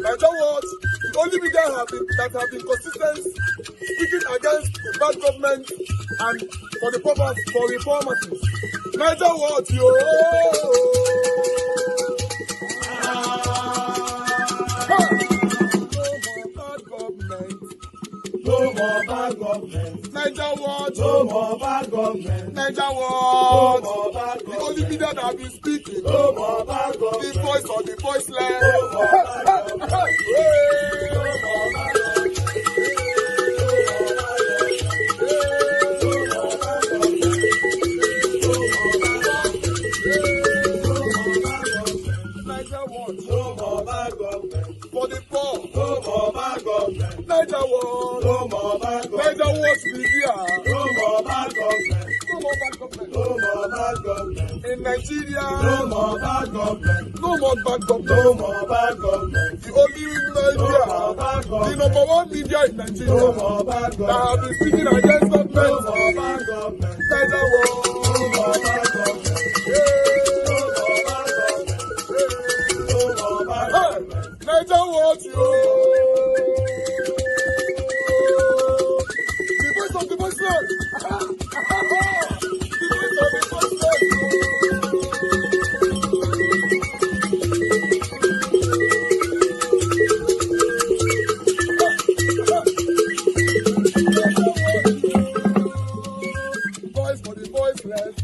Like that was the only media that have been consistent speaking against the bad government and for the purpose for reformers. Niger what yo. No more bad government. Niger what? No more bad government. Niger what? No more bad government. The only media that have been speaking. No more bad government. The voice of the voiceless. No more bad government. No more bad government. Niger what? No more bad government. For the poor. No more bad government. Niger what? No more bad government. Niger what media? No more bad government. No more bad government. No more bad government. In Nigeria. No more bad government. No more bad government. No more bad government. The only media. No more bad government. The number one media in Nigeria. No more bad government. That have been speaking against government. No more bad government. Niger what? No more bad government. Niger what you? The voice of the voiceless. The voice of the voiceless. Voice for the voiceless.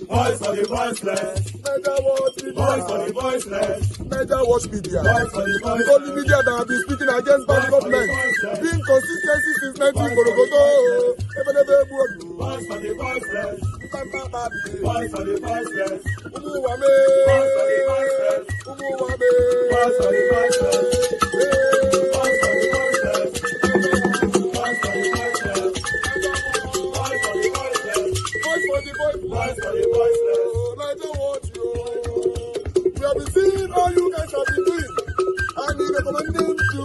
Voice for the voiceless. Niger what? Voice for the voiceless. Niger watch media. The only media that have been speaking against bad government. Being consistency since 1944. Voice for the voiceless. Voice for the voiceless. Umuwame. Voice for the voiceless. Umuwame. Voice for the voiceless. Voice for the voiceless. Voice for the voiceless. Voice for the voiceless. Voice for the voiceless. Voice for the voiceless. Niger watch you. We have been seeing all you guys have been doing, and we recommending to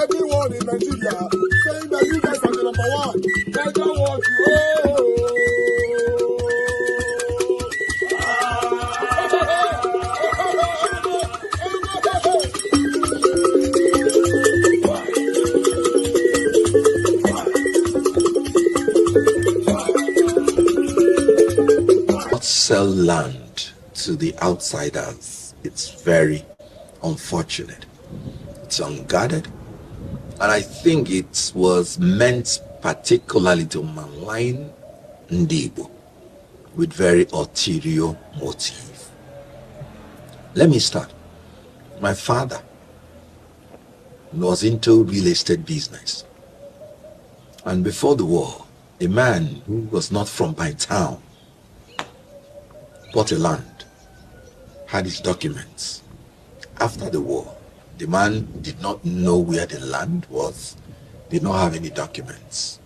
everyone in Nigeria, saying that you guys are the number one. Niger watch you. Not sell land to the outsiders. It's very unfortunate. It's unguarded. And I think it was meant particularly to malign Ndibo with very ulterior motive. Let me start. My father was into real estate business. And before the war, a man who was not from my town bought a land, had his documents. After the war, the man did not know where the land was, did not have any documents.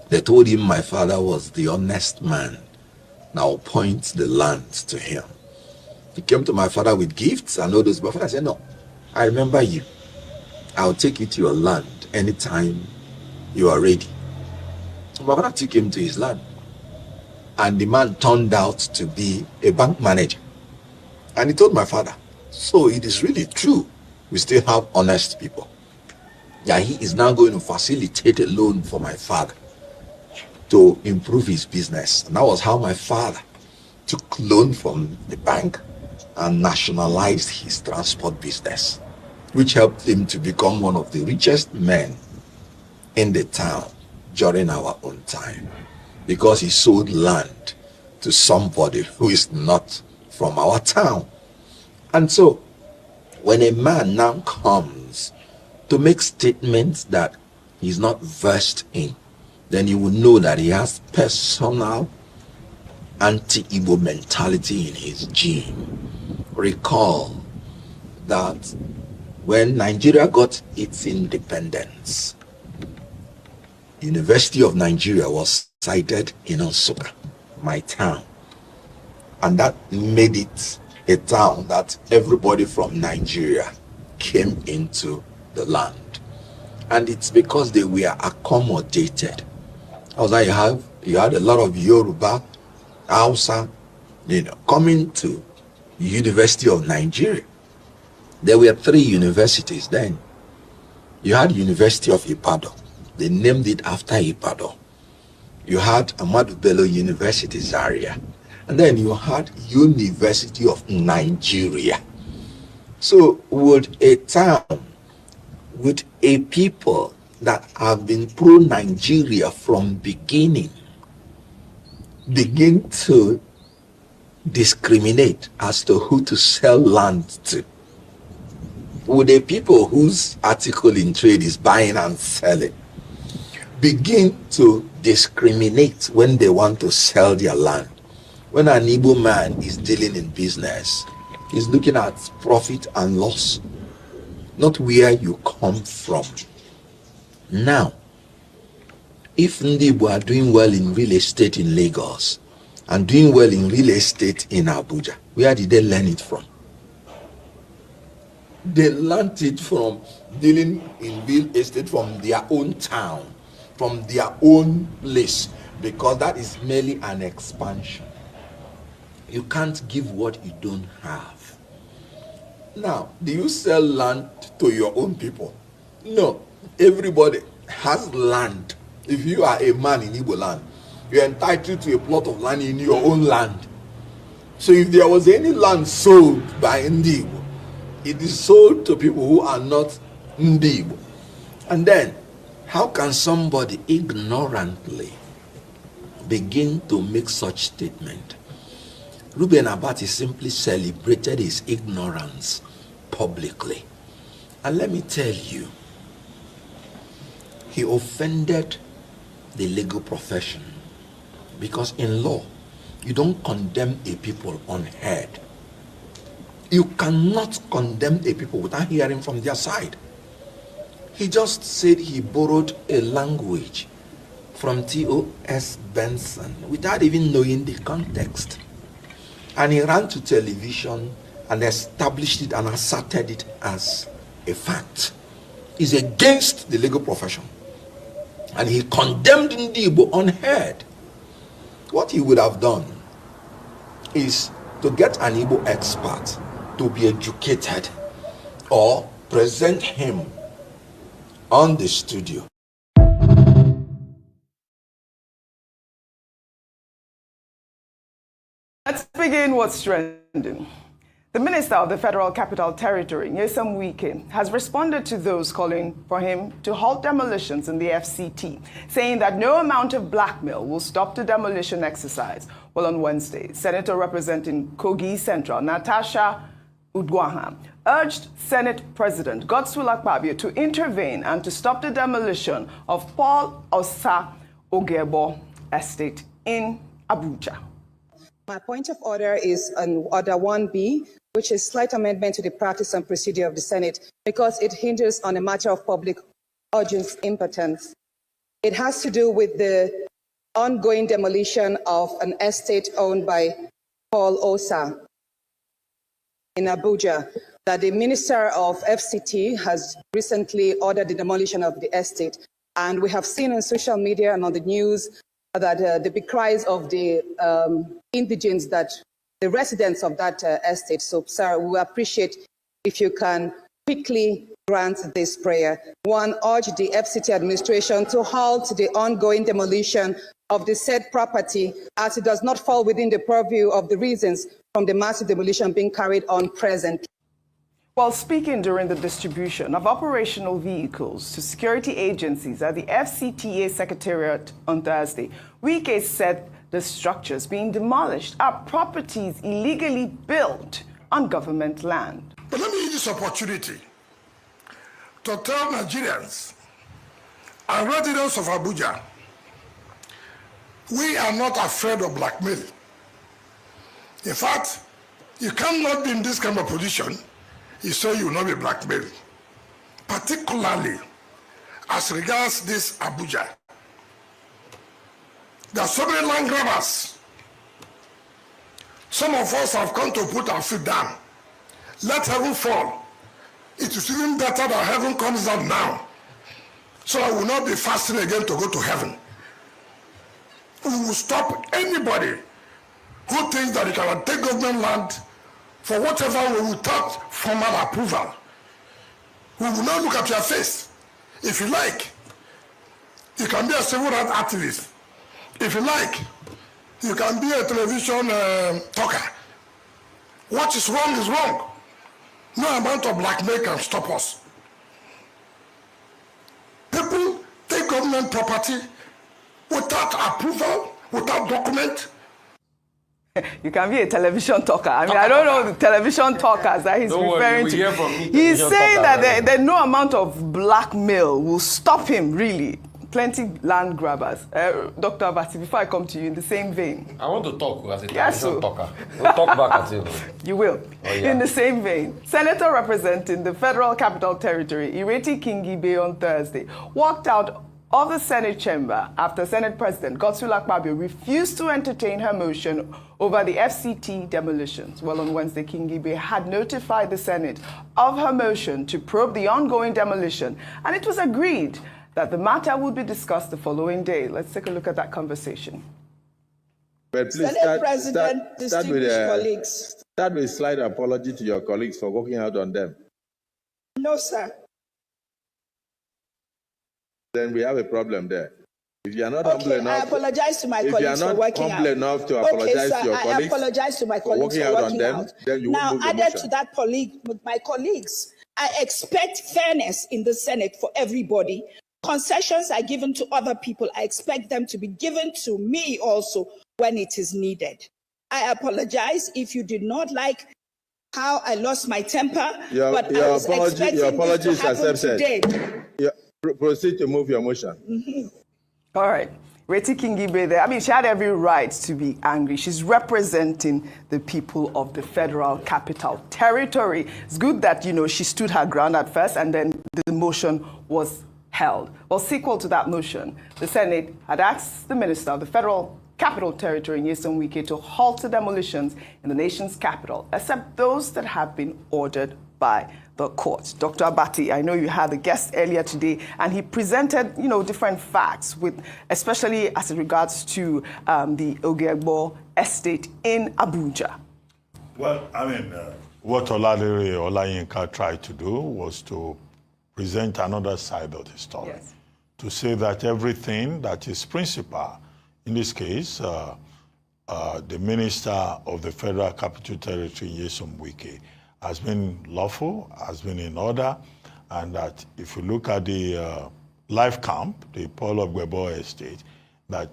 They told him my father was the honest man. Now point the land to him. He came to my father with gifts and all those, but my father said, no, I remember you. I'll take you to your land anytime you are ready. So my father took him to his land. And the man turned out to be a bank manager. And he told my father, so it is really true, we still have honest people. Yeah, he is now going to facilitate a loan for my father to improve his business. And that was how my father took loan from the bank and nationalized his transport business, which helped him to become one of the richest men in the town during our own time, because he sold land to somebody who is not from our town. And so when a man now comes to make statements that he's not versed in, then you will know that he has personal anti-Igbo mentality in his gene. Recall that when Nigeria got its independence, University of Nigeria was sited in Nsukka, my town, and that made it a town that everybody from Nigeria came into the land. And it's because they were accommodated. I was like, you had a lot of Yoruba, Hausa, coming to University of Nigeria. There were 3 universities then. You had University of Ibadan. They named it after Ibadan. You had Bello University Zaria. And then you had University of Nigeria. So would a town, would a people that have been pro-Nigeria from beginning begin to discriminate as to who to sell land to? Would a people whose article in trade is buying and selling begin to discriminate when they want to sell their land? When an Igbo man is dealing in business, he's looking at profit and loss, not where you come from. Now, if Igbo are doing well in real estate in Lagos and doing well in real estate in Abuja, where did they learn it from? They learned it from dealing in real estate from their own town, from their own place, because that is merely an expansion. You can't give what you don't have. Now, do you sell land to your own people? No. Everybody has land. If you are a man in Igbo land, you're entitled to a plot of land in your own land. So if there was any land sold by Igbo, it is sold to people who are not Igbo. And then, how can somebody ignorantly begin to make such statement? Ruben Abati simply celebrated his ignorance publicly. And let me tell you, he offended the legal profession, because in law, you don't condemn a people unheard. You cannot condemn a people without hearing from their side. He just said he borrowed a language from T.O.S. Benson without even knowing the context. And he ran to television and established it and asserted it as a fact. It's against the legal profession. And he condemned Igbo unheard. What he would have done is to get an Igbo expert to be educated or present him on the studio. Let's begin what's trending. The Minister of the Federal Capital Territory, Wike, has responded to those calling for him to halt demolitions in the FCT, saying that no amount of blackmail will stop the demolition exercise. Well, on Wednesday, Senator representing Kogi Central, Natasha Udwaham, urged Senate President Godswill Akpabio to intervene and to stop the demolition of Paul Osa Ogebo Estate in Abuja. My point of order is on Order 1B, which is slight amendment to the practice and procedure of the Senate, because it hinders on a matter of public urgent importance. It has to do with the ongoing demolition of an estate owned by Paul Osa in Abuja, that the Minister of FCT has recently ordered the demolition of the estate. And we have seen on social media and on the news that the big cries of the indigents, that the residents of that estate. So, sir, we appreciate if you can quickly grant this prayer. One, urge the FCT administration to halt the ongoing demolition of the said property, as it does not fall within the purview of the reasons from the massive demolition being carried on presently. While speaking during the distribution of operational vehicles to security agencies at the FCTA Secretariat on Thursday, Wike said the structures being demolished are properties illegally built on government land. But let me use this opportunity to tell Nigerians and residents of Abuja, we are not afraid of blackmail. In fact, you cannot be in this kind of position you say you will not be blackmailed, particularly as regards this Abuja. There are so many land grabbers. Some of us have come to put our feet down. Let heaven fall. It is even better that heaven comes down now, so I will not be fasting again to go to heaven. We will stop anybody who thinks that he can take government land for whatever without formal approval. We will not look at your face. If you like, you can be a civil rights activist. If you like, you can be a television talker. What is wrong. No amount of blackmail can stop us. People take government property without approval, without document. You can be a television talker. I mean, I don't know the television talkers that he's referring to. He's saying that there no amount of blackmail will stop him, really. Plenty land grabbers. Dr. Abati, before I come to you in the same vein. I want to talk as a Yes, television talker. We'll talk back at you. You will. Oh, yeah. In the same vein, Senator representing the Federal Capital Territory, Ireti Kingibe, on Thursday, walked out of the Senate chamber after Senate President Godswill Akpabio refused to entertain her motion over the FCT demolitions. Well, on Wednesday, Kingibe had notified the Senate of her motion to probe the ongoing demolition, and it was agreed that the matter would be discussed the following day. Let's take a look at that conversation. But please Senate President, distinguished colleagues. Start with a slight apology to your colleagues for walking out on them. No, sir. Then we have a problem there. If you are not humble enough, I apologize to my if colleagues you are for not working humble out. enough to apologize sir, to your I colleagues, apologize to my colleagues working for out on working them, out. then you now, won't move the added motion. to that, with my colleagues, I expect fairness in the Senate for everybody. Concessions are given to other people. I expect them to be given to me also when it is needed. I apologize if you did not like how I lost my temper, but I was expecting apology this to happen is accepted. today. Proceed to move your motion. All right. Ireti Kingibe there. I mean, she had every right to be angry. She's representing the people of the Federal Capital Territory. It's good that, she stood her ground at first and then the motion was held. Well, sequel to that motion, the Senate had asked the Minister of the Federal Capital Territory, Nyesom Wike, to halt the demolitions in the nation's capital, except those that have been ordered by the court. Dr. Abati, I know you had a guest earlier today, and he presented, different facts, especially as it regards to the Okonkwo estate in Abuja. Well, I mean, what Oladere Olayinka tried to do was to present another side of the story. Yes. To say that everything that is principal, in this case, the Minister of the Federal Capital Territory, Nyesom Wike, has been lawful, has been in order, and that if you look at the life camp, the Paul of Gbebo estate, that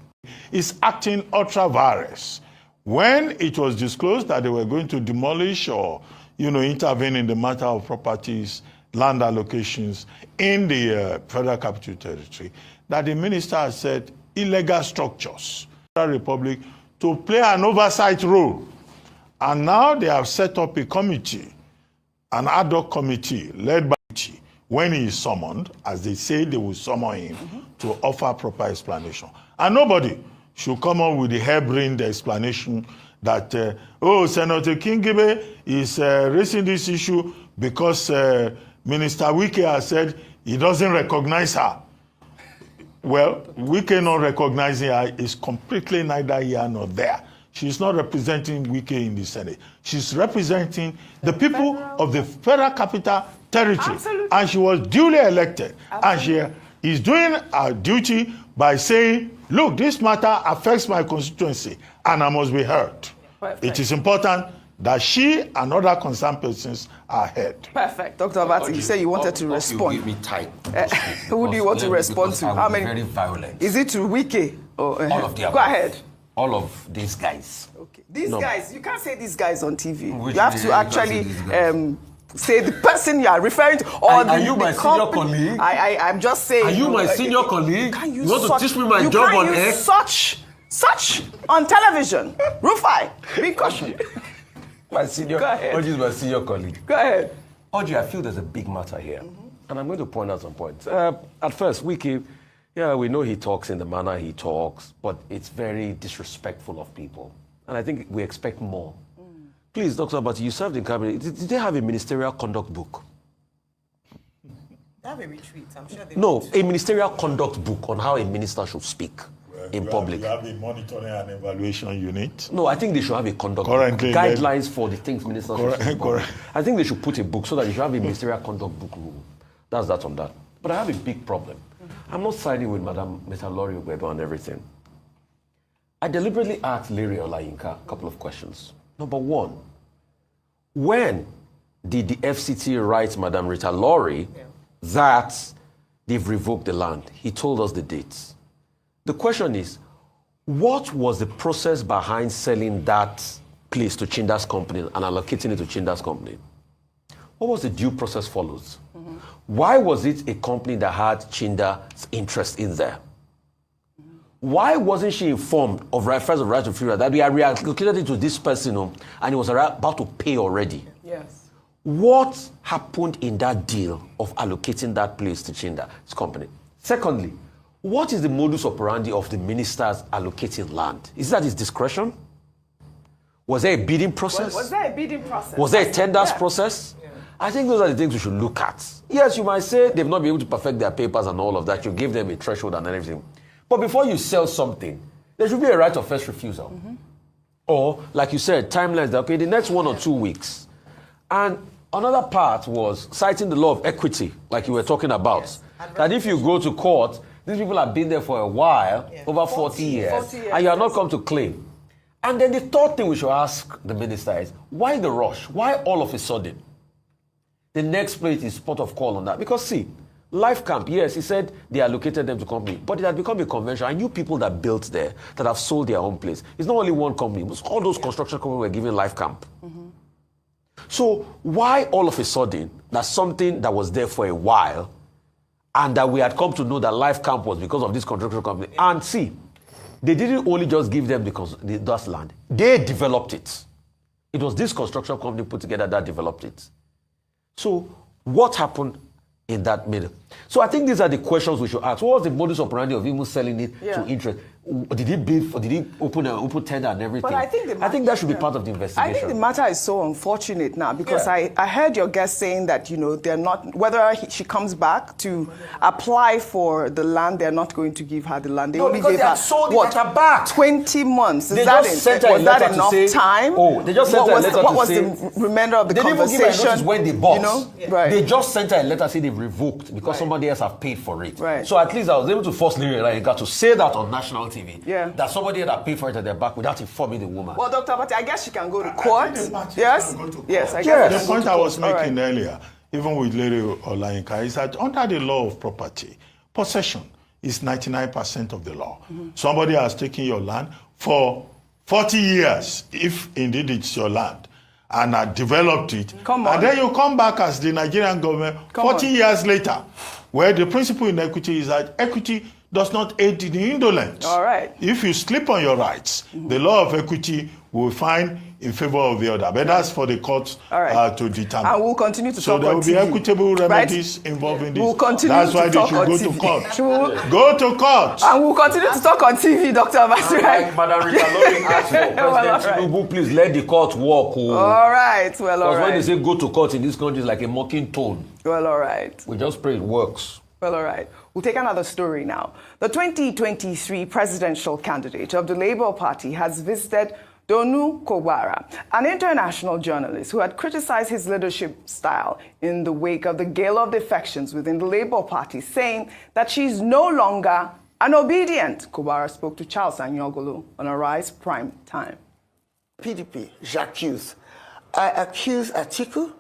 is acting ultra vires. When it was disclosed that they were going to demolish or, intervene in the matter of properties, land allocations in the Federal Capital Territory, that the minister has said illegal structures, the Republic, to play an oversight role. And now they have set up a committee, an ad hoc committee led by when he is summoned, as they say they will summon him, to offer proper explanation. And nobody should come up with the harebrained explanation that, Senator Kingibe is raising this issue because Minister Wike has said he doesn't recognize her. Well, Wike not recognizing her is completely neither here nor there. She's not representing Wike in the Senate. She's representing the people of the Federal Capital Territory. Absolutely. And she was duly elected. Absolutely. And she is doing her duty by saying, look, this matter affects my constituency and I must be heard. Perfect. It is important that she and other concerned persons are heard. Perfect. Dr. Abati, you said you wanted to respond. You give me time. Who do you want to respond to? How many? Very violent. Is it to Wike? All of the above. Go ahead. All of these guys. Okay. These No. guys, you can't say these guys on TV. Which you have to you can't actually say these guys. say the person you are referring to. Or Are the, you my the senior company. colleague? I'm just saying. Are you my senior colleague? Can't You want to teach me my job on air? Such on television. Rufai, be cautious. My senior, Go ahead. Oji is my senior colleague. Go ahead. Oji, I feel there's a big matter here. And I'm going to point out some points. At first, Wike, we know he talks in the manner he talks, but it's very disrespectful of people. And I think we expect more. Please, Dr. Abati, you served in cabinet. Did they have a ministerial conduct book? They have a retreat, I'm sure they No, would. a ministerial conduct book on how a minister should speak. in public. You have a monitoring and evaluation unit. No, I think they should have a conduct book. Guidelines for the things ministers should do. I think they should put a book so that you should have a ministerial conduct book rule. That's that on that. But I have a big problem. I'm not siding with Madam Lori Ogwebe on everything. I deliberately asked Larry Olayinka a couple of questions. Number one, when did the FCT write Madam Rita Lori that they've revoked the land? He told us the dates. The question is, what was the process behind selling that place to Chinda's company and allocating it to Chinda's company? What was the due process follows? Mm-hmm. Why was it a company that had Chinda's interest in there? Why wasn't she informed of right of right of refusal that we are reallocated it to this person and he was about to pay already? Yes. What happened in that deal of allocating that place to Chinda's company? Secondly, what is the modus operandi of the ministers allocating land? Is that his discretion? Was there a bidding process? Was there a bidding process? Was there a tenders process? Yeah. I think those are the things we should look at. Yes, you might say they've not been able to perfect their papers and all of that. You give them a threshold and everything. But before you sell something, there should be a right of first refusal. Mm-hmm. Or, like you said, timelines that, okay, the next 1 or 2 weeks. And another part was citing the law of equity, like you were talking about. Yes. That if you go to court, these people have been there for a while, over 40 years, and you have not come to claim. And then the third thing we should ask the minister is, why the rush? Why all of a sudden? The next place is port of call on that. Because see, Life Camp, yes, he said they allocated them to company, but it had become a convention. I knew people that built there, that have sold their own place. It's not only one company, but all those construction companies were given Life Camp. Mm-hmm. So why all of a sudden, that's something that was there for a while, and that we had come to know that Life Camp was because of this construction company. And see, they didn't only just give them that land. They developed it. It was this construction company put together that developed it. So what happened in that middle? So I think these are the questions we should ask. What was the modus operandi of even selling it to interest? Did he bid? Did he open tender and everything? But I think that should be part of the investigation. I think the matter is so unfortunate now because I heard your guest saying that they're not, whether she comes back to apply for the land, they're not going to give her the land. They only gave her back 20 months. Was that enough time? Oh, they just sent her a letter to say. What was the remainder of the conversation? They didn't give her notice when they bought. Right. They just sent her a letter saying they've revoked because somebody else have paid for it. Right. So at least I was able to force Larry Olayinka to say that on national TV. Yeah. That somebody had paid for it at their back without informing the woman. Well, Dr. Abati, I guess she can go to court. Yes? Yes, I guess. Yeah, the point I was making earlier, even with Larry Olayinka, is that under the law of property, possession is 99% of the law. Mm-hmm. Somebody has taken your land for 40 years, if indeed it's your land, and developed it. And then you come back as the Nigerian government 40 years later, where the principle in equity is that equity does not aid in the indolence. All right. If you slip on your rights, the law of equity will find in favor of the other. But that's for the courts to determine. And we'll continue to talk on TV. So there will be equitable remedies involving this. We'll continue that's to why talk they should go to court. Go to court. And we'll continue to talk on TV, Dr. Abati. Like Madam Rita Lori asked for President Tinubu, please let the court work. All right. Well, all right. Because when they say go to court in this country, it's like a mocking tone. Well, all right. We just pray it works. Well, all right. We'll take another story now. The 2023 presidential candidate of the Labour Party has visited Donu Kobara, an international journalist who had criticized his leadership style in the wake of the gale of defections within the Labour Party, saying that she's no longer an obedient. Kobara spoke to Charles Anyogolu on Arise Prime Time. PDP, j'accuse. I accuse Atiku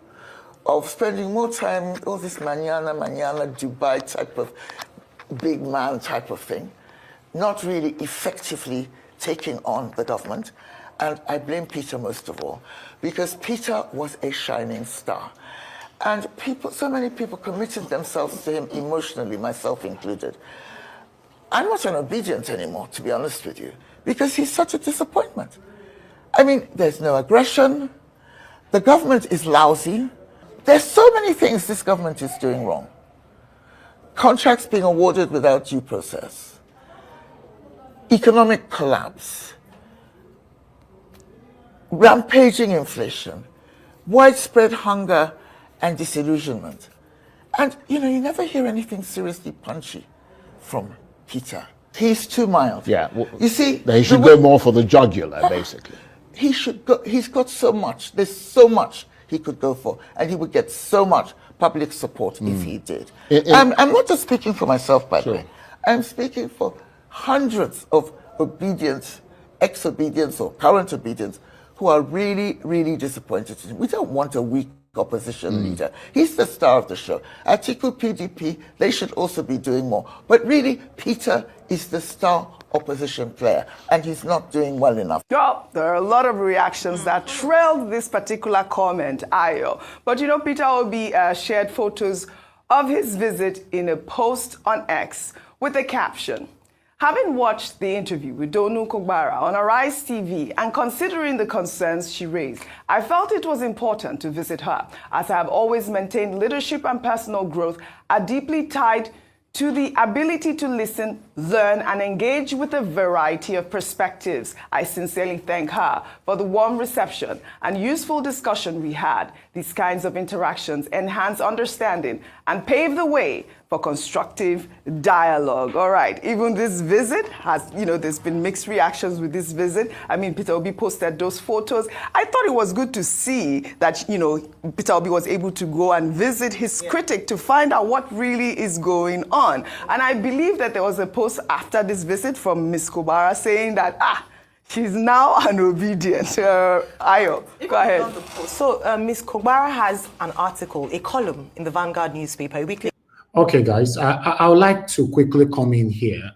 of spending more time, all this manana, Dubai type of big man type of thing, not really effectively taking on the government. And I blame Peter most of all, because Peter was a shining star. And so many people committed themselves to him emotionally, myself included. I'm not an obedient anymore, to be honest with you, because he's such a disappointment. I mean, there's no aggression. The government is lousy. There's so many things this government is doing wrong. Contracts being awarded without due process. Economic collapse. Rampaging inflation. Widespread hunger and disillusionment. And, you never hear anything seriously punchy from Peter He's too mild. Yeah. Well, you see, he should go more for the jugular, basically. He should go. He's got so much. There's so much he could go for, and he would get so much public support if he did. I'm not just speaking for myself, by the way. I'm speaking for hundreds of obedient, ex-obedience or current obedience who are really, really disappointed in him. We don't want a weak opposition leader. He's the star of the show. Atiku, PDP, they should also be doing more. But really, Peter is the star opposition player, and he's not doing well enough. Well, there are a lot of reactions that trailed this particular comment, Ayo. But you know, Peter Obi shared photos of his visit in a post on X with a caption. Having watched the interview with Donu Kogbara on Arise TV and considering the concerns she raised, I felt it was important to visit her, as I have always maintained leadership and personal growth are deeply tied to the ability to listen, learn, and engage with a variety of perspectives. I sincerely thank her for the warm reception and useful discussion we had. These kinds of interactions enhance understanding and pave the way for constructive dialogue. All right, even this visit has, there's been mixed reactions with this visit. I mean, Peter Obi posted those photos. I thought it was good to see that, Peter Obi was able to go and visit his critic to find out what really is going on. And I believe that there was a post after this visit from Ms. Kobara saying that, she's now an obedient. Ayo, go ahead. So Ms. Kobara has an article, a column in the Vanguard newspaper, a weekly. Okay, guys, I would like to quickly come in here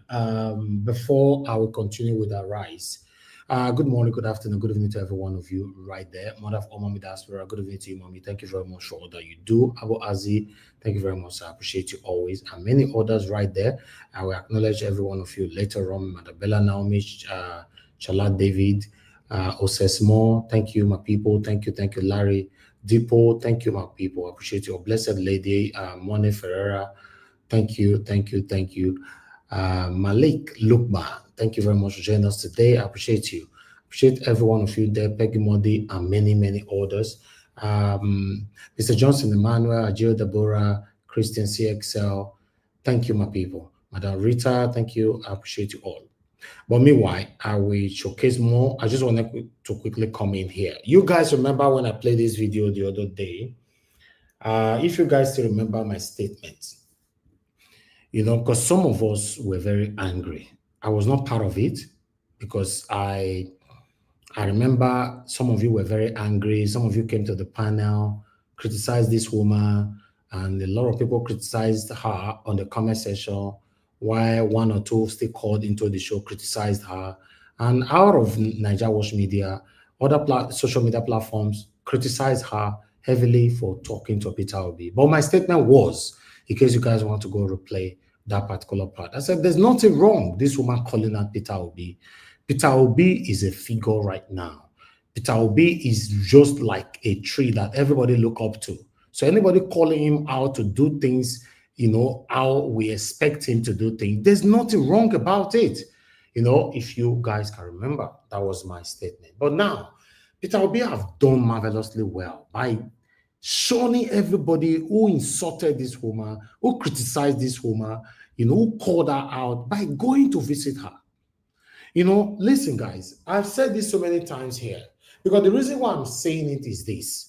before I will continue with our rise. Good morning, good afternoon, good evening to every one of you right there. Mother of all Mommy Diaspora, good evening to you, Mommy. Thank you very much for all that you do. Abu Azi, thank you very much. I appreciate you always. And many others right there. I will acknowledge every one of you later on. Mother Bella Naomi, Chala David, Osesmo, thank you, my people. Thank you, Larry. Deepo, thank you, my people. I appreciate you. Blessed Lady, Mone Ferreira, thank you. Malik Lukba, thank you very much for joining us today. I appreciate you. Appreciate every one of you there, Peggy Modi, and many others. Mr. Johnson Emmanuel, Ajio Deborah, Christian CXL, thank you, my people. Madam Rita, thank you. I appreciate you all. But meanwhile, I will showcase more. I just wanted to quickly come in here. You guys remember when I played this video the other day? If you guys still remember my statement, because some of us were very angry. I was not part of it because I remember some of you were very angry. Some of you came to the panel, criticized this woman, and a lot of people criticized her on the comment section. Why one or two still called into the show, criticized her, and out of Niger Watch Media, other social media platforms criticized her heavily for talking to Peter Obi. But my statement was, in case you guys want to go replay that particular part, I said there's nothing wrong. This woman calling out Peter Obi. Peter Obi is a figure right now. Peter Obi is just like a tree that everybody look up to. So anybody calling him out to do things, how we expect him to do things, there's nothing wrong about it. If you guys can remember, that was my statement. But now, Peter Obi have done marvelously well by shunning everybody who insulted this woman, who criticized this woman, who called her out by going to visit her. Listen, guys, I've said this so many times here, because the reason why I'm saying it is this.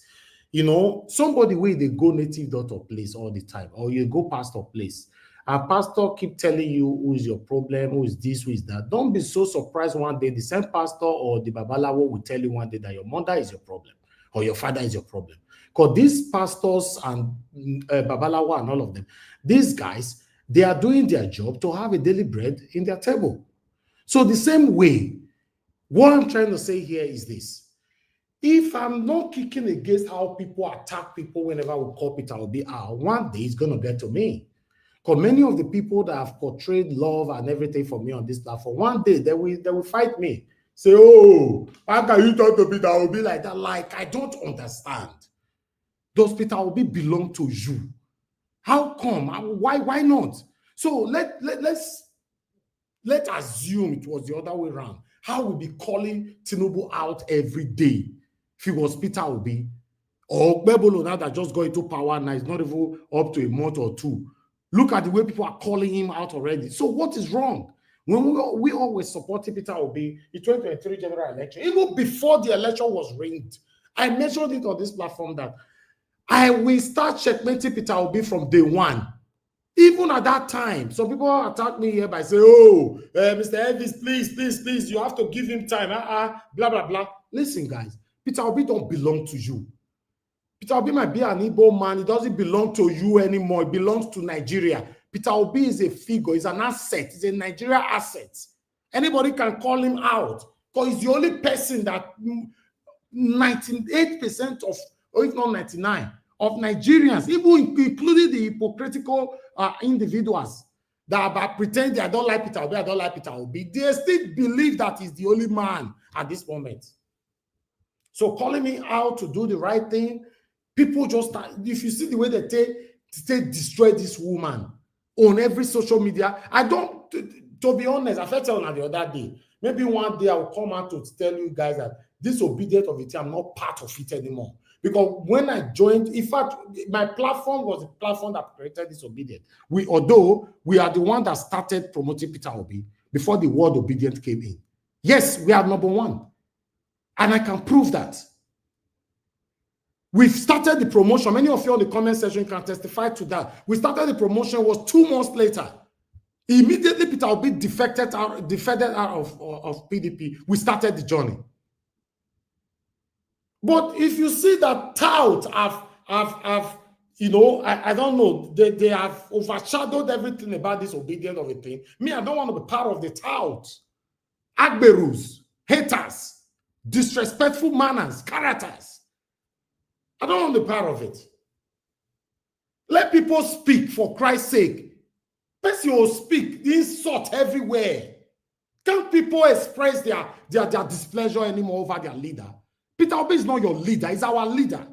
Somebody where they go native daughter place all the time, or you go pastor place, a pastor keep telling you who is your problem, who is this, who is that. Don't be so surprised one day the same pastor or the babalawo will tell you one day that your mother is your problem or your father is your problem. Because these pastors and babalawo and all of them, these guys, they are doing their job to have a daily bread in their table. So the same way, what I'm trying to say here is this. If I'm not kicking against how people attack people whenever we call Peter Obi out, one day it's going to get to me. Because many of the people that have portrayed love and everything for me on this platform, one day they will fight me. Say, oh, how can you talk to Peter Obi like that? Like, I don't understand. Does Peter Obi belong to you? How come? Why not? So let's assume it was the other way around. How we be calling Tinubu out every day if it was Peter Obi or Bello now that just got into power now, it's not even up to a month or two. Look at the way people are calling him out already. So what is wrong? When we always supported Peter Obi in 2023 general election, even before the election was rigged, I mentioned it on this platform that I will start checkmating Peter Obi from day one. Even at that time, some people attack me here by saying, oh, Mr. Elvis, please, you have to give him time, blah, blah, blah. Listen, guys, Peter Obi don't belong to you. Peter Obi might be an Igbo man. It doesn't belong to you anymore. It belongs to Nigeria. Peter Obi is a figure. He's an asset. He's a Nigeria asset. Anybody can call him out because he's the only person that 98% of, or if not 99%, of Nigerians, even including the hypocritical individuals that pretend they don't like Peter Obi, I don't like Peter Obi, they still believe that he's the only man at this moment. So calling me out to do the right thing, people just, if you see the way they destroy this woman on every social media, I don't, to be honest, I felt telling her the other day, maybe one day I will come out to tell you guys that disobedient of it, I'm not part of it anymore. Because when I joined, in fact, my platform was the platform that created disobedient. Although we are the one that started promoting Peter Obi before the word obedient came in. Yes, we are number one. And I can prove that. We've started the promotion. Many of you on the comment section can testify to that. We started the promotion, was 2 months later. Immediately, Peter Obi defected out of PDP. We started the journey. But if you see that tout have you know, I don't know, they have overshadowed everything about this obedience of a thing. Me, I don't want to be part of the tout. Agberus, haters, disrespectful manners, characters. I don't want to be part of it. Let people speak for Christ's sake. Person will speak, insult everywhere. Can't people express their displeasure anymore over their leader? Peter Obi is not your leader, he's our leader.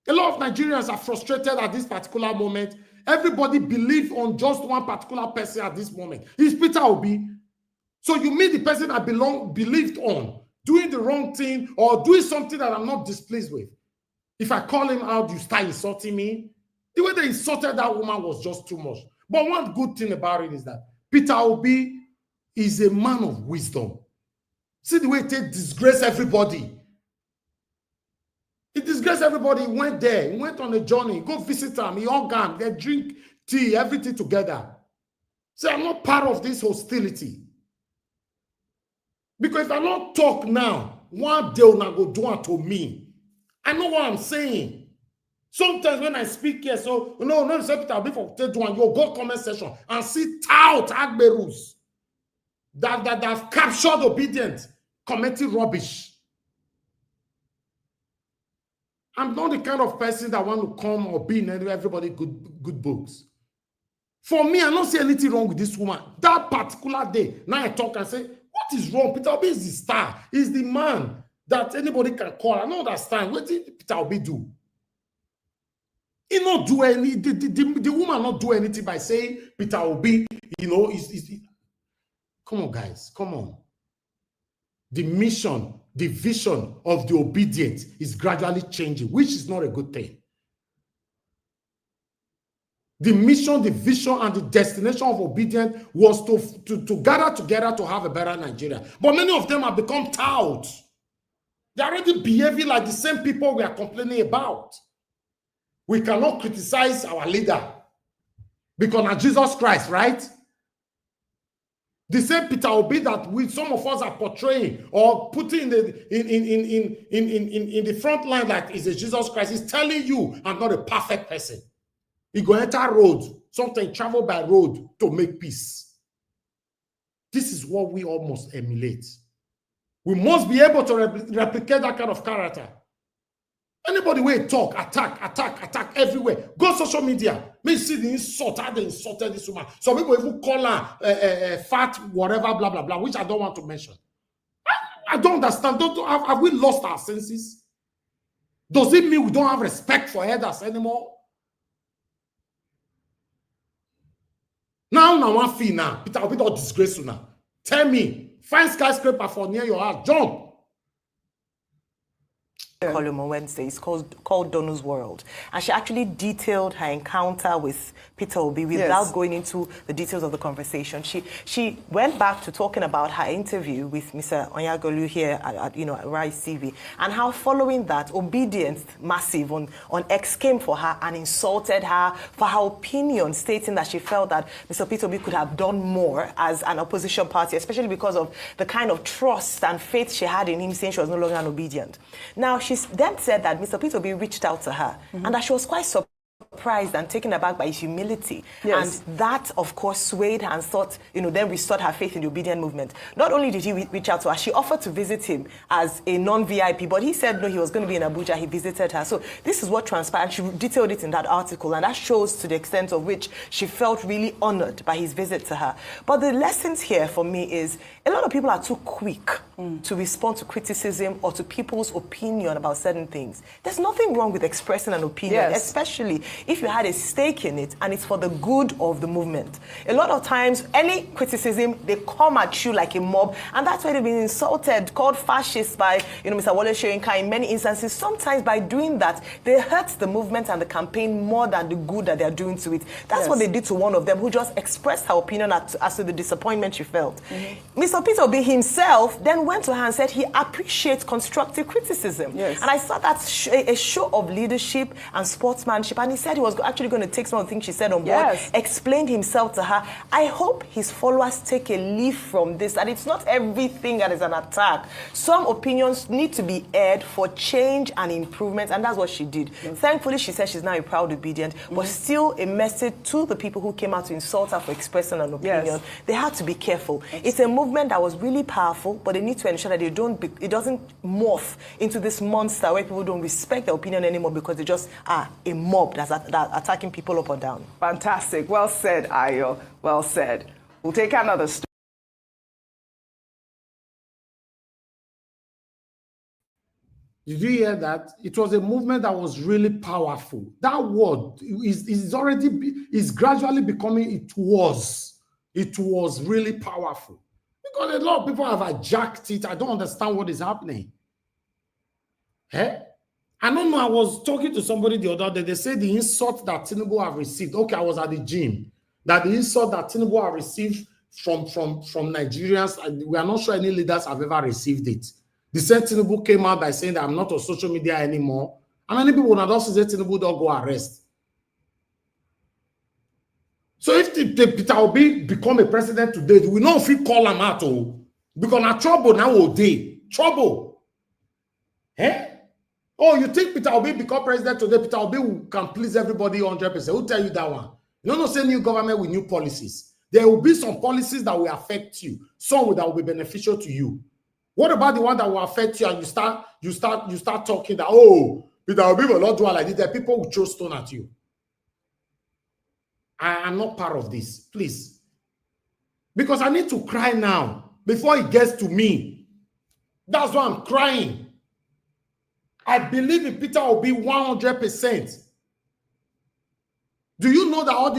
A lot of Nigerians are frustrated at this particular moment. Everybody believes on just one particular person at this moment. It's Peter Obi. So you meet the person I believed on, doing the wrong thing or doing something that I'm not displeased with. If I call him out, you start insulting me. The way they insulted that woman was just too much. But one good thing about it is that Peter Obi is a man of wisdom. See the way he disgrace everybody. He disgraced everybody. He went there. He went on a journey. Go visit them. He hugged them. They drink tea, everything together. So I'm not part of this hostility. Because if I don't talk now, one day will not go do it to me. I know what I'm saying. Sometimes when I speak here, so no, I'll be for one. You'll go comment section and see tout Agberus that have captured obedience, committing rubbish. I'm not the kind of person that want to come or be in everybody good books. For me, I don't see anything wrong with this woman. That particular day, now I talk and say, what is wrong? Peter Obi is the star. He's the man that anybody can call. I don't understand. What did Peter Obi do? He not do any, the woman not do anything by saying Peter Obi, you know, come on, guys, come on. The mission, the vision of the obedience is gradually changing, which is not a good thing. The mission, the vision, and the destination of obedience was to gather together to have a better Nigeria. But many of them have become touts. They're already behaving like the same people we are complaining about. We cannot criticize our leader because of Jesus Christ, right? The same Peter Obi that some of us are portraying or putting in the front line like is a Jesus Christ is telling you I'm not a perfect person. He go enter road, sometimes travel by road to make peace. This is what we almost emulate. We must be able to replicate that kind of character. Anybody will talk, attack everywhere. Go social media. May see the insult, how they insulted this woman. Some people even call her fat, whatever, blah, blah, blah, which I don't want to mention. I don't understand. Have we lost our senses? Does it mean we don't have respect for elders anymore? Now, one fee now. Peter Obi don't disgrace you now. Tell me, find skyscraper for near your house. Jump. column on Wednesday. It's called Donu's World. And she actually detailed her encounter with Peter Obi without going into the details of the conversation. She went back to talking about her interview with Mr. Onyagolu here at Rise TV, and how following that, Obedience Massive on X came for her and insulted her for her opinion, stating that she felt that Mr. Peter Obi could have done more as an opposition party, especially because of the kind of trust and faith she had in him, saying she was no longer an obedient. Now, she then said that Mr. Peter Obi reached out to her and that she was quite surprised and taken aback by his humility. And that, of course, swayed her and thought, then restored her faith in the obedient movement. Not only did he reach out to her, she offered to visit him as a non-VIP, but he said no, he was going to be in Abuja. He visited her. So this is what transpired. She detailed it in that article, and that shows to the extent of which she felt really honored by his visit to her. But the lessons here for me is a lot of people are too quick to respond to criticism or to people's opinion about certain things. There's nothing wrong with expressing an opinion, especially if you had a stake in it and it's for the good of the movement. A lot of times, any criticism, they come at you like a mob, and that's why they've been insulted, called fascist by Mr. Wole Soyinka in many instances. Sometimes by doing that, they hurt the movement and the campaign more than the good that they're doing to it. That's what they did to one of them who just expressed her opinion as to the disappointment she felt. Mr. Peter Obi himself then went to her and said he appreciates constructive criticism. And I thought that's a show of leadership and sportsmanship. And he said he was actually going to take some of the things she said on board, explained himself to her. I hope his followers take a leaf from this, that it's not everything that is an attack. Some opinions need to be aired for change and improvement, and that's what she did. Thankfully, she said she's now a proud obedient, but still a message to the people who came out to insult her for expressing an opinion. They had to be careful. It's a movement that was really powerful, but they need to ensure that it doesn't morph into this monster where people don't respect their opinion anymore because they just are a mob that's attacking people up or down. Fantastic. Well said, Ayo. Well said. We'll take another story. Did you hear that? It was a movement that was really powerful. That word is gradually becoming, it was really powerful. Because a lot of people have hijacked it. I don't understand what is happening. I don't know. I was talking to somebody the other day. They said the insult that Tinubu have received. Okay, I was at the gym. That the insult that Tinubu have received from Nigerians, we are not sure any leaders have ever received it. The same Tinubu came out by saying that I'm not on social media anymore. How many people would not also say Tinubu don't go arrest? So if Peter Obi become a president today, we know if he call him out, because now trouble now all day. Trouble. Oh, you think Peter Obi become president today? Peter Obi can please everybody 100%. Who tell you that one? You don't say new government with new policies. There will be some policies that will affect you. Some that will be beneficial to you. What about the one that will affect you and you start talking that, oh, Peter Obi will not do it like this? There are people who throw stone at you. I am not part of this, please. Because I need to cry now before it gets to me. That's why I'm crying. I believe in Peter Obi 100%. Do you know that all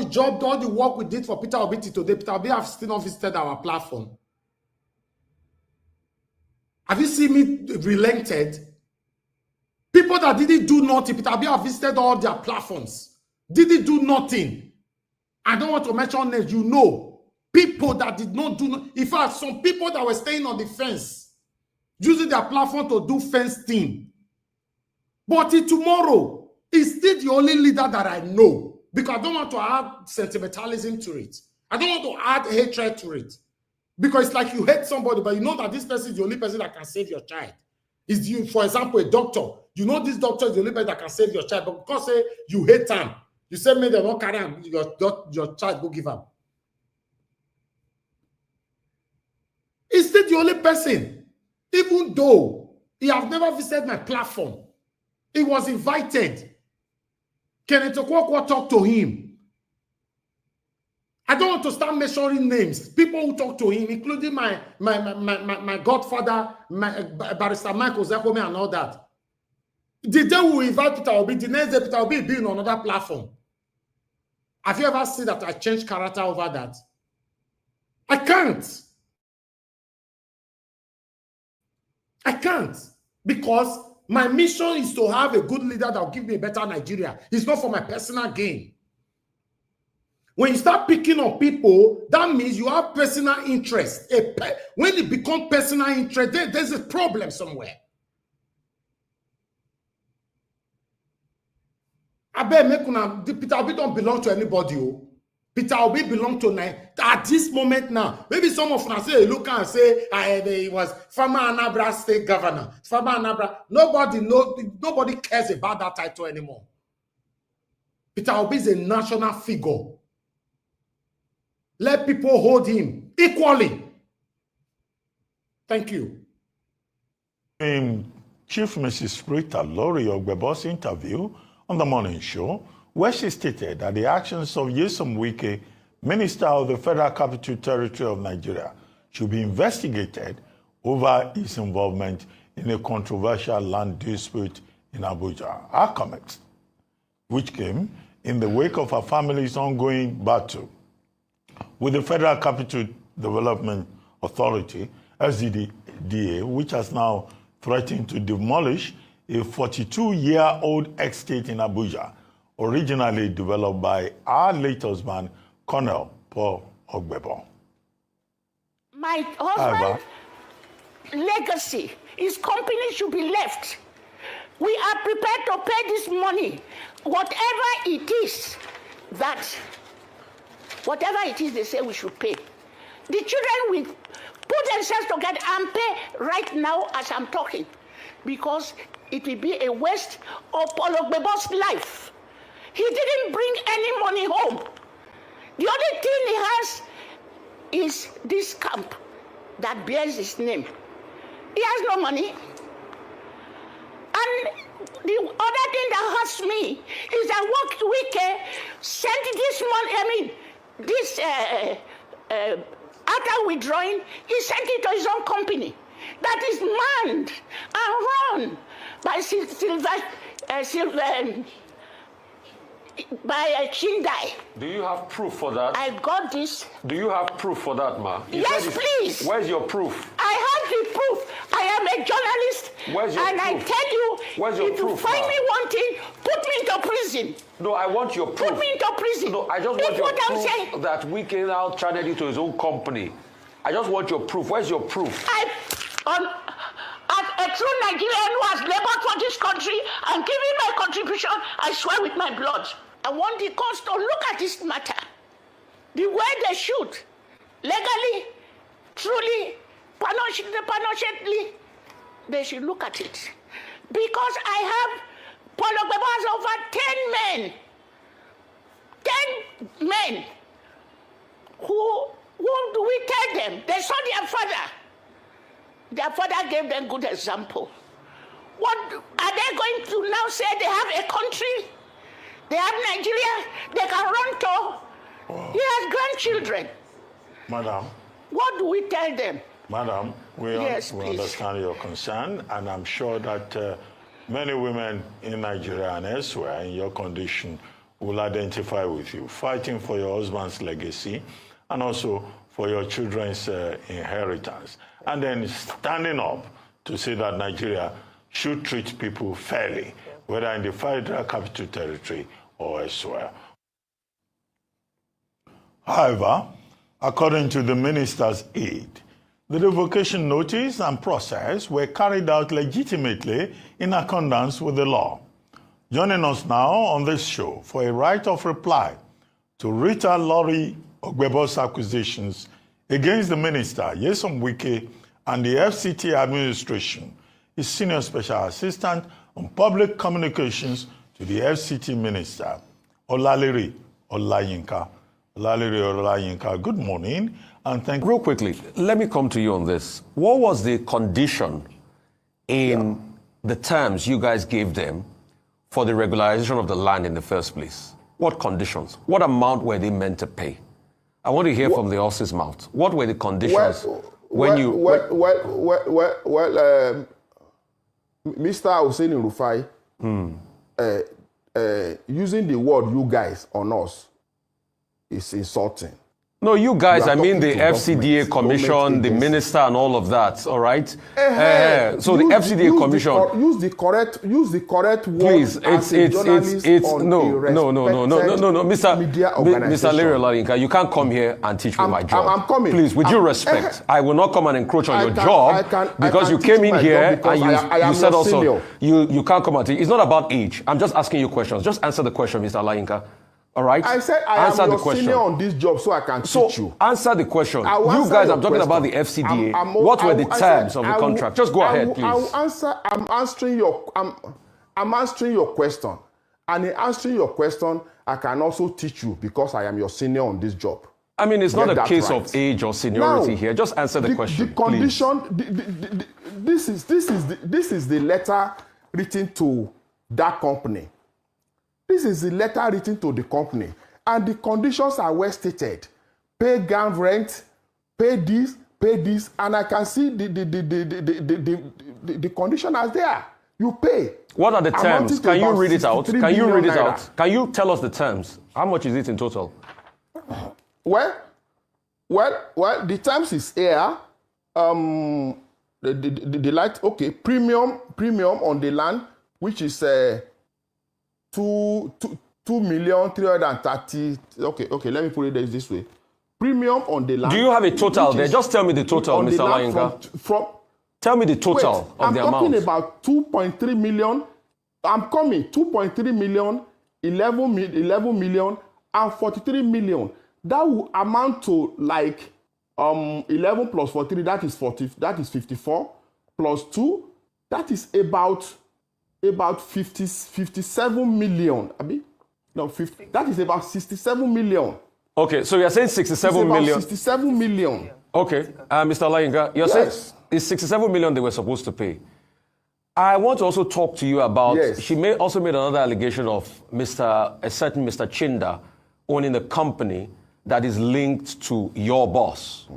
the work we did for Peter Obi today, Peter Obi have still not visited our platform? Have you seen me relented? People that didn't do nothing, Peter Obi have visited all their platforms. Didn't do nothing. I don't want to mention names, you know. People that did not do nothing. In fact, some people that were staying on the fence, using their platform to do fence thing. But tomorrow, he's still the only leader that I know. Because I don't want to add sentimentalism to it. I don't want to add hatred to it. Because it's like you hate somebody, but you know that this person is the only person that can save your child. Is you, for example, a doctor. You know this doctor is the only person that can save your child. But because you hate him, you say maybe they're not carrying your child, go give up. He's still the only person. Even though he has never visited my platform. He was invited. Kenneth Okonkwo talked to him. I don't want to start measuring names. People who talk to him, including my godfather, Barrister Michael Zekome and all that. The day we invite Peter Obi, the next day Peter Obi being on another platform. Have you ever seen that I changed character over that? I can't. I can't. Because my mission is to have a good leader that will give me a better Nigeria. It's not for my personal gain. When you start picking on people, that means you have personal interest. When it becomes personal interest, there's a problem somewhere. I bet Peter Obi don't belong to anybody. Peter Obi belong to at this moment now. Maybe some of us say, look and say, he was former Anambra state governor. Former Anambra. Nobody cares about that title anymore. Peter Obi is a national figure. Let people hold him equally. Thank you. In Chief Mrs. Rita Lori Ogbebo's interview on the morning show, where she stated that the actions of Nyesom Wike, Minister of the Federal Capital Territory of Nigeria, should be investigated over his involvement in a controversial land dispute in Abuja. Her comments, which came in the wake of her family's ongoing battle with the Federal Capital Development Authority, SDDA, which has now threatened to demolish a 42-year-old estate in Abuja, originally developed by our late husband, Colonel Paul Ogbebo. My husband's legacy, his company should be left. We are prepared to pay this money, whatever it is they say we should pay. The children will put themselves together and pay right now as I'm talking, because it will be a waste of Paul Ogbebo's life. He didn't bring any money home. The only thing he has is this camp that bears his name. He has no money. And the other thing that hurts me is that what Wike sent this money, after withdrawing, he sent it to his own company that is manned and run by Chindai. Do you have proof for that? I got this. Do you have proof for that, ma? Yes, please. Where's your proof? I have the proof. I am a journalist. Where's your proof? And I tell you, where's your if proof, you find ma? me wanting, put me into prison. No, I want your proof. Put me into prison. No, I just want your proof that Wike now channeled you to his own company. I just want your proof. Where's your proof? As a true Nigerian who has labored for this country and given my contribution, I swear with my blood. I want the courts to look at this matter the way they should. Legally, truly, passionately, they should look at it. Because I have Paul Ogbebo has over 10 men who do we tell them? They saw their father. Their father gave them good example. What are they going to now say? They have a country, they have Nigeria, they can run to. He has grandchildren. Madam. What do we tell them? Madam, we understand your concern, and I'm sure that many women in Nigeria and elsewhere in your condition will identify with you, fighting for your husband's legacy and also for your children's inheritance, and then standing up to say that Nigeria should treat people fairly, whether in the Federal Capital Territory or elsewhere. However, according to the minister's aide, the revocation notice and process were carried out legitimately in accordance with the law. Joining us now on this show for a right of reply to Rita Lori Ogbebo's accusations against the minister, Nyesom Wike, and the FCT administration is Senior Special Assistant on Public Communications to the FCT Minister, Olalere Olayinka. Olalere Olayinka, good morning, and thank you. Real quickly, let me come to you on this. What was the condition in the terms you guys gave them for the regularization of the land in the first place? What conditions? What amount were they meant to pay? I want to hear from the horse's mouth. What were the conditions Mr. Hussein Rufai, using the word "you guys" on us is insulting. No, you guys, I mean the FCDA Commission, the minister and all of that, all right? So the FCDA Commission... Use the correct word. Please, it's no, Mr. Larry Larinka, you can't come here and teach me my job. I'm coming. Please, with due respect, I will not come and encroach on your job because you came in here and you said also, you can't come and teach. It's not about age. I'm just asking you questions. Just answer the question, Mr. Larinka. All right? I said I am your senior on this job, so I can teach you. Answer the question. You guys, I'm talking about the FCDA. What were the terms of the contract? Just go ahead, please. I'm answering your question. And in answering your question, I can also teach you because I am your senior on this job. I mean, it's not a case of age or seniority here. Just answer the question. The condition, this is the letter written to that company. This is the letter written to the company, and the conditions are well stated. Pay ground rent, pay this, and I can see the condition as there. You pay. What are the terms? Can you read it out? Can you read it out? Can you tell us the terms? How much is it in total? Well, the terms is here. The light, okay, premium on the land, which is 2,330,000. Okay, let me put it this way. Premium on the land. Do you have a total there? Just tell me the total, Mr. Lainka. Tell me the total of the amount. I'm talking about 2.3 million. I'm coming. 2.3 million, 11 million, and 43 million. That will amount to like 11 plus 43. That is 54 plus 2. That is about 57 million. That is about 67 million. Okay, so you're saying 67 million. 67 million. Okay, Mr. Lainka, you're saying it's 67 million they were supposed to pay. I want to also talk to you about, she also made another allegation of a certain Mr. Chinda owning a company that is linked to your boss.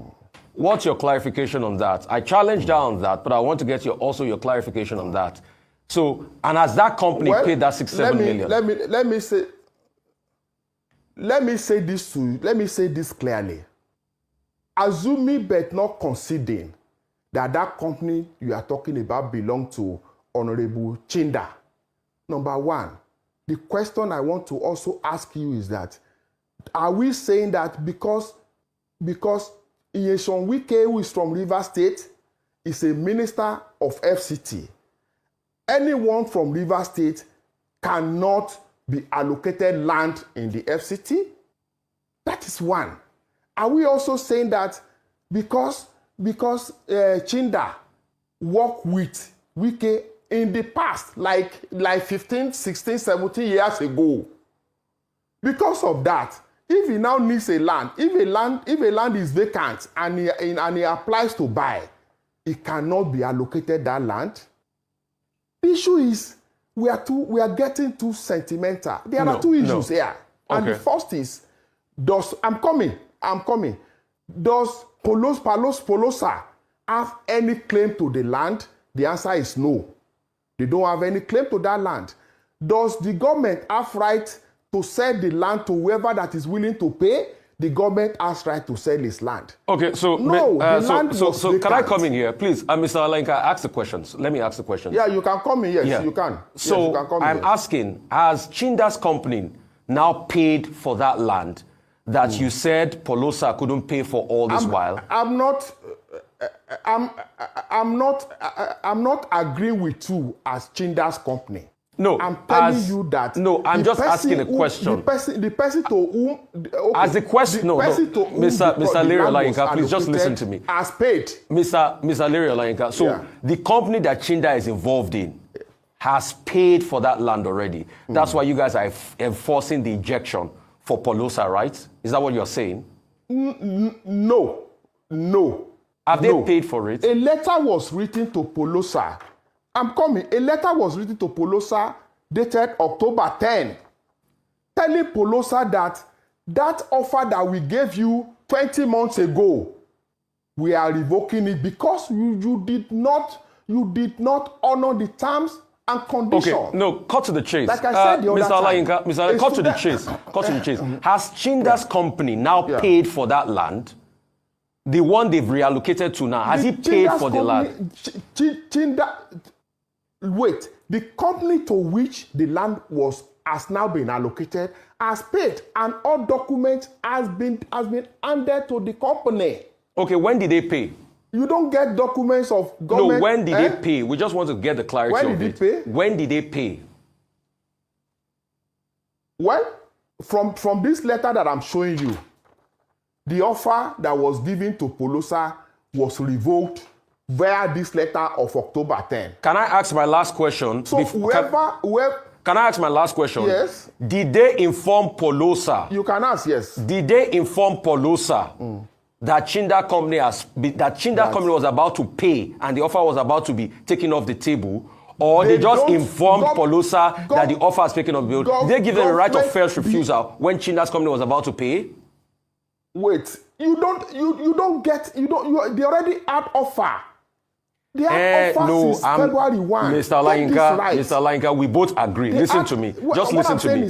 What's your clarification on that? I challenged her on that, but I want to get also your clarification on that. So, and has that company paid that 67 million? Let me say this to you. Let me say this clearly. Assuming but not conceding that company you are talking about belongs to Honorable Chinda. Number one, the question I want to also ask you is that, are we saying that because Nyesom Wike, who is from Rivers State, is a minister of FCT, anyone from Rivers State cannot be allocated land in the FCT? That is one. Are we also saying that because Chinda worked with Wike in the past, like 15, 16, 17 years ago, because of that, if he now needs a land, if a land is vacant and he applies to buy, he cannot be allocated that land? The issue is we are getting too sentimental. There are two issues here. And the first is, I'm coming. Does Polosa have any claim to the land? The answer is no. They don't have any claim to that land. Does the government have right to sell the land to whoever that is willing to pay? The government has right to sell his land. Okay, so so can I come in here, please? Mr. Alenka, ask the questions. Let me ask the questions. Yeah, you can come in. Yes, you can. So you can come I'm asking, has Chinda's company now paid for that land that you said Polosa couldn't pay for all this while? I'm not agreeing with you as Chinda's company. No, I'm telling you that. No, I'm just asking a question. The person to whom... Okay, as the question... Mr. Larry Olainka, please just listen to me. As paid. Mr. Larry Olainka, so the company that Chinda is involved in has paid for that land already. That's why you guys are enforcing the ejection for Polosa, right? Is that what you're saying? No. Have they paid for it? A letter was written to Polosa. I'm coming. A letter was written to Polosa dated October 10, telling Polosa that offer that we gave you 20 months ago, we are revoking it because you did not honor the terms and condition. Okay, no, cut to the chase. Like I said the other Mr. time. Mr. Cut to the chase. Cut to the chase. Has Chinda's company now paid for that land? The one they've reallocated to now, has he paid for the land? Wait, the company to which the land has now been allocated has paid, and all documents has been handed to the company. Okay, when did they pay? You don't get documents of government. No, when did they pay? We just want to get the clarity of it. When did they pay? When did they pay? Well, from this letter that I'm showing you, the offer that was given to Polosa was revoked via this letter of October 10. Can I ask my last question? So can I ask my last question? Yes. Did they inform Polosa? You can ask, yes. Did they inform Polosa that Chinda company company was about to pay and the offer was about to be taken off the table? Or they just informed Polosa that the offer is taken off the table? Did they give them the right of first refusal when Chinda's company was about to pay? Wait, they already had offer. They had offer since February 1. Mr. Olayinka, we both agree. Listen to me. Just listen to me.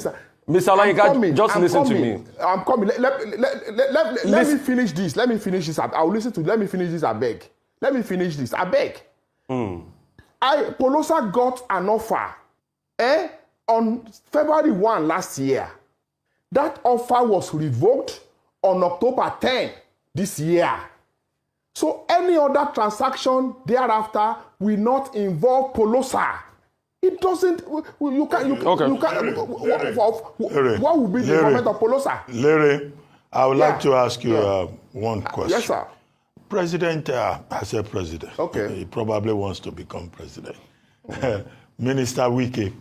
Mr. Olayinka, just listen to me. I'm coming. Let me finish this. Let me finish this. I'll listen to. Let me finish this. I beg. Let me finish this. I beg. Polosa got an offer on February 1 last year. That offer was revoked on October 10 this year. So any other transaction thereafter will not involve Polosa. It doesn't. You can't. What would be the involvement of Polosa? Larry, I would like to ask you one question. Yes, sir. President, I said president. Okay. He probably wants to become president. Minister Wike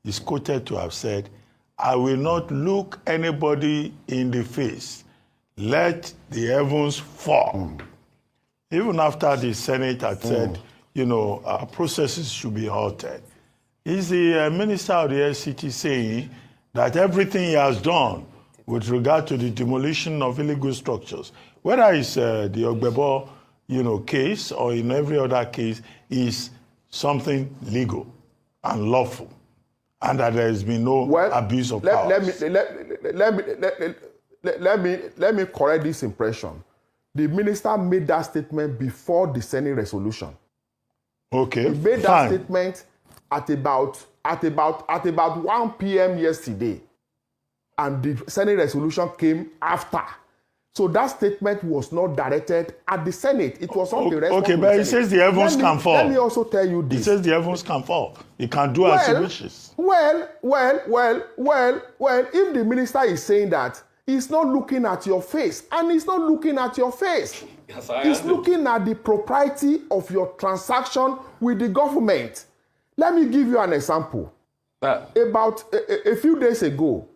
is quoted to have said, "I will not look anybody in the face. Let the heavens fall." Even after the Senate had said, our processes should be halted. Is the Minister of the FCT saying that everything he has done with regard to the demolition of illegal structures, whether it's the Ogbebo, case or in every other case, is something legal and lawful, and that there has been no abuse of power? Let me correct this impression. The minister made that statement before the Senate resolution. Okay. He made that statement at about 1 p.m. yesterday, and the Senate resolution came after. So that statement was not directed at the Senate. It was not the response. Okay, but it says the heavens can fall. Let me also tell you this. It says the heavens can fall. It can do as it wishes. Well, if the minister is saying that, he's not looking at your face, and he's not looking at your face. Yes, he's looking at the propriety of your transaction with the government. Let me give you an example. About a few days ago,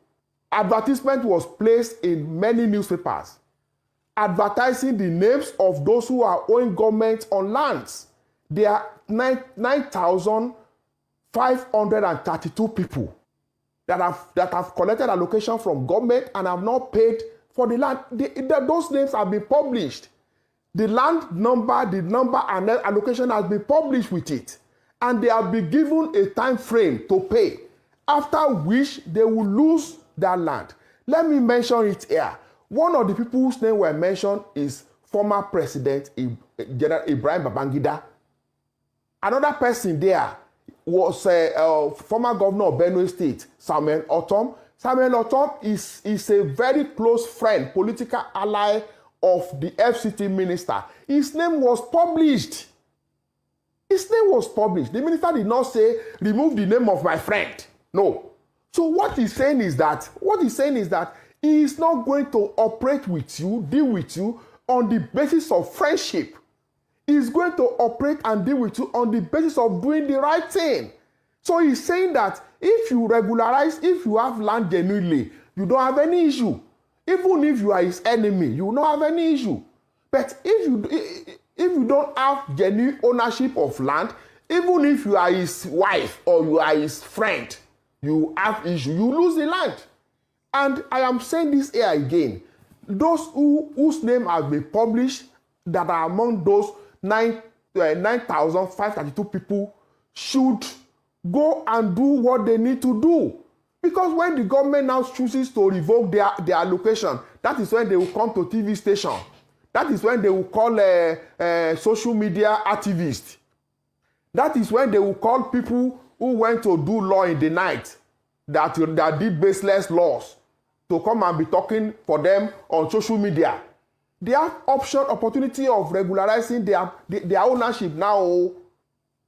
advertisement was placed in many newspapers advertising the names of those who are owing government on lands. There are 9,532 people that have collected allocation from government and have not paid for the land. Those names have been published. The land number, and allocation has been published with it. And they have been given a time frame to pay, after which they will lose that land. Let me mention it here. One of the people whose name were mentioned is former President General Ibrahim Babangida. Another person there was former governor of Benue State, Samuel Otom. Samuel Otom is a very close friend, political ally of the FCT minister. His name was published. His name was published. The minister did not say, remove the name of my friend. No. So what he's saying is that he is not going to operate with you, deal with you on the basis of friendship. He's going to operate and deal with you on the basis of doing the right thing. So he's saying that if you regularize, if you have land genuinely, you don't have any issue. Even if you are his enemy, you don't have any issue. But if you don't have genuine ownership of land, even if you are his wife or you are his friend, you have issue. You lose the land. And I am saying this here again. Those whose name have been published that are among those 9,532 people should go and do what they need to do. Because when the government now chooses to revoke their allocation, that is when they will come to TV station. That is when they will call social media activists. That is when they will call people who went to do law in the night, that did baseless laws, to come and be talking for them on social media. They have opportunity of regularizing their ownership now.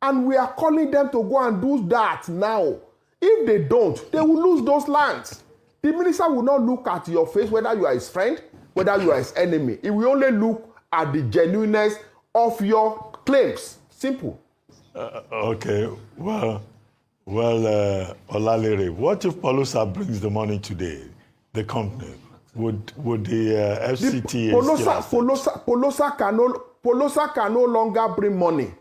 And we are calling them to go and do that now. If they don't, they will lose those lands. The minister will not look at your face whether you are his friend, whether you are his enemy. He will only look at the genuineness of your claims. Simple. Okay, well, Olalere, what if Polosa brings the money today, the company? Would the FCT... Polosa can no longer bring money.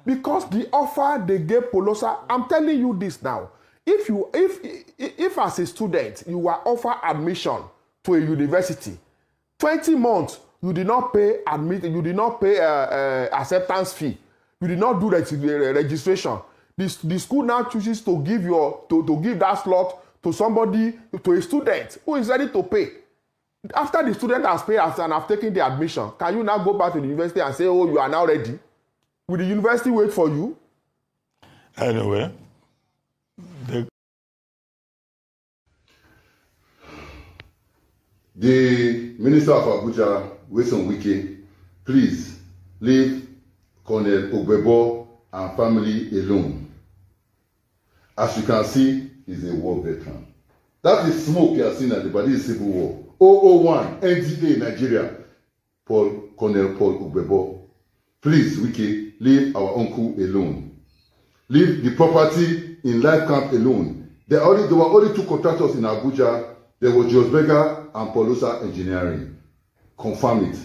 Because the offer they gave Polosa, I'm telling you this now. If as a student you were offered admission to a university, 20 months you did not pay acceptance fee, you did not do registration. The school now chooses to give that slot to somebody, to a student who is ready to pay. After the student has paid and have taken the admission, can you now go back to the university and say, oh, you are now ready? Will the university wait for you? Anyway, the Minister of Abuja, Wike, please leave Colonel Ogbebo and family alone. As you can see, he's a war veteran. That is smoke you are seeing at the body is civil war. 001, NDA, Nigeria, Colonel Paul Ogbebo. Please, Wike, leave our uncle alone. Leave the property in life camp alone. There were only two contractors in Abuja. There was Jos Berger and Polosa Engineering. Confirm it.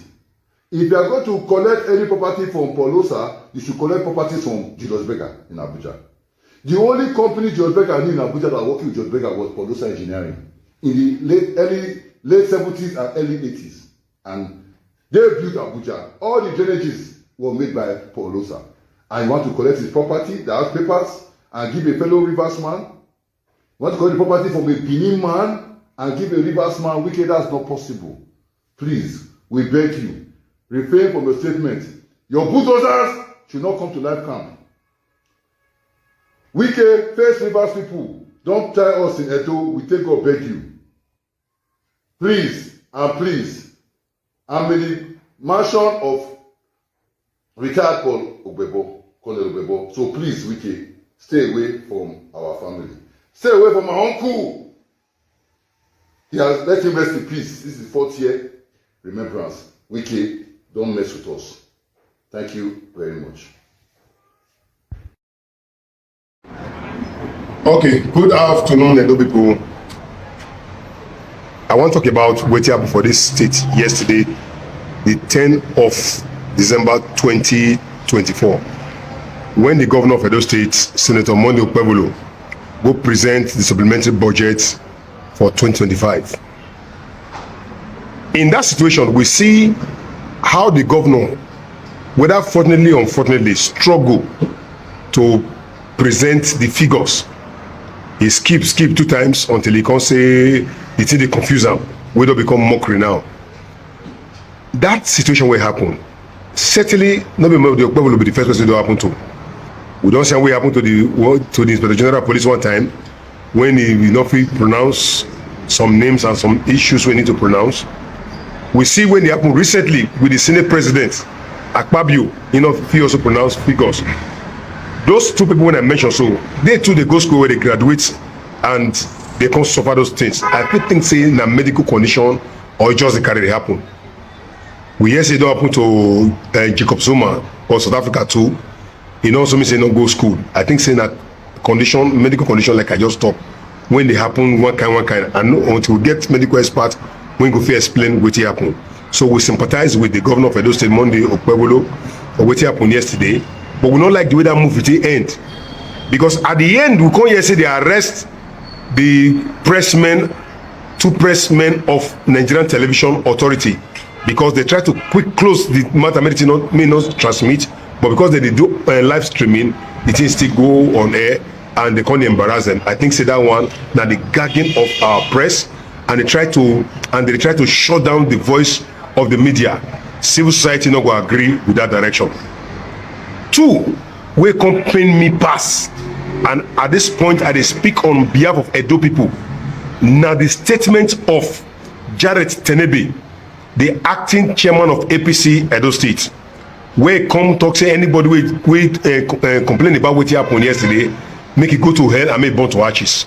If you are going to collect any property from Polosa, you should collect properties from Jos Berger in Abuja. The only company Jos Berger knew in Abuja that working with Jos Berger was Polosa Engineering in the late 70s and early 80s. And they built Abuja. All the drainages were made by Polosa. And you want to collect his property, the house papers, and give a fellow Rivers man? You want to collect the property from a Benin man and give a Rivers man? Wike, that's not possible. Please, we beg you, refrain from your statement. Your bulldozers should not come to life camp. Wike, face Rivers people. Don't try us in Edo. We take God beg you. Please, and please, I'm in the mansion of retired Colonel Ogbebo. So please, Wike, stay away from our family. Stay away from my uncle. He has let him rest in peace. This is 4th year remembrance. Wike, don't mess with us. Thank you very much. Okay, good afternoon, Edo people. I want to talk about what happened for this state yesterday, the 10th of December 2024, when the governor of Edo State, Senator Monday Okpebholo, go present the supplementary budget for 2025. In that situation, we see how the governor, whether fortunately or unfortunately, struggle to present the figures. He skip 2 times until he can say the thing they confuse him, whether become mockery now. That situation will happen. Certainly, not be the Okpebholo will be the first person to happen to. We don't see what happened to the Inspector General of Police one time when he will not pronounce some names and some issues we need to pronounce. We see when it happened recently with the Senate President, Akpabio, he also pronounced figures. Those 2 people when I mentioned, so they too they go school where they graduate and they can suffer those things. I think saying a medical condition or just the carry they happen. We hear say it don't happen to Jacob Zuma or South Africa too. It also means they don't go school. I think saying that condition, medical condition like I just talked, when they happen one kind, and until we get medical experts, we go explain what happened. So we sympathize with the governor of Edo State, Monday Okpebholo, for what happened yesterday. But we don't like the way that move will end. Because at the end, we can't say they arrest the 2 pressmen of Nigerian Television Authority because they try to close the matter, may not transmit, but because they do live streaming, the things still go on air and they can't embarrass them. I think say that one now the gagging of our press, and they try to shut down the voice of the media. Civil society not going to agree with that direction. Two, we complain me pass, and at this point I speak on behalf of Edo people. Now the statement of Jared Tenebe, the acting chairman of APC Edo State, where come talk say anybody complain about what happened yesterday, make it go to hell and make burn to ashes.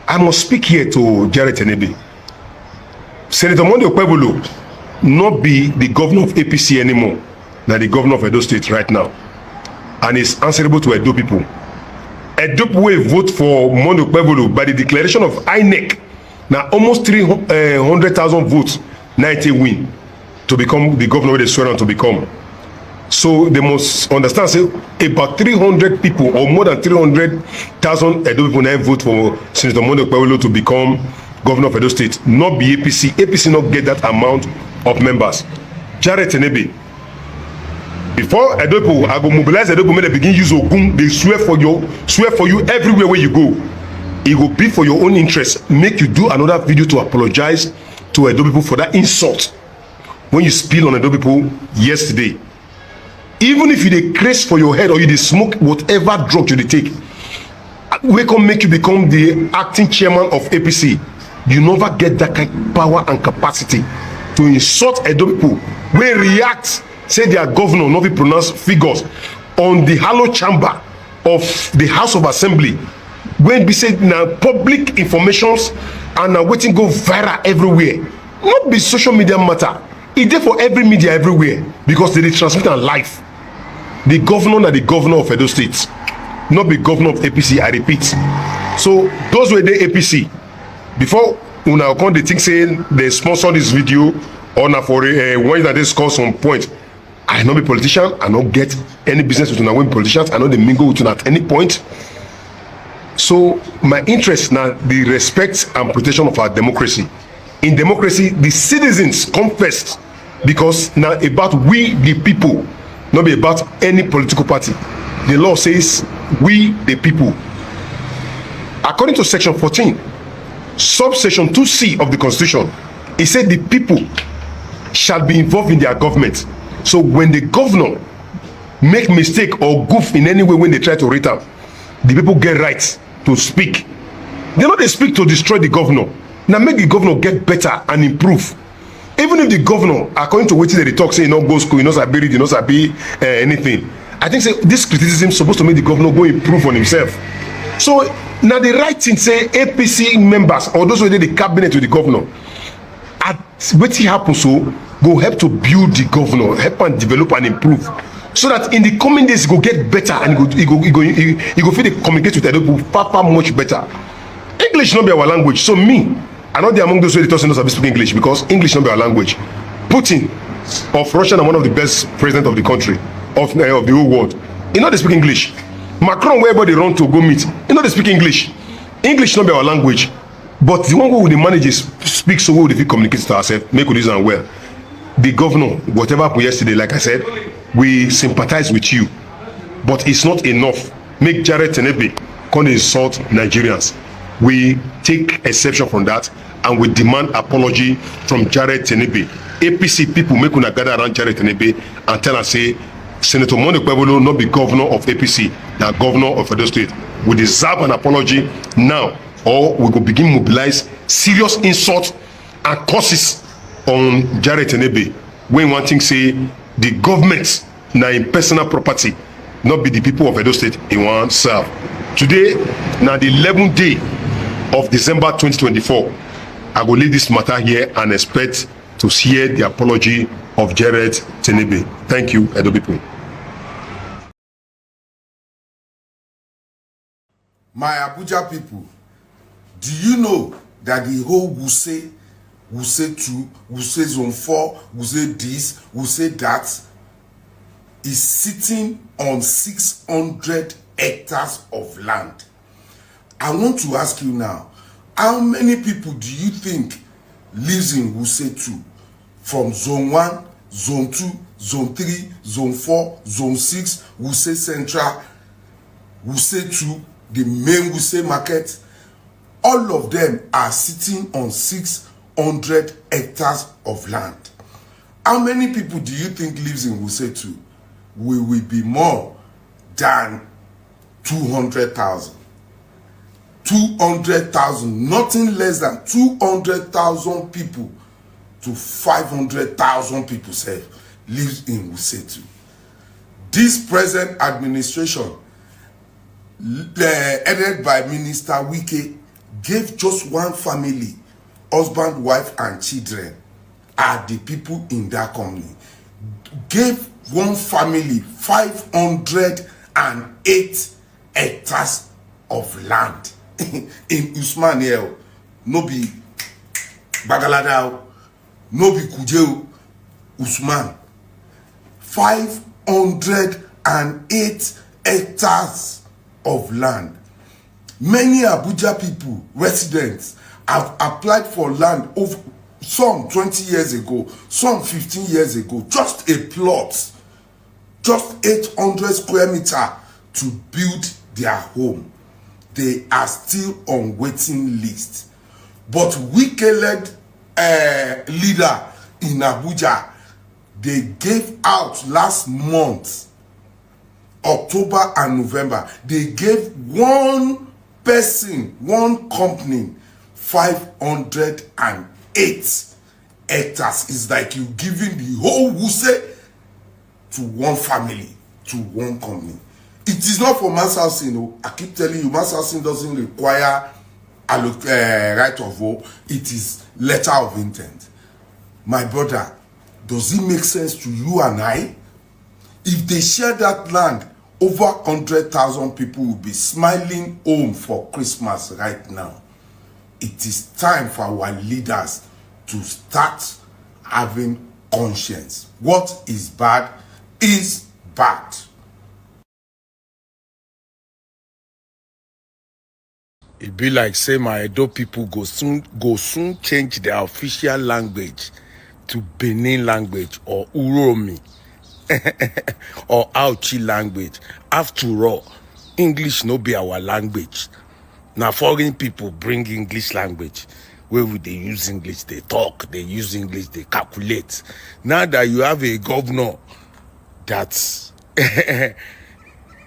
I must speak here to Jared Tenebe. Senator Monday Okwebolo not be the governor of APC anymore, than the governor of Edo State right now, and is answerable to Edo people. Edo people will vote for Monday Okwebolo by the declaration of INEC. Now almost 300,000 votes, 90 win to become the governor they swear on to become. So they must understand, say about 300 people or more than 300,000 Edo people now vote for Senator Monday Okwebolo to become governor of Edo State, not be APC. APC not get that amount of members. Jared Tenebe, before Edo people, I go mobilize Edo people, when they begin use Ogun, they swear for you everywhere where you go. It will be for your own interest. Make you do another video to apologize to Edo people for that insult when you spill on Edo people yesterday. Even if you dey craze for your head or you dey smoke whatever drug you dey take, we can make you become the acting chairman of APC. You never get that kind of power and capacity to insult Edo people. When react, say their governor not be pronounce figures on the hollow chamber of the House of Assembly. When be said now public informations and now waiting go viral everywhere. Not be social media matter. It there for every media everywhere because they transmit on live. The governor na the governor of Edo State, not be governor of APC, I repeat. So those were the APC. Before una come they think saying they sponsor this video or na for when that they score some point. I not be politician, I not get any business with una when politicians, I know they mingle with una at any point. So my interest now the respect and protection of our democracy. In democracy, the citizens come first because now about we the people, not be about any political party. The law says we the people. According to section 14, subsection 2C of the Constitution, it said the people shall be involved in their government. So when the governor make mistake or goof in any way when they try to rate am, the people get rights to speak. They not they speak to destroy the governor. Now make the governor get better and improve. Even if the governor, according to what they talk, say he not go school, he not sabi read, he not sabi anything. I think say this criticism is supposed to make the governor go improve on himself. So now the right thing say APC members or those who did the cabinet with the governor, at what happens so go help to build the governor, help and develop and improve, so that in the coming days he go get better and he go feel they communicate with the people far much better. English not be our language, so me. I know they among those who they don't speak English because English not be our language. Putin of Russia and one of the best president of the country of the whole world. You know they speak English. Macron, wherever they run to go meet, you know they speak English. English not be our language, but the one who the managers speak so well if we communicate to ourselves, make we listen well. The governor, whatever happened yesterday, like I said, we sympathize with you, but it's not enough. Make Jared Tenebe come insult Nigerians. We take exception from that and we demand apology from Jared Tenebe. APC people make una gather around Jared Tenebe and tell us say Senator Monday Okwebolo not be governor of APC, now governor of Edo State. We deserve an apology now, or we go begin mobilize serious insult and curses on Jared Tenebe when one thing say the government now in personal property, not be the people of Edo State in one serve. Today, now the 11th day of December 2024, I will leave this matter here and expect to hear the apology of Jared Tenebe. Thank you, Edo people. My Abuja people, do you know that the whole Wuse 2, Wuse Zone 4, Wuse this, Wuse that is sitting on 600 hectares of land? I want to ask you now, how many people do you think lives in Wuse 2? From Zone 1, Zone 2, Zone 3, Zone 4, Zone 6, Wuse Central, Wuse 2, the main Wuse market, all of them are sitting on 600 hectares of land. How many people do you think lives in Wuse 2? We will be more than 200,000. 200,000, nothing less than 200,000 people to 500,000 people say lives in Wuse 2. This present administration, headed by Minister Wike, gave just one family, husband, wife, and children, are the people in that company. Gave one family 508 hectares of land in Usman here. No be Bagalada, no be Kujeo, Usman. 508 hectares of land. Many Abuja people, residents, have applied for land over some 20 years ago, some 15 years ago, just a plot, just 800 square meter to build their home. They are still on waiting list. But Wike-led leader in Abuja, they gave out last month, October and November, they gave one person, one company, 508 hectares. It's like you giving the whole Wuse to one family, to one company. It is not for mass housing. No. I keep telling you, mass housing doesn't require right of vote. It is letter of intent. My brother, does it make sense to you and I? If they share that land, over 100,000 people will be smiling home for Christmas right now. It is time for our leaders to start having conscience. What is bad is bad. It be like say my Edo people go soon change their official language to Benin language or Uromi or Auchi language. After all, English no be our language. Now foreign people bring English language. Where would they use English? They talk, they use English, they calculate. Now that you have a governor that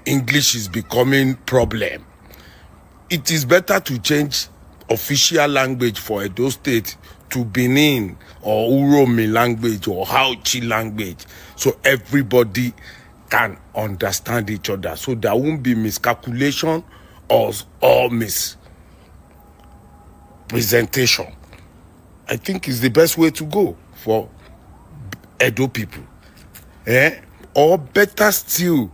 English is becoming problem, it is better to change official language for Edo State to Benin or Uromi language or Hauchi language, so everybody can understand each other, so there won't be miscalculation or mispresentation. I think it's the best way to go for Edo people. Or better still,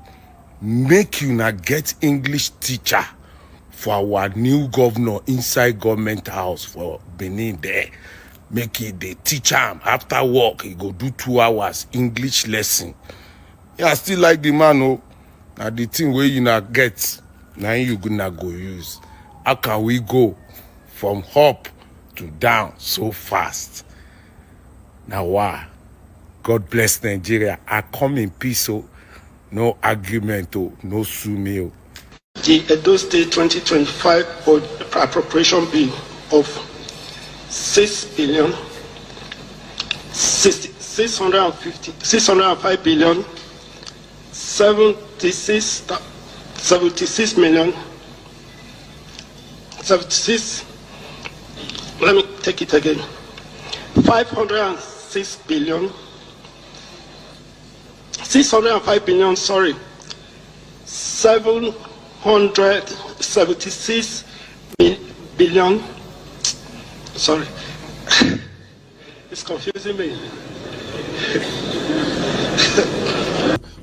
make you not get English teacher for our new governor inside government house for Benin there. Make it the teacher after work, he go do 2 hours English lesson. Yeah, I still like the man. Oh, now the thing where you not get, now you gonna go use. How can we go from up to down so fast? Now why? God bless Nigeria. I come in peace. Oh, no argument. Oh, no sue me. Oh. The Edo State 2025 appropriation bill of 605 billion 76 million. Let me take it again. 506 billion 605 billion, sorry, 776 billion. Sorry, it's confusing me.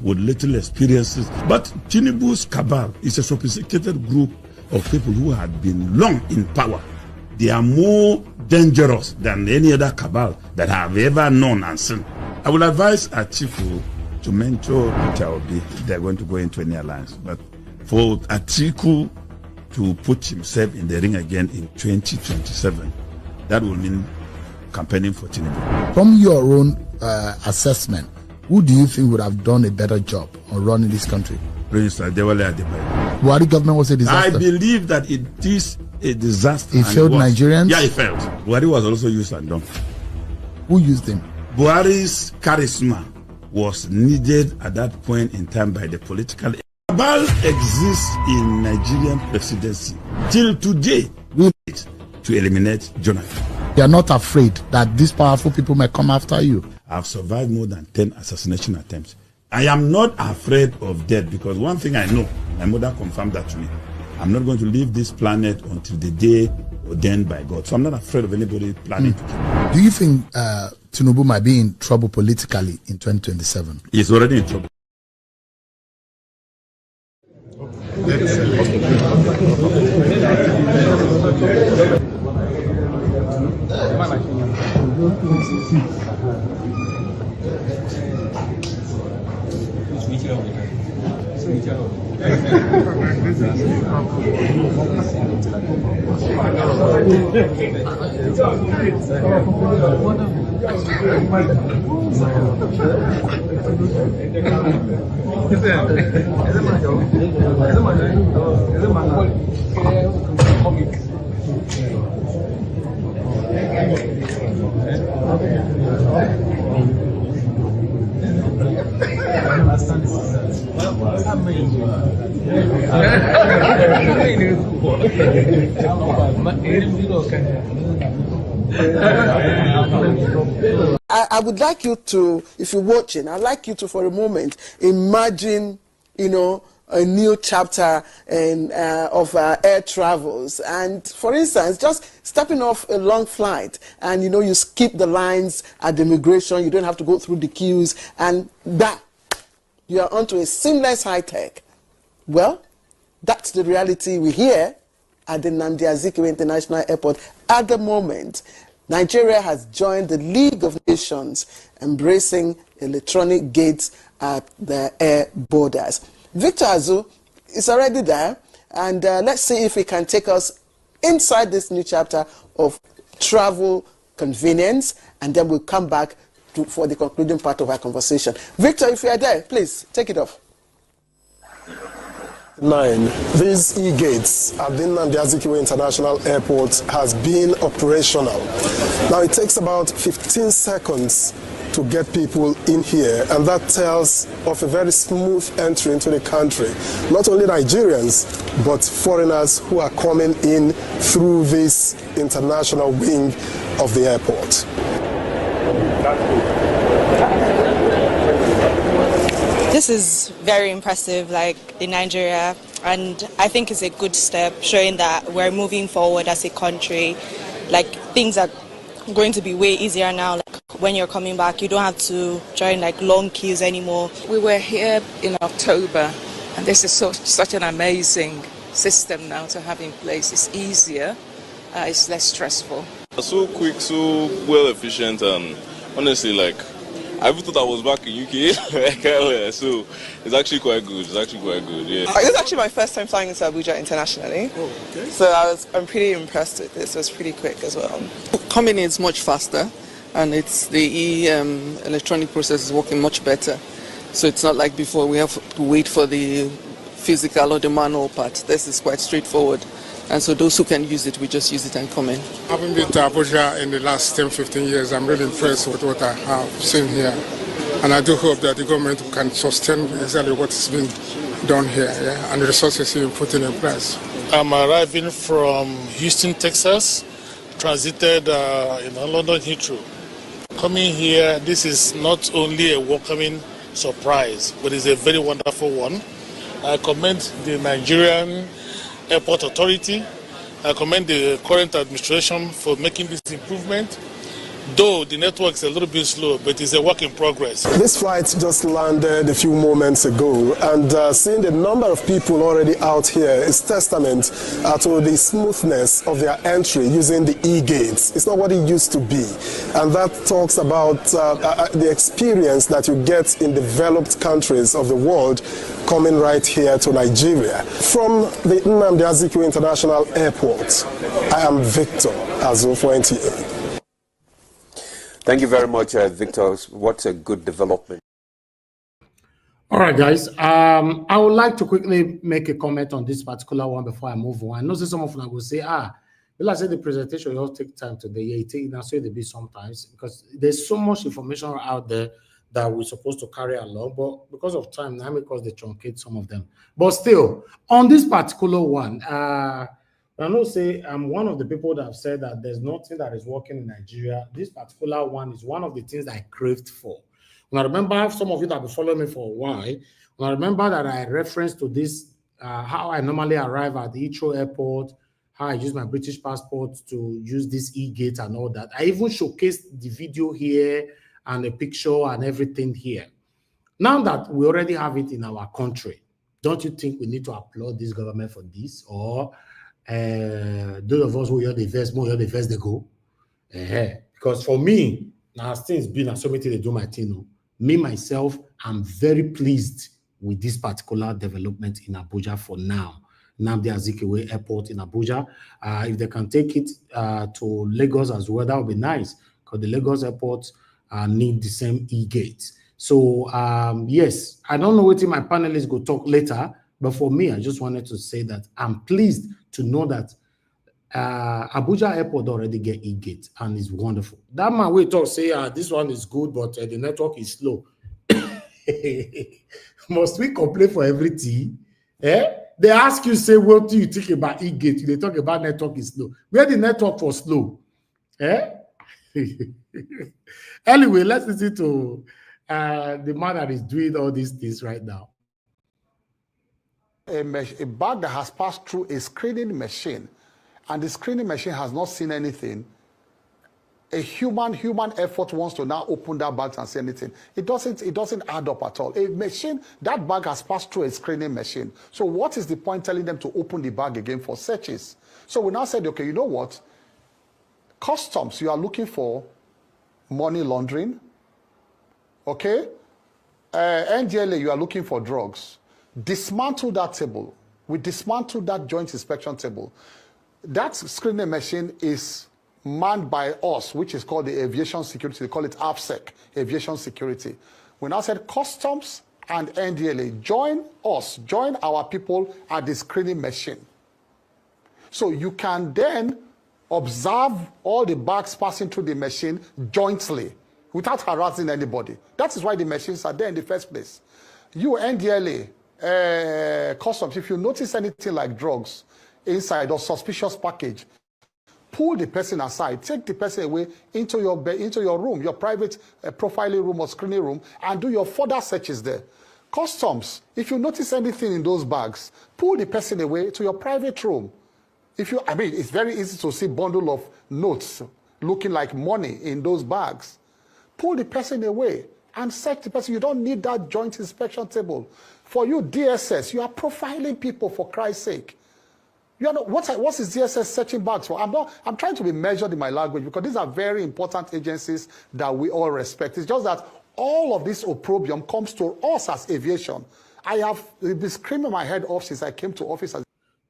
With little experiences, but Tinubu's cabal is a sophisticated group of people who had been long in power. They are more dangerous than any other cabal that I have ever known and seen. I will advise Atiku to mentor Peter Obi if they're going to go into any alliance. But for Atiku to put himself in the ring again in 2027, that will mean campaigning for Tinubu. From your own assessment, who do you think would have done a better job on running this country? Prince Adewale Adebayo. Buhari government was a disaster? I believe that it is a disaster. It failed Nigerians? Yeah, it failed. Buhari was also used and done. Who used him? Buhari's charisma was needed at that point in time by the political. Cabal exists in Nigerian presidency till today to eliminate Jonathan. You are not afraid that these powerful people may come after you? I've survived more than 10 assassination attempts. I am not afraid of death because one thing I know, my mother confirmed that to me. I'm not going to leave this planet until the day ordained by God. So I'm not afraid of anybody planning to kill me. Do you think Tinubu might be in trouble politically in 2027? He's already in trouble. I would like you to, if you're watching, I'd like you to, for a moment, imagine, you know, a new chapter of air travels. And for instance, just stepping off a long flight and, you know, you skip the lines at the immigration, you don't have to go through the queues, and that, you are onto a seamless high tech. Well, that's the reality we hear at the Nnamdi Azikiwe International Airport. At the moment, Nigeria has joined the League of Nations, embracing electronic gates at the air borders. Victor Azu is already there, and let's see if he can take us inside this new chapter of travel convenience, and then we'll come back for the concluding part of our conversation. Victor, if you are there, please take it off. 9. These e-gates at the Nnamdi Azikiwe International Airport has been operational. Now it takes about 15 seconds to get people in here, and that tells of a very smooth entry into the country. Not only Nigerians, but foreigners who are coming in through this international wing of the airport. This is very impressive, like in Nigeria, and I think it's a good step showing that we're moving forward as a country. Like things are going to be way easier now. Like when you're coming back, you don't have to join like long queues anymore. We were here in October, and this is such an amazing system now to have in place. It's easier, it's less stressful. So quick, so well efficient, and honestly, like I thought I was back in UK, so it's actually quite good. It's actually quite good. Yeah. It was actually my first time flying into Abuja internationally. Oh, okay. So I'm pretty impressed with this. It was pretty quick as well. Coming in is much faster, and it's the electronic process is working much better. So it's not like before we have to wait for the physical or the manual part. This is quite straightforward. And so those who can use it, we just use it and come in. Having been to Abuja in the last 10-15 years, I'm really impressed with what I have seen here. And I do hope that the government can sustain exactly what's been done here, yeah? And the resources you put in place. I'm arriving from Houston, Texas, transited London Heathrow. Coming here, this is not only a welcoming surprise, but it's a very wonderful one. I commend the Nigerian Airport Authority. I commend the current administration for making this improvement. Though the network is a little bit slow, but it's a work in progress. This flight just landed a few moments ago, and seeing the number of people already out here is testament to the smoothness of their entry using the e-gates. It's not what it used to be, and that talks about the experience that you get in developed countries of the world coming right here to Nigeria. From the Nnamdi Azikiwe International Airport, I am Victor Azu for NTA. Thank you very much, Victor. What a good development. All right, guys. I would like to quickly make a comment on this particular one before I move on. I know some of them will say, let's say the presentation will take time today. Yeah, it takes that's the be sometimes because there's so much information out there that we're supposed to carry along, but because of time, now because they truncate some of them. But still, on this particular one, I know say I'm one of the people that have said that there's nothing that is working in Nigeria. This particular one is one of the things that I craved for. When I remember some of you that have been following me for a while, when I remember that I referenced to this, how I normally arrive at the Heathrow Airport, how I use my British passport to use this e-gate and all that. I even showcased the video here and the picture and everything here. Now that we already have it in our country, don't you think we need to applaud this government for this? Or those of us who hear the verse, more hear the verse they go? Because for me, now since been so many things they do my thing, me myself, I'm very pleased with this particular development in Abuja for now. Nnamdi Azikiwe Airport in Abuja. If they can take it to Lagos as well, that would be nice because the Lagos airports need the same e-gates. So, yes, I don't know what my panelists go talk later, but for me, I just wanted to say that I'm pleased to know that Abuja Airport already get e-gate and it's wonderful. That man we talk say this one is good, but the network is slow. Must we complain for everything? They ask you, say, what do you think about e-gate? They talk about network is slow. Where the network for slow? Anyway, let's listen to the man that is doing all these things right now. A bag that has passed through a screening machine, and the screening machine has not seen anything. A human effort wants to now open that bag and see anything. It doesn't add up at all. A machine, that bag has passed through a screening machine. So what is the point telling them to open the bag again for searches? So we now said, okay, you know what? Customs, you are looking for money laundering. Okay? NDLA, you are looking for drugs. Dismantle that table. We dismantle that joint inspection table. That screening machine is manned by us, which is called the aviation security. They call it AFSEC, aviation security. We now said customs and NDLA, join us, join our people at the screening machine. So you can then observe all the bags passing through the machine jointly without harassing anybody. That is why the machines are there in the first place. You, NDLA, customs, if you notice anything like drugs inside or suspicious package, pull the person aside, take the person away into your room, your private profiling room or screening room, and do your further searches there. Customs, if you notice anything in those bags, pull the person away to your private room. It's very easy to see bundle of notes looking like money in those bags. Pull the person away and search the person. You don't need that joint inspection table. For you, DSS, you are profiling people for Christ's sake. You know, what is DSS searching bags for? I'm trying to be measured in my language because these are very important agencies that we all respect. It's just that all of this opprobrium comes to us as aviation. I have been screaming my head off since I came to office.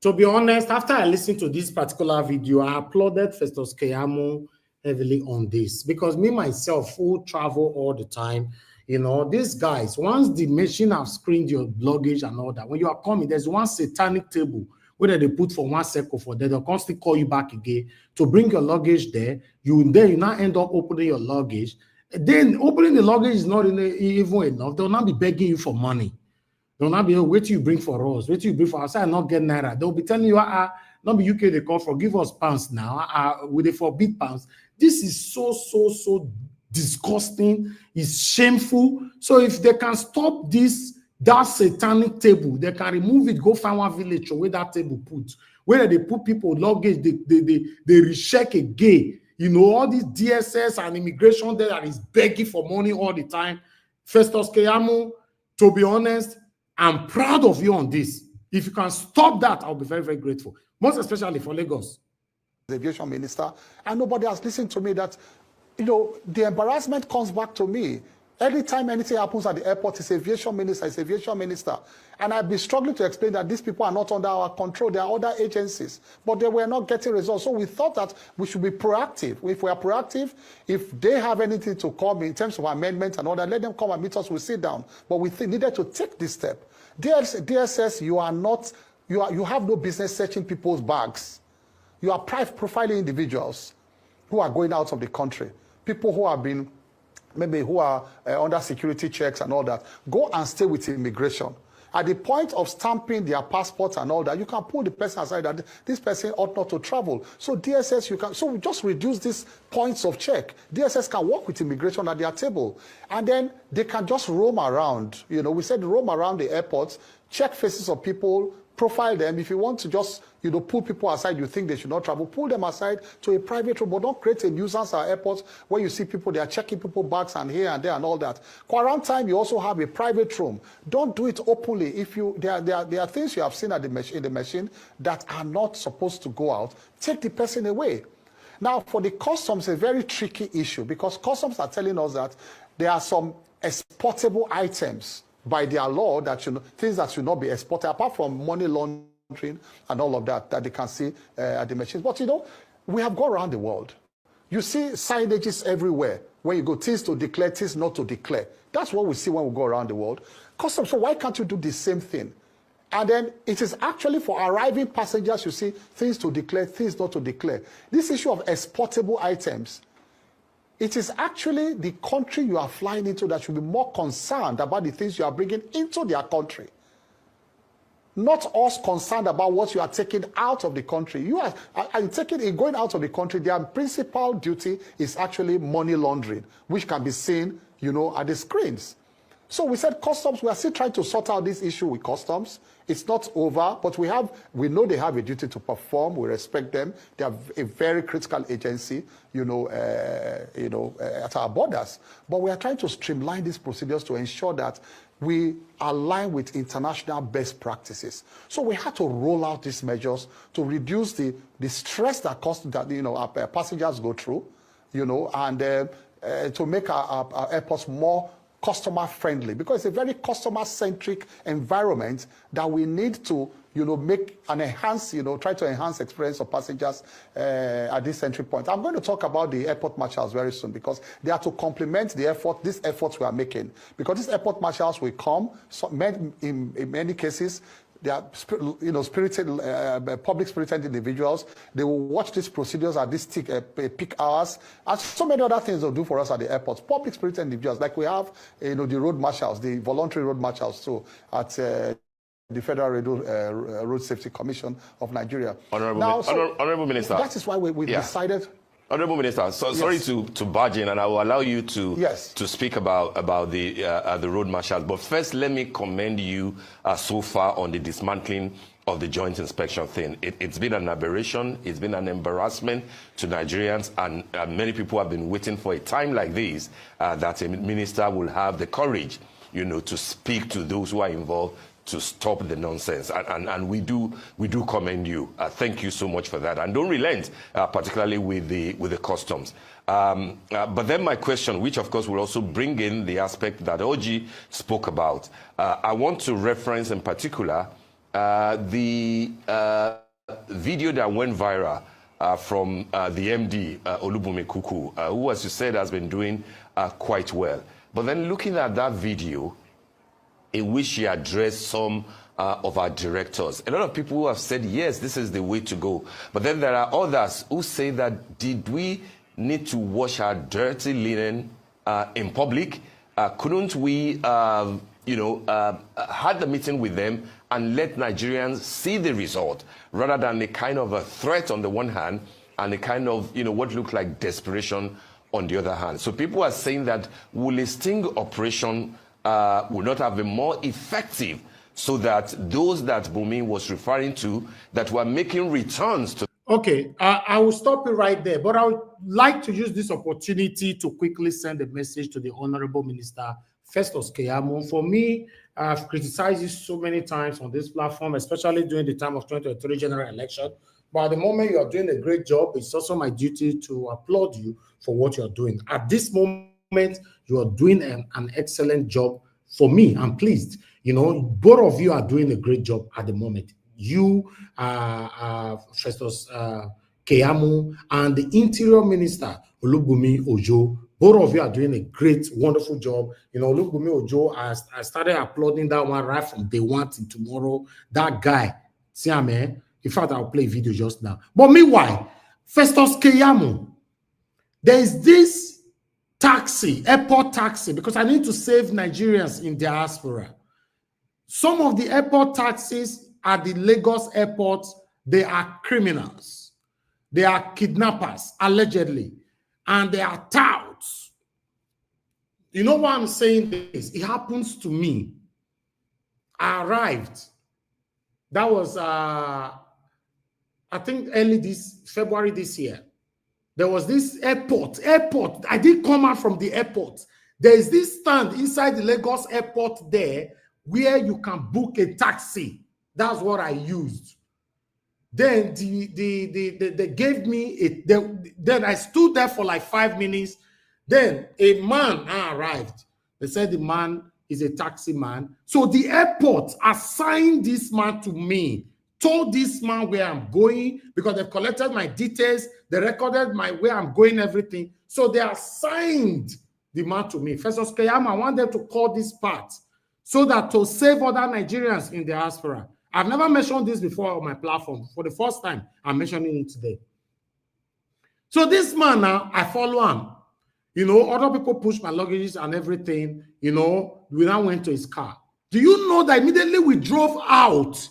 To be honest, after I listened to this particular video, I applauded Festus Keyamo heavily on this because me, myself, who travel all the time, you know, these guys, once the machine have screened your luggage and all that, when you are coming, there's one satanic table where they put for 1 second for that, they'll constantly call you back again to bring your luggage there. You now end up opening your luggage. Then opening the luggage is not even enough. They'll not be begging you for money. They'll not be, wait till you bring for us, wait till you bring for us. I not get naira. They'll be telling you, not be UK, they call for give us pounds now. Will they forbid pounds? This is so disgusting. It's shameful. So if they can stop that satanic table, they can remove it, go find one village where that table put, where they put people luggage, they recheck again. You know, all these DSS and immigration there that is begging for money all the time. Festus Keyamo, to be honest, I'm proud of you on this. If you can stop that, I'll be very, very grateful. Most especially for Lagos. The aviation minister, and nobody has listened to me that, you know, the embarrassment comes back to me. Anytime anything happens at the airport, it's aviation minister, it's aviation minister. And I've been struggling to explain that these people are not under our control. They are other agencies. But they were not getting results. So we thought that we should be proactive. If we are proactive, if they have anything to come in terms of amendments and all that, let them come and meet us, we'll sit down. But we needed to take this step. DSS, you have no business searching people's bags. You are profiling individuals who are going out of the country. People who have been maybe who are under security checks and all that, go and stay with immigration. At the point of stamping their passports and all that, you can pull the person aside that this person ought not to travel. So DSS, so we just reduce these points of check. DSS can work with immigration at their table. And then they can just roam around. You know, we said roam around the airports, check faces of people, profile them. If you want to just, pull people aside, you think they should not travel, pull them aside to a private room, but don't create a nuisance at airports where you see people, they are checking people's bags and here and there and all that. Quarantine, you also have a private room. Don't do it openly. If there are things you have seen in the machine that are not supposed to go out, take the person away. Now, for the customs, a very tricky issue because customs are telling us that there are some exportable items by their law that things that should not be exported, apart from money laundering and all of that they can see at the machines. But we have gone around the world. You see signages everywhere when you go, things to declare, things not to declare. That's what we see when we go around the world. Customs, so why can't you do the same thing? And then it is actually for arriving passengers, you see things to declare, things not to declare. This issue of exportable items, it is actually the country you are flying into that should be more concerned about the things you are bringing into their country. Not us concerned about what you are taking out of the country. You are going out of the country, their principal duty is actually money laundering, which can be seen, at the screens. So we said customs, we are still trying to sort out this issue with customs. It's not over, but we know they have a duty to perform. We respect them. They are a very critical agency, at our borders. But we are trying to streamline these procedures to ensure that we align with international best practices. So we had to roll out these measures to reduce the stress that our passengers go through, and to make our airports more customer friendly, because it's a very customer centric environment that we need to make and enhance, try to enhance experience of passengers at this entry point. I'm going to talk about the airport marshals very soon because they are to complement these efforts we are making, because these airport marshals will come, in many cases they are public spirited individuals. They will watch these procedures at these peak hours, and so many other things they'll do for us at the airports. Public spirited individuals, like we have, the road marshals, the voluntary road marshals too, at the Federal Road Safety Commission of Nigeria. Honorable Minister. That is why we decided. Honorable Minister, sorry to barge in, and I will allow you to speak about the road marshals. But first, let me commend you so far on the dismantling of the joint inspection thing. It's been an aberration. It's been an embarrassment to Nigerians, and many people have been waiting for a time like this that a minister will have the courage, to speak to those who are involved to stop the nonsense, and we do commend you. Thank you so much for that, and don't relent, particularly with the customs. But then my question, which of course will also bring in the aspect that Oji spoke about, I want to reference in particular the video that went viral from the MD Olubunmi Kuku, who, as you said, has been doing quite well. But then looking at that video, in which she addressed some of our directors. A lot of people who have said, yes, this is the way to go. But then there are others who say that, did we need to wash our dirty linen in public? Couldn't we, had the meeting with them and let Nigerians see the result, rather than a kind of a threat on the one hand and a kind of, what looked like desperation on the other hand? So people are saying that, will a sting operation will not have been more effective, so that those that Bumi was referring to that were making returns to... Okay, I will stop you right there, but I would like to use this opportunity to quickly send a message to the Honorable Minister Festus Keyamo. For me, I've criticized you so many times on this platform, especially during the time of 2023 general election. But at the moment, you are doing a great job. It's also my duty to applaud you for what you're doing. At this moment, You are doing an excellent job. For me, I'm pleased. You know, both of you are doing a great job at the moment. You, Festus Keyamo, and the Interior Minister, Olubunmi Ojo, both of you are doing a great, wonderful job. You know, Olubunmi Ojo, I started applauding that one right from day one to tomorrow. That guy, see, man. In fact, I'll play a video just now. But meanwhile, Festus Keyamo, there is this taxi, airport taxi, because I need to save Nigerians in diaspora. Some of the airport taxis at the Lagos airport, they are criminals. They are kidnappers, allegedly. And they are touts. You know why I'm saying this? It happens to me. I arrived. That was, I think, early February this year. There was this airport. I did come out from the airport. There is this stand inside the Lagos airport there where you can book a taxi. That's what I used. Then they gave me then I stood there for like 5 minutes. Then a man arrived. They said the man is a taxi man. So the airport assigned this man to me, told this man where I'm going, because they've collected my details, they recorded where I'm going, everything. So they assigned the man to me. Festus Keyamo, I want them to call this part so that to save other Nigerians in the diaspora. I've never mentioned this before on my platform. For the first time, I'm mentioning it today. So this man now, I follow him. You know, other people push my luggages and everything. You know, we now went to his car. Do you know that immediately we drove out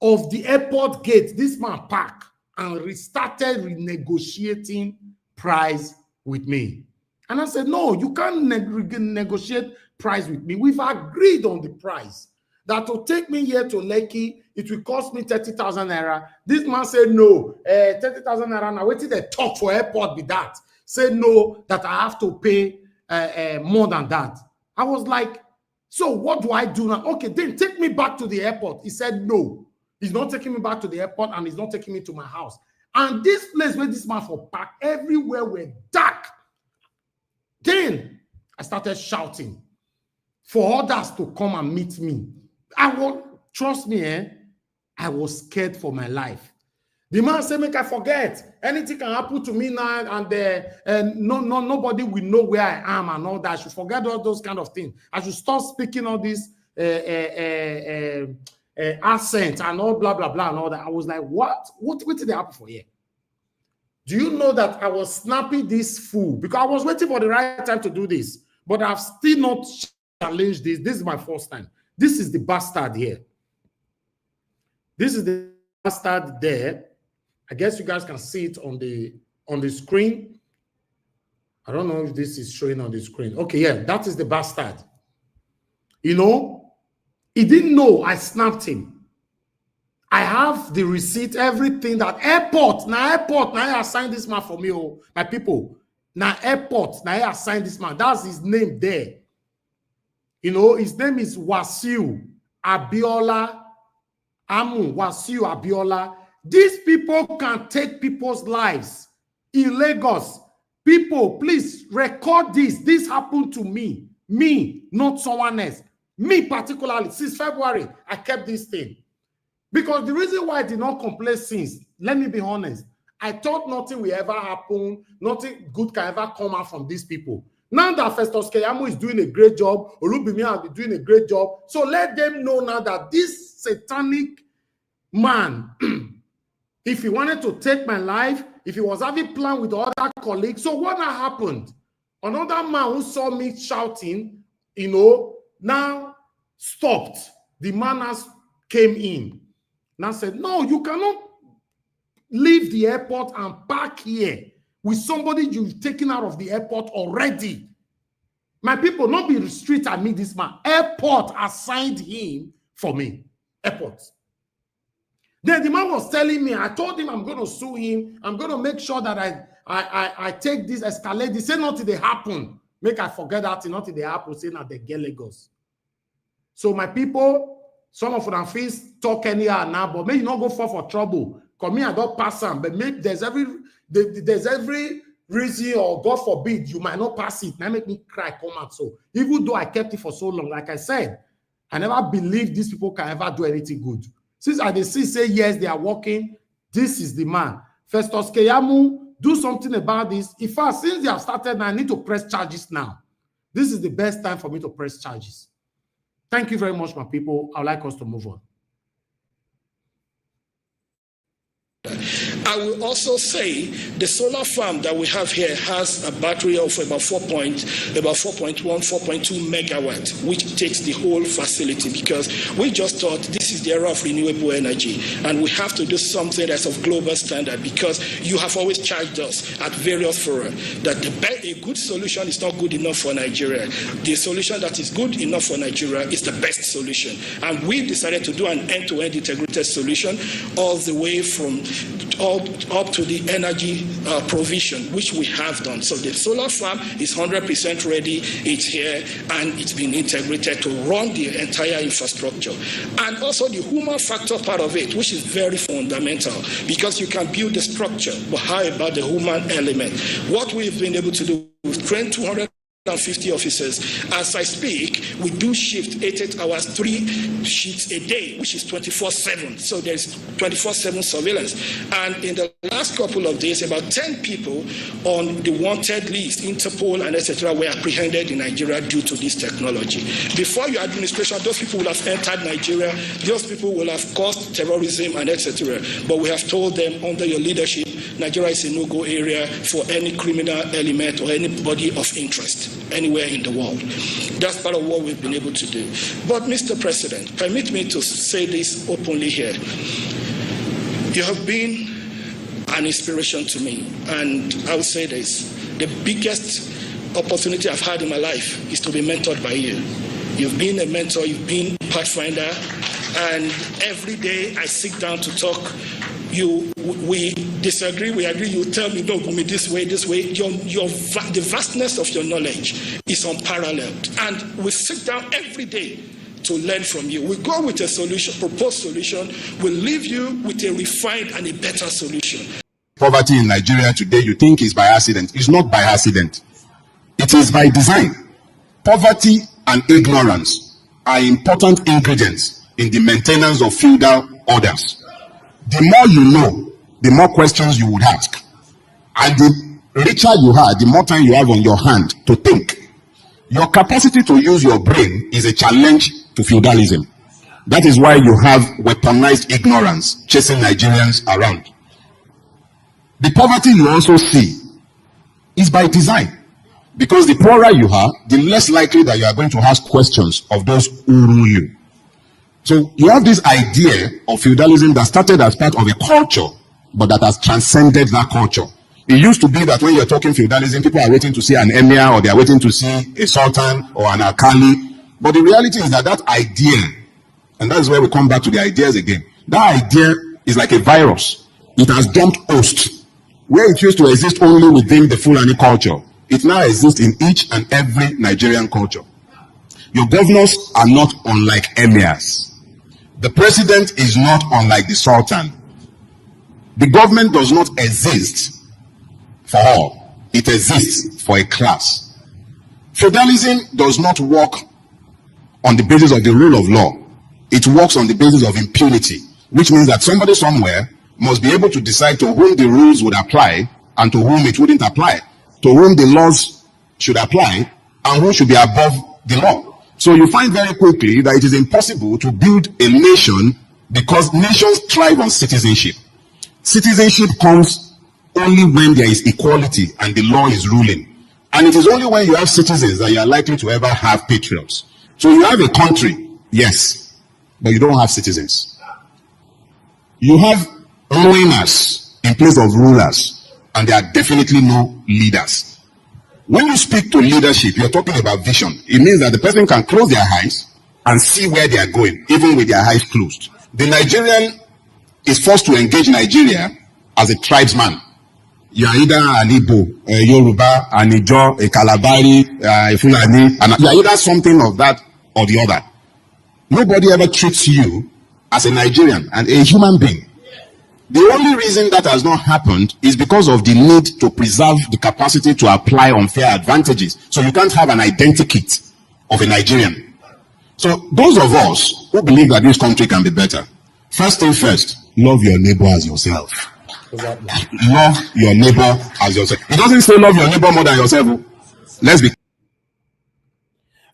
of the airport gate, this man parked and restarted renegotiating price with me. And I said, no, you can't negotiate price with me. We've agreed on the price. That to take me here to Lekki, it will cost me 30,000 naira. This man said, no, 30,000 naira. Now, wait till they talk for airport with that. Said, no, that I have to pay more than that. I was like, so what do I do now? Okay, then take me back to the airport. He said, no, he's not taking me back to the airport and he's not taking me to my house. And this place where this man for park, everywhere were dark. Then I started shouting for others to come and meet me. Trust me, I was scared for my life. The man said, make I forget. Anything can happen to me now, and nobody will know where I am and all that. I should forget all those kind of things. I should stop speaking all this accent and all blah, blah, blah and all that. I was like, what did they happen for here? Do you know that I was snapping this fool? Because I was waiting for the right time to do this. But I've still not challenged this. This is my first time. This is the bastard here. This is the bastard there. I guess you guys can see it on the screen. I don't know if this is showing on the screen. Okay, yeah, that is the bastard. You know, he didn't know I snapped him. I have the receipt, everything that airport, now I assigned this man for me, oh, my people. Now airport, now I assigned this man. That's his name there. You know, his name is Wasiu Abiola Amu, Wasiu Abiola. These people can take people's lives in Lagos. People, please record this. This happened to me. Me, not someone else. Me particularly. Since February, I kept this thing. Because the reason why I did not complain since, let me be honest, I thought nothing will ever happen, nothing good can ever come out from these people. Now that Festus Keyamo is doing a great job, Olubunmi has been doing a great job, so let them know now that this satanic man, if he wanted to take my life, if he was having plan with other colleagues, so what happened? Another man who saw me shouting, you know, now stopped. The manners came in. Now said, no, you cannot leave the airport and park here with somebody you've taken out of the airport already. My people, not be street and meet this man. Airport assigned him for me. Airport. Then the man was telling me, I told him I'm going to sue him. I'm going to make sure that I take this, escalate this. Say nothing they happen. Make I forget that nothing they happen. Say that they get Lagos. So my people, some of them fees talk anyhow now, but may you not go for trouble. Come here, I don't pass them. But maybe there's every reason, or God forbid, you might not pass it. Now make me cry, come out. So even though I kept it for so long, like I said, I never believed these people can ever do anything good. Since I see say yes, they are working, this is the man. Festus Keyamu, do something about this. In fact, since they have started, I need to press charges now. This is the best time for me to press charges. Thank you very much, my people. I'd like us to move on. I will also say the solar farm that we have here has a battery of about 4.1, 4.2 megawatts, which takes the whole facility, because we just thought this is the era of renewable energy and we have to do something that's of global standard, because you have always charged us at various fora that a good solution is not good enough for Nigeria. The solution that is good enough for Nigeria is the best solution. And we decided to do an end-to-end integrated solution all the way from up to the energy provision, which we have done. So the solar farm is 100% ready. It's here and it's been integrated to run the entire infrastructure. And also the human factor part of it, which is very fundamental, because you can build the structure, but how about the human element? What we've been able to do, we've trained 250 officers. As I speak, we do shift 8 hours, 3 shifts a day, which is 24/7. So there's 24/7 surveillance. And in the last couple of days, about 10 people on the wanted list, Interpol and etc., were apprehended in Nigeria due to this technology. Before your administration, those people will have entered Nigeria. Those people will have caused terrorism and etc. But we have told them, under your leadership, Nigeria is a no-go area for any criminal element or anybody of interest anywhere in the world. That's part of what we've been able to do. But Mr. President, permit me to say this openly here. You have been an inspiration to me, and I will say this. The biggest opportunity I've had in my life is to be mentored by you. You've been a mentor, you've been a pathfinder, and every day I sit down to talk. We disagree, we agree, you tell me, no, Gumi, this way. The vastness of your knowledge is unparalleled. And we sit down every day to learn from you. We go with a solution, proposed solution. We leave you with a refined and a better solution. Poverty in Nigeria today, you think is by accident. It's not by accident. It is by design. Poverty and ignorance are important ingredients in the maintenance of feudal orders. The more you know, the more questions you would ask. And the richer you are, the more time you have on your hand to think. Your capacity to use your brain is a challenge to feudalism. That is why you have weaponized ignorance chasing Nigerians around. The poverty you also see is by design. Because the poorer you are, the less likely that you are going to ask questions of those who rule you. So you have this idea of feudalism that started as part of a culture, but that has transcended that culture. It used to be that when you're talking feudalism, people are waiting to see an emir, or they are waiting to see a sultan or an alkali. But the reality is that idea, and that's where we come back to the ideas again, that idea is like a virus. It has jumped host. Where it used to exist only within the Fulani culture, it now exists in each and every Nigerian culture. Your governors are not unlike emirs. The president is not unlike the sultan. The government does not exist for all. It exists for a class. Feudalism does not work on the basis of the rule of law. It works on the basis of impunity, which means that somebody somewhere must be able to decide to whom the rules would apply and to whom it wouldn't apply, to whom the laws should apply and who should be above the law. So you find very quickly that it is impossible to build a nation, because nations thrive on citizenship. Citizenship comes only when there is equality and the law is ruling. And it is only when you have citizens that you are likely to ever have patriots. So you have a country, yes, but you don't have citizens. You have ruiners in place of rulers, and there are definitely no leaders. When you speak to leadership, you're talking about vision. It means that the person can close their eyes and see where they are going, even with their eyes closed. The Nigerian is forced to engage Nigeria as a tribesman. You are either an Igbo, a Yoruba, an Ijo, a Kalabari, a Fulani, and you are either something of that or the other. Nobody ever treats you as a Nigerian and a human being. The only reason that has not happened is because of the need to preserve the capacity to apply unfair advantages. So you can't have an identikit of a Nigerian. So those of us who believe that this country can be better, first thing first, love your neighbor as yourself. Exactly. Love your neighbor as yourself. It doesn't say love your neighbor more than yourself. Let's be.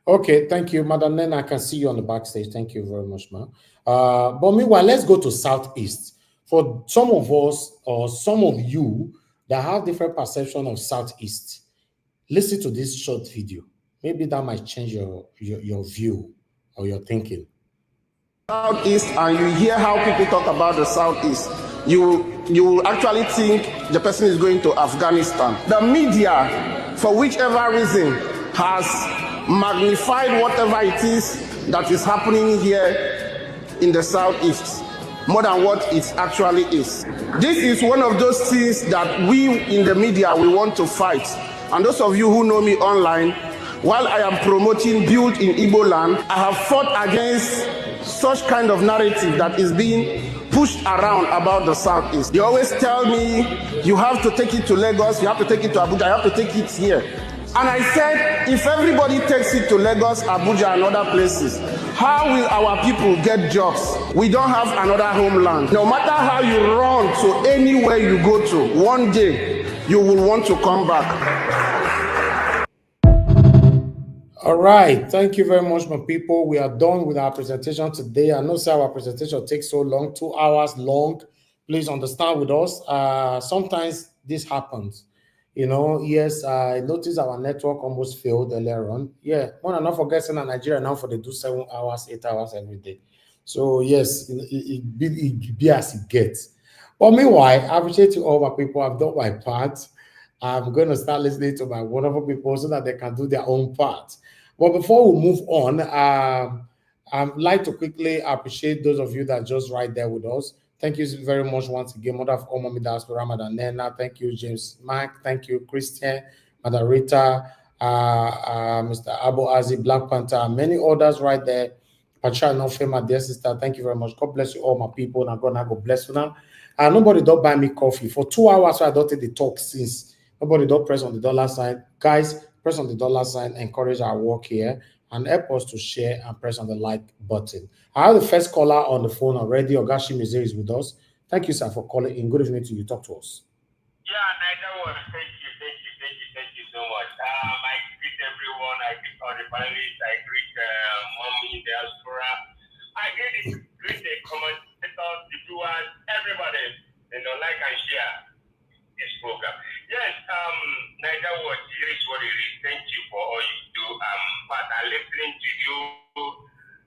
Okay, thank you, Madam Nena. I can see you on the backstage. Thank you very much, ma'am. But meanwhile, let's go to Southeast. For some of us or some of you that have different perception of Southeast, listen to this short video. Maybe that might change your view or your thinking. Southeast, and you hear how people talk about the Southeast, you will actually think the person is going to Afghanistan. The media, for whichever reason, has magnified whatever it is that is happening here in the Southeast more than what it actually is. This is one of those things that we in the media, we want to fight. And those of you who know me online, while I am promoting Build in Igbo Land, I have fought against such kind of narrative that is being pushed around about the Southeast. They always tell me, you have to take it to Lagos, you have to take it to Abuja, you have to take it here. And I said, if everybody takes it to Lagos, Abuja, and other places, how will our people get jobs? We don't have another homeland. No matter how you run to anywhere you go to, one day you will want to come back. All right. Thank you very much, my people. We are done with our presentation today. I know our presentation takes so long, 2 hours long. Please understand with us. Sometimes this happens. You know, yes, I noticed our network almost failed earlier on. Yeah, one and not forgetting that Nigeria now for they do 7 hours, 8 hours every day. So yes, it be as it gets. But meanwhile, I appreciate you all my people. I've done my part. I'm going to start listening to my wonderful people so that they can do their own part. But before we move on, I'd like to quickly appreciate those of you that just right there with us. Thank you very much once again, Mother of Omami Diaspora, Madam Nena. Thank you, James Mike. Thank you, Christian, Madam Rita, Mr. Abu Azi, Black Panther, and many others right there. Pacha Nofe, my dear sister, thank you very much. God bless you all, my people. And God bless you now. Nobody don't buy me coffee. For 2 hours, so I don't take the talk since. Nobody don't press on the dollar sign. Guys, press on the dollar sign, encourage our work here, and help us to share and press on the like button. I have the first caller on the phone already. Ogashi Mize is with us. Thank you, sir, for calling in. Good evening to you. Talk to us. Yeah, Niger, thank you so much. I greet everyone. I greet all the panelists. I greet Mommy in Diaspora. I greet the commentators, the viewers, everybody. Like and share this program. Yes, Niger, it is what it is. Thank you for all you do. But I'm listening to you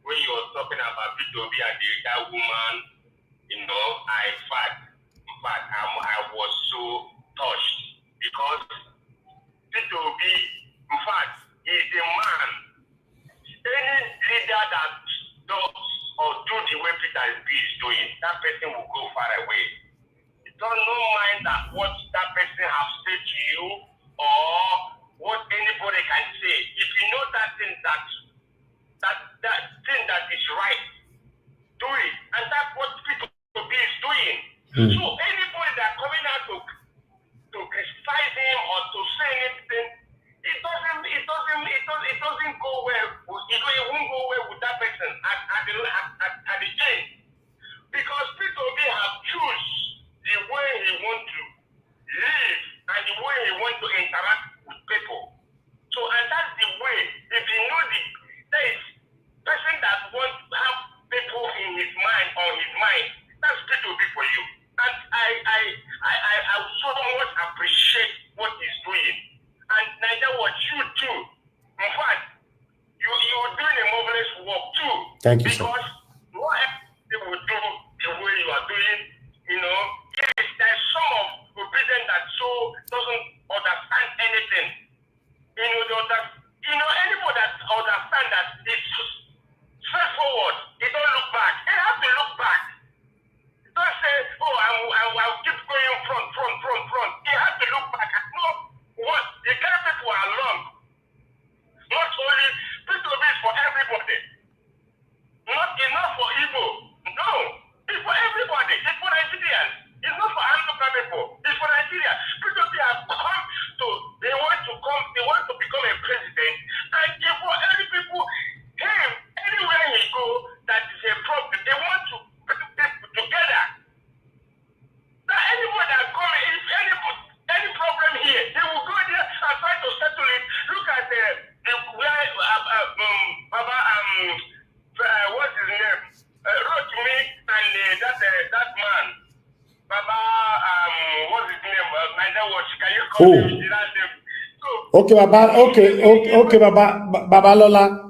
when you were talking about P2B and that woman. I was so touched because P2B, in fact, is the man. Any leader that does or do the way Peter B is doing, that person will go far away. You don't mind that what that person has said to you or what anybody can say. If you know that thing that thing that is right, do it. And that's what P2B is doing. So anybody that coming out to criticize him or to say anything, it doesn't go well. It won't go well with that person at the end, because P2B have choose the way he want to live and the way he want to interact with people. So and that's the way. If you know there is person that wants to have people in his mind or his mind, that's P2B for you. And I so much appreciate what he's doing. And Niger, what you too. In fact, you're doing a marvelous work too. Thank you, because sir. what they will do the way you are doing, yes, there's some of the president that so doesn't understand anything. Anybody that understand that it's straightforward, they don't look back. They have to look back. Don't say, I'll keep going front. They have to look back and know what the kind of people are along. Not only P2B is for everybody. Not enough for Igbo. No, it's for everybody. It's for Nigerians. Who? Okay, Baba. Okay, Baba Lola.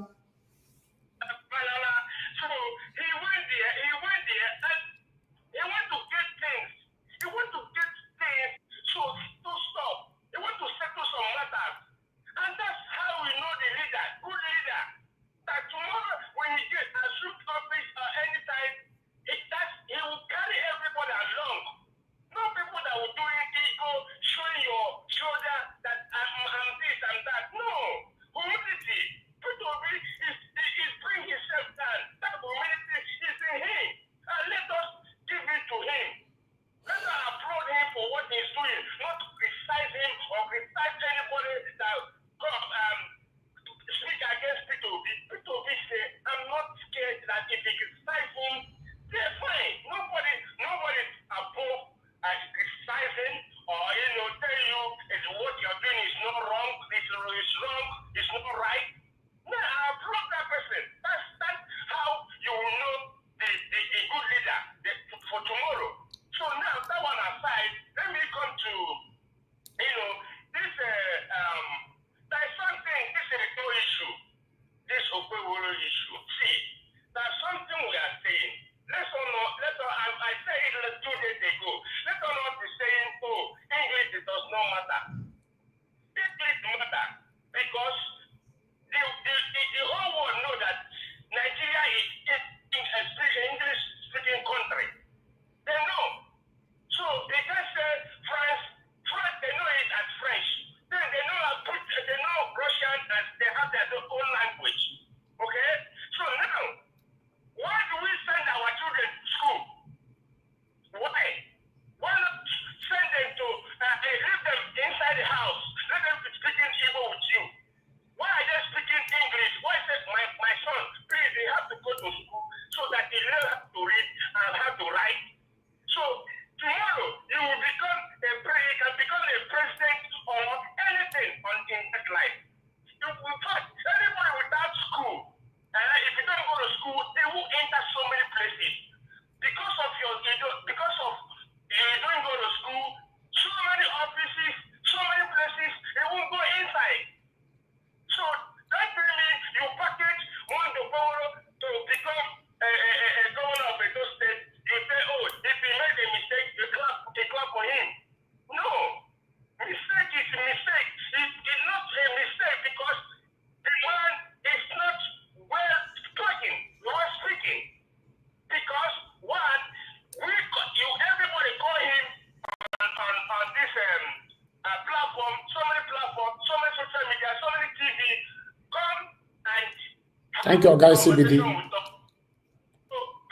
Thank you, guys. CBD.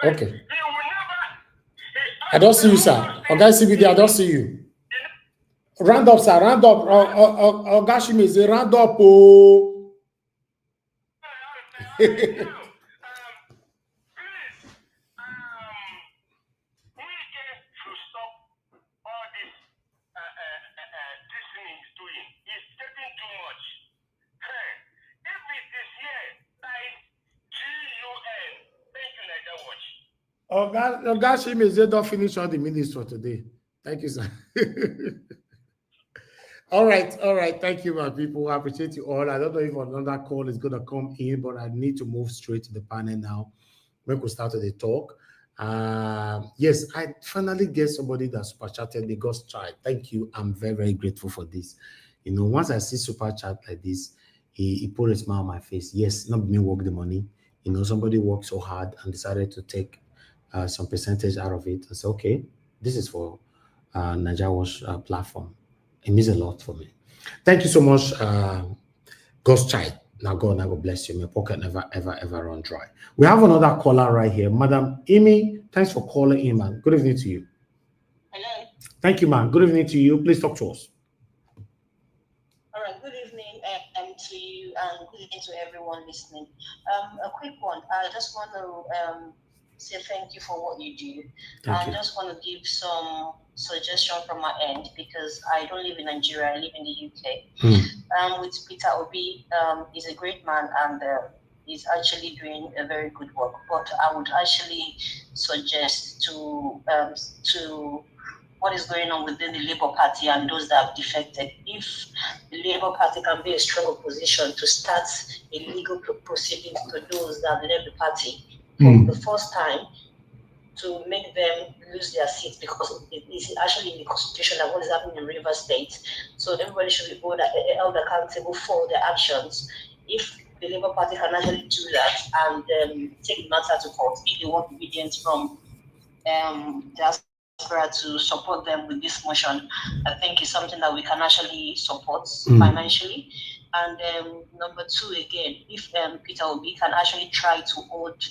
Okay. I don't see you, sir. Guys, CBD, I don't see you. Round up, sir. Round up. Ogashimi is a round up. Oh. Ogashimi is don't finish all the minutes for today. Thank you, sir. All right. Thank you, my people. I appreciate you all. I don't know if another call is going to come in, but I need to move straight to the panel now. We could start the talk. Yes, I finally get somebody that super chatted the God's child. Thank you. I'm very, very grateful for this. You know, once I see super chat like this, he put a smile on my face. Yes, not me work the money. You know, somebody worked so hard and decided to take some percentage out of it. I said, okay, this is for Najawa's platform. It means a lot for me. Thank you so much, God's child. Now God bless you. My pocket never, ever run dry. We have another caller right here. Madam Amy, thanks for calling in, man. Good evening to you. Hello. Thank you, man. Good evening to you. Please talk to us. All right. Good evening to you and good evening to everyone listening. A quick one. I just want to say thank you for what you do. I just want to give some suggestion from my end because I don't live in Nigeria. I live in the UK. With Peter Obi, he's a great man and he's actually doing a very good work. But I would actually suggest to what is going on within the Labour Party and those that have defected. If the Labour Party can be a strong opposition to start a legal proceedings to those that left the party for the first time, to make them lose their seats, because it is actually in the constitution that what is happening in Rivers State. So everybody should be held accountable for their actions. If the Labour Party can actually do that and take the matter to court, if they want obedience from diaspora to support them with this motion, I think it's something that we can actually support financially. And number two, again, if Peter Obi can actually try to hold,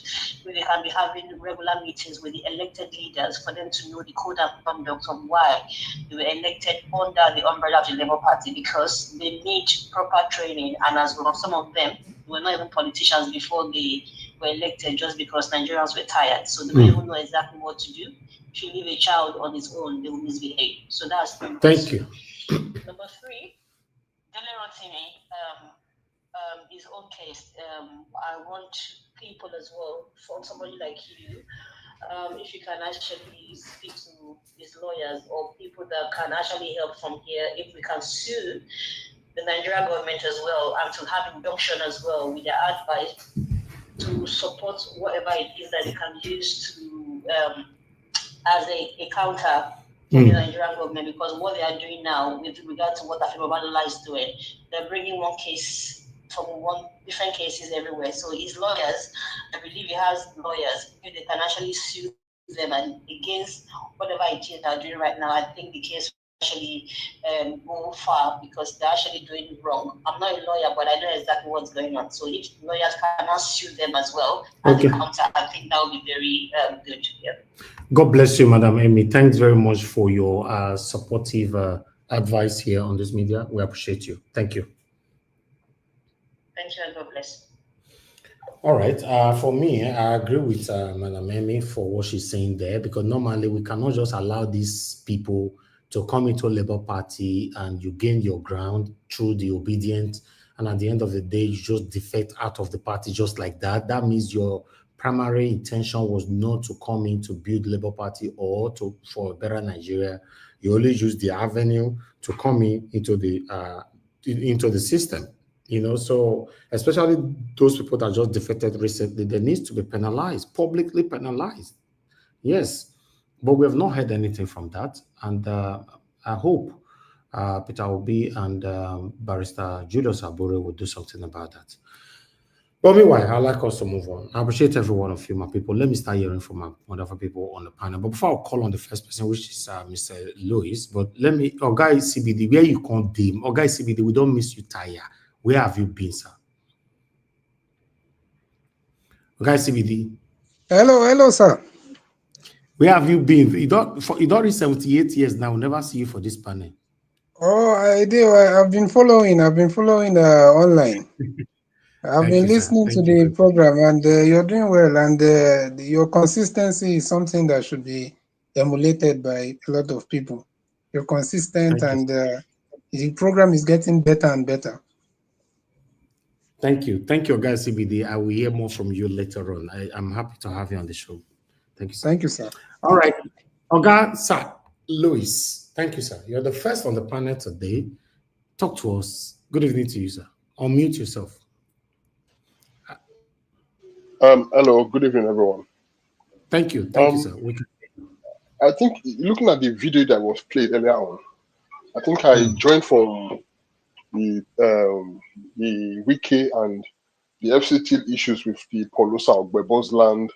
they can be having regular meetings with the elected leaders for them to know the code of conduct of why they were elected under the umbrella of the Labour Party, because they need proper training. And as well, some of them were not even politicians before they were elected, just because Nigerians were tired. So they don't even know exactly what to do. If you leave a child on his own, they will misbehave. So that's number Thank two. you. Number three, Dele Rotimi, his own case. I want people as well, for somebody like you, if you can actually speak to his lawyers or people that can actually help from here, if we can sue the Nigerian government as well, and to have injunction as well with their advice to support whatever it is that they can use to as a counter for the Nigerian government, because what they are doing now with regard to what Afibabalola is doing, they're bringing one case from different cases everywhere. So his lawyers, I believe he has lawyers, if they can actually sue them and against whatever it is they're doing right now, I think the case will actually go far, because they're actually doing wrong. I'm not a lawyer, but I know exactly what's going on. So if lawyers cannot sue them as well as a counter, I think that would be very good. Yeah. God bless you, Madam Amy. Thanks very much for your supportive advice here on this media. We appreciate you. Thank you. Thank you, and God bless. All right. For me, I agree with Madam Amy for what she's saying there, because normally we cannot just allow these people to come into a Labour Party and you gain your ground through the obedience, and at the end of the day, you just defect out of the party just like that. That means your primary intention was not to come in to build Labour Party or for a better Nigeria. You only use the avenue to come into the system. You know, so especially those people that just defected recently, they need to be penalized, publicly penalized. Yes, but we have not heard anything from that. And I hope Peter Obi and Barrister Julius Abure will do something about that. But meanwhile, I'd like us to move on. I appreciate every one of you, my people. Let me start hearing from my wonderful people on the panel. But before I call on the first person, which is Mr. Louis, but let me, Ogai CBD, where you can't dim. Ogai CBD, we don't miss you, Taya. Where have you been, sir? Ogai CBD. Hello, sir. Where have you been? You don't reach 78 years now. We'll never see you for this panel. Oh, I do. I've been following online. I've been listening to the program, and you're doing well, and your consistency is something that should be emulated by a lot of people. You're consistent, and the program is getting better and better. Thank you, guys. CBD. I will hear more from you later on. I'm happy to have you on the show. Thank you, sir. Thank you, sir. All right, Oga, sir, Louis. Thank you, sir. You're the first on the panel today. Talk to us. Good evening to you, sir. Unmute yourself. Hello, good evening, everyone. Thank you, sir. I think looking at the video that was played earlier on, I think I joined from the Wike and the FCT issues with the Polosa of Bebo's land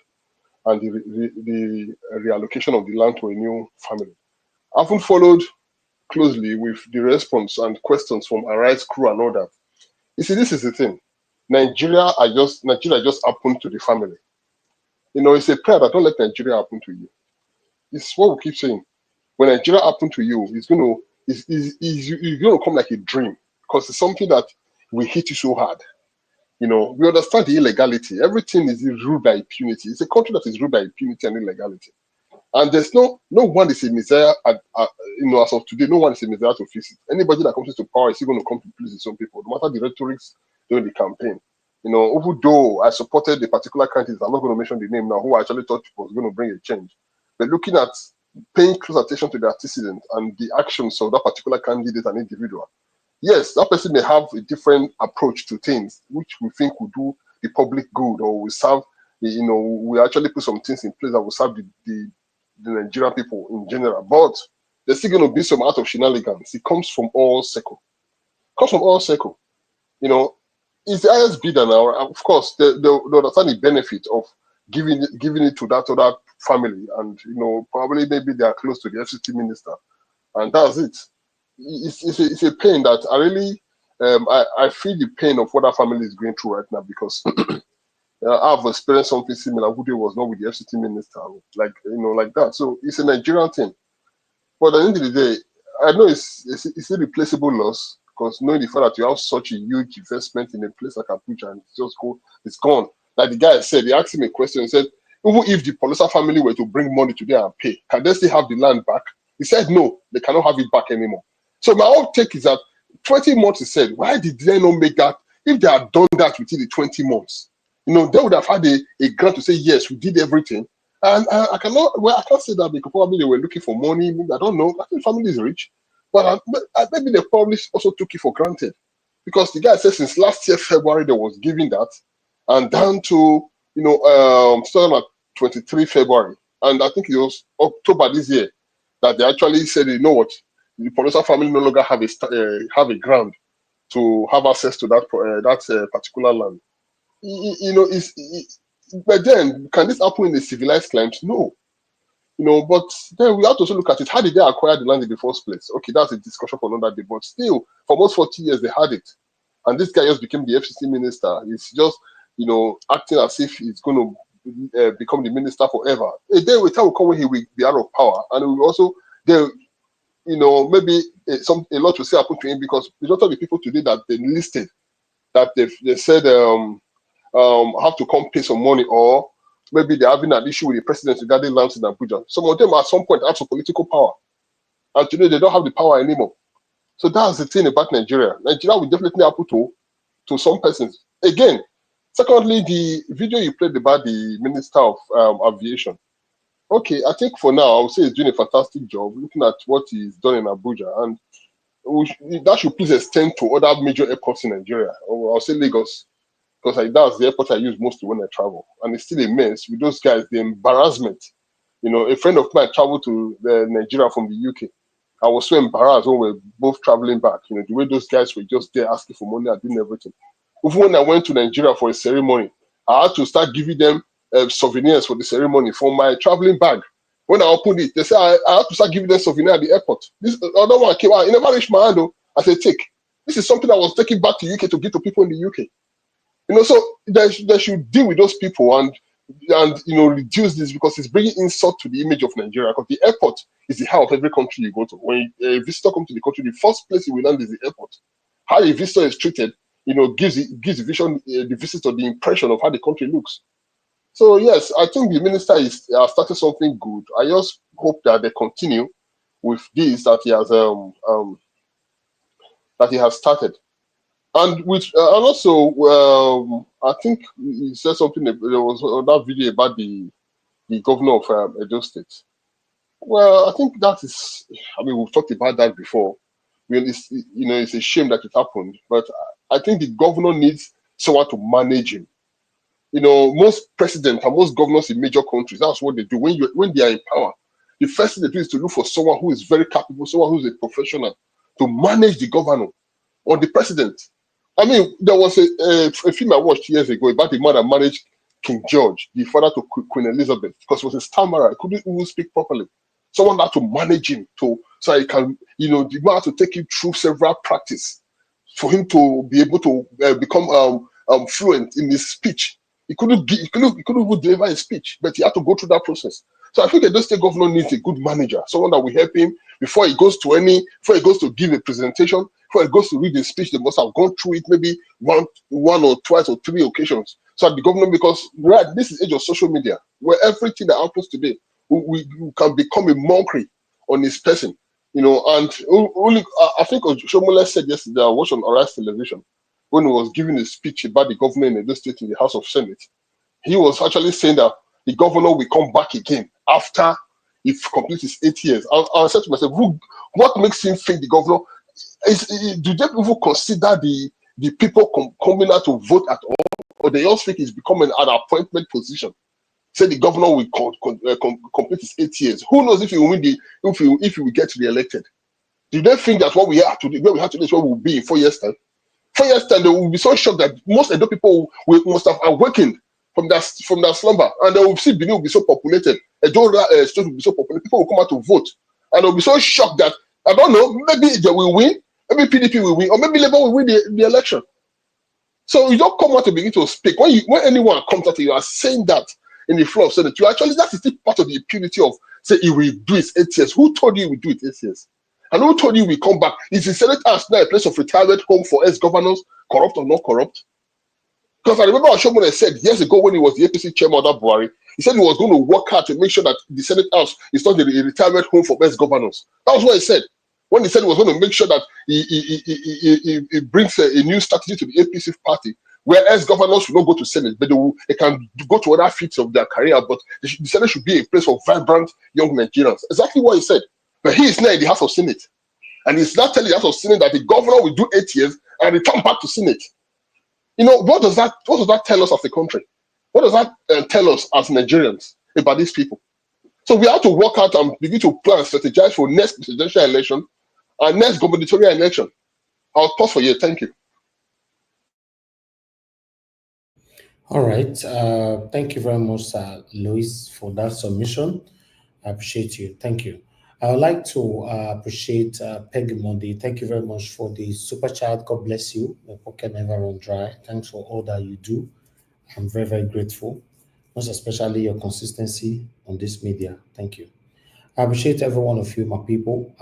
and the reallocation of the land to a new family. I haven't followed closely with the response and questions from Arise crew and all that. You see, this is the thing. Nigeria just happened to the family. You know, it's a prayer that don't let Nigeria happen to you. It's what we keep saying. When Nigeria happen to you, it's gonna come like a dream, because it's something that will hit you so hard. You know, we understand the illegality. Everything is ruled by impunity. It's a country that is ruled by impunity and illegality. And there's no one is a messiah. As of today, no one is a messiah to fix it. Anybody that comes into power is going to come to please his own people, no matter the rhetorics during the campaign. You know, even though I supported the particular candidate, I'm not going to mention the name now, who I actually thought was going to bring a change. But looking at paying close attention to the antecedent and the actions of that particular candidate and individual. Yes, that person may have a different approach to things, which we think will do the public good, or will serve, we actually put some things in place that will serve the Nigerian people in general. But there's still going to be some out of shenanigans. It comes from all circle. It's the highest bidder now. Of course, they understand the benefit of giving it to that other family, and probably maybe they are close to the FCT minister, and that's it. It's a pain that I really I feel the pain of what that family is going through right now, because I've experienced something similar. Who was not with the FCT minister, like that. So it's a Nigerian thing. But at the end of the day, I know it's irreplaceable loss, because knowing the fact that you have such a huge investment in a place like Abuja and it's gone. Like the guy said, he asked him a question. He said, even if the Polosa family were to bring money today and pay, can they still have the land back? He said, no, they cannot have it back anymore. So my whole take is that 20 months, he said, why did they not make that? If they had done that within the 20 months, they would have had a grant to say, yes, we did everything. And I can't say that, because probably they were looking for money. Maybe, I don't know. I think the family is rich. But maybe they probably also took it for granted. Because the guy said since last year, February, they was giving that. And down to, starting at 23 February. And I think it was October this year that they actually said, you know what, the Polosa family no longer have a ground to have access to that particular land. But then, can this happen in a civilized climate? No. But then we have to also look at it. How did they acquire the land in the first place? Okay, that's a discussion for another day. But still, for almost 40 years, they had it. And this guy just became the FCC minister. He's just, acting as if he's going to become the minister forever. A day will come when he will be out of power. And we will also, maybe a lot will say happen to him, because a lot of the people today that they listed, that they said have to come pay some money, or maybe they're having an issue with the president regarding lands in Abuja. Some of them at some point have some political power. And today they don't have the power anymore. So that's the thing about Nigeria. Nigeria will definitely happen to some persons. Again, secondly, the video you played about the Minister of Aviation. Okay, I think for now, I would say he's doing a fantastic job looking at what he's done in Abuja. And that should please extend to other major airports in Nigeria. Or I'll say Lagos, because that's the airport I use mostly when I travel. And it's still a mess with those guys, the embarrassment. A friend of mine traveled to Nigeria from the UK. I was so embarrassed when we were both traveling back. The way those guys were just there asking for money and doing everything. Even when I went to Nigeria for a ceremony, I had to start giving them souvenirs for the ceremony from my traveling bag. When I opened it, they said I had to start giving them souvenirs at the airport. This other one came out, it never reached my hand though. I said, take. This is something I was taking back to UK to give to people in the UK. So they should deal with those people and reduce this, because it's bringing insult to the image of Nigeria. Because the airport is the heart of every country you go to. When a visitor comes to the country, the first place he will land is the airport. How a visitor is treated, gives the visitor the impression of how the country looks. So yes, I think the minister is started something good. I just hope that they continue with this that he has started. And also, I think he said something. There was that video about the governor of Edo State. Well, I think that is. I mean, we've talked about that before. It's a shame that it happened, but I think the governor needs someone to manage him. Most presidents and most governors in major countries, that's what they do when they are in power. The first thing they do is to look for someone who is very capable, someone who is a professional, to manage the governor or the president. I mean, there was a film I watched years ago about the man that managed King George, the father to Queen Elizabeth, because he was a stammerer. He couldn't even speak properly. Someone had to manage him so he can, the man had to take him through several practice for him to be able to become fluent in his speech. He couldn't even deliver his speech, but he had to go through that process. So I think the state governor needs a good manager, someone that will help him before he goes to give a presentation, before he goes to read a speech. They must have gone through it maybe one or twice or three occasions. So the governor, because this is age of social media, where everything that happens today, we can become a mockery on this person, and only I think Shomole said yesterday, I watched on Arise television when he was giving a speech about the governor in Edo State in the House of Senate. He was actually saying that the governor will come back again after if complete his 8 years. I said to myself, what makes him think the governor do they even consider the people coming out to vote at all, or they also think it's becoming an appointment position? Say the governor will complete his 8 years. Who knows if he will win if he will get re-elected? Do they think that what we have today, where we have today, is where we will be in 4 years time? 4 years time, they will be so shocked that most Edo people must have awakened from their slumber, and they will see Benin will be so populated. Edo state will be so populated. People will come out to vote, and they'll be so shocked that, I don't know, maybe they will win, maybe PDP will win, or maybe Labour will win the election. So you don't come out to begin to speak. When anyone comes out, you are saying that in the floor of Senate. You actually, that is still part of the impunity of, say, he will do it 8 years. Who told you he will do it 8 years? And who told you we come back? Is the Senate House now a place of retirement home for ex-governors, corrupt or not corrupt? Because I remember Oshomole said years ago when he was the APC chairman of Buhari, he said he was going to work hard to make sure that the Senate House is not a retirement home for ex-governors. That was what he said. When he said he was going to make sure that he brings a new strategy to the APC party, where ex-governors will not go to Senate, but they can go to other fields of their career, but the Senate should be a place for vibrant young Nigerians. Exactly what he said. But he is now in the House of Senate. And he's not telling the House of Senate that the governor will do 8 years and return back to Senate. You know, what does that tell us as a country? What does that tell us as Nigerians about these people? So we have to work out and begin to plan, strategize for next presidential election and next gubernatorial election. I'll pause for you. Thank you. All right. Thank you very much, Louis, for that submission. I appreciate you. Thank you. I would like to appreciate Peggy Monday. Thank you very much for the super chat. God bless you. The pocket never run dry. Thanks for all that you do. I'm very, very grateful. Most especially your consistency on this media. Thank you. I appreciate every one of you, my people.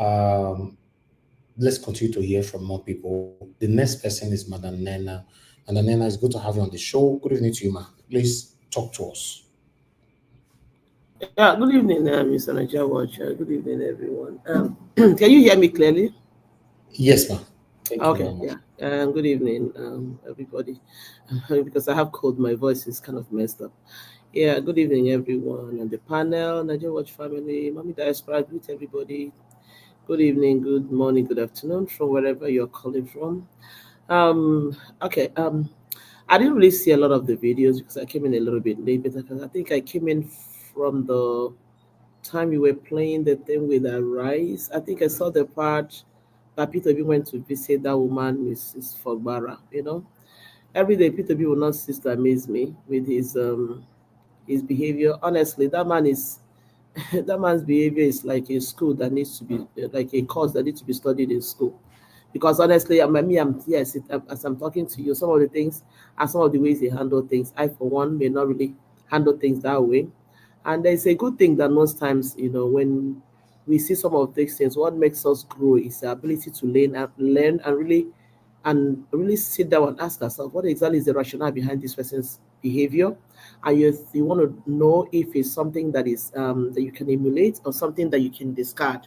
Let's continue to hear from more people. The next person is Madam Nena. Madam Nena, it's good to have you on the show. Good evening to you, ma. Please talk to us. Yeah, good evening, Mr. Nigeria Watcher. Good evening, everyone. Can you hear me clearly? Yes, ma'am. Okay, yeah. Good evening, everybody. Because I have cold, my voice is kind of messed up. Yeah, good evening, everyone on the panel, Nigeria Watch family, Mommy Diaspora, greet everybody. Good evening, good morning, good afternoon from wherever you're calling from. Okay. I didn't really see a lot of the videos because I came in a little bit late, because I think I came in from the time you were playing the thing with Arise. I think I saw the part that Peter B went to visit that woman, Mrs. Fogbara. You know, every day Peter B will not cease to amaze me with his behavior. Honestly, that man is that man's behavior is like a school that needs to be like a course that needs to be studied in school. Because honestly, as I'm talking to you, some of the things and some of the ways they handle things, I for one may not really handle things that way. And it's a good thing that most times, you know, when we see some of these things, what makes us grow is the ability to learn and really sit down and ask ourselves, what exactly is the rationale behind this person's behavior? And you want to know if it's something that is that you can emulate or something that you can discard.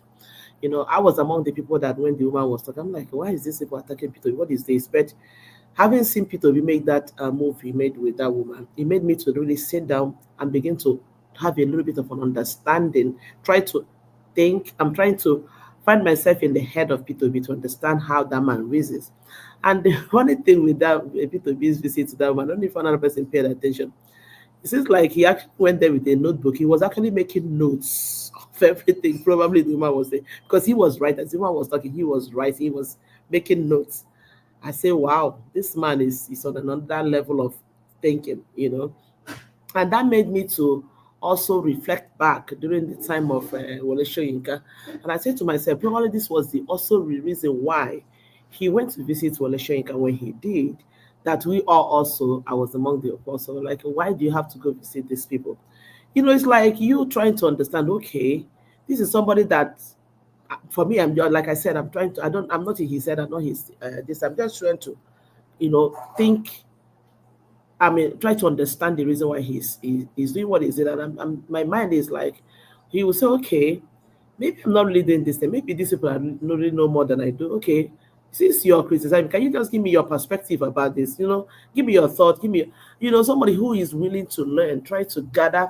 You know, I was among the people that when the woman was talking, I'm like, why is this people attacking Peter? What is this? But having seen Peter make that move he made with that woman, it made me to really sit down and begin to have a little bit of an understanding, try to think. I'm trying to find myself in the head of Peter to understand how that man reasons. And the funny thing with that Peter B's visit to that woman, I don't know if another person paid attention. It seems like he actually went there with a notebook. He was actually making notes of everything. Probably the woman was there because he was right. As the woman was talking, he was right. He was making notes. I say, wow, this man is on another level of thinking, you know. And that made me to also reflect back during the time of Wole Soyinka. And I said to myself, probably this was the reason why he went to visit Wole Soyinka when he did. That we are also, I was among the apostles, like, why do you have to go visit these people? You know, it's like you trying to understand, okay, this is somebody that, for me, I'm just, like I said, I'm not in his head, I'm not his, I'm just trying to, you know, try to understand the reason why he's doing what he's doing. And my mind is like, he will say, okay, maybe I'm not really doing this thing. Maybe these people really know more than I do. Okay, since you're criticizing, can you just give me your perspective about this? You know, give me your thought. Give me, you know, somebody who is willing to learn, try to gather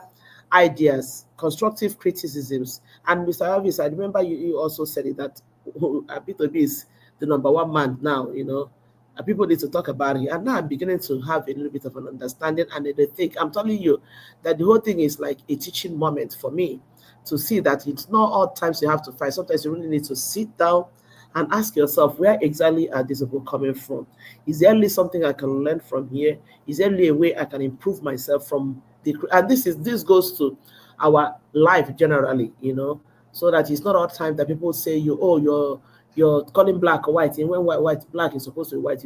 ideas, constructive criticisms. And Mr. Elvis, I remember you also said it that Abitobi is the #1 man now, and people need to talk about it. And now I'm beginning to have a little bit of an understanding and I think, I'm telling you that the whole thing is like a teaching moment for me to see that it's not all times you have to fight. Sometimes you really need to sit down and ask yourself, where exactly are these people coming from? Is there really something I can learn from here? Is there really a way I can improve myself from the, and this goes to our life generally, so that it's not all time that people say you're calling black or white, and when white black is supposed to be white,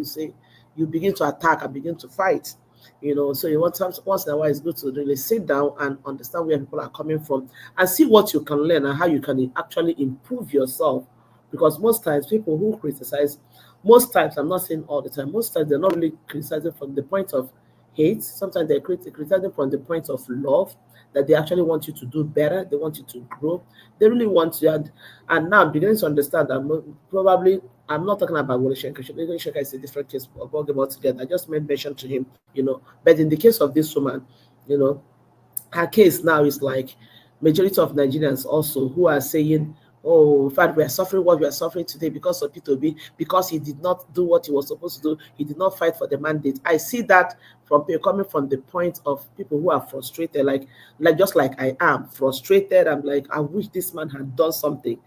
you begin to attack and begin to fight. So you want once in a while it's good to really sit down and understand where people are coming from and see what you can learn and how you can actually improve yourself. Because most times people who criticize, most times, I'm not saying all the time, most times they're not really criticizing from the point of hate. Sometimes they're criticizing from the point of love, that they actually want you to do better. They want you to grow. They really want you. And now I'm beginning to understand that I'm not talking about Wole Soyinka. Wole Soyinka is a different case altogether. I just made mention to him, But in the case of this woman, her case now is like majority of Nigerians also who are saying, oh, in fact, we are suffering what we are suffering today because of P2B, because he did not do what he was supposed to do. He did not fight for the mandate. I see that coming from the point of people who are frustrated, like just like I am frustrated. I'm like, I wish this man had done something.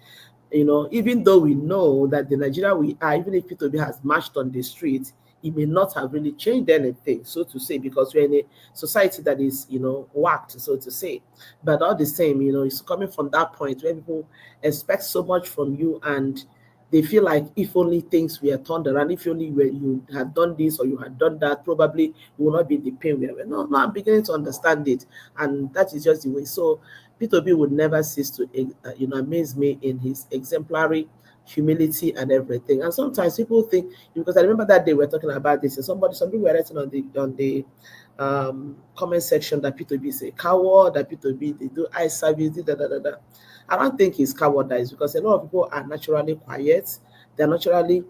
Even though we know that the Nigeria we are, even if P2B has marched on the street, it may not have really changed anything, so to say, because we're in a society that is, whacked, so to say. But all the same, it's coming from that point where people expect so much from you and they feel like if only things were turned around, if only you had done this or you had done that, probably you will not be in the pain we are. No, I'm beginning to understand it. And that is just the way. So P2B would never cease to, amaze me in his exemplary humility and everything. And sometimes people think, because I remember that day we were talking about this, and some people were writing on the comment section that P2B is a coward, that P2B, they do eye service, I don't think it's cowardice, because a lot of people are naturally quiet. They're naturally,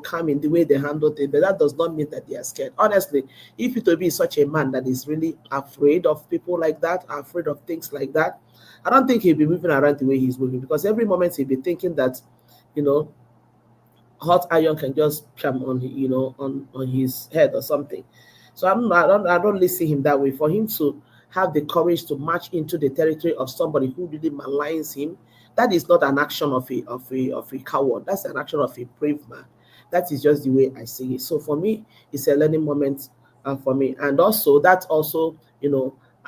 calm in the way they handle things, but that does not mean that they are scared. Honestly, if P2B is such a man that is really afraid of people like that, afraid of things like that, I don't think he'll be moving around the way he's moving, because every moment he'll be thinking that, hot iron can just come on, on his head or something. So I don't really see him that way. For him to have the courage to march into the territory of somebody who really maligns him, that is not an action of a coward. That's an action of a brave man. That is just the way I see it. So for me, it's a learning moment for me. And also, I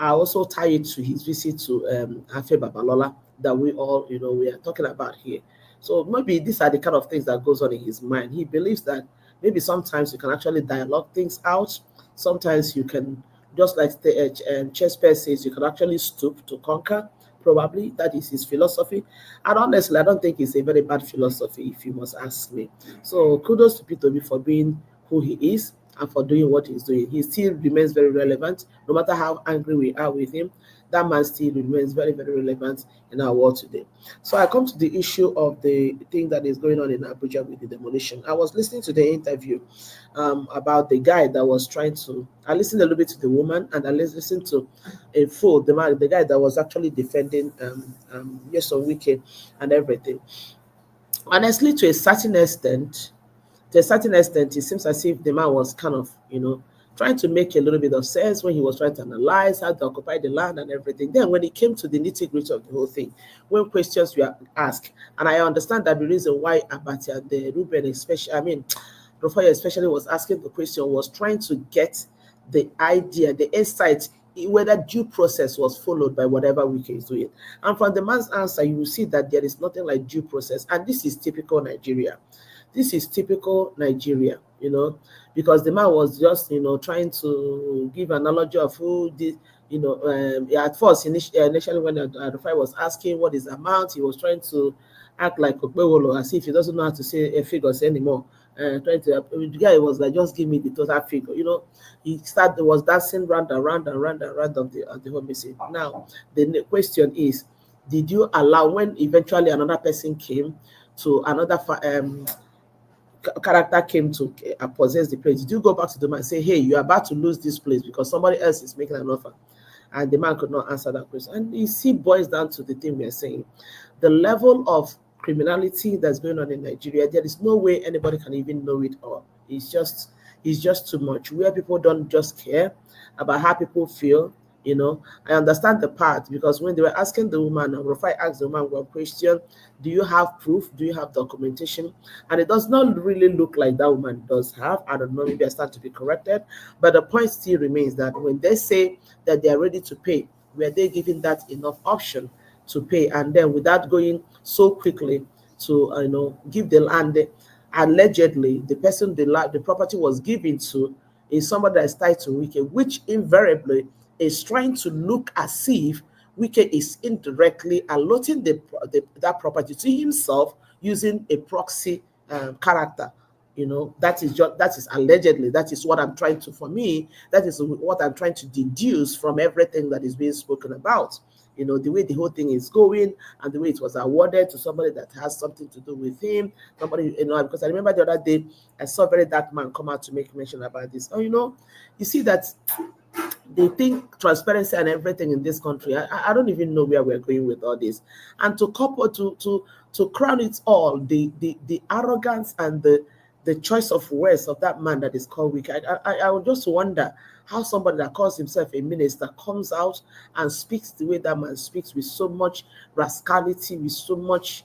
also tie it to his visit to Afe Babalola that we all, we are talking about here. So maybe these are the kind of things that goes on in his mind. He believes that maybe sometimes you can actually dialogue things out. Sometimes you can, just like the Shakespeare says, you can actually stoop to conquer. Probably that is his philosophy. And honestly, I don't think it's a very bad philosophy, if you must ask me. So kudos to P2B for being who he is and for doing what he's doing. He still remains very relevant, no matter how angry we are with him. That man still remains very, very relevant in our world today. So I come to the issue of the thing that is going on in Abuja with the demolition. I was listening to the interview about the guy that was trying to, I listened a little bit to the woman, and I listened to the guy that was actually defending Wike and everything. Honestly, to a certain extent, it seems as if the man was kind of, trying to make a little bit of sense when he was trying to analyze how to occupy the land and everything. Then when it came to the nitty-gritty of the whole thing, when questions were asked, and I understand that the reason why Abati and the Ruben Rufai especially was asking the question was trying to get the idea, the insight, whether due process was followed by whatever Wike is doing. And from the man's answer, you will see that there is nothing like due process. And this is typical Nigeria. This is typical Nigeria, because the man was just, trying to give an analogy of who did, at first, initially when Rufai was asking what is the amount, he was trying to act like Okpewolo, as if he doesn't know how to say figures anymore. The guy was like, just give me the total figure. He was dancing round and round and round and round of the whole message. Now, the question is, did you allow, when eventually another person came to another character came to possess the place, did you go back to them and say, hey, you're about to lose this place because somebody else is making an offer? And the man could not answer that question. And you see, boils down to the thing we are saying. The level of criminality that's going on in Nigeria, there is no way anybody can even know it all. It's just too much, where people don't just care about how people feel. I understand the part, because when they were asking the woman, Rufai asked the woman one question: do you have proof? Do you have documentation? And it does not really look like that woman does have. I don't know, maybe I start to be corrected. But the point still remains that when they say that they are ready to pay, were they giving that enough option to pay? And then without going so quickly to give the land, allegedly the person the property was given to is somebody that is tied to Wike, which invariably is trying to look as if Wike is indirectly allotting that property to himself using a proxy character. That is allegedly. That is what I'm trying to, for me, that is what I'm trying to deduce from everything that is being spoken about. The way the whole thing is going, and the way it was awarded to somebody that has something to do with him. Somebody, because I remember the other day, I saw a very dark man come out to make mention about this. You see that they think transparency and everything in this country. I don't even know where we're going with all this. And to couple to crown it all, the arrogance and the choice of words of that man that is called Wike. I would just wonder how somebody that calls himself a minister comes out and speaks the way that man speaks, with so much rascality, with so much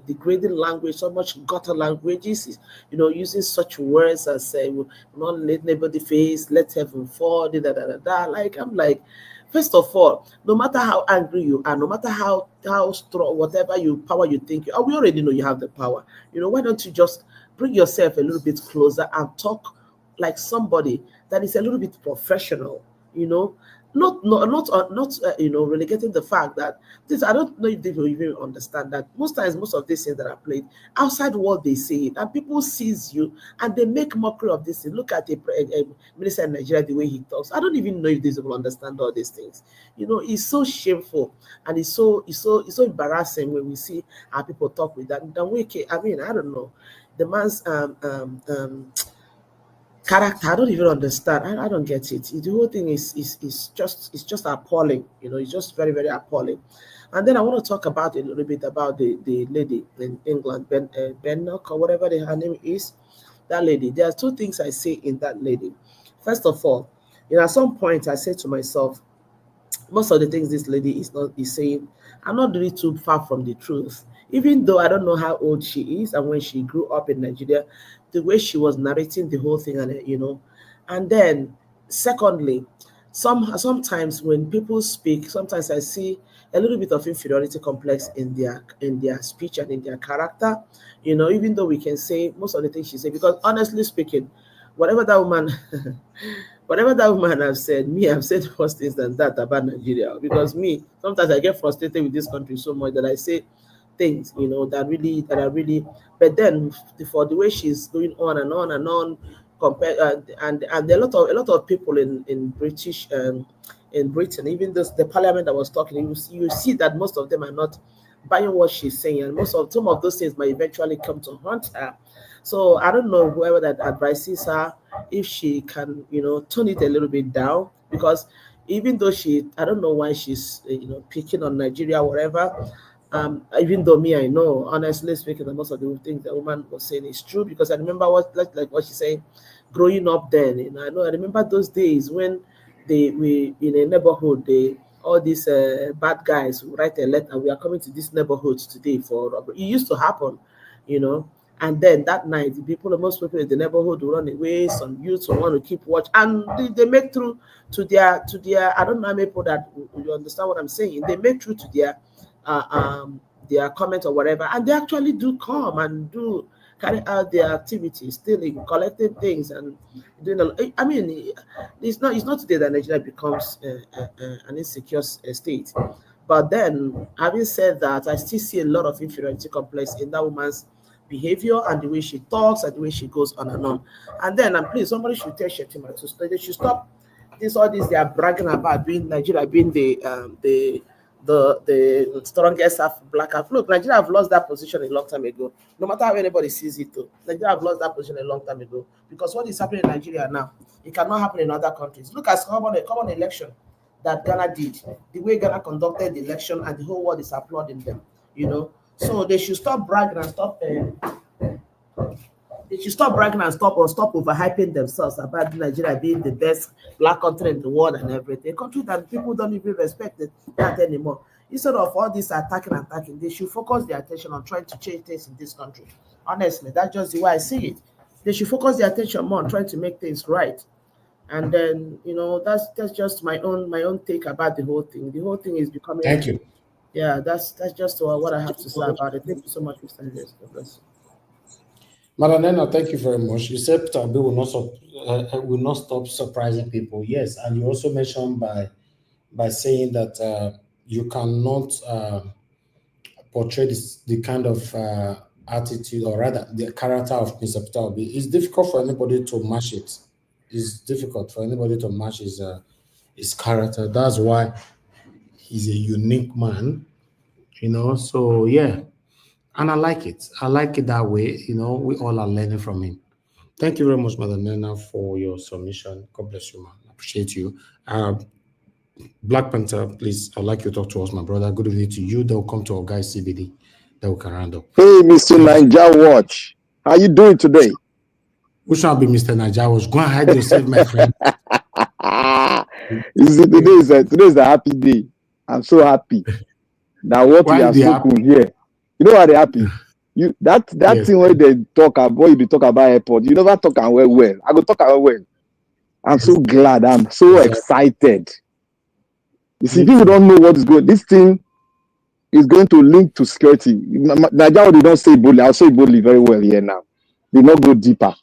degrading language, so much gutter languages, using such words as not let nobody face, let heaven fall, Like, I'm like, first of all, no matter how angry you are, no matter how strong, whatever power you think, we already know you have the power. Why don't you just bring yourself a little bit closer and talk like somebody that is a little bit professional, not relegating the fact that this. I don't know if they will even understand that most times, most of these things that are played outside what they say, and people sees you and they make mockery of this. Look at the minister in Nigeria, the way he talks. I don't even know if these people understand all these things. It's so shameful, and it's so embarrassing when we see how people talk with that. I mean, I don't know. The man's character, I don't even understand. I don't get it. The whole thing is just appalling. It's just very, very appalling. And then I want to talk about a little bit about the lady in England, Bello, or whatever her name is. That lady. There are two things I say in that lady. First of all, at some point I said to myself, most of the things this lady is saying are not really too far from the truth. Even though I don't know how old she is and when she grew up in Nigeria, the way she was narrating the whole thing, and then secondly, sometimes when people speak, sometimes I see a little bit of inferiority complex in their speech and in their character. Even though we can say most of the things she said, because honestly speaking, whatever that woman has said, I've said worse things than that about Nigeria. Because sometimes I get frustrated with this country so much that I say things, that are really. But then for the way she's going on and on and on, compared and a lot of people in British in Britain, even the parliament that was talking, you see that most of them are not buying what she's saying, and some of those things might eventually come to haunt her. So I don't know whoever that advises her, if she can, tone it a little bit down, because even though I don't know why she's, picking on Nigeria, whatever. Even though I know, honestly speaking, that most of the things the woman was saying is true, because I remember what she's saying, growing up then. I remember those days when we in a neighborhood, all these bad guys who write a letter, we are coming to this neighborhood today for robbery. It used to happen, and then that night, most people in the neighborhood will run away. Some youths will want to keep watch, and they make through to their. I don't know how many people that you understand what I'm saying. They make through to their comment or whatever, and they actually do come and do carry out their activities, stealing, collecting things, and doing. I mean, it's not today that Nigeria becomes an insecure state. But then, having said that, I still see a lot of inferiority complex in that woman's behavior and the way she talks and the way she goes on and on. And then, please, somebody should tell Shetima to stop. They should stop all this they are bragging about, being Nigeria being the the strongest black half. Look, Nigeria have lost that position a long time ago. No matter how anybody sees it, though, Nigeria have lost that position a long time ago. Because what is happening in Nigeria now, it cannot happen in other countries. Look at a common election that Ghana did. The way Ghana conducted the election, and the whole world is applauding them. You know, so they should stop bragging and stop. They should stop bragging and stop overhyping themselves about Nigeria being the best black country in the world and everything. A country that people don't even respect that anymore. Instead of all this attacking, they should focus their attention on trying to change things in this country. Honestly, that's just the way I see it. They should focus their attention more on trying to make things right. And then, you know, that's just my own take about the whole thing. The whole thing is becoming. Thank you. Yeah, that's just what I have to say about it. Thank you so much, Mr. Elias. God bless you. Madam Nena, thank you very much. You said Peter Obi will not stop surprising people. Yes, and you also mentioned by saying that you cannot portray the kind of attitude, or rather the character of Mr. Peter Obi. It's difficult for anybody to match it. It's difficult for anybody to match his character. That's why he's a unique man, you know. So yeah. And I like it. I like it that way. You know, we all are learning from him. Thank you very much, Madam Nena, for your submission. God bless you, man. I appreciate you. Black Panther, please, I'd like you to talk to us, my brother. Good evening to you. They'll come to our guy CBD. That we can round up. Hey, Mr. Naija Watch. How you doing today? Who shall be Mr. Naija Watch? Go and hide yourself, my friend. Today is a happy day. I'm so happy that what we are spoken here. You know why they happy? That yes. Thing where they talk about, you talk about airport, you never talk and well. I go talk and well. I'm so glad. I'm so excited. You see, people don't know what is going. This thing is going to link to security. Naija, they don't say it boldly. I'll say it boldly very well here now. They not go deeper.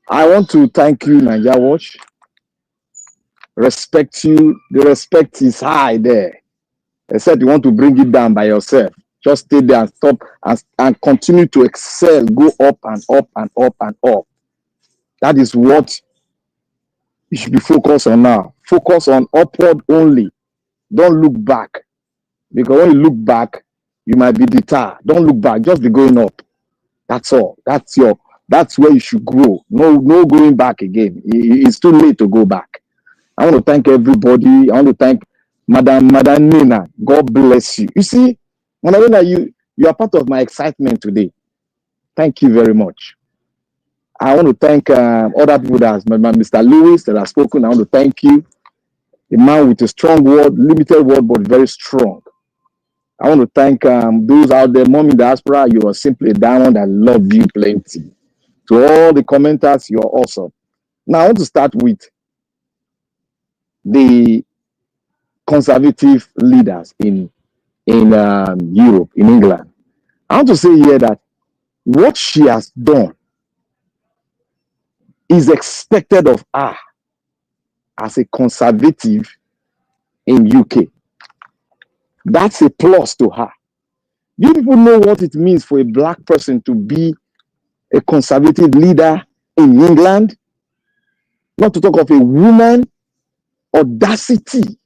I want to thank you, Naija Watch. Respect you. The respect is high there. Except you want to bring it down by yourself. Just stay there and stop and continue to excel, go up and up and up and up. That is what you should be focused on now. Focus on upward only. Don't look back. Because when you look back, you might be deterred. Don't look back. Just be going up. That's all. That's where you should grow. No going back again. It's too late to go back. I want to thank everybody. I want to thank Madam Nena. God bless you. You see, Madam Nena, you are part of my excitement today. Thank you very much. I want to thank other people that Mr. Lewis that have spoken. I want to thank you. A man with a strong word, limited word, but very strong. I want to thank those out there, Mom in diaspora. You are simply a diamond. I love you plenty. To all the commenters, you are awesome. Now, I want to start with the conservative leaders in Europe, in England. I want to say here that what she has done is expected of her as a conservative in UK. That's a plus to her. Do people know what it means for a black person to be a conservative leader in England? Not to talk of a woman, audacity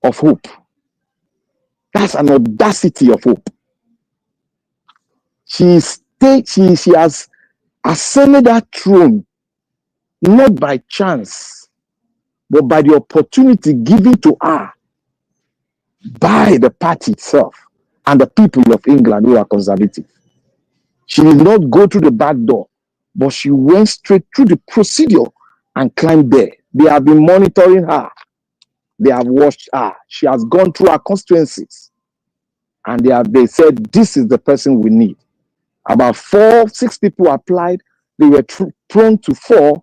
of hope. That's an audacity of hope. She has ascended that throne not by chance, but by the opportunity given to her by the party itself and the people of England who are conservative. She did not go through the back door, but she went straight through the procedure and climbed there. They have been monitoring her. They have watched her. She has gone through her constituencies. And they said, this is the person we need. About 6 people applied. They were thrown to 4.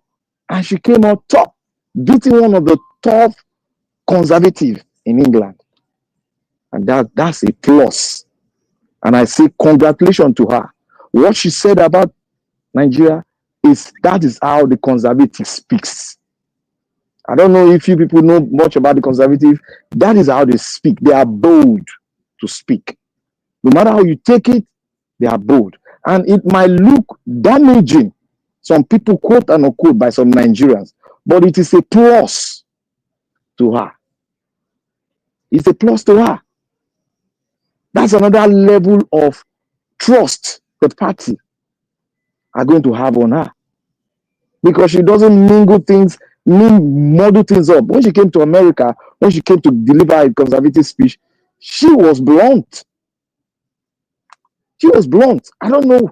And she came out top, beating one of the top conservatives in England. And that's a plus. And I say congratulations to her. What she said about Nigeria that is how the conservative speaks. I don't know if you people know much about the conservative. That is how they speak. They are bold to speak. No matter how you take it, they are bold. And it might look damaging, some people quote and unquote by some Nigerians, but it is a plus to her. It's a plus to her. That's another level of trust the party are going to have on her. Because she doesn't model things up. When she came to America, when she came to deliver a conservative speech, she was blunt. She was blunt. I don't know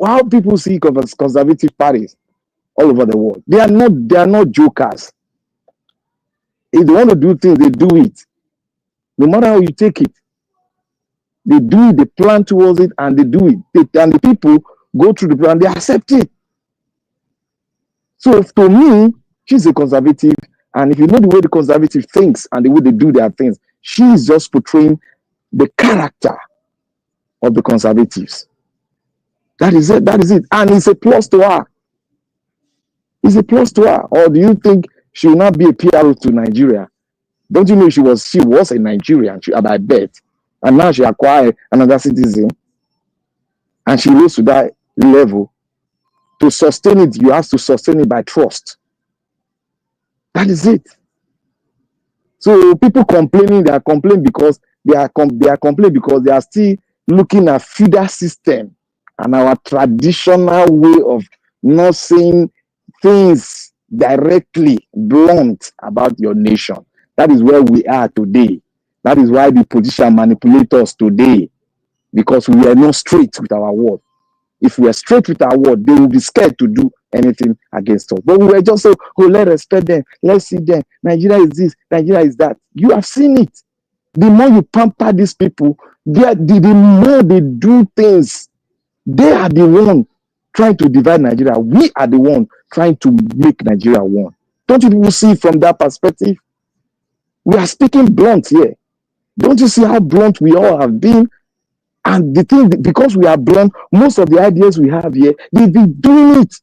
how people see conservative parties all over the world. They are not jokers. If they want to do things, they do it. No matter how you take it. They do it, they plan towards it, and they do it. And the people go through the plan, they accept it. So to me, she's a conservative, and if you know the way the conservative thinks and the way they do their things, she is just portraying the character of the conservatives. That is it. That is it. And it's a plus to her. It's a plus to her. Or do you think she will not be a PRO to Nigeria? Don't you know she was a Nigerian by birth, and now she acquired another citizen, and she rose to that level. To sustain it, you have to sustain it by trust. That is it. So people complaining, they are complaining because they are complaining because they are still looking at feudal system and our traditional way of not saying things directly blunt about your nation. That is where we are today. That is why the politicians manipulate us today, because we are not straight with our word. If we are straight with our word, they will be scared to do anything against us. But we were just saying, oh, let's respect them, let's see them. Nigeria is this, Nigeria is that. You have seen it. The more you pamper these people, the more they do things. They are the one trying to divide Nigeria. We are the one trying to make Nigeria one. Don't you people see it from that perspective? We are speaking blunt here. Don't you see how blunt we all have been? And the thing, because we are blunt, most of the ideas we have here, they've been doing it.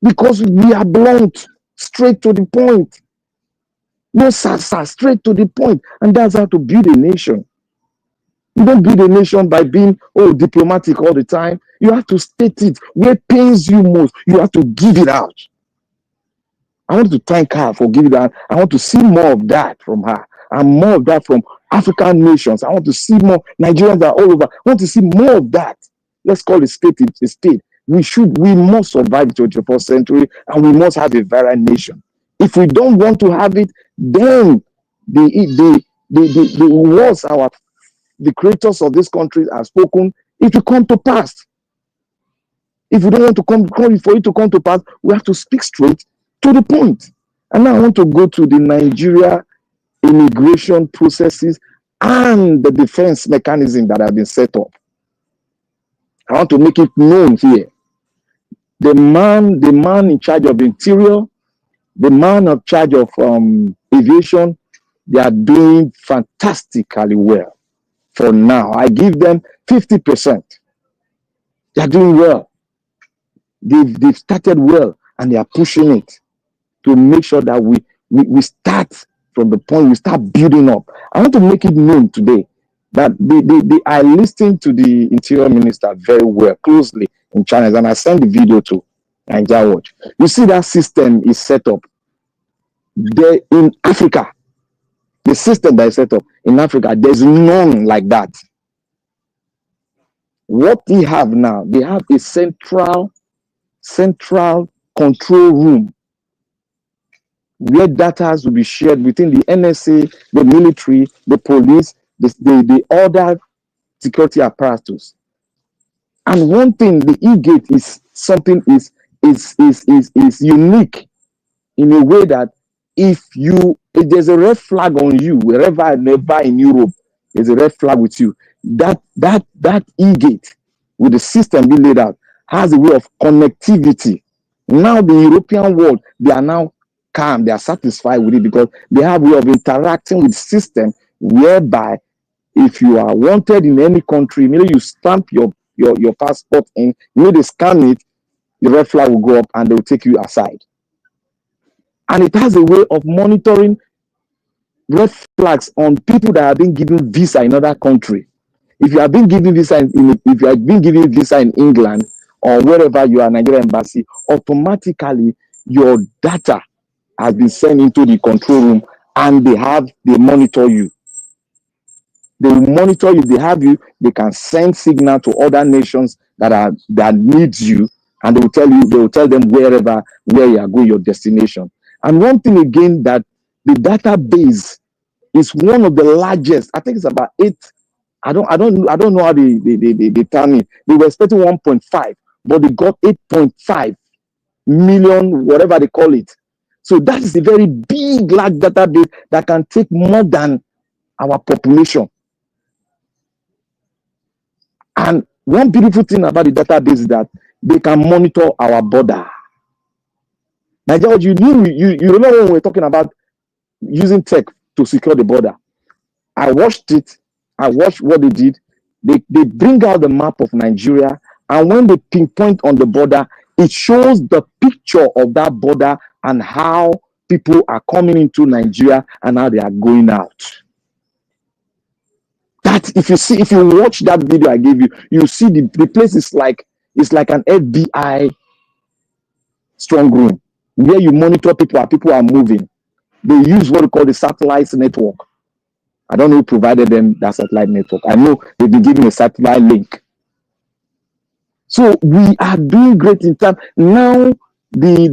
Because we are blunt, straight to the point. No sasa, straight to the point. And that's how to build a nation. You don't build a nation by being, diplomatic all the time. You have to state it. Where pains you most, you have to give it out. I want to thank her for giving that. I want to see more of that from her. And more of that from African nations. I want to see more Nigerians that are all over. I want to see more of that. Let's call it state a state. We must survive the 21st century, and we must have a variant nation. If we don't want to have it, then the words the creators of this country have spoken, it will come to pass. If we don't want to come for it to come to pass, we have to speak straight to the point. And now I want to go to the Nigeria immigration processes and the defense mechanism that have been set up. I want to make it known here. The man in charge of interior, the man in charge of aviation, they are doing fantastically well. For now, I give them 50%. They are doing well. They've started well, and they are pushing it to make sure that we start from the point we start building up. I want to make it known today that I listened to the Interior Minister very well, closely in channels, and I sent the video to Nigeria Watch. You see that system is set up there in Africa. The system that is set up in Africa, there's none like that. What they have now, they have a central control room where data will be shared between the NSA, the military, the police, the other security apparatus. And one thing, the e-gate is something is unique in a way that if there's a red flag on you, wherever in Europe, there's a red flag with you, that e-gate with the system being laid out has a way of connectivity. Now the European world, they are now calm, they are satisfied with it because they have a way of interacting with the system whereby if you are wanted in any country, immediately you stamp your passport in, they scan it, the red flag will go up and they will take you aside. And it has a way of monitoring red flags on people that have been given visa in another country. If you have been given visa in England or wherever you are, Nigerian embassy, automatically your data has been sent into the control room and they monitor you. They will monitor you. They have you. They can send signal to other nations that needs you, and they will tell you. They will tell them where you are going, your destination. And one thing again, that the database is one of the largest. I think it's about 8. I don't know how they tell me. They were expecting 1.5, but they got 8.5 million, whatever they call it. So that is a very big, large database that can take more than our population. And one beautiful thing about the database is that they can monitor our border. Now, George, you remember when we were talking about using tech to secure the border? I watched it. I watched what they did. They bring out the map of Nigeria, and when they pinpoint on the border, it shows the picture of that border and how people are coming into Nigeria and how they are going out. That if you watch that video I gave you, you see the place is like an FBI strong room where you monitor people as people are moving. They use what we call the satellite network. I don't know who provided them that satellite network. I know they've been given a satellite link. So we are doing great in time. Now the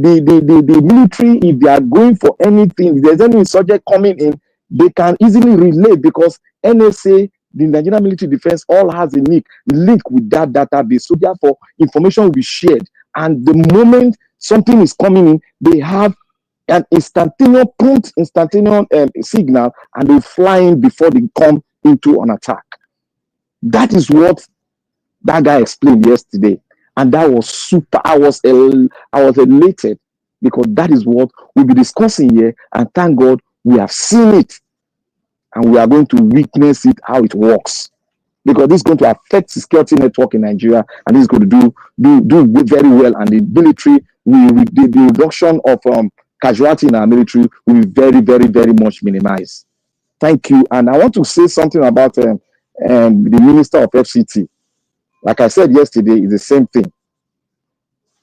military, if they are going for anything, if there's any insurgent coming in, they can easily relate, because NSA, the Nigerian Military Defense, all has a link with that database. So therefore, information will be shared. And the moment something is coming in, they have an instantaneous signal, and they fly in before they come into an attack. That is what that guy explained yesterday. And that was super. I was elated, because that is what we'll be discussing here. And thank God we have seen it. And we are going to witness it, how it works. Because this is going to affect the security network in Nigeria, and this is going to do very well. And the military, the reduction of casualty in our military will be very, very, very much minimized. Thank you. And I want to say something about the Minister of FCT. Like I said yesterday, it's the same thing.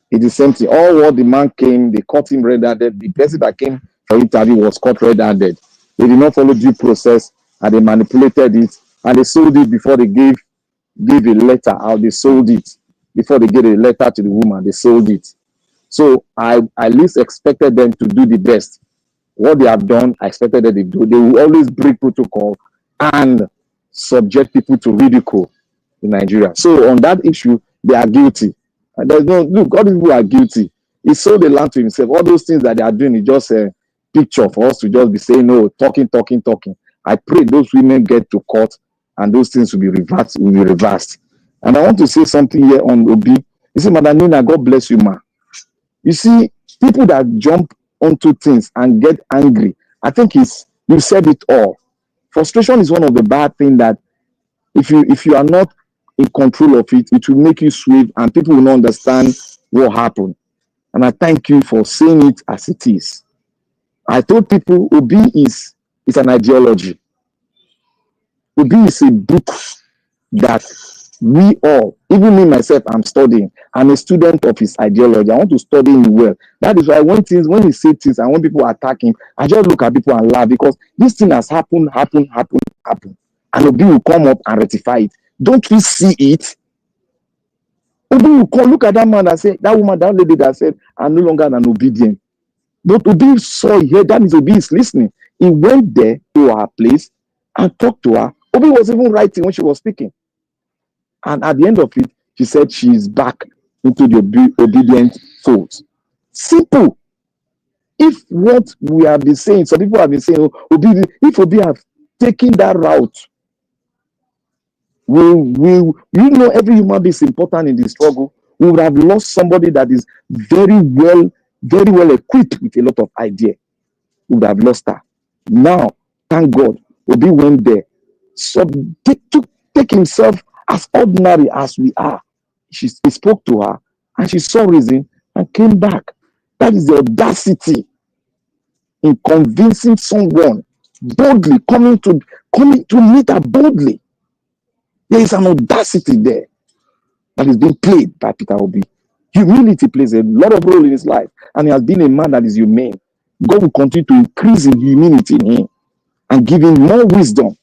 It's the same thing. All what the man came, they caught him red-handed. The person that came for interview was caught red-handed. They did not follow due process, and they manipulated it, and they sold it before they gave a letter out. They sold it before they gave a letter to the woman. They sold it. So I at least expected them to do the best. What they have done, I expected that they do. They will always break protocol and subject people to ridicule in Nigeria. So on that issue, they are guilty. And there's no look. All these people are guilty. He sold the land to himself. All those things that they are doing is just a picture for us to just be saying, no, talking. I pray those women get to court and those things will be reversed. And I want to say something here on Obi. You see, Madam Nina, God bless you, ma. You see, people that jump onto things and get angry, I think you said it all. Frustration is one of the bad things that if you are not in control of it, it will make you swerve and people will not understand what happened. And I thank you for saying it as it is. I told people Obi is an ideology. Obi is a book that we all, even me myself, I'm studying. I'm a student of his ideology. I want to study him well. That is why when he says things and when people attack him, I just look at people and laugh, because this thing has happened. And Obi will come up and rectify it. Don't we see it? Obi will come, look at that man that said, that woman, that lady that said, I'm no longer an obedient. But Obi saw here, that means Obi is listening. He went there to her place and talked to her. Obi was even writing when she was speaking. And at the end of it, she said she is back into the obedient fold. Simple. If what we have been saying, some people have been saying, if Obi have taken that route, every human being is important in the struggle. We would have lost somebody that is very well equipped with a lot of idea. We would have lost her. Now, thank God, Obi went there. So take himself as ordinary as we are. He spoke to her and she saw reason and came back. That is the audacity in convincing someone boldly, coming to meet her boldly. There is an audacity there that is being played by Peter Obi. Humility plays a lot of role in his life, and he has been a man that is humane. God will continue to increase in humility in him and give him more wisdom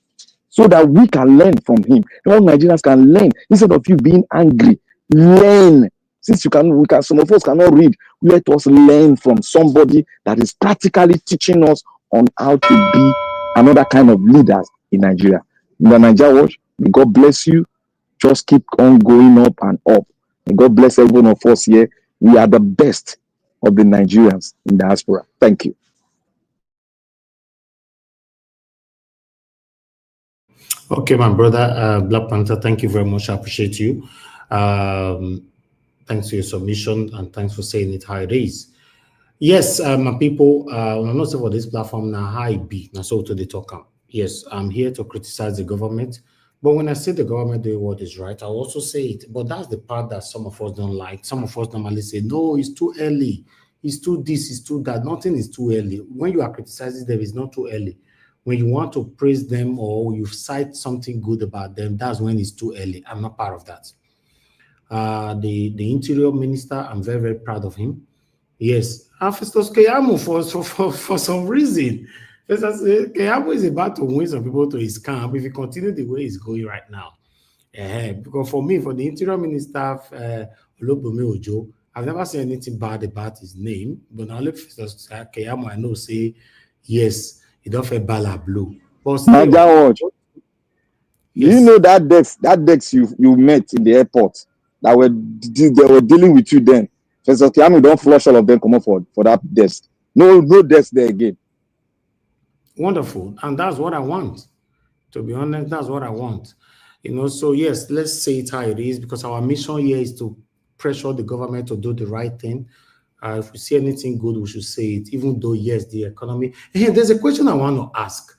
so that we can learn from him. All Nigerians can learn instead of you being angry. Learn. Since some of us cannot read, let us learn from somebody that is practically teaching us on how to be another kind of leaders in Nigeria. In the Nigeria Watch, may God bless you. Just keep on going up and up. May God bless every one of us here. We are the best of the Nigerians in diaspora. Thank you. Okay, my brother, Black Panther, thank you very much. I appreciate you. Thanks for your submission and thanks for saying it how it is. Yes, my people, I'm not saying for this platform now, how it be, now so to the talk. Yes, I'm here to criticize the government. But when I say the government doing what is right, I also say it. But that's the part that some of us don't like. Some of us normally say, no, it's too early. It's too this, it's too that. Nothing is too early. When you are criticizing them, it's not too early. When you want to praise them or you cite something good about them, that's when it's too early. I'm not part of that. The interior minister, I'm very, very proud of him. Yes, Festus Keyamo for some reason. Festus Keyamo is about to win some people to his camp if he continues the way he's going right now. Because for me, for the interior minister, Olobumi Ojo, I've never seen anything bad about his name, but now Festus Keyamo, I know say yes, he don't feel bala blue. But still, Watch. Yes. Do you know that decks you met in the airport that were dealing with you then? Festus Keyamo don't flush all of them come up for that desk. No desk there again. Wonderful, and that's what I want. To be honest, that's what I want. So yes, let's say it how it is, because our mission here is to pressure the government to do the right thing. If we see anything good, we should say it, even though, yes, the economy. Hey, there's a question I want to ask.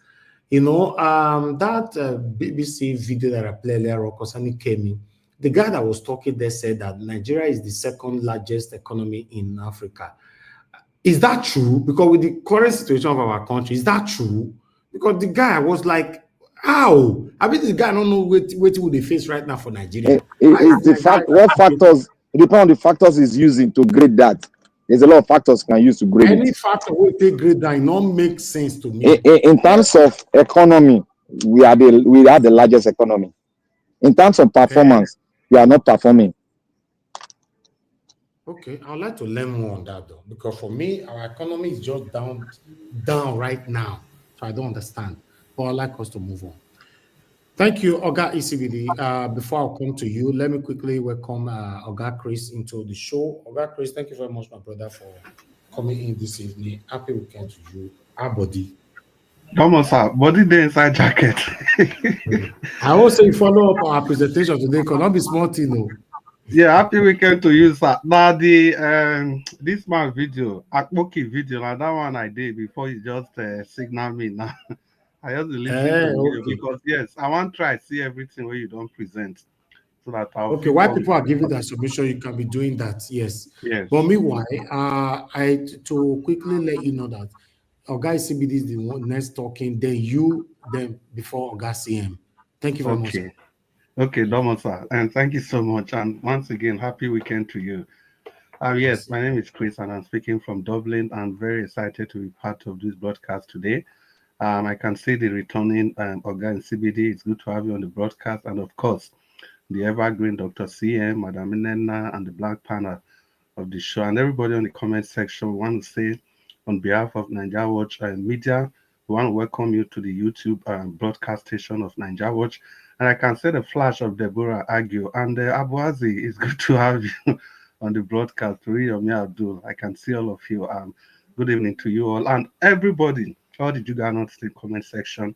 That BBC video that I played earlier concerning Kemi, the guy that was talking there said that Nigeria is the second largest economy in Africa. Is that true? Because with the current situation of our country, is that true? Because the guy was like, how? I mean, the guy don't know what would they face right now for Nigeria. What factors, depending on the factors is using to grade that. There's a lot of factors can use to grade any factor will take grade that don't make sense to me. In terms of economy, we are the largest economy. In terms of performance, we are not performing. Okay, I'd like to learn more on that though, because for me, our economy is just down right now, so I don't understand. But I'd like us to move on. Thank you, Oga ECBD. Before I come to you, let me quickly welcome Oga Chris into the show. Oga Chris, thank you very much, my brother, for coming in this evening. Happy weekend to you. Abati. Almost body day inside jacket. I also follow up our presentation today, because not be small thing, no. Yeah, happy weekend to you, sir. Now the this man video, Akpoki video, now that one I did before you just signal me now. I just listen to you because yes, I want to try see everything where you don't present, so that I'll. Okay, while people are giving that submission, you can be doing that. Yes. Yes. But meanwhile, to quickly let you know that Oga CBD is the one next talking. Then before Oga CM. Thank you very much. Sir. Okay, Domo sir, and thank you so much. And once again, happy weekend to you. Yes, my name is Chris, and I'm speaking from Dublin. I'm very excited to be part of this broadcast today. I can see the returning Oga and CBD. It's good to have you on the broadcast, and of course, the evergreen Dr. CM, Madam Nena, and the Black panel of the show, and everybody on the comment section. We want to say, on behalf of Nigeria Watch Media, we want to welcome you to the YouTube broadcast station of Nigeria Watch. And I can see the flash of Deborah Agio and Abuazi. It's good to have you on the broadcast. Yomi Abdul, I can see all of you. Good evening to you all and everybody. All the Juggernauts in the comment section.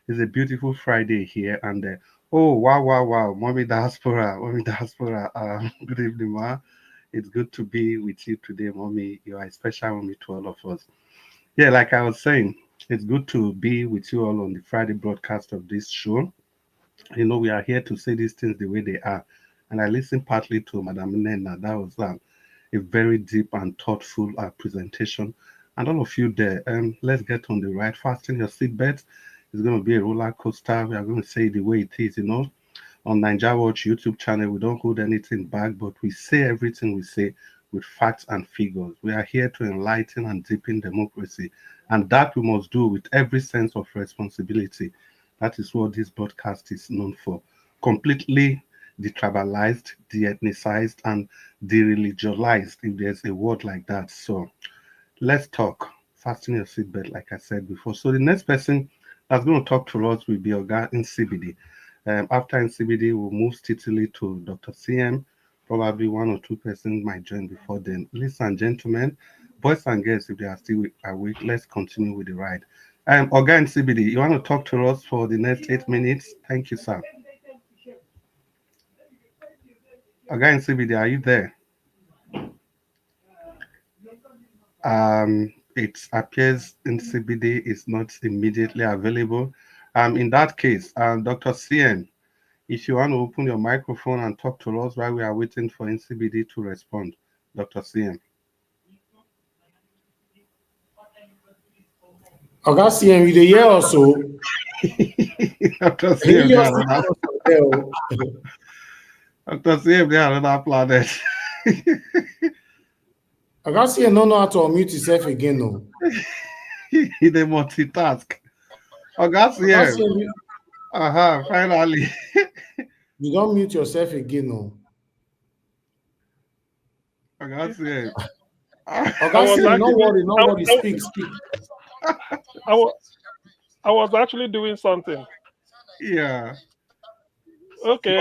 It's a beautiful Friday here, and oh wow, mommy diaspora. Good evening, ma. It's good to be with you today, mommy. You are a special mommy to all of us. Yeah, like I was saying, it's good to be with you all on the Friday broadcast of this show. We are here to say these things the way they are. And I listened partly to Madam Nena. That was a very deep and thoughtful presentation. And all of you there, let's get on the ride. Fasten your seatbelts. It's going to be a roller coaster. We are going to say the way it is, On Nigeria Watch YouTube channel, we don't hold anything back, but we say everything we say with facts and figures. We are here to enlighten and deepen democracy, and that we must do with every sense of responsibility. That is what this broadcast is known for. Completely detribalized, de-ethnicized, and de-religialized, if there's a word like that. So let's talk. Fasten your seatbelt, like I said before. So the next person that's going to talk to us will be Oga in CBD. After NCBD, we'll move steadily to Dr. CM. Probably one or two persons might join before then. Ladies and gentlemen, boys and girls, if they are still awake, let's continue with the ride. Oga in CBD, you want to talk to us for the next 8 minutes? Thank you, sir. Oga in CBD, are you there? It appears NCBD is not immediately available. In that case, Dr. CM, if you want to open your microphone and talk to us while we are waiting for NCBD to respond, Dr. CM. Oga CM, you hear also? Dr. CM, Dr. CM, they are another planet. Oga CM don't know how to unmute himself again, no. He dey multitask. Oga CM. Finally. You don't mute yourself again, no. Oga CM. Oga CM, no worry, speak. I was actually doing something. Yeah. Okay.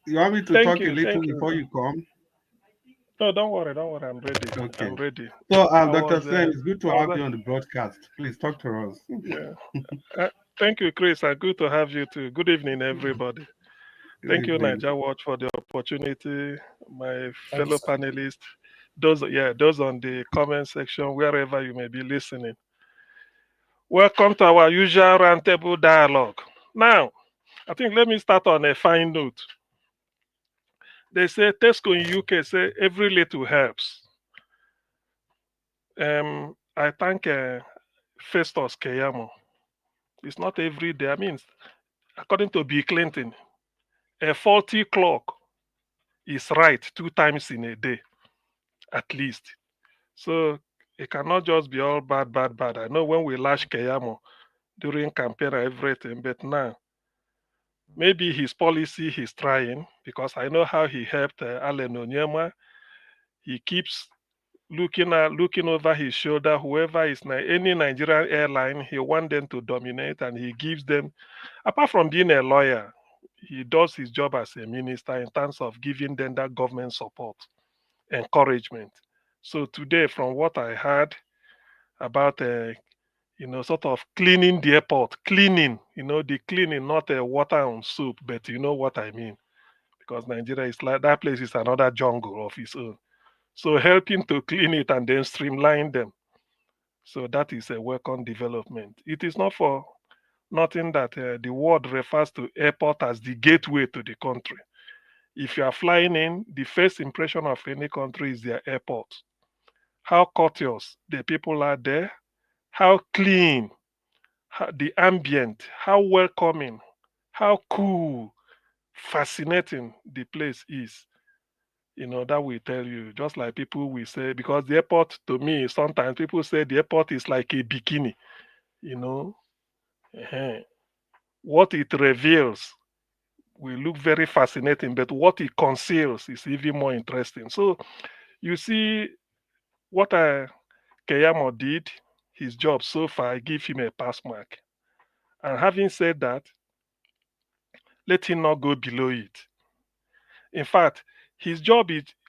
You want me to talk a little before you come? No, don't worry. I'm ready. Okay. I'm ready. So, Dr. Sam, it's good to have you on the broadcast. Please talk to us. Yeah. Thank you, Chris. And good to have you too. Good evening, everybody. Thank you, Niger Watch, for the opportunity. My fellow panelists, those on the comment section, wherever you may be listening. Welcome to our usual roundtable dialogue. Now, I think let me start on a fine note. They say Tesco in UK say every little helps. I thank Festus Keyamo. It's not every day. I mean, according to Bill Clinton, a faulty clock is right 2 times in a day, at least. So it cannot just be all bad. I know when we lash Keyamo during campaign and everything, but now maybe his policy he's trying, because I know how he helped Allen Onyema. He keeps looking over his shoulder, whoever is any Nigerian airline, he wants them to dominate, and he gives them, apart from being a lawyer, he does his job as a minister in terms of giving them that government support, encouragement. So today, from what I heard about sort of cleaning the airport, the cleaning, not a water on soup, but you know what I mean, because Nigeria is like, that place is another jungle of its own. So helping to clean it and then streamline them. So that is a welcome development. It is not for nothing that the word refers to airport as the gateway to the country. If you are flying in, the first impression of any country is their airport. How courteous the people are there, how clean, the ambient, how welcoming, how cool, fascinating the place is. That will tell you, just like people will say, because the airport, to me, sometimes people say the airport is like a bikini, What it reveals will look very fascinating, but what it conceals is even more interesting. So you see what Keyamo did, his job so far, I give him a pass mark. And having said that, let him not go below it. In fact,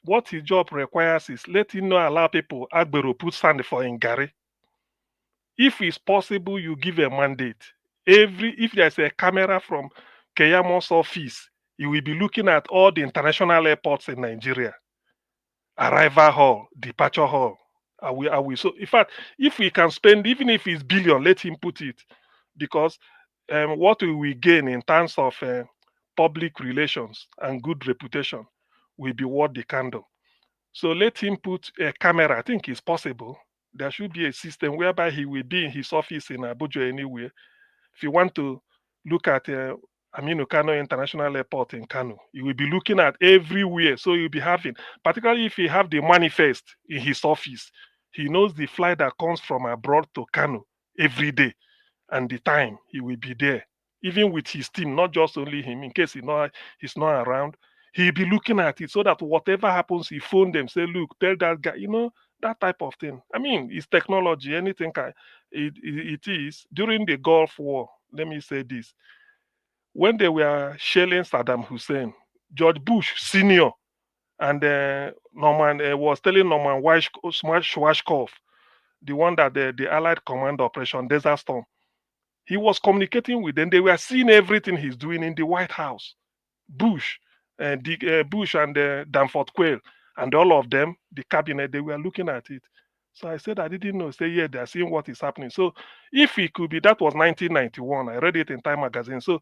what his job requires is let him not allow people Agbero put sand for Ngari. If it's possible, you give a mandate. If there's a camera from Keyamo's office, you will be looking at all the international airports in Nigeria. Arrival hall, departure hall. So in fact, if we can spend, even if it's billion, let him put it. Because what we will gain in terms of public relations and good reputation will be worth the candle. So let him put a camera. I think it's possible. There should be a system whereby he will be in his office in Abuja anywhere. If you want to look at Aminu Kano International Airport in Kano. You will be looking at everywhere. So you'll be having, particularly if you have the manifest in his office, he knows the flight that comes from abroad to Kano every day and the time he will be there, even with his team, not just only him, in case he's not around. He'll be looking at it so that whatever happens, he phone them, say, look, tell that guy, that type of thing. I mean, it's technology, anything it is. During the Gulf War, let me say this. When they were shelling Saddam Hussein, George Bush Sr. and Norman was telling Norman Schwarzkopf, the one that the Allied Command Operation Desert Storm, he was communicating with them. They were seeing everything he's doing in the White House. Bush, Bush and Danforth Quayle, and all of them, the cabinet, they were looking at it. So I said, I didn't know. Say, yeah, they're seeing what is happening. So if it could be, that was 1991. I read it in Time magazine. So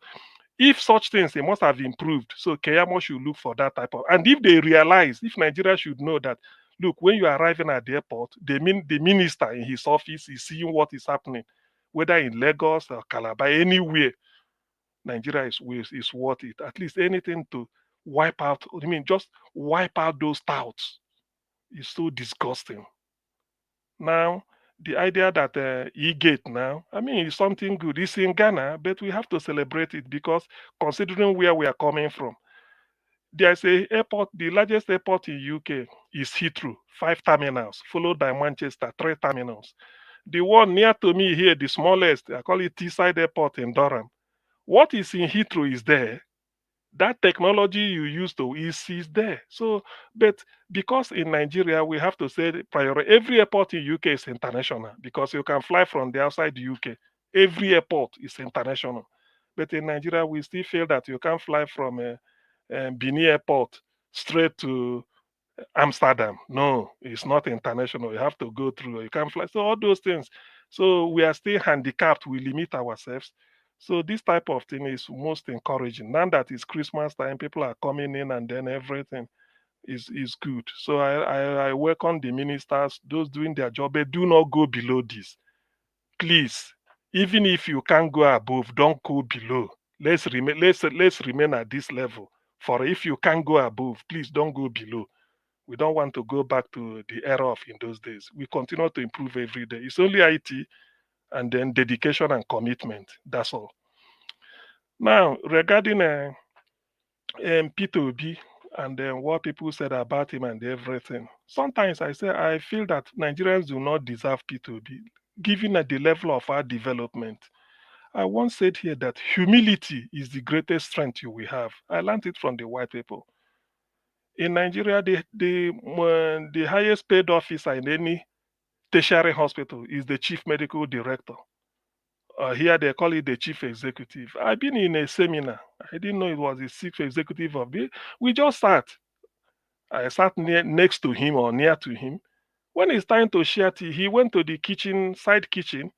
if such things, it must have improved. So Keyamo should look for that type of. And if they realize, if Nigeria should know that, look, when you are arriving at the airport, the minister in his office is seeing what is happening, whether in Lagos or Calabar, anywhere. Nigeria is worth it. At least anything to wipe out. I mean, just wipe out those touts. It's so disgusting. Now, the idea that e-gate now, I mean, it's something good. It's in Ghana, but we have to celebrate it because considering where we are coming from, there's a airport, the largest airport in UK is Heathrow, 5 terminals, followed by Manchester, 3 terminals. The one near to me here, the smallest, I call it Teesside Airport in Durham. What is in Heathrow is there. That technology you used to is there. So, but because in Nigeria we have to say priority, every airport in UK is international because you can fly from the outside the UK. Every airport is international. But in Nigeria we still feel that you can't fly from Benin Airport straight to Amsterdam. No, it's not international. You have to go through. You can't fly. So all those things. So we are still handicapped. We limit ourselves. So this type of thing is most encouraging. Now that it's Christmas time, people are coming in and then everything is good. So I welcome the ministers, those doing their job, but do not go below this. Please, even if you can't go above, don't go below. Let's remain at this level. For if you can't go above, please don't go below. We don't want to go back to the era of in those days. We continue to improve every day. It's only IT and then dedication and commitment. That's all. Now, regarding P2B and then what people said about him and everything, sometimes I feel that Nigerians do not deserve P2B, given at the level of our development. I once said here that humility is the greatest strength you will have. I learned it from the white people. In Nigeria, the highest paid officer in any tertiary hospital is the chief medical director. Here they call it the chief executive. I've been in a seminar. I didn't know it was the chief executive of the. We just sat. I sat next to him or near to him. When it's time to share tea, he went to the kitchen, side kitchen,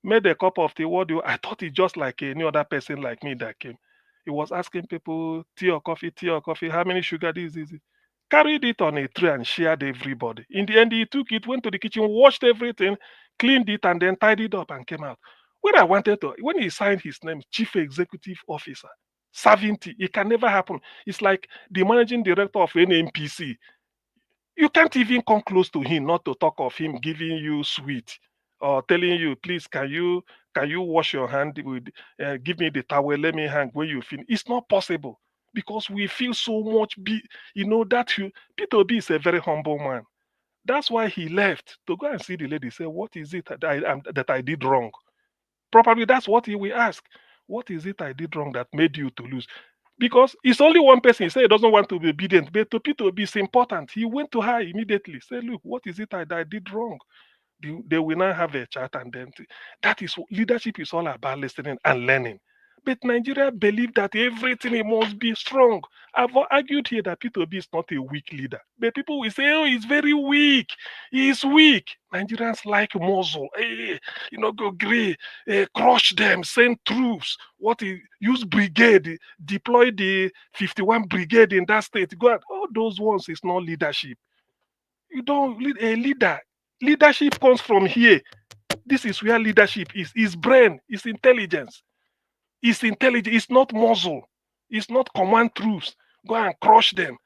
made a cup of tea. I thought it's just like any other person like me that came. He was asking people tea or coffee, how many sugar this is it? Carried it on a tray and shared everybody. In the end, he took it, went to the kitchen, washed everything, cleaned it, and then tidied up and came out. When he signed his name, Chief Executive Officer, 70, it can never happen. It's like the managing director of an NPC. You can't even come close to him, not to talk of him giving you sweet or telling you, please, can you wash your hand with, give me the towel, let me hang when you finish. It's not possible because we feel so much, that P2B is a very humble man. That's why he left to go and see the lady, say, what is it that I did wrong? Probably that's what he will ask. What is it I did wrong that made you to lose? Because it's only one person. He said he doesn't want to be obedient, but to P2B is important. He went to her immediately, said, look, what is it I did wrong? They will now have a chat, and then that is leadership is all about listening and learning. But Nigeria believe that everything must be strong. I've argued here that P2B is not a weak leader. But people will say, oh, he's very weak. He is weak. Nigerians like muscle. Hey, go grey, crush them, send troops. Use brigade, deploy the 51 brigade in that state. Go out. All those ones is not leadership. You don't lead a leader. Leadership comes from here. This is where leadership is. His brain, his intelligence. It's intelligent. It's not muzzle. It's not command troops. Go and crush them.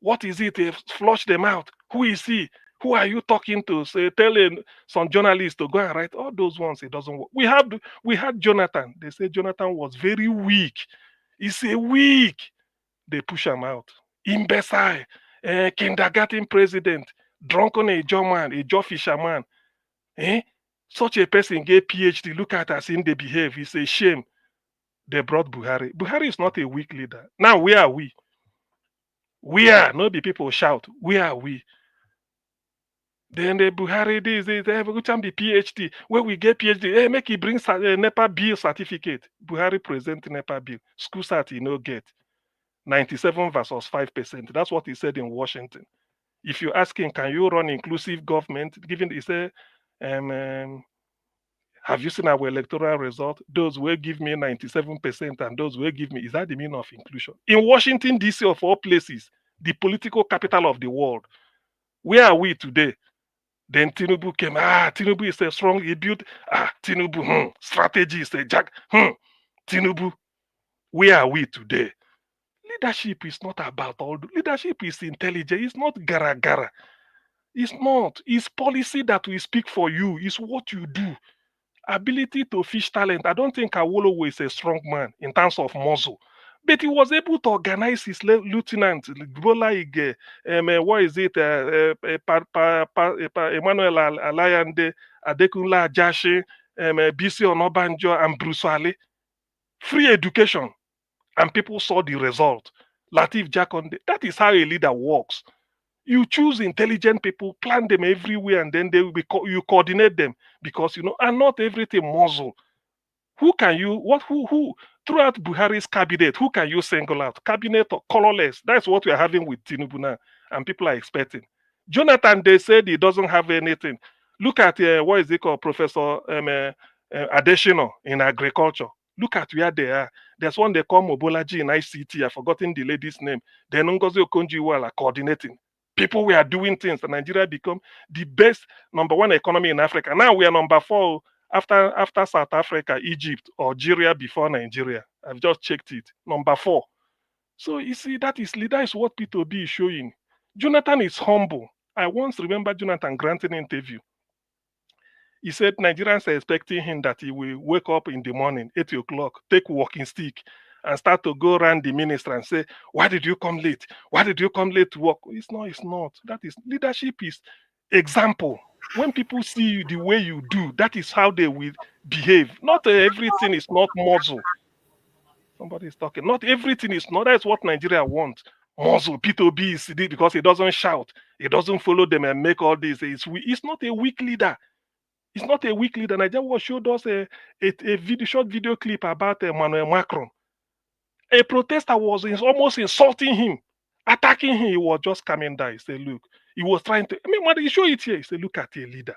What is it? Flush them out. Who is he? Who are you talking to? Say, telling some journalists to go and write all those ones. It doesn't work. We had Jonathan. They say Jonathan was very weak. He's a weak. They push him out. Imbecile, kindergarten president, drunken a man, a jaw fisherman. Such a person get PhD. Look at us in they behave. It's a shame. They brought Buhari. Buhari is not a weak leader. Now, where are we? We are. No be people shout. Where are we? Then the Buhari this every time be PhD. Where we get PhD, hey, make he bring NEPA bill certificate. Buhari present NEPA bill. School cert he no get. 97 versus 5%. That's what he said in Washington. If you ask him, can you run inclusive government? Given he said, have you seen our electoral result? Those will give me 97% and those will give me. Is that the meaning of inclusion? In Washington, D.C., of all places, the political capital of the world, where are we today? Then Tinubu came. Tinubu is a strong. He built. Tinubu. Strategy is a jack. Tinubu. Where are we today? Leadership is not about all. Leadership is intelligent. It's not gara gara. It's not. It's policy that will speak for you. It's what you do. Ability to fish talent. I don't think Awolowo is a strong man in terms of muscle. But he was able to organize his lieutenant, Gbola Ige, what is it, Emmanuel Alayande, Adekunle Ajashi, Bisi Onabanjo, and Bruce Wale. Free education. And people saw the result. Lateef Jakonde. That is how a leader works. You choose intelligent people, plan them everywhere, and then they will be you coordinate them because and not everything muzzle. Who can you who throughout Buhari's cabinet? Who can you single out? Cabinet or colorless? That's what we are having with Tinubu now, and people are expecting. Jonathan, they said he doesn't have anything. Look at what is it called, Professor Adeshino in agriculture. Look at where they are. There's one they call Mobolaji in ICT. I've forgotten the lady's name. Then Ngozi Okonjo-Iweala are coordinating. People were doing things, and Nigeria become the best #1 economy in Africa. Now we are #4 after South Africa, Egypt, Algeria before Nigeria. I've just checked it. #4. So you see, that is what P2B is showing. Jonathan is humble. I once remember Jonathan granting an interview. He said Nigerians are expecting him that he will wake up in the morning, 8 o'clock, take walking stick, and start to go around the minister and say, why did you come late? Why did you come late to work? It's not. That is leadership is example. When people see you the way you do, that is how they will behave. Not everything is not muzzle. Somebody is talking. Not everything is not. That's what Nigeria wants. Muzzle, P2B is because he doesn't shout. He doesn't follow them and make all this. It's not a weak leader. It's not a weak leader. Nigeria showed us a short video clip about Emmanuel Macron. A protester was almost insulting him, attacking him. He was just coming down. He said, look, he was trying to, when you show it here, he said, look at a leader.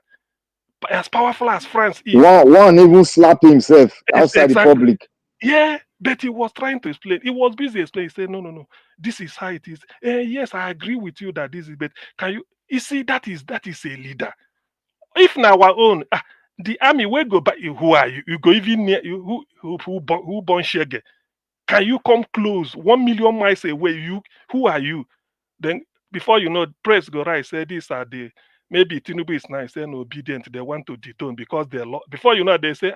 As powerful as France is. One even slapped himself outside the public. Yeah, but he was trying to explain. He was busy explaining. He said, no, this is how it is. Yes, I agree with you that this is, but can you see, that is a leader. If now our own, the army will go back. Who are you? You go even near you. Who born Shege? Can you come close? 1 million miles away. Who are you? Then before you know, press go right. Say these are the maybe Tinubu is nice and obedient. They want to detone because they're before you know they say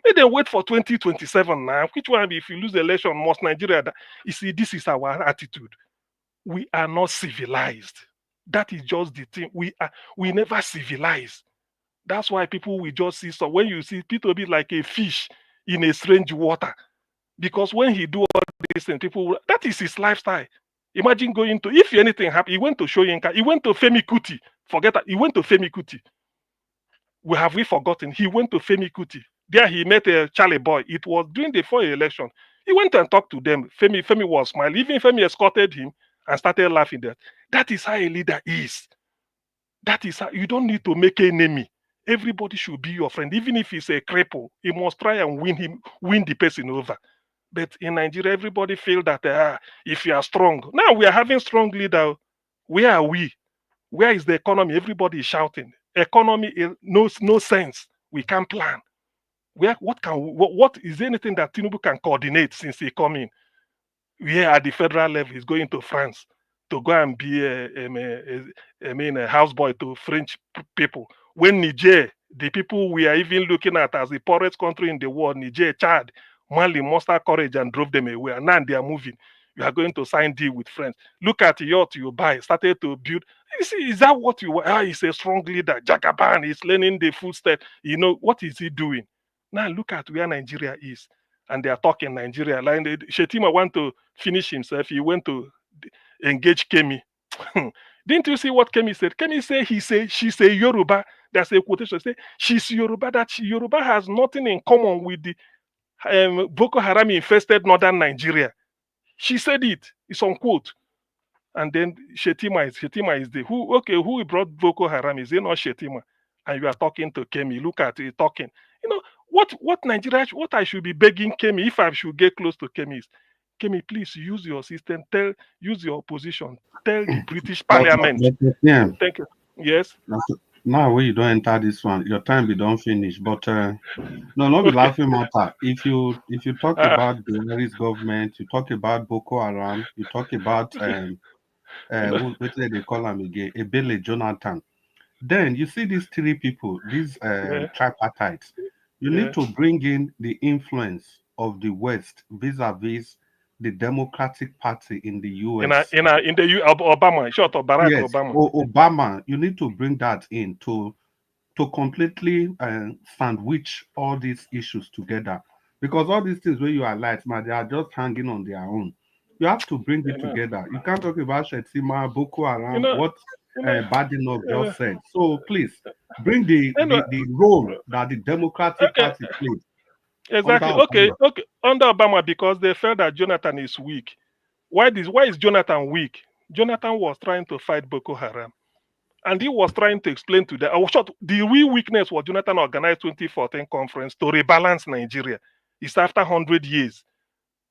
may they wait for 2027 now. Which one? If you lose the election, must Nigeria? You see, this is our attitude. We are not civilized. That is just the thing. We never civilize. That's why people will just see. So when you see P2B like a fish in a strange water, because when he do all this thing, people that is his lifestyle. Imagine going to, if anything happened, he went to Shoyinka, he went to Femi Kuti. Forget that, he went to Femi Kuti. Have we forgotten? He went to Femi Kuti. There he met a Charlie boy. It was during the four election. He went and talked to them. Femi was smiling. Even Femi escorted him and started laughing. That is how a leader is. That is how, you don't need to make an enemy. Everybody should be your friend. Even if he's a cripple, he must try and win the person over. But in Nigeria, everybody feel that if you are strong. Now we are having strong leader. Where are we? Where is the economy? Everybody is shouting. Economy no sense. We can't plan. What is there anything that Tinubu can coordinate since he come in? Here at the federal level, he's going to France to go and be a houseboy to French people. When Niger, the people we are even looking at as the poorest country in the world, Niger, Chad, Mali mustered courage and drove them away. And now they are moving. You are going to sign deal with France. Look at yacht you buy, started to build. You see, is that what you want? He's a strong leader. Jagaban is learning the footstep. You know, what is he doing? Now look at where Nigeria is. And they are talking Nigeria. Like Shetima want to finish himself. He went to engage Kemi. Didn't you see what Kemi said? Kemi said she's a Yoruba. That's a quotation. Say she's Yoruba. That Yoruba has nothing in common with the Boko Haram infested northern Nigeria. She said it. It's on quote. And then Shetima is the who brought Boko Haram? Is it not Shetima? And you are talking to Kemi. Look at it talking. You know what Nigeria? What I should be begging Kemi if I should get close to Kemi is, Kemi, please use your system. Use your position. Tell the British Parliament. Yeah. Thank you. Yes. Now when you don't enter this one, your time be don't finish. But no, not be laughing matter. If you talk about the Irish government, you talk about Boko Haram, you talk about what they call them again, Ebele Jonathan. Then you see these three people, these tripartites. You need to bring in the influence of the West vis-a-vis the Democratic Party in the US. In the Obama, short of Barack yes, Obama. Obama, you need to bring that in to completely sandwich all these issues together. Because all these things where you are light, man, they are just hanging on their own. You have to bring it together. You can't talk about Shetima, Boko Haram, what Badinov just said. So please bring the role that the Democratic Party played. Exactly. Okay. Under Obama, because they felt that Jonathan is weak. Why is Jonathan weak? Jonathan was trying to fight Boko Haram. And he was trying to explain to them. The real weakness was Jonathan organized 2014 conference to rebalance Nigeria. It's after 100 years.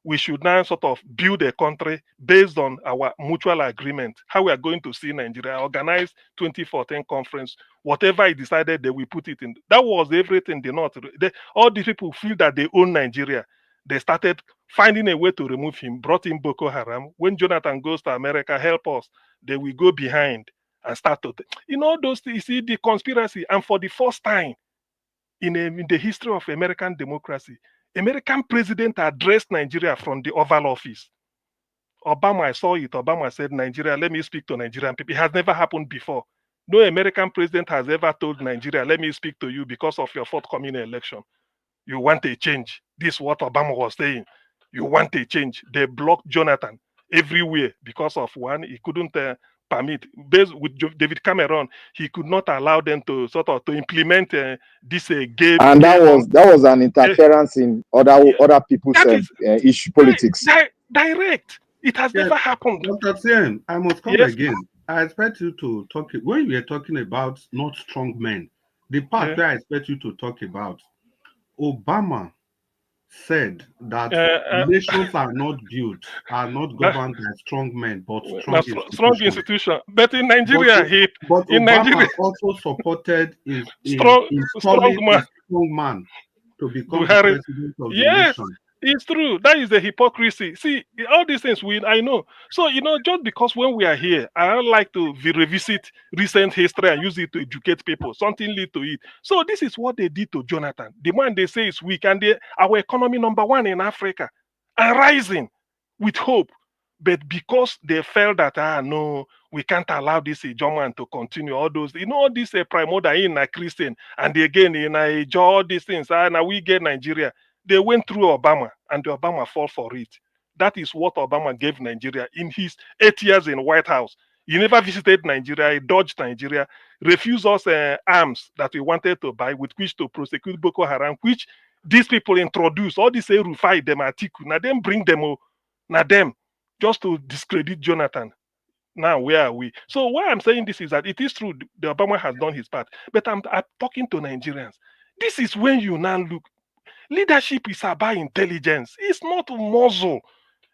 We should now sort of build a country based on our mutual agreement, how we are going to see Nigeria. Organize 2014 conference, whatever he decided, they will put it in. That was everything. All these people feel that they own Nigeria. They started finding a way to remove him, brought in Boko Haram. When Jonathan goes to America, help us, they will go behind and start to, those things, you see the conspiracy. And for the first time in the history of American democracy, American president addressed Nigeria from the Oval Office. Obama, I saw it. Obama said, Nigeria, let me speak to Nigerian people. It has never happened before. No American president has ever told Nigeria, let me speak to you because of your forthcoming election. You want a change. This is what Obama was saying. You want a change. They blocked Jonathan everywhere because of one. He couldn't permit. Based with David Cameron, he could not allow them to sort of to implement this gay. And that was an interference in other people's issue politics. Direct. It has never happened. Dr. Tien, I must come again. I expect you to talk when we are talking about not strong men. The part where I expect you to talk about, Obama said that nations are not built, are not governed by strong men, but strong institutions. But in Nigeria, but Obama also supported a strong man to become the president of the nation. It's true. That is the hypocrisy. See, all these things I know. So, just because when we are here, I don't like to revisit recent history and use it to educate people. Something lead to it. So this is what they did to Jonathan. The man they say is weak, and our economy #1 in Africa and rising with hope. But because they felt that, no, we can't allow this German to continue, all those, all this Primoda in a Christian, and again in a all these things, now we get Nigeria. They went through Obama, and the Obama fought for it. That is what Obama gave Nigeria in his 8 years in White House. He never visited Nigeria. He dodged Nigeria, refused us arms that we wanted to buy with which to prosecute Boko Haram, which these people introduced. All these Rufai, them Atiku, now them bring them, now them, just to discredit Jonathan. Now, where are we? So why I'm saying this is that it is true, the Obama has done his part. But I'm talking to Nigerians. This is when you now look. Leadership is about intelligence. It's not muzzle.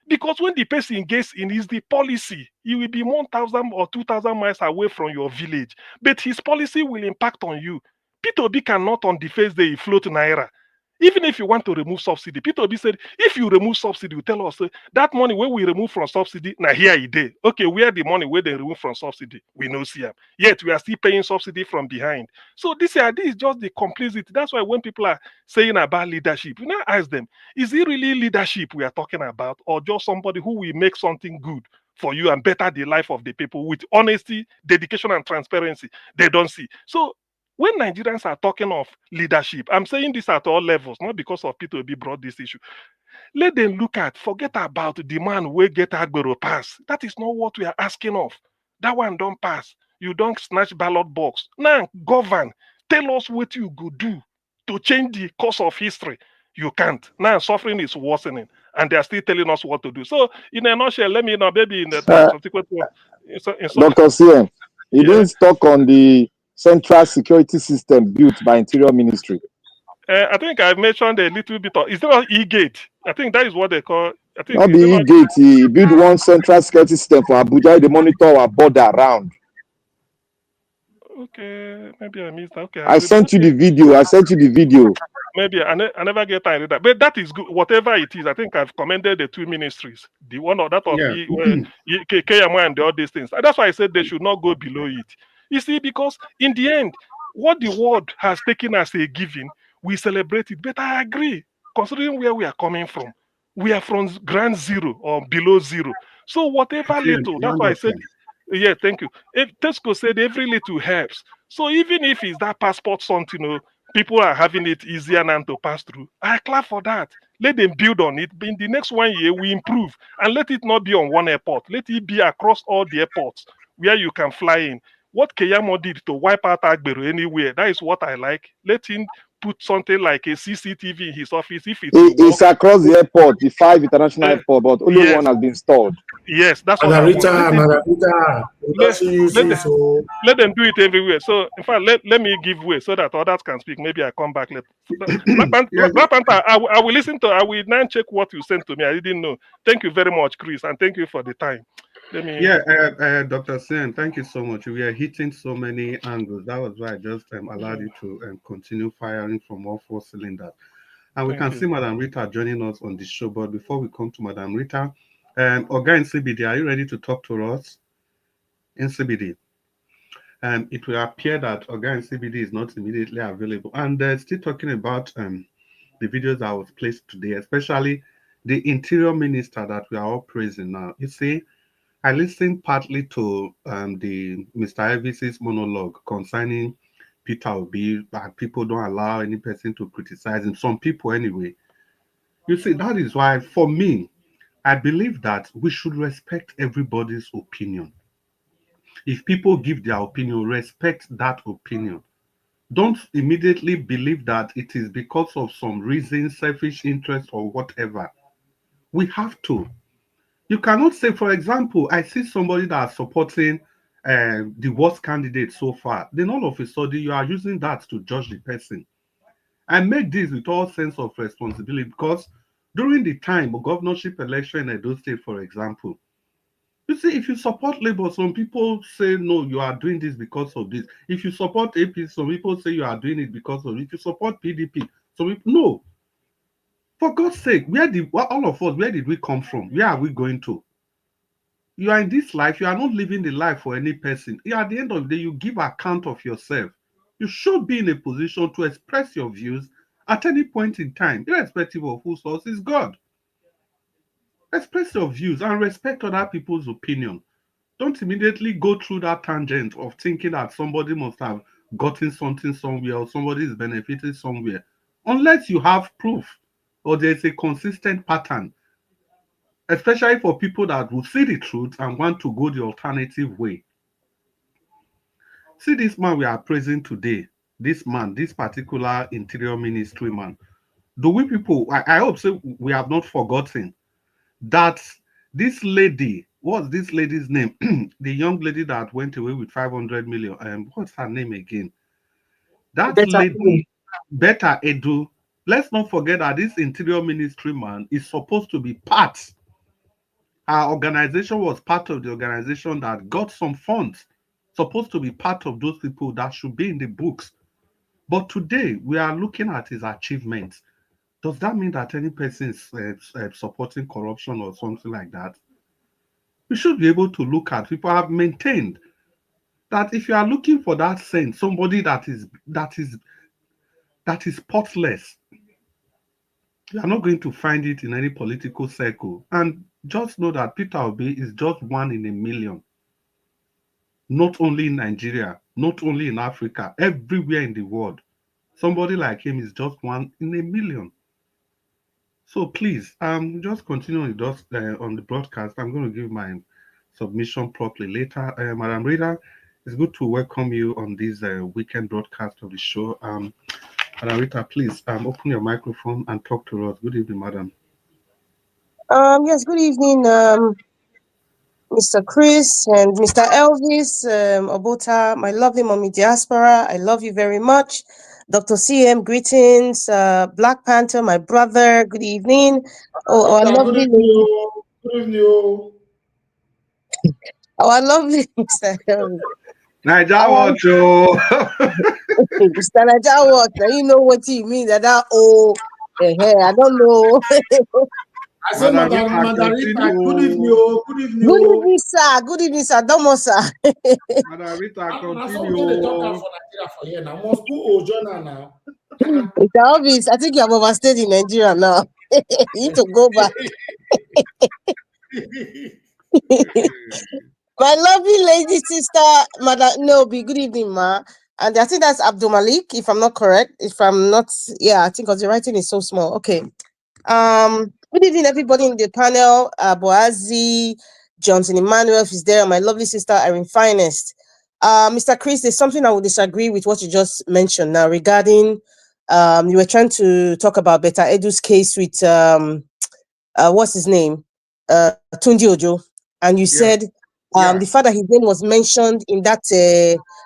Because when the person gets in, is the policy. He will be 1,000 or 2,000 miles away from your village. But his policy will impact on you. P2B cannot on the first day float Naira. Even if you want to remove subsidy, Peter Obi said, if you remove subsidy, you tell us that money where we remove from subsidy, now here it is. Okay, where the money where they remove from subsidy, we know see them. Yet we are still paying subsidy from behind. So this is just the complicity. That's why when people are saying about leadership, you now ask them, is it really leadership we are talking about, or just somebody who will make something good for you and better the life of the people with honesty, dedication, and transparency? They don't see. So when Nigerians are talking of leadership, I'm saying this at all levels, not because of Peter Obi brought this issue. Let them look at, forget about the man who get Agbero pass. That is not what we are asking of. That one don't pass. You don't snatch ballot box. Now, govern. Tell us what you could do to change the course of history. You can't. Now, suffering is worsening, and they are still telling us what to do. So, in a nutshell, let me know, maybe in the subsequent one. Dr. CM, he Yeah. didn't talk on the central security system built by Interior Ministry. I think I mentioned a little bit of, is there an E-gate? I think that is what they call, I think. Not the E-gate, he built one central security system for Abuja, they monitor our border around. Okay, maybe I missed that. Okay, I sent you the video, Maybe I never get time to that, but that is good. Whatever it is, I think I've commended the two ministries, the one of that of KMI and all these things. That's why I said they should not go below it. You see, because in the end, what the world has taken as a given, we celebrate it. But I agree, considering where we are coming from, we are from ground zero or below zero. So whatever little, that's why I said, yeah, thank you. Tesco said every little helps. So even if it's that passport something, people are having it easier now to pass through, I clap for that. Let them build on it. In the next 1 year, we improve. And let it not be on one airport. Let it be across all the airports where you can fly in. What Keyamo did to wipe out Agbero anywhere, that is what I like. Let him put something like a CCTV in his office if it's across the airport, the 5 international airport, but only one has been installed. Yes, that's what I want. Let them do it everywhere. So, in fact, let me give way so that others can speak. Maybe I come back later. Black Panther, I will listen to. I will now check what you sent to me. I didn't know. Thank you very much, Chris, and thank you for the time. Dr. Sen, thank you so much. We are hitting so many angles. That was why I just allowed you to continue firing from all 4 cylinders. And we can see Madam Rita joining us on the show. But before we come to Madam Rita, Oga in CBD, are you ready to talk to us? In CBD. It will appear that Oga in CBD is not immediately available. And still talking about the videos that was placed today, especially the Interior Minister that we are all praising now. You see, I listened partly to the Mr. Evis's monologue concerning Peter Obi, that people don't allow any person to criticize him, some people anyway. You see, that is why, for me, I believe that we should respect everybody's opinion. If people give their opinion, respect that opinion. Don't immediately believe that it is because of some reason, selfish interest or whatever. We have to. You cannot say, for example, I see somebody that is supporting the worst candidate so far. Then all of a sudden, you are using that to judge the person. I make this with all sense of responsibility because during the time of governorship election in Edo State, for example, you see, if you support Labour, some people say, no, you are doing this because of this. If you support AP, some people say you are doing it because of it. If you support PDP, some people, no. For God's sake, all of us, where did we come from? Where are we going to? You are in this life, you are not living the life for any person. At the end of the day, you give account of yourself. You should be in a position to express your views at any point in time, irrespective of whose source is God. Express your views and respect other people's opinion. Don't immediately go through that tangent of thinking that somebody must have gotten something somewhere or somebody is benefiting somewhere, unless you have proof or there's a consistent pattern, especially for people that will see the truth and want to go the alternative way. See this man we are praising today, this man, this particular Interior Ministry man. Do we people, I hope so we have not forgotten that this lady, what's this lady's name? The young lady that went away with 500 million. What's her name again? That lady, Beta Edu. Let's not forget that this Interior Ministry man is supposed to be part. Our organization was part of the organization that got some funds, supposed to be part of those people that should be in the books. But today, we are looking at his achievements. does that mean that any person is supporting corruption or something like that? We should be able to look at, people have maintained that if you are looking for that saint, somebody that is spotless, you are not going to find it in any political circle. And just know that Peter Obi is just one in a million. Not only in Nigeria, not only in Africa, everywhere in the world. Somebody like him is just one in a million. So please, just continue on the broadcast. I'm going to give my submission properly later. Madam Rita, it's good to welcome you on this weekend broadcast of the show. Madam Rita, please open your microphone and talk to us. Good evening, madam. Yes, good evening, Mr. Chris and Mr. Elvis, Obota, my lovely mommy diaspora. I love you very much. Dr. CM, greetings. Black Panther, my brother, good evening. Oh, our lovely lady. Good evening. Our lovely Mr. Elvis. Naija watch, oh. Mr. Naija watch. Now you know what you mean that I don't know. I said, Madam Rita, good evening. Good evening. Good evening, sir. Good evening, sir. Domo, sir. Madam Rita, continue. Talk for Nigeria for here now. Must put Ojona now. Mr. Elvis, I think you have overstayed in Nigeria now. You need to go back. My lovely lady sister, Madam Nobi, good evening, ma. And I think that's Abdul Malik, if I'm not correct. If I'm not, yeah, I think because the writing is so small. Okay. Good evening, everybody in the panel. Boazi, Johnson Emmanuel is there. My lovely sister, Irene Finest. Mr. Chris, there's something I would disagree with what you just mentioned now regarding, you were trying to talk about Beta Edu's case with, what's his name? Tunji Ojo. And you said, the fact that his name was mentioned in that,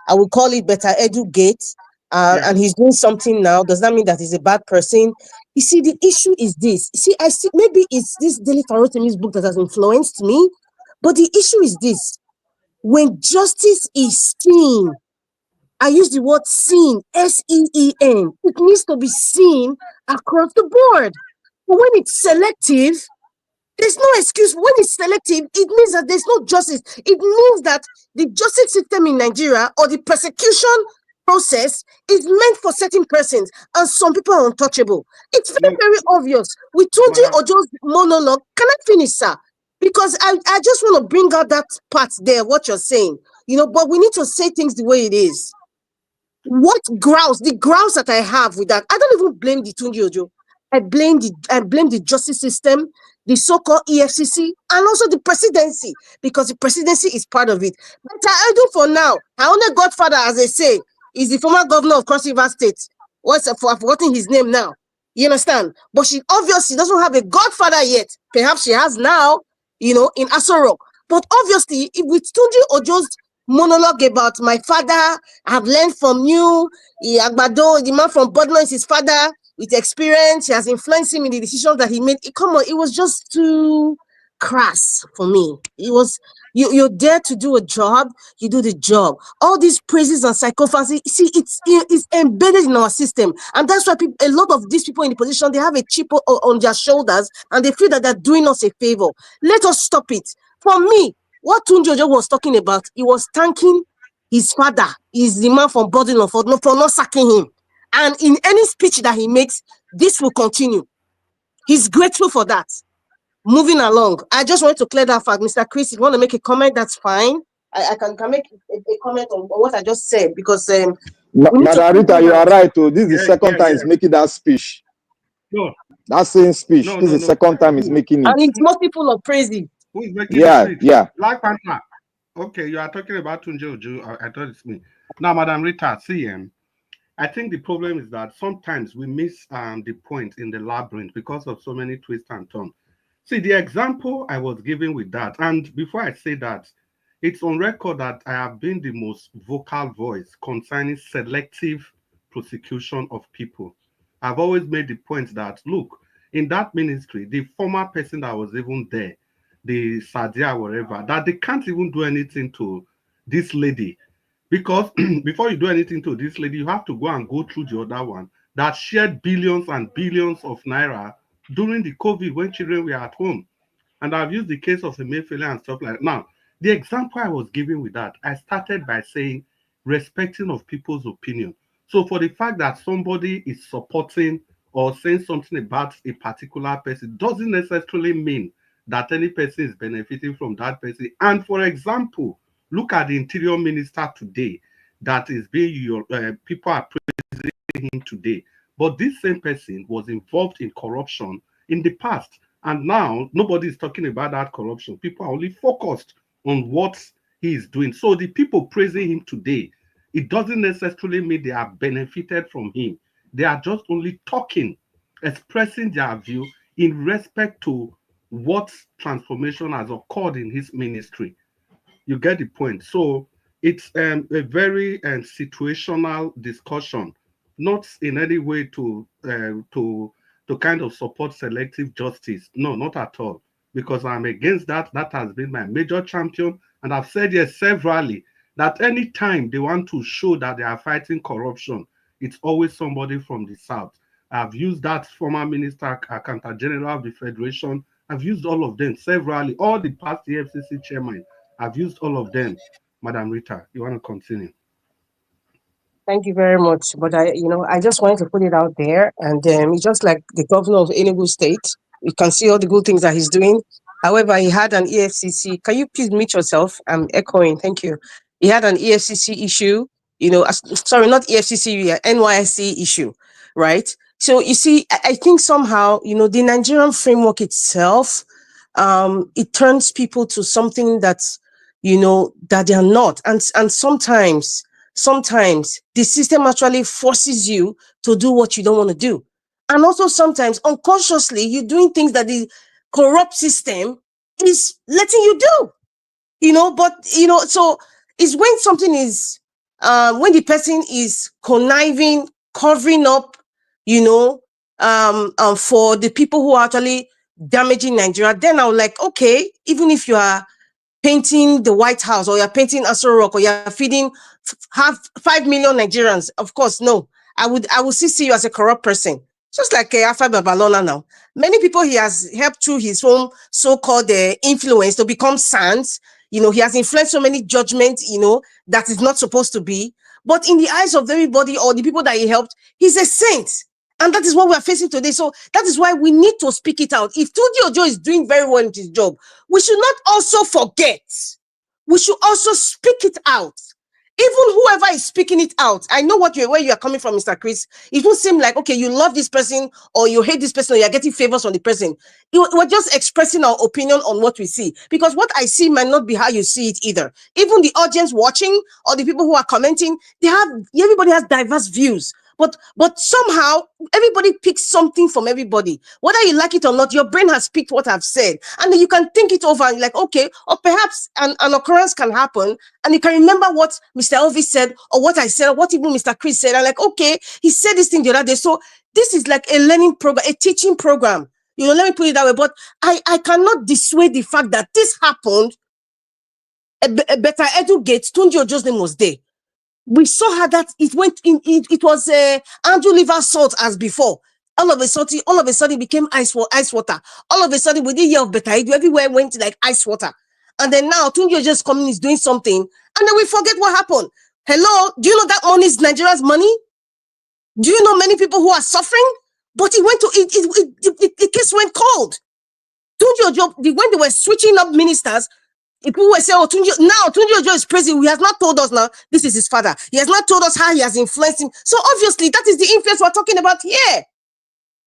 I would call it Beta Edu Gate, and he's doing something now. Does that mean that he's a bad person? You see, the issue is this. See, I see, maybe it's this Daily Farotemi's book that has influenced me, but the issue is this. When justice is seen, I use the word seen, S-E-E-N. It needs to be seen across the board. But when it's selective, there's no excuse. When it's selective, it means that there's no justice. It means that the justice system in Nigeria or the persecution process is meant for certain persons, and some people are untouchable. It's very, very obvious. With Tunji Ojo's monologue, can I finish, sir? Because I just want to bring out that part there, what you're saying. But we need to say things the way it is. The grounds that I have with that, I don't even blame the Tunji Ojo. I blame the justice system, the so-called EFCC, and also the presidency, because the presidency is part of it. But I do for now. Our only godfather, as they say, is the former governor of Cross River State. I've forgotten his name now. You understand? But she obviously doesn't have a godfather yet. Perhaps she has now, in Aso Rock. But obviously, if with Tunji Ojo's monologue about my father, I have learned from you, Agbado, the man from Bodlo is his father, with experience, he has influenced him in the decisions that he made. Come on, it was just too crass for me. It was, you're there to do a job, you do the job. All these praises and psychophancy, see, it's embedded in our system. And that's why a lot of these people in the position, they have a chip on their shoulders and they feel that they're doing us a favor. Let us stop it. For me, what Tunji Ojo was talking about, he was thanking his father, is the man from Bodilo for not sacking him. And in any speech that he makes, this will continue. He's grateful for that. Moving along. I just wanted to clear that fact. Mr. Chris, if you want to make a comment, that's fine. I can make a comment on what I just said, because Madam Rita, you are right. This is the second time he's making that speech. No. That same speech. This is the second time he's making it. And it's multiple of praising. Who is making the speech? Yeah. Black Panther. Okay, you are talking about Tunji Ojo. I thought it's me. Now, Madam Rita, I think the problem is that sometimes we miss the point in the labyrinth because of so many twists and turns. See, the example I was giving with that, and before I say that, it's on record that I have been the most vocal voice concerning selective prosecution of people. I've always made the point that, look, in that ministry, the former person that was even there, the Sadia, whatever, that they can't even do anything to this lady. Because before you do anything to this lady, you have to go through the other one. that shared billions and billions of naira during the COVID when children were at home. And I've used the case of Emefiele and stuff like that. Now, the example I was giving with that, I started by saying respecting of people's opinion. So for the fact that somebody is supporting or saying something about a particular person doesn't necessarily mean that any person is benefiting from that person. And for example, look at the interior minister today that is being, people are praising him today. But this same person was involved in corruption in the past. And now nobody is talking about that corruption. People are only focused on what he is doing. So the people praising him today, it doesn't necessarily mean they are benefited from him. They are just only talking, expressing their view in respect to what transformation has occurred in his ministry. You get the point. So it's a very situational discussion, not in any way to kind of support selective justice. No, not at all. Because I'm against that. That has been my major champion. And I've said here severally that any time they want to show that they are fighting corruption, it's always somebody from the South. I've used that former minister, Accountant General of the Federation. I've used all of them severally. All the past EFCC chairman, I've used all of them. Madam Rita, you want to continue? Thank you very much. But I just wanted to put it out there. And it's just like the governor of Enugu State. You can see all the good things that he's doing. However, he had an EFCC. Can you please mute yourself? I'm echoing. Thank you. He had an EFCC issue. Sorry, not EFCC, NYSC issue, right? So you see, I think somehow, the Nigerian framework itself, it turns people to something that's, that they are not. And sometimes the system actually forces you to do what you don't want to do. And also sometimes unconsciously, you're doing things that the corrupt system is letting you do, so it's when something is, when the person is conniving, covering up, for the people who are actually damaging Nigeria, then I'm like, okay, even if you are painting the White House or you're painting Aso Rock or you're feeding 5 million Nigerians, of course, no, I would still see you as a corrupt person. Just like Alpha Babalola now. Many people he has helped through his own so-called influence to become saints. He has influenced so many judgments, that is not supposed to be. But in the eyes of everybody or the people that he helped, he's a saint. And that is what we are facing today. So that is why we need to speak it out. If Tunji Ojo is doing very well in his job, we should not also forget. We should also speak it out. Even whoever is speaking it out, I know where you are coming from, Mr. Chris. It won't seem like, okay, you love this person or you hate this person or you're getting favors on the person. We're just expressing our opinion on what we see. Because what I see might not be how you see it either. Even the audience watching or the people who are commenting, everybody has diverse views. But somehow everybody picks something from everybody. Whether you like it or not, your brain has picked what I've said. And then you can think it over and you're like, okay, or perhaps an occurrence can happen and you can remember what Mr. Elvis said or what I said or what even Mr. Chris said. I'm like, okay, he said this thing the other day. So this is like a learning program, a teaching program. Let me put it that way. But I cannot dissuade the fact that this happened. A better educate, Tunji Ojo's name was there. We saw how that it went in. It was Andrew Liver Salt as before. All of a sudden, it became ice water. All of a sudden, we didn't hear of Beta Edu. Everywhere went like ice water. And then now, Tunji just coming is doing something. And then we forget what happened. Hello, do you know that money is Nigeria's money? Do you know many people who are suffering? But it went to the case went cold. Tunji Ojo, when they were switching up ministers, people were saying, Tunji Ojo is praising. He has not told us now, this is his father. He has not told us how he has influenced him. So obviously, that is the influence we're talking about here.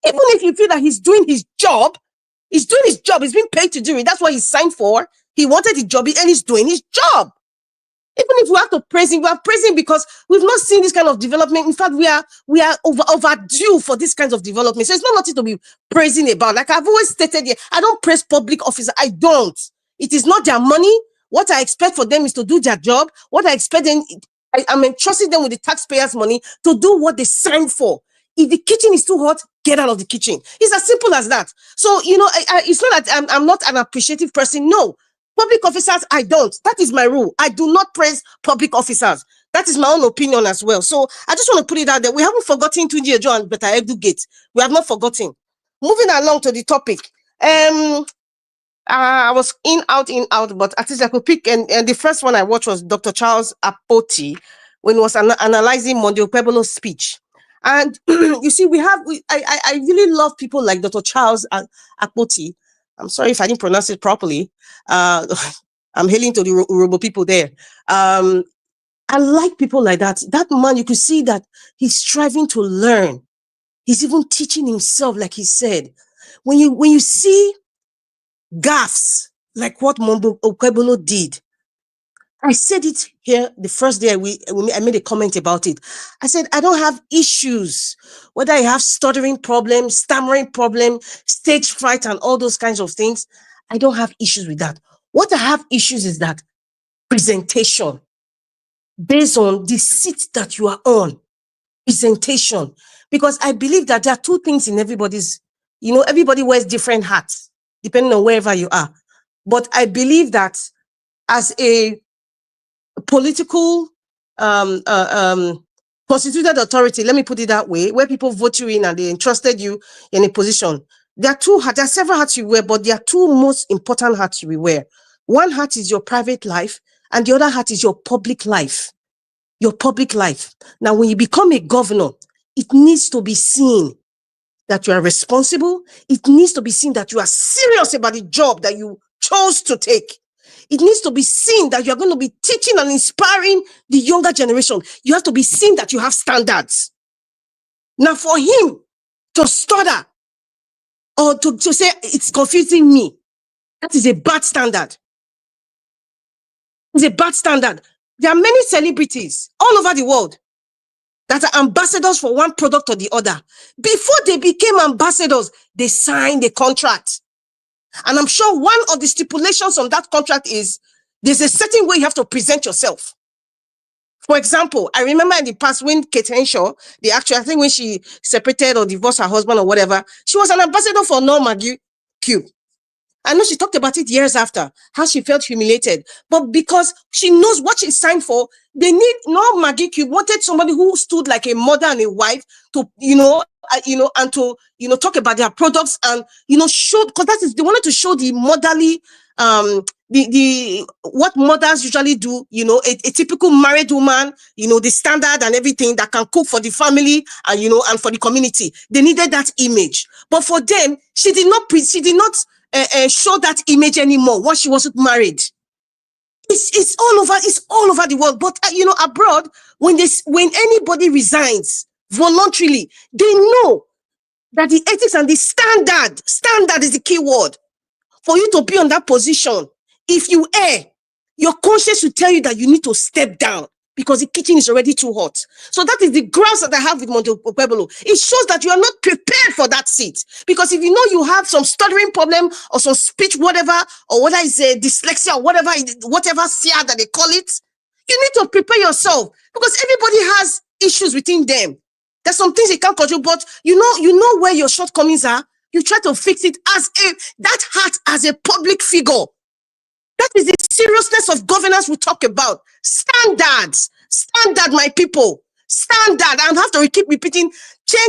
Even if you feel that he's doing his job, he's been paid to do it. That's what he signed for. He wanted the job and he's doing his job. Even if we have to praise him, we are praising because we've not seen this kind of development. In fact, we are overdue for this kind of development. So it's not nothing to be praising about. Like I've always stated here, I don't praise public officers. I don't. It is not their money. What I expect for them is to do their job. What I expect them, I'm entrusting them with the taxpayers' money to do what they signed for. If the kitchen is too hot, get out of the kitchen. It's as simple as that. So, it's not that I'm not an appreciative person. No. Public officers, I don't. That is my rule. I do not praise public officers. That is my own opinion as well. So I just want to put it out there. We haven't forgotten Tunji Ejo and Beta Edu Gate. We have not forgotten. Moving along to the topic. I was in, out, but at least I could pick. And the first one I watched was Dr. Charles Abati when he was analyzing Monday Okebolo's speech. And you see, I really love people like Dr. Charles Abati. I'm sorry if I didn't pronounce it properly. I'm hailing to the Urobo people there. I like people like that. That man, you could see that he's striving to learn. He's even teaching himself, like he said. When you see gaffes like what Mondo Okebolo did, I said it here the first day I made a comment about it. I said, I don't have issues, whether I have stuttering problems, stammering problem, stage fright, and all those kinds of things. I don't have issues with that. What I have issues is that presentation, based on the seat that you are on, presentation. Because I believe that there are two things in everybody's, everybody wears different hats, depending on wherever you are. But I believe that as a political constituted authority, let me put it that way, where people vote you in and they entrusted you in a position, there are several hats you wear, but there are two most important hats you will wear. One hat is your private life, and the other hat is your public life. Your public life. Now, when you become a governor, it needs to be seen that you are responsible. It needs to be seen that you are serious about the job that you chose to take. It needs to be seen that you're going to be teaching and inspiring the younger generation. You have to be seen that you have standards. Now, for him to stutter or to say it's confusing me, that is a bad standard. It's a bad standard. There are many celebrities all over the world that are ambassadors for one product or the other. Before they became ambassadors, they signed a contract. And I'm sure one of the stipulations on that contract is there's a certain way you have to present yourself. For example, I remember in the past when Kate Henshaw, I think when she separated or divorced her husband or whatever, she was an ambassador for No Maggie Cube. I know she talked about it years after, how she felt humiliated. But because she knows what she signed for, they need Maggie Cube wanted somebody who stood like a mother and a wife to, and to, talk about their products and, show, because they wanted to show the motherly, what mothers usually do, a typical married woman, the standard and everything that can cook for the family and, and for the community. They needed that image. But for them, she did not show that image anymore once she wasn't married. It's all over the world. But abroad, when anybody resigns voluntarily, they know that the ethics and the standard is the key word for you to be on that position. If you err, your conscience will tell you that you need to step down because the kitchen is already too hot. So that is the grounds that I have with Monte Okebolo. It shows that you are not prepared for that seat. Because if you know you have some stuttering problem or some speech, whatever, or whether it's a dyslexia or whatever SIA that they call it, you need to prepare yourself because everybody has issues within them. There's some things you can't control, but you know where your shortcomings are. You try to fix it that heart as a public figure. That is the seriousness of governance we talk about. Standards. Standard, my people. Standard. I have to keep repeating.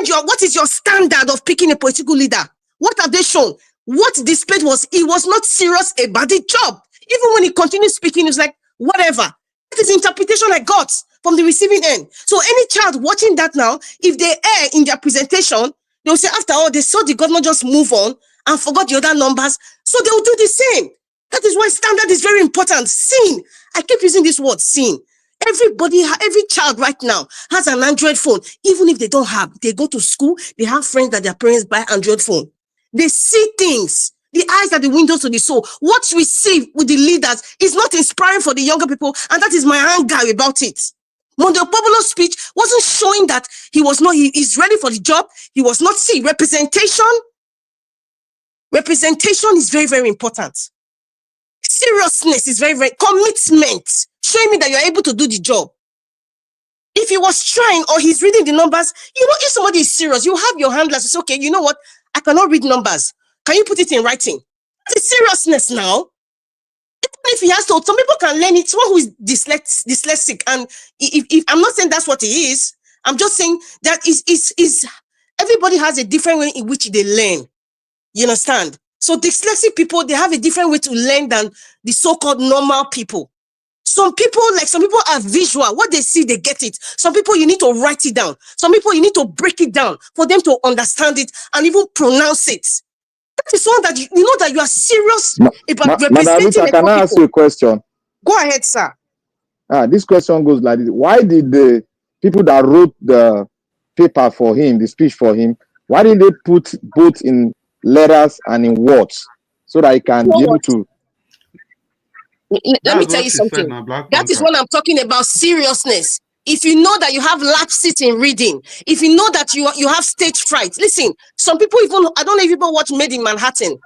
What is your standard of picking a political leader? What have they shown? What displayed was, he was not serious about the job. Even when he continued speaking, he was like, whatever. That is the interpretation I got from the receiving end. So any child watching that now, if they err in their presentation, they'll say, after all, they saw the governor just move on and forgot the other numbers. So they'll do the same. That is why standard is very important. Seen. I keep using this word, seen. Every child right now has an Android phone. Even if they don't have, they go to school, they have friends that their parents buy Android phone. They see things. The eyes are the windows to the soul. What we see with the leaders is not inspiring for the younger people, and that is my anger about it. Monday Okebolo's speech wasn't showing that he's ready for the job. He was not seeing representation. Representation is very, very important. Seriousness is very, very commitment. Showing me that you're able to do the job. If he was trying or he's reading the numbers, if somebody is serious, you have your handlers. It's okay. You know what? I cannot read numbers. Can you put it in writing? That's seriousness now. Even if if he has to, some people can learn it. Someone who is dyslexic, and if I'm not saying that's what he is, I'm just saying that is everybody has a different way in which they learn. You understand? So dyslexic people, they have a different way to learn than the so-called normal people. Some people are visual. What they see, they get it. Some people, you need to write it down. Some people, you need to break it down for them to understand it and even pronounce it. That is one that you know that you are serious about representing Madam, can I ask you a question? Go ahead, sir. This question goes like this. Why did the people that wrote the paper for him, the speech for him, why did they put both in letters and in words so that he can be able to? Let me tell you something. That is what I'm talking about, seriousness. If you know that you have lapses in reading, if you know that you have stage fright, listen, some people even, I don't know if people watch Made in Manhattan,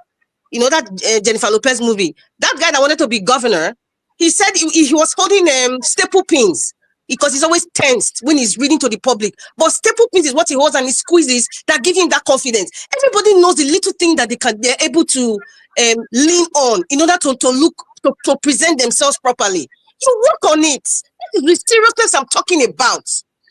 you know, that Jennifer Lopez movie, that guy that wanted to be governor, he said he was holding staple pins because he's always tensed when he's reading to the public. But staple pins is what he holds and he squeezes that give him that confidence. Everybody knows the little thing that they're able to lean on in order to present themselves properly. You work on it. This is the seriousness I'm talking about.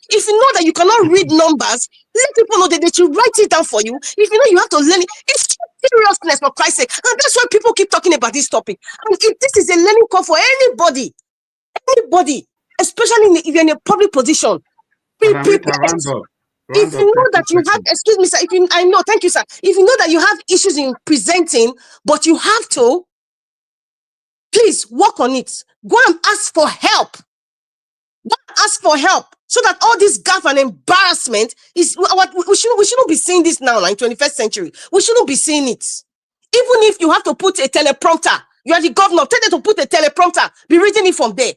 If you know that you cannot read numbers, let people know that they should write it down for you. If you know you have to learn it, it's seriousness, for Christ's sake. And that's why people keep talking about this topic. And if this is a learning curve for anybody, especially if you're in a public position, be prepared. If you know that you have, excuse me, sir, thank you, sir. If you know that you have issues in presenting, but you have to, please work on it. Go and ask for help. Go and ask for help so that all this gaffe and embarrassment is what we shouldn't be seeing this now, like 21st century. We shouldn't be seeing it. Even if you have to put a teleprompter, you are the governor, tell them to put a teleprompter, be reading it from there.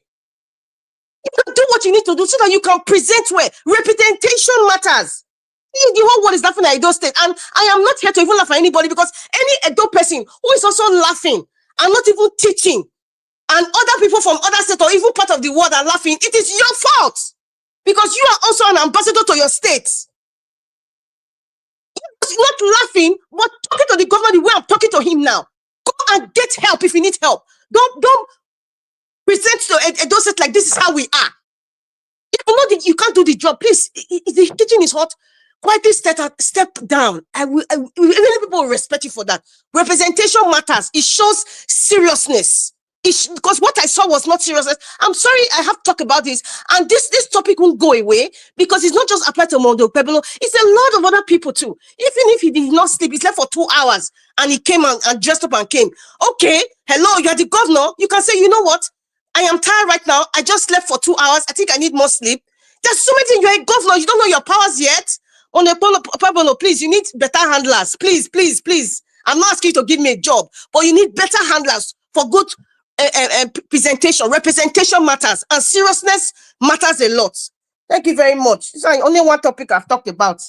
You can do what you need to do so that you can present well. Representation matters. The whole world is laughing at Edo State, and I am not here to even laugh at anybody, because any Edo person who is also laughing and not even teaching, and other people from other states or even part of the world are laughing, it is your fault, because you are also an ambassador to your state. Not laughing, but talking to the governor the way I'm talking to him now. Go and get help if you need help. Don't present to Edo State like this is how we are. If you know that you can't do the job, please, if the kitchen is hot, quietly step down. Even people will respect you for that. Representation matters. It shows seriousness. Because what I saw was not seriousness. I'm sorry I have to talk about this. And this topic won't go away, because it's not just applied to Mondo Pebble. It's a lot of other people too. Even if he did not sleep, he slept for 2 hours and he came and dressed up and came. Okay, hello, you're the governor. You can say, you know what? I am tired right now. I just slept for 2 hours. I think I need more sleep. There's so many things. You're a governor. You don't know your powers yet. On the Pablo, please, you need better handlers. Please, please, please. I'm not asking you to give me a job, but you need better handlers for good presentation. Representation matters, and seriousness matters a lot. Thank you very much. It's only one topic I've talked about,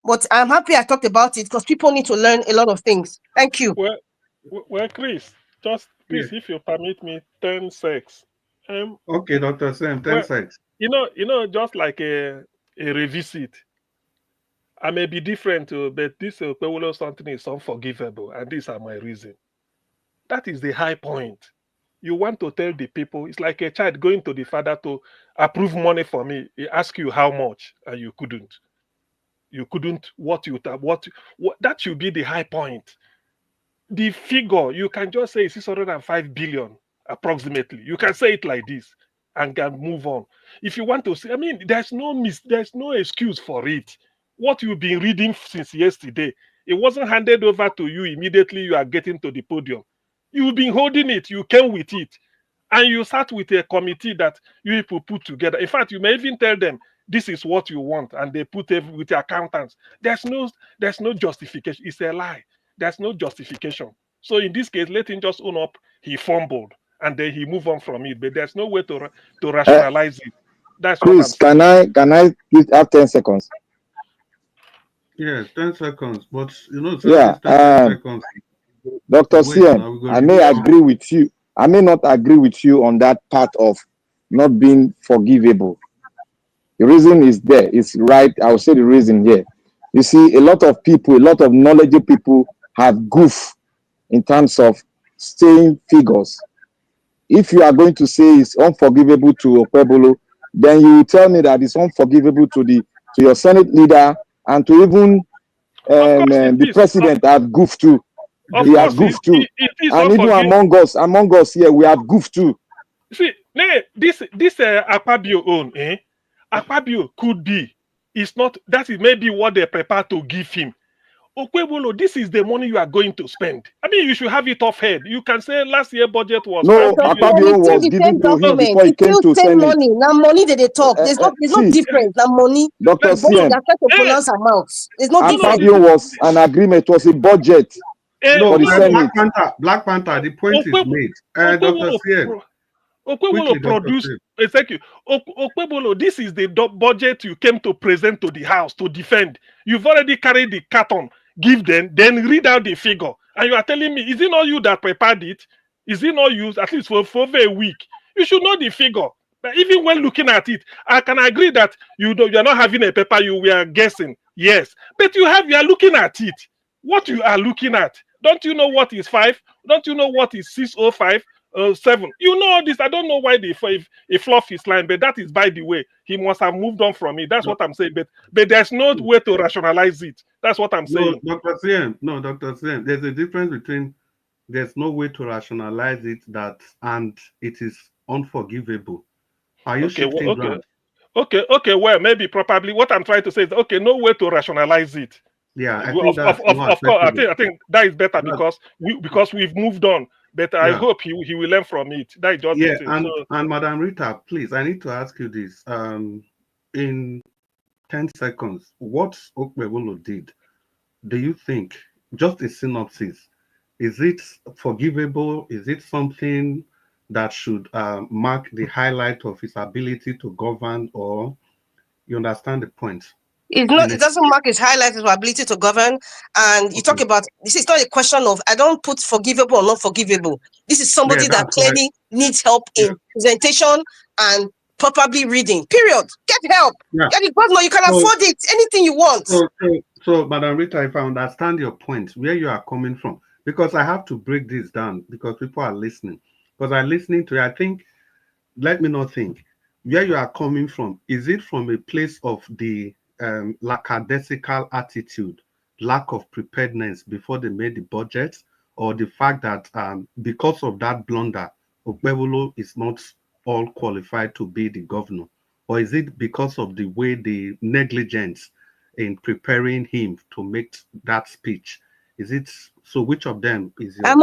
but I'm happy I talked about it because people need to learn a lot of things. Thank you. Well, Chris, just please, if you permit me, 10 seconds. Okay, Dr. Sam, 10 seconds. You know, just like a revisit. I may be different, but this Pewolo something is unforgivable, and these are my reasons. That is the high point. You want to tell the people, it's like a child going to the father to approve money for me. He asks you how much, and you couldn't. You couldn't. What that should be the high point. The figure, you can just say 605 billion approximately. You can say it like this and can move on. If you want to say, I mean, there's no excuse for it. What you've been reading since yesterday, it wasn't handed over to you immediately you are getting to the podium. You've been holding it, you came with it, and you sat with a committee that you people put together. In fact, you may even tell them this is what you want, and they put it with the accountants. There's no justification. It's a lie. There's no justification. So in this case, let him just own up he fumbled, and then he move on from it. But there's no way to rationalize it. That's Chris, what I'm saying. can I have 10 seconds? Yes, 10 seconds. But you know, 10 seconds. Dr. CM, I may agree with you. I may not agree with you on that part of not being forgivable. The reason is there. It's right. I will say the reason here. You see, a lot of people, a lot of knowledgeable people have goof in terms of saying figures. if you are going to say it's unforgivable to Okpebolo, then you will tell me that it's unforgivable to your Senate leader and to even the president have goofed too. He has goofed too. And even among us here, we have goofed too. See, this Akpabio own, Akpabio could be. It's not, that is maybe what they prepare to give him. Okpebolo, this is the money you are going to spend. I mean, you should have it off head. You can say last year budget was no, Akpabio was given to him before he came to Senate. Money. Now money that they talk. There's no difference. Now money. Dr. CM. There's no Akpabio was an agreement. It was a budget for the Senate. Black Panther. The point is made. Dr. CM. Okpebolo produced. Thank you. Okpebolo, this is the budget you came to present to the House to defend. You've already carried the carton. Give them, then read out the figure. And you are telling me, is it not you that prepared it? Is it not you, at least for over a week? You should know the figure. But even when looking at it, I can agree that you are not having a paper, you were guessing. Yes. But you are looking at it. What you are looking at. Don't you know what is 5? Don't you know what is 605? 7. You know all this. I don't know why they fluff his line, but that is by the way. He must have moved on from it. That's what I'm saying. But there's no way to rationalize it. That's what I'm saying. Dr. CM, there's a difference between there's no way to rationalize it and it is unforgivable. Are you shifting ground? Okay. Well, maybe probably what I'm trying to say is no way to rationalize it. Yeah, I think of course. I think that is better because we've moved on. But I hope he will learn from it. That is just it. And Madam Rita, please, I need to ask you this. In 10 seconds, what Okpebolo did, do you think, just a synopsis, is it forgivable? Is it something that should mark the highlight of his ability to govern, or you understand the point? It's not. It doesn't mark his highlights of ability to govern. And you talk about this is not a question of I don't put forgivable or not forgivable. This is somebody that clearly needs help in presentation and probably reading. Period. Get help. Get it, governor. You can afford it. Anything you want. So, Madam Rita, if I understand your point, where you are coming from, because I have to break this down because people are listening. Because I'm listening to it, I think. Let me not think. Where you are coming from, is it from a place of the lackadaisical attitude, lack of preparedness before they made the budget, or the fact that because of that blunder, Okpebolo is not all qualified to be the governor? Or is it because of the way the negligence in preparing him to make that speech? Is it so? Which of them is your I'm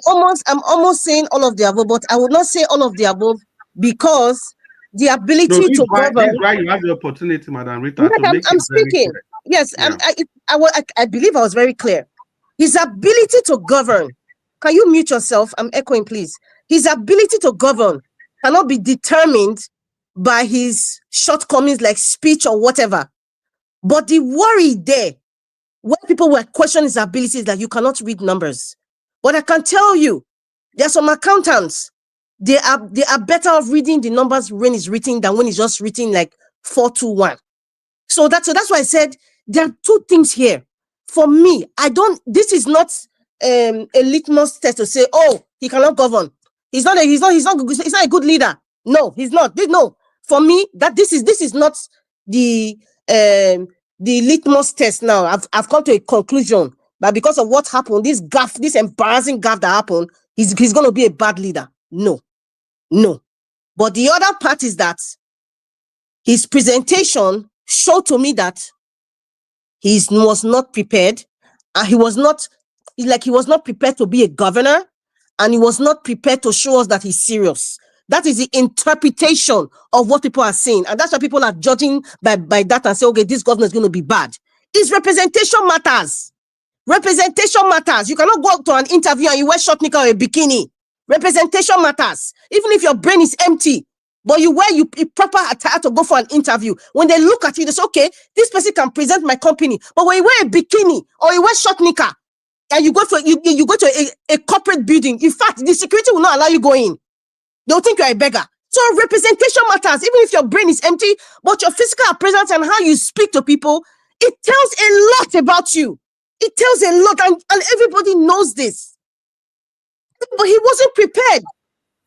almost saying all of the above, but I would not say all of the above because the ability to govern. This is why you have the opportunity, Madam Rita. I'm speaking. Yes, I believe I was very clear. His ability to govern. Can you mute yourself? I'm echoing, please. His ability to govern cannot be determined by his shortcomings like speech or whatever. But the worry there, when people were questioning his abilities, that you cannot read numbers. But I can tell you, there are some accountants. They are better off reading the numbers when it's written than when it's just written like 421. So that's why I said there are two things here. For me, this is not a litmus test to say, oh, he cannot govern. He's not a good leader. No, he's not. No. For me, that this is not the litmus test now. I've come to a conclusion that because of what happened, this embarrassing gaffe that happened, he's gonna be a bad leader. No. But the other part is that his presentation showed to me that he was not prepared, and he was not prepared to be a governor, and he was not prepared to show us that he's serious. That is the interpretation of what people are saying, and that's why people are judging by that and say, okay, this governor is going to be bad. His representation matters. Representation matters. You cannot go to an interview and you wear short knicker or a bikini. Representation matters. Even if your brain is empty, but you wear a proper attire to go for an interview. When they look at you, they say, okay, this person can present my company. But when you wear a bikini or you wear short knicker and you go to a corporate building, in fact, the security will not allow you go in. They'll think you're a beggar. So representation matters, even if your brain is empty, but your physical presence and how you speak to people, it tells a lot about you. It tells a lot, and everybody knows this. But he wasn't prepared.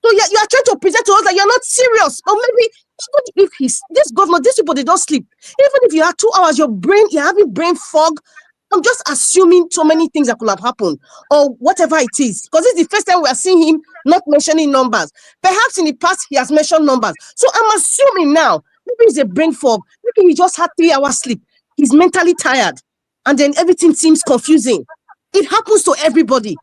So you are trying to present to us that you're not serious. Or maybe even if this government, these people, they don't sleep. Even if you have 2 hours, you're having brain fog. I'm just assuming so many things that could have happened or whatever it is. Because it's the first time we are seeing him not mentioning numbers. Perhaps in the past, he has mentioned numbers. So I'm assuming now, maybe it's a brain fog. Maybe he just had 3 hours sleep. He's mentally tired. And then everything seems confusing. It happens to everybody.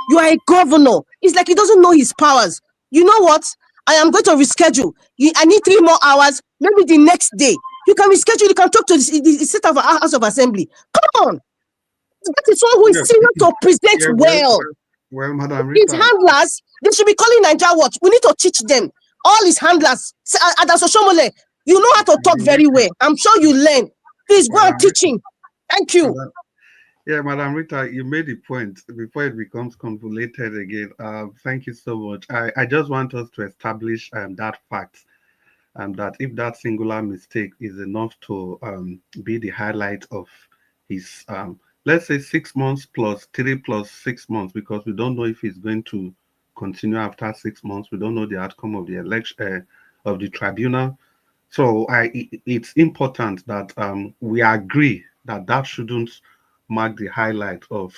You are a governor. It's like he doesn't know his powers. You know what? I am going to reschedule. I need 3 more hours, maybe the next day. You can reschedule. You can talk to the State of House of Assembly. Come on. That is someone who is serious to present well. Well, Madam His Rita. handlers, they should be calling Nigeria Watch. We need to teach them. All his handlers, Adasoshomole, you know how to talk very well. I'm sure you learn. Please go and teach him. Thank you. Yeah, Madam Rita, you made the point before it becomes convoluted again. Thank you so much. I just want us to establish that fact, and that if that singular mistake is enough to be the highlight of his, let's say 6 months plus 3 plus 6 months, because we don't know if he's going to continue after 6 months. We don't know the outcome of the election, of the tribunal. So it's important that we agree that that shouldn't mark the highlight of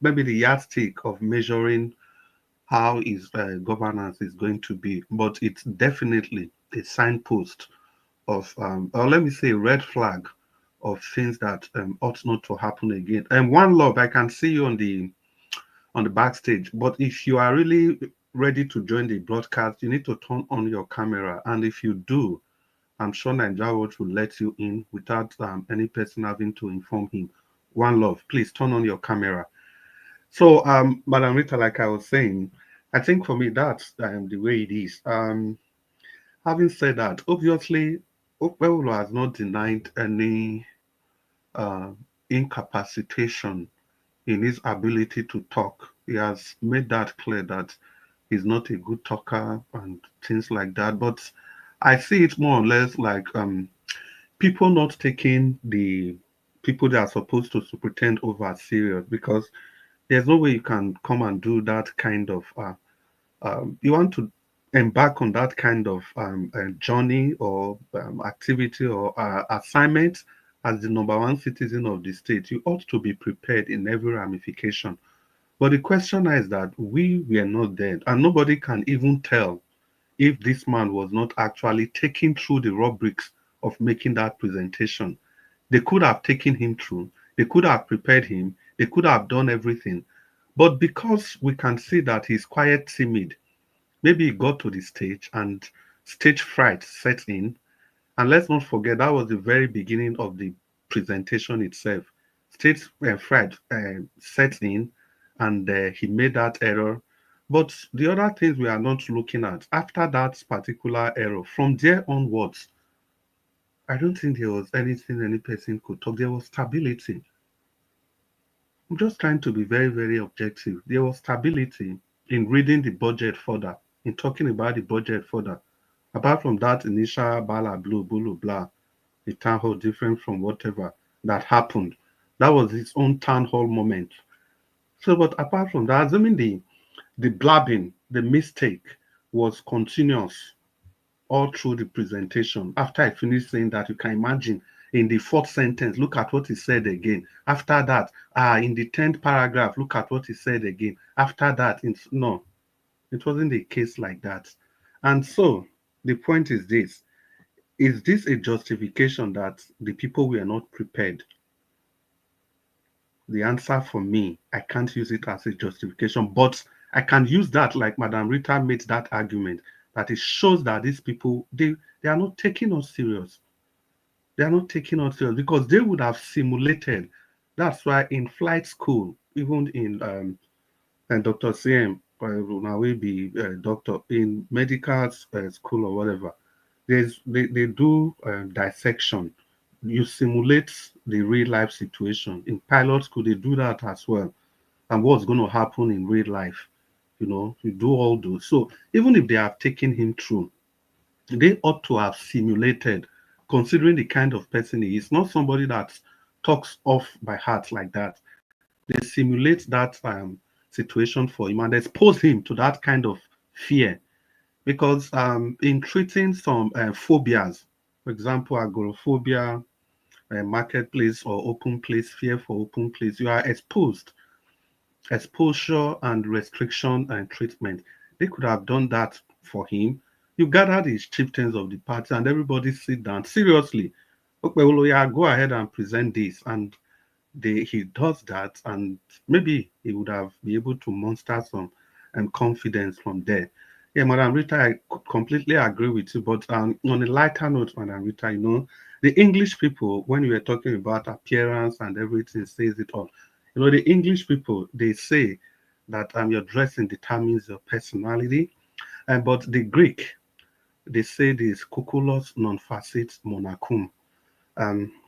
maybe the yardstick of measuring how his governance is going to be, but it's definitely a signpost of, or let me say, a red flag of things that ought not to happen again. And One Love, I can see you on the backstage, but if you are really ready to join the broadcast, you need to turn on your camera, and if you do, I'm sure Nigeria Watch will let you in without any person having to inform him. One Love, please turn on your camera. So, Madam Rita, like I was saying, I think for me that's the way it is. Having said that, obviously, Bello has not denied any incapacitation in his ability to talk. He has made that clear that he's not a good talker and things like that. But I see it more or less like people not taking the people they are supposed to superintend over serious, because there's no way you can come and do that kind of you want to embark on that kind of journey or activity or assignment as the #1 citizen of the state. You ought to be prepared in every ramification. But the question is that we were not there, and nobody can even tell if this man was not actually taken through the rubrics of making that presentation. They could have taken him through, they could have prepared him, they could have done everything. But because we can see that he's quite timid, maybe he got to the stage and stage fright set in. And let's not forget, that was the very beginning of the presentation itself. Stage fright set in, and he made that error. But the other things we are not looking at, after that particular error, from there onwards, I don't think there was anything any person could talk. There was stability. I'm just trying to be very, very objective. There was stability in reading the budget further, in talking about the budget further. Apart from that initial blah, blue, blah, blah, the town hall different from whatever that happened. That was its own town hall moment. So, but apart from that, assuming the blabbing, the mistake was continuous all through the presentation. After I finished saying that, you can imagine in the 4th sentence, look at what he said again. After that, in the 10th paragraph, look at what he said again. After that, no, it wasn't the case like that. And so the point is this: is this a justification that the people were not prepared? The answer for me, I can't use it as a justification, but I can use that, like Madam Rita made that argument, that it shows that these people, they are not taking us serious. They are not taking us serious because they would have simulated. That's why in flight school, even in and Dr. CM, now will be doctor in medical school or whatever, they do dissection. You simulate the real life situation. In pilot school, they do that as well. And what's going to happen in real life, you do all those. So even if they have taken him through, they ought to have simulated, considering the kind of person he is, not somebody that talks off by heart like that. They simulate that situation for him and expose him to that kind of fear. Because in treating some phobias, for example, agoraphobia, marketplace or open place, fear for open place, you are exposed. Exposure and restriction and treatment. They could have done that for him. You gathered his chieftains of the party and everybody sit down. Seriously, okay, go ahead and present this. And he does that, and maybe he would have been able to muster some confidence from there. Yeah, Madam Rita, I completely agree with you. But on a lighter note, Madam Rita, the English people, when we were talking about appearance and everything, says it all. The English people, they say that your dressing determines your personality. But the Greek, they say this cuculos non facit monachum.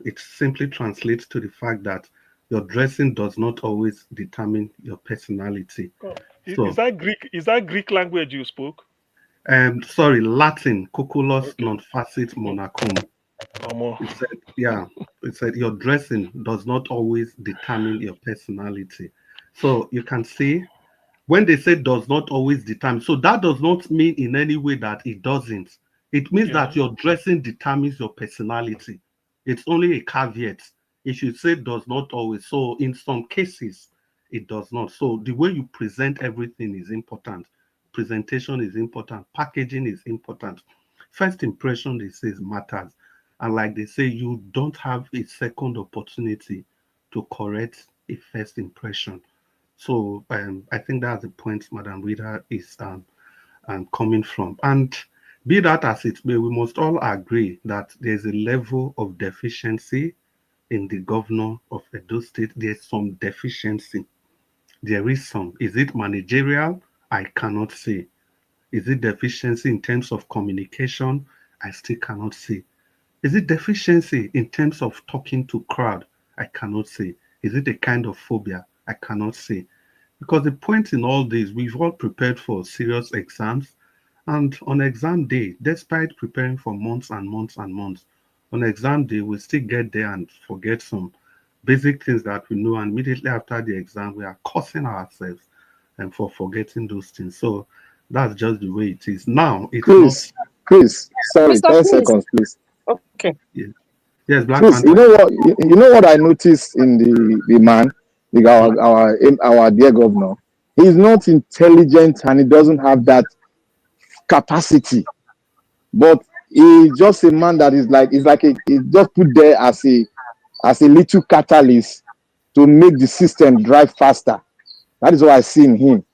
It simply translates to the fact that your dressing does not always determine your personality. Oh, So, is that Greek? Is that Greek language you spoke? Sorry, Latin, cuculos non facit monachum. It said your dressing does not always determine your personality. So you can see when they say does not always determine, so that does not mean in any way that it doesn't. It means that your dressing determines your personality. It's only a caveat. It should say does not always. So in some cases, it does not. So the way you present everything is important. Presentation is important. Packaging is important. First impression, they say, matters. And like they say, you don't have a second opportunity to correct a first impression. So I think that's the point Madam Rita is coming from. And be that as it may, we must all agree that there's a level of deficiency in the governor of Edo State. There's some deficiency. There is some. Is it managerial? I cannot say. Is it deficiency in terms of communication? I still cannot say. Is it deficiency in terms of talking to crowd? I cannot say. Is it a kind of phobia? I cannot say. Because the point in all this, we've all prepared for serious exams. And on exam day, despite preparing for months and months and months, on exam day, we still get there and forget some basic things that we know. And immediately after the exam, we are cursing ourselves and for forgetting those things. So that's just the way it is. Now, it's Chris, sorry, 10 seconds, please. Okay. Yes, Black Chris, Panther. you know what I noticed in the man, our dear governor. He's not intelligent and he doesn't have that capacity. But he's just a man that is like he's just put there as a little catalyst to make the system drive faster. That is what I see in him.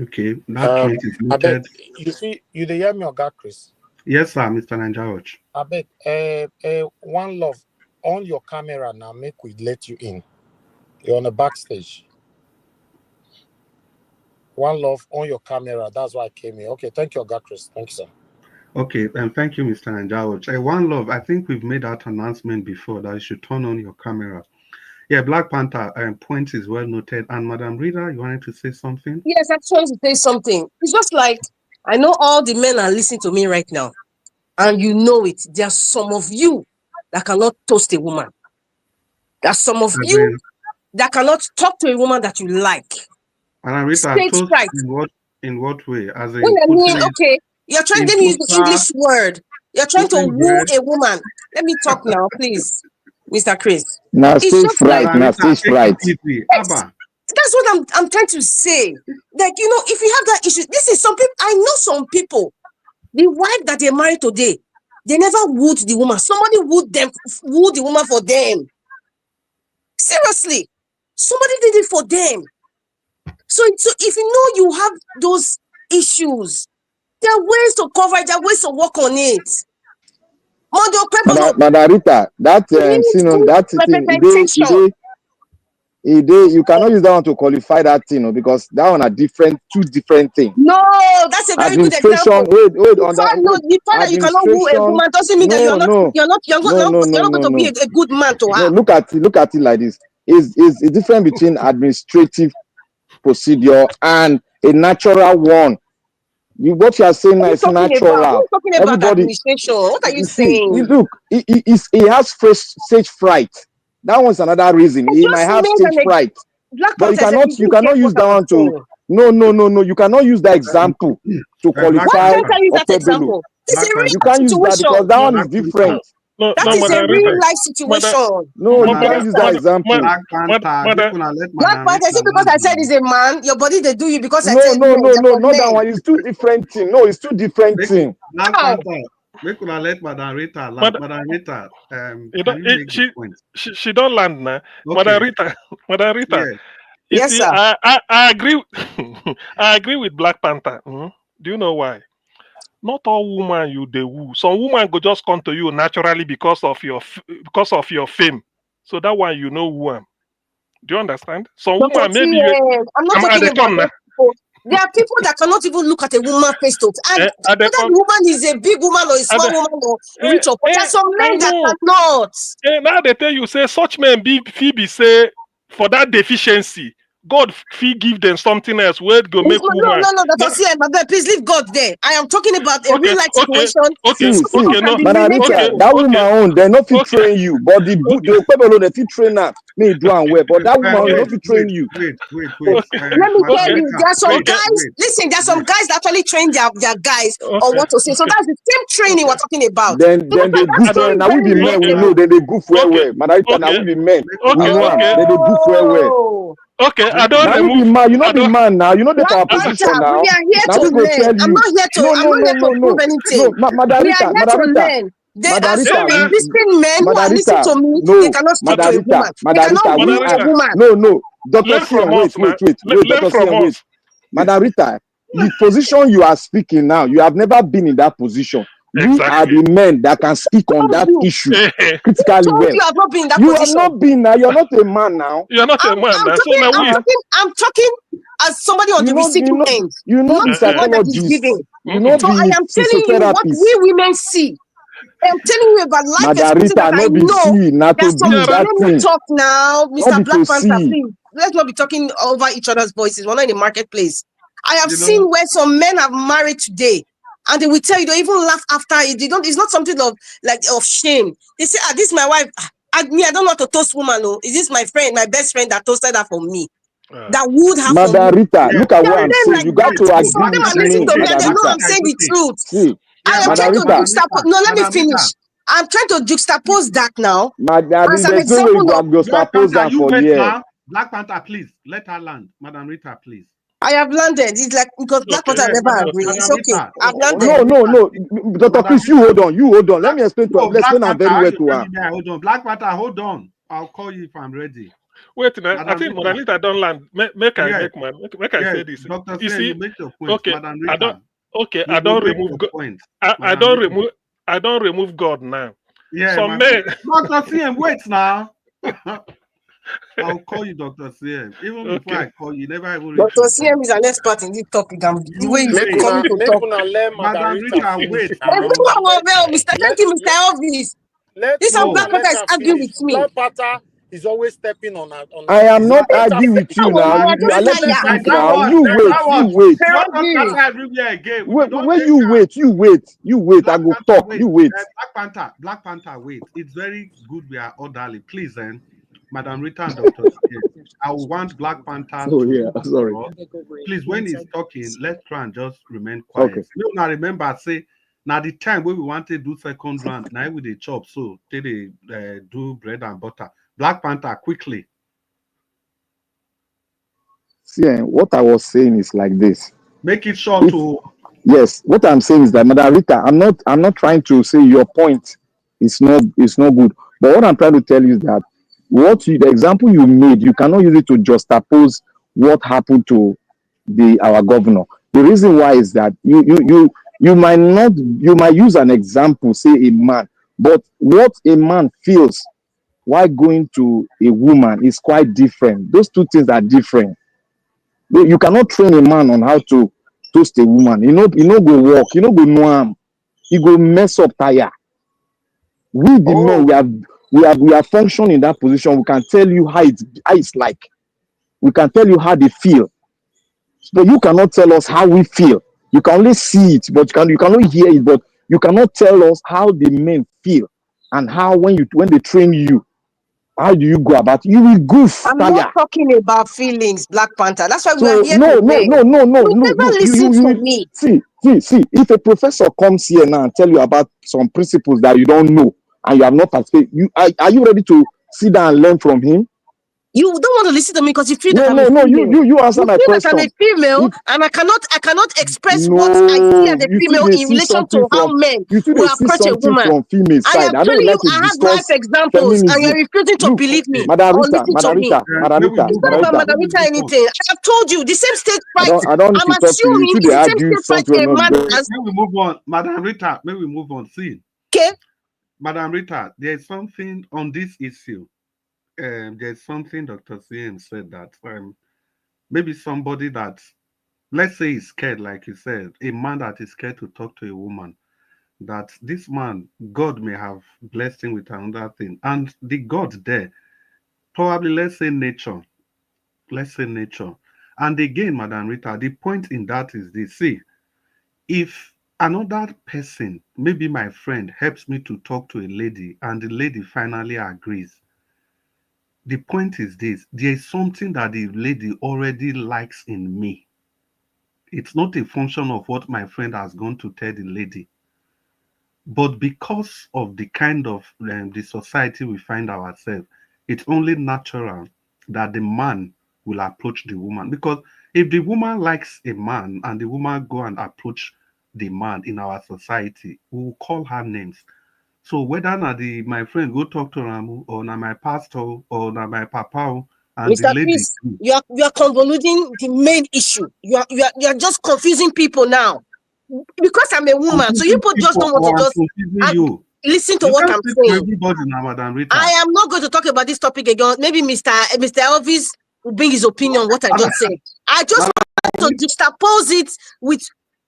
Okay, that point is noted. You see, you hear me or God, Chris? Yes, sir, Mr. Nanjawach. I beg, one love on your camera now. Make we let you in. You're on the backstage. One love on your camera. That's why I came here. Okay, thank you, God, Chris. Thank you, sir. Okay, and thank you, Mr. Nanjawach. One love. I think we've made that announcement before that you should turn on your camera. Yeah, Black Panther point is well noted. And Madam Rita, you wanted to say something? Yes, I just wanted to say something. It's just like I know all the men are listening to me right now, and you know it. There are some of you that cannot toast a woman. There are some of you that cannot talk to a woman that you like. Madam Rita, toast right. in what way? As a when I mean, okay, you're trying to use the English word. You're trying to woo a woman. Let me talk now, please, Mr. Chris. Now stage fright. Now stage fright. That's what I'm trying to say. Like, if you have that issue, this is some people. I know some people. The wife that they're married today, they never wooed the woman. Somebody wooed the woman for them. Seriously, somebody did it for them. So if you know you have those issues, there are ways to cover it. There are ways to work on it. Madam Rita, that thing, you cannot use that one to qualify that thing, because that one are two different things. No, that's a very good example. Wait, on that. The fact that you cannot woo a woman doesn't mean that you're not going to be a good man to her. No, look at it like this. Is a difference between administrative procedure and a natural one. What you are saying now is natural. Who's talking about administration? What are you saying? Look, he has stage fright. That one's another reason. He might have stage fright. But you cannot use that one to No. You cannot use that example to qualify. Why can't I use that example? This is a real You can't use that because that one is different. That is a real life situation. No, you can't use that example. Black Panther, is it because I said he's a man? Your body they do you because I said no, not that one. It's two different things. No, it's two different things. Black Panther. Make una let Madam Rita. Madam Rita, she don't land now. Okay. Madam Rita. Yes, see, sir. I agree. I agree with Black Panther. Do you know why? Not all women you they woo. Some women go just come to you naturally because of your fame. So that one you know who am. Do you understand? Some women maybe I'm not talking about people. There are people that cannot even look at a woman face to face. And whether the woman is a big woman or a small woman or rich or poor, there are some men that cannot. Now they tell you say such men be say for that deficiency. God give them something else where go make No, please leave God there. I am talking about a real life situation. That woman own, they not fit train you, but the people they fit train her. Me do and well, but that woman not fit train you. Wait. Let me tell you, there are some guys. Listen, there are some guys that actually train their guys on what to say. So that's the same training we're talking about. Then they goof well. Now we be men, we know. Then they goof well. Madam, now we be men. We know. Then they goof well. Okay, I don't now remove. You not be man now. You know the position now. We are here to learn. I'm not here to prove anything. Madam We are here to learn. There are some existing men who are listening to me. They cannot speak to a woman. They cannot woo a woman. No. Dr. Sion, wait. Dr. Sion, wait. Madam Rita, the position you are speaking now, you have never been in that position. You are the men that can speak on that issue critically well. You have not been in that position. You have not been now. You're not a man now. You're not a man now. I'm talking as somebody on the receiving end. You know the psychologist. You know so I am telling you what we women see. I'm telling you about life experience that I know. Let me talk now, Mr. Black Panther, please. Let's not be talking over each other's voices. We're not in the marketplace. I have seen where some men have married today. And they will tell you, they even laugh after it. They don't. It's not something of shame. They say, "This is my wife." I don't want to toast woman. No, is this my friend, my best friend that toasted her for me? That would have. Madam Rita, look at what I'm saying. You got to agree with me. They know I'm saying the truth. I am trying to juxtapose. No, let me finish. I'm trying to juxtapose that now. As an example of juxtapose that for you. Black Panther, please let her land. Madam Rita, please. I have landed. It's like because Black Panther never agree. It's okay. I've landed. No. Dr. Chris, you hold on. Let me explain to her. Let's explain her very well to her. Hold on. Black Panther, hold on. I'll call you if I'm ready. Wait, I think Madam Rita don't land. Make I say this. Dr. You see, make your point. Okay, I don't remove God. I don't remove God now. Yeah, some men. Dr. CM, wait now. I'll call you Dr. CM. Even before I call you, never even. Dr. CM is an expert in this topic. And the way he's coming to talk. Madam Rita, wait. Thank you, Mr. Elvis. This Black Panther is arguing with me. Black Panther is always stepping on. I am not arguing with you now. You wait. You wait. I go talk. You wait. Black Panther, wait. It's very good we are orderly. Please, then. Madam Rita and Dr. I want Black Panther. Sorry. Please, when he's talking, let's try and just remain quiet. Okay. You now remember, say, now the time when we want to do second round, now with the chop, so they do bread and butter. Black Panther, quickly. See, what I was saying is like this. Make it short to. Yes, what I'm saying is that, Madam Rita, I'm not trying to say your point is not good. But what I'm trying to tell you is that the example you made, you cannot use it to juxtapose what happened to our governor. The reason why is that you might use an example, say a man, but what a man feels while going to a woman is quite different. Those two things are different. You cannot train a man on how to toast a woman. You know go walk, you know go noam. You go mess up tire. We the men, we are functioning in that position. We can tell you how it's like. We can tell you how they feel. But you cannot tell us how we feel. You can only see it, but you cannot hear it, but you cannot tell us how the men feel and how when they train you. How do you go about it? You will goof, I'm tire. not talking about feelings, Black Panther. That's why we So are here no, today. no. You never listen to You me. see. If a professor comes here now and tell you about some principles that you don't know and you have not participated, are you ready to sit down and learn from him? You don't want to listen to me because you feel No, that I'm a female. you answer my feel that I'm question. a female, and I cannot express what I see as No, a you see female they in see relation something to how from men they will see approach a something woman. from female I side. am I don't telling like you, to I have life discuss examples, and you're feminism. refusing to Look, believe me Madam or Rita, listen to me. It's not about Madam Rita anything. I have told you the same stage fright. I don't need I'm to talk to you. assuming You two it's they the same argue stage fright something a or man not. has. May we move on, Madam Rita? May we move on? See, Okay, Madam Rita, there is something on this issue. There's something Dr. CM said that maybe somebody that, let's say, is scared, like you said, a man that is scared to talk to a woman, that this man, God may have blessed him with another thing. And the God there, probably, let's say nature. And again, Madam Rita, the point in that is this. See, if another person, maybe my friend, helps me to talk to a lady and the lady finally agrees, the point is this: there is something that the lady already likes in me. It's not a function of what my friend has gone to tell the lady. But because of the kind of the society we find ourselves, it's only natural that the man will approach the woman. Because if the woman likes a man and the woman go and approach the man in our society, we will call her names. So whether na my friend go talk to Ramu, or na my pastor, or na my papa, and the Mr. lady. Chris, you are convoluting the main issue. You are just confusing people now. Because I'm a woman, so you Confusing people just people don't want to or just confusing you. listen to You what can't I'm speak for saying. everybody now, Madam Rita. I am not going to talk about this topic again. Maybe Mr. Elvis will bring his opinion on what I just said. I just want to juxtapose it with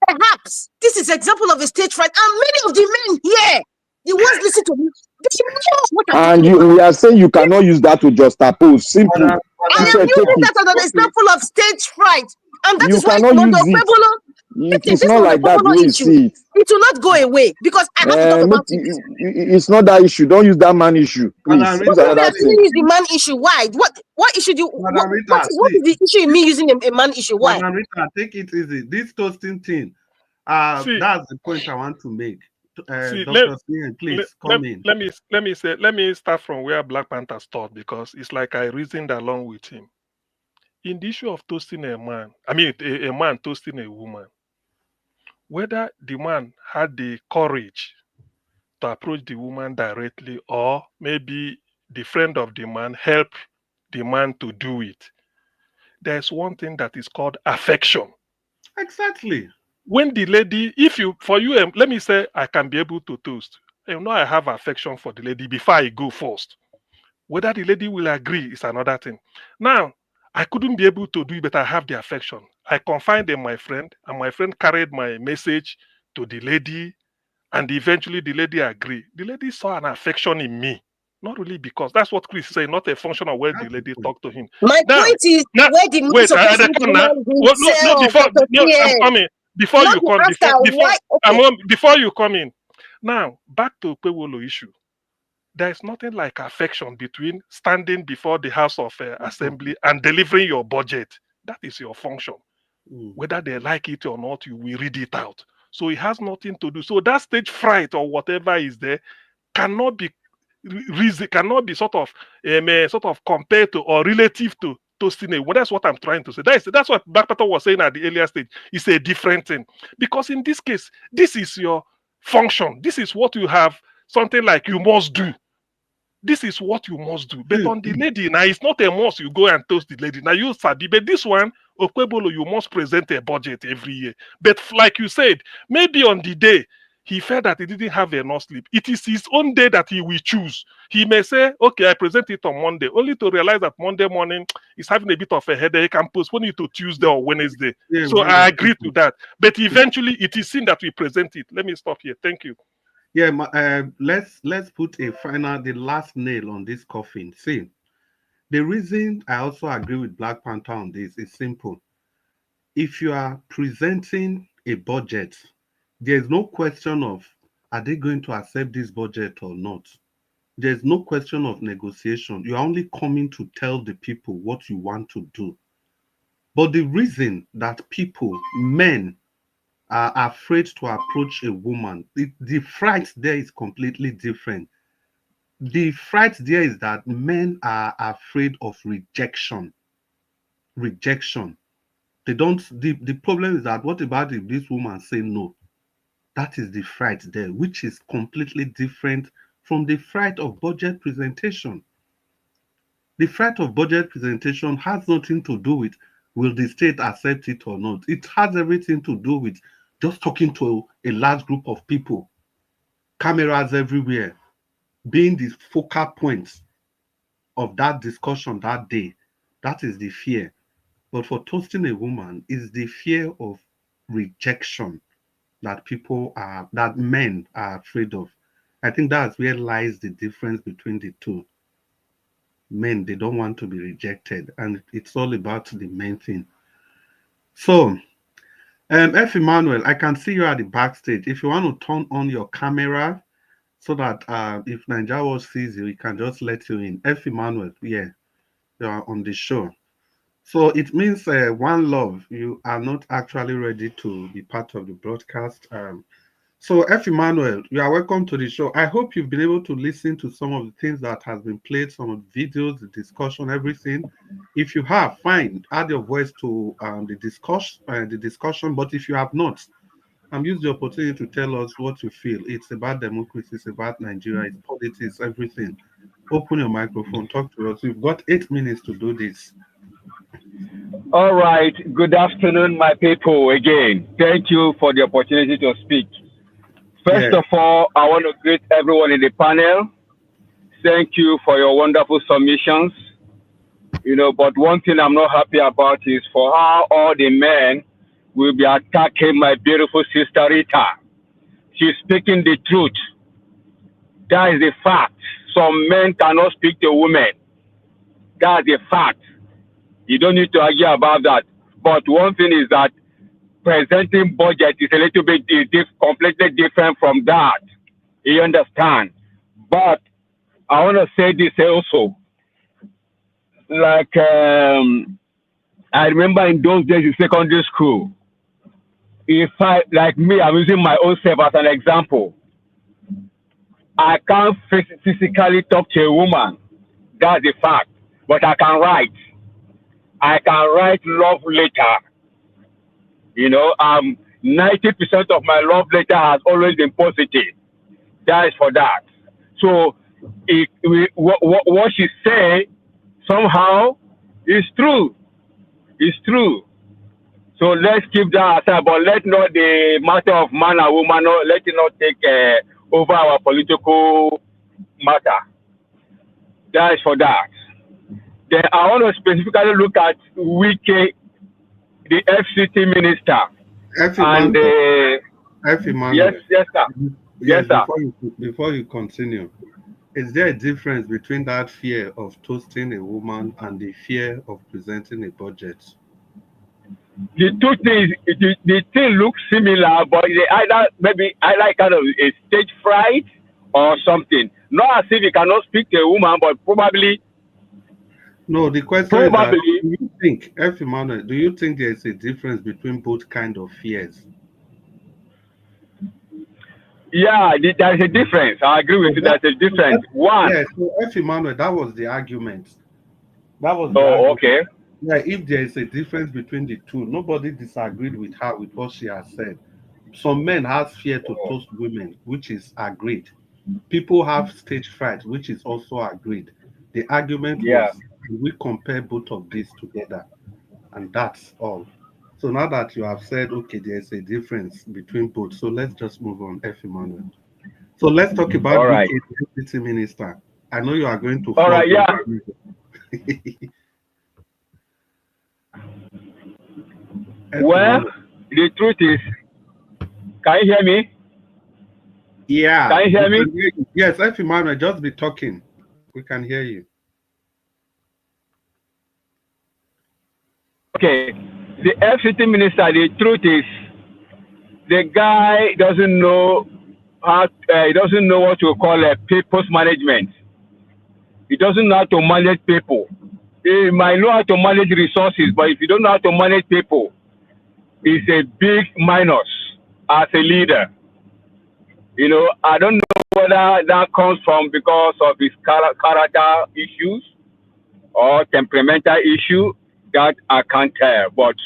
perhaps this is example of a stage fright, and many of the men here, the ones listen to me, they know what I'm And talking about. we are saying you cannot use that to juxtapose. Simple. I am using that as an example of stage fright, and that You is why cannot use Mondo it. Pebolo, listen, It's this not Mondo like that the Pebolo way you issue, see it. it will not go away because I have to talk about it. It's not that issue. Don't use that man issue, please. But Use maybe another I thing. shouldn't use the man issue. Why? What issue do you, Madam Rita, what is the issue in me using a man issue? Why? Madam Rita, take it easy. This toasting thing, See, that's the point I want to make. see, Dr. Snehan, please come in. let me start from where Black Panther started because it's like I reasoned along with him. In the issue of toasting a man, I mean a man toasting a woman, whether the man had the courage to approach the woman directly or maybe the friend of the man helped the man to do it, there's one thing that is called affection. Exactly. When the lady, if you, for you, let me say, I can be able to toast. You know, I have affection for the lady before I go first. Whether the lady will agree is another thing. Now, I couldn't be able to do it, but I have the affection. I confided in my friend, and my friend carried my message to the lady, and eventually the lady agreed. The lady saw an affection in me. Not really because that's what Chris is saying, not a function of where the lady talked to him. My point is where the man is Wait, supposed to be come the now. man Well, no, himself, before, Dr. no, I'm PM. coming. Before Not you the come, after. Why? Okay. before you come in. Now, back to Pewolo issue. There is nothing like affection between standing before the House of Assembly and delivering your budget. That is your function. Whether they like it or not, you will read it out. So it has nothing to do. So that stage fright or whatever is there cannot be reason, cannot be sort of compared to or relative to toasting a. Well, that's what I'm trying to say. That's what Bakpato was saying at the earlier stage. It's a different thing because in this case, this is your function. This is what you have. Something like you must do. This is what you must do. But on the lady, now it's not a must you go and toast the lady. Now you sabi, but this one, Okwebolo, you must present a budget every year. But like you said, maybe on the day he felt that he didn't have enough sleep. It is his own day that he will choose. He may say, okay, I present it on Monday, only to realize that Monday morning he's having a bit of a headache. He can postpone it to Tuesday or Wednesday. Yeah, so I agree to that. But eventually it is seen that we present it. Let me stop here. Thank you. Yeah, let's put the last nail on this coffin. See, the reason I also agree with Black Panther on this is simple. If you are presenting a budget, there's no question of are they going to accept this budget or not. There's no question of negotiation. You are only coming to tell the people what you want to do. But the reason that people, men, are afraid to approach a woman, the fright there is completely different. The fright there is that men are afraid of rejection. Rejection. They don't, the problem is that what about if this woman say no? That is the fright there, which is completely different from the fright of budget presentation. The fright of budget presentation has nothing to do with will the state accept it or not. It has everything to do with just talking to a large group of people, cameras everywhere, being the focal point of that discussion that day. That is the fear. But for toasting a woman is the fear of rejection that that men are afraid of. I think that's where lies the difference between the two. Men, they don't want to be rejected, and it's all about the main thing. So, F. Emmanuel, I can see you at the backstage. If you want to turn on your camera so that if Nigeria sees you, he can just let you in. F. Emmanuel, yeah, you are on the show. So it means One Love, you are not actually ready to be part of the broadcast. So F. Emmanuel, you are welcome to the show. I hope you've been able to listen to some of the things that has been played, some of the videos, the discussion, everything. If you have, fine, add your voice to the discussion. But if you have not, use the opportunity to tell us what you feel. It's about democracy, it's about Nigeria, it's politics, everything. Open your microphone, talk to us. We've got 8 minutes to do this. All right. Good afternoon, my people. Again, thank you for the opportunity to speak. First of all, I want to greet everyone in the panel. Thank you for your wonderful submissions. But one thing I'm not happy about is for how all the men will be attacking my beautiful sister Rita. She's speaking the truth. That is the fact. Some men cannot speak to women. That's the fact. You don't need to argue about that. But one thing is that presenting budget is a little bit completely different from that. You understand? But I want to say this also. Like, I remember in those days in secondary school, if I'm using my own self as an example. I can't physically talk to a woman. That's the fact. But I can write. I can write love letter. 90% of my love letter has always been positive. That is for that. So, what she say somehow is true. It's true. So let's keep that aside, but let not the matter of man and woman, let it not take over our political matter. That is for that. Then I want to specifically look at Wike, the FCT minister. Yes, sir. Yes, sir. Before you continue, is there a difference between that fear of toasting a woman and the fear of presenting a budget? The two things, the thing looks similar, but maybe kind of a stage fright or something. Not as if you cannot speak to a woman, but probably. No, the question is that, do you think, F. Emmanuel, do you think there is a difference between both kind of fears? Yeah, there is a difference. I agree with you. There's a difference. One. Yeah, so F. Emmanuel, that was the argument. That was the argument. Okay. Yeah, if there is a difference between the two, nobody disagreed with her with what she has said. Some men have fear to toast women, which is agreed. People have stage fright, which is also agreed. The argument was, we compare both of these together, and that's all. So now that you have said, okay, there's a difference between both, so let's just move on, F. Emmanuel. So let's talk about the deputy minister. I know you are going to. All right, yeah. Well, the truth is, can you hear me? Yeah. Can you hear me? Yes, F. Emmanuel, just be talking. We can hear you. Okay. The FCT minister, the truth is, the guy doesn't know how, he doesn't know what to call a people's management. He doesn't know how to manage people. He might know how to manage resources, but if you don't know how to manage people, it's a big minus as a leader. You know, I don't know whether that comes from because of his character issues or temperamental issue. That I can't tell. But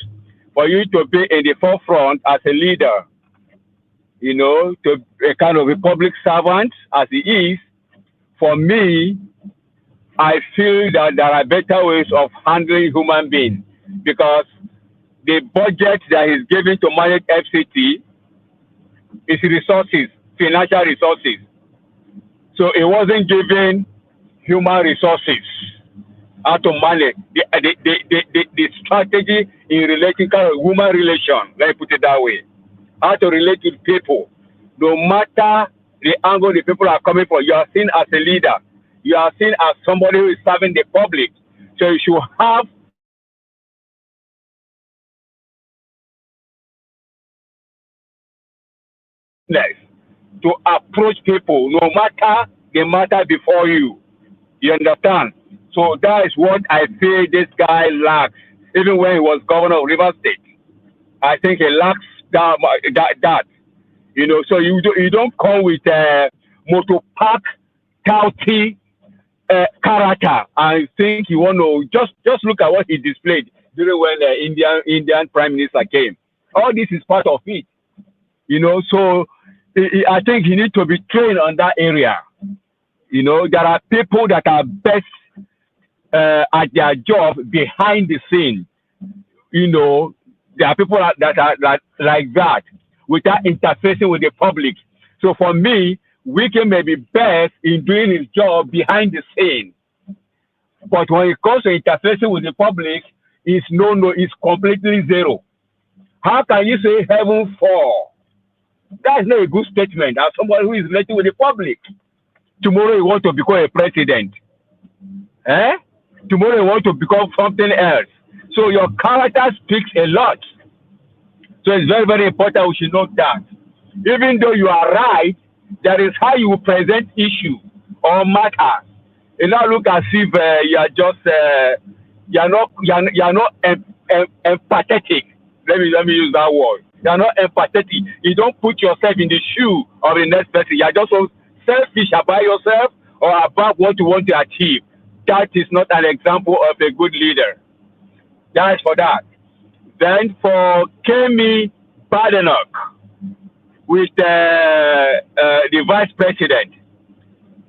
for you to be in the forefront as a leader, you know, to a kind of a public servant as he is, for me, I feel that there are better ways of handling human beings, because the budget that is given to manage FCT is resources, financial resources. So it wasn't given human resources, how to manage the strategy in relating kind of human relation, let me put it that way. How to relate with people. No matter the angle the people are coming from, you are seen as a leader. You are seen as somebody who is serving the public. So you should have to approach people, no matter the matter before you. You understand? So that is what I feel this guy lacks. Even when he was governor of Rivers State, I think he lacks that. You know, so you don't come with a motor park touty character and think you want to just look at what he displayed during when the Indian Prime Minister came. All this is part of it. You know, so I think he needs to be trained on that area. You know, there are people that are best at their job behind the scene. You know, there are people that are like that without interfacing with the public. So for me, Wike may be best in doing his job behind the scene. But when it comes to interfacing with the public, it's it's completely zero. How can you say heaven fall? That's not a good statement as somebody who is relating with the public. Tomorrow you want to become a president. Tomorrow you want to become something else. So your character speaks a lot. So it's very, very important we should know that. Even though you are right, that is how you present issue or matter. You now look as if you are just you're not empathetic. Let me use that word. You are not empathetic. You don't put yourself in the shoe of the next person. You are just so selfish about yourself or about what you want to achieve. That is not an example of a good leader. That is for that. Then for Kemi Badenoch with the vice president,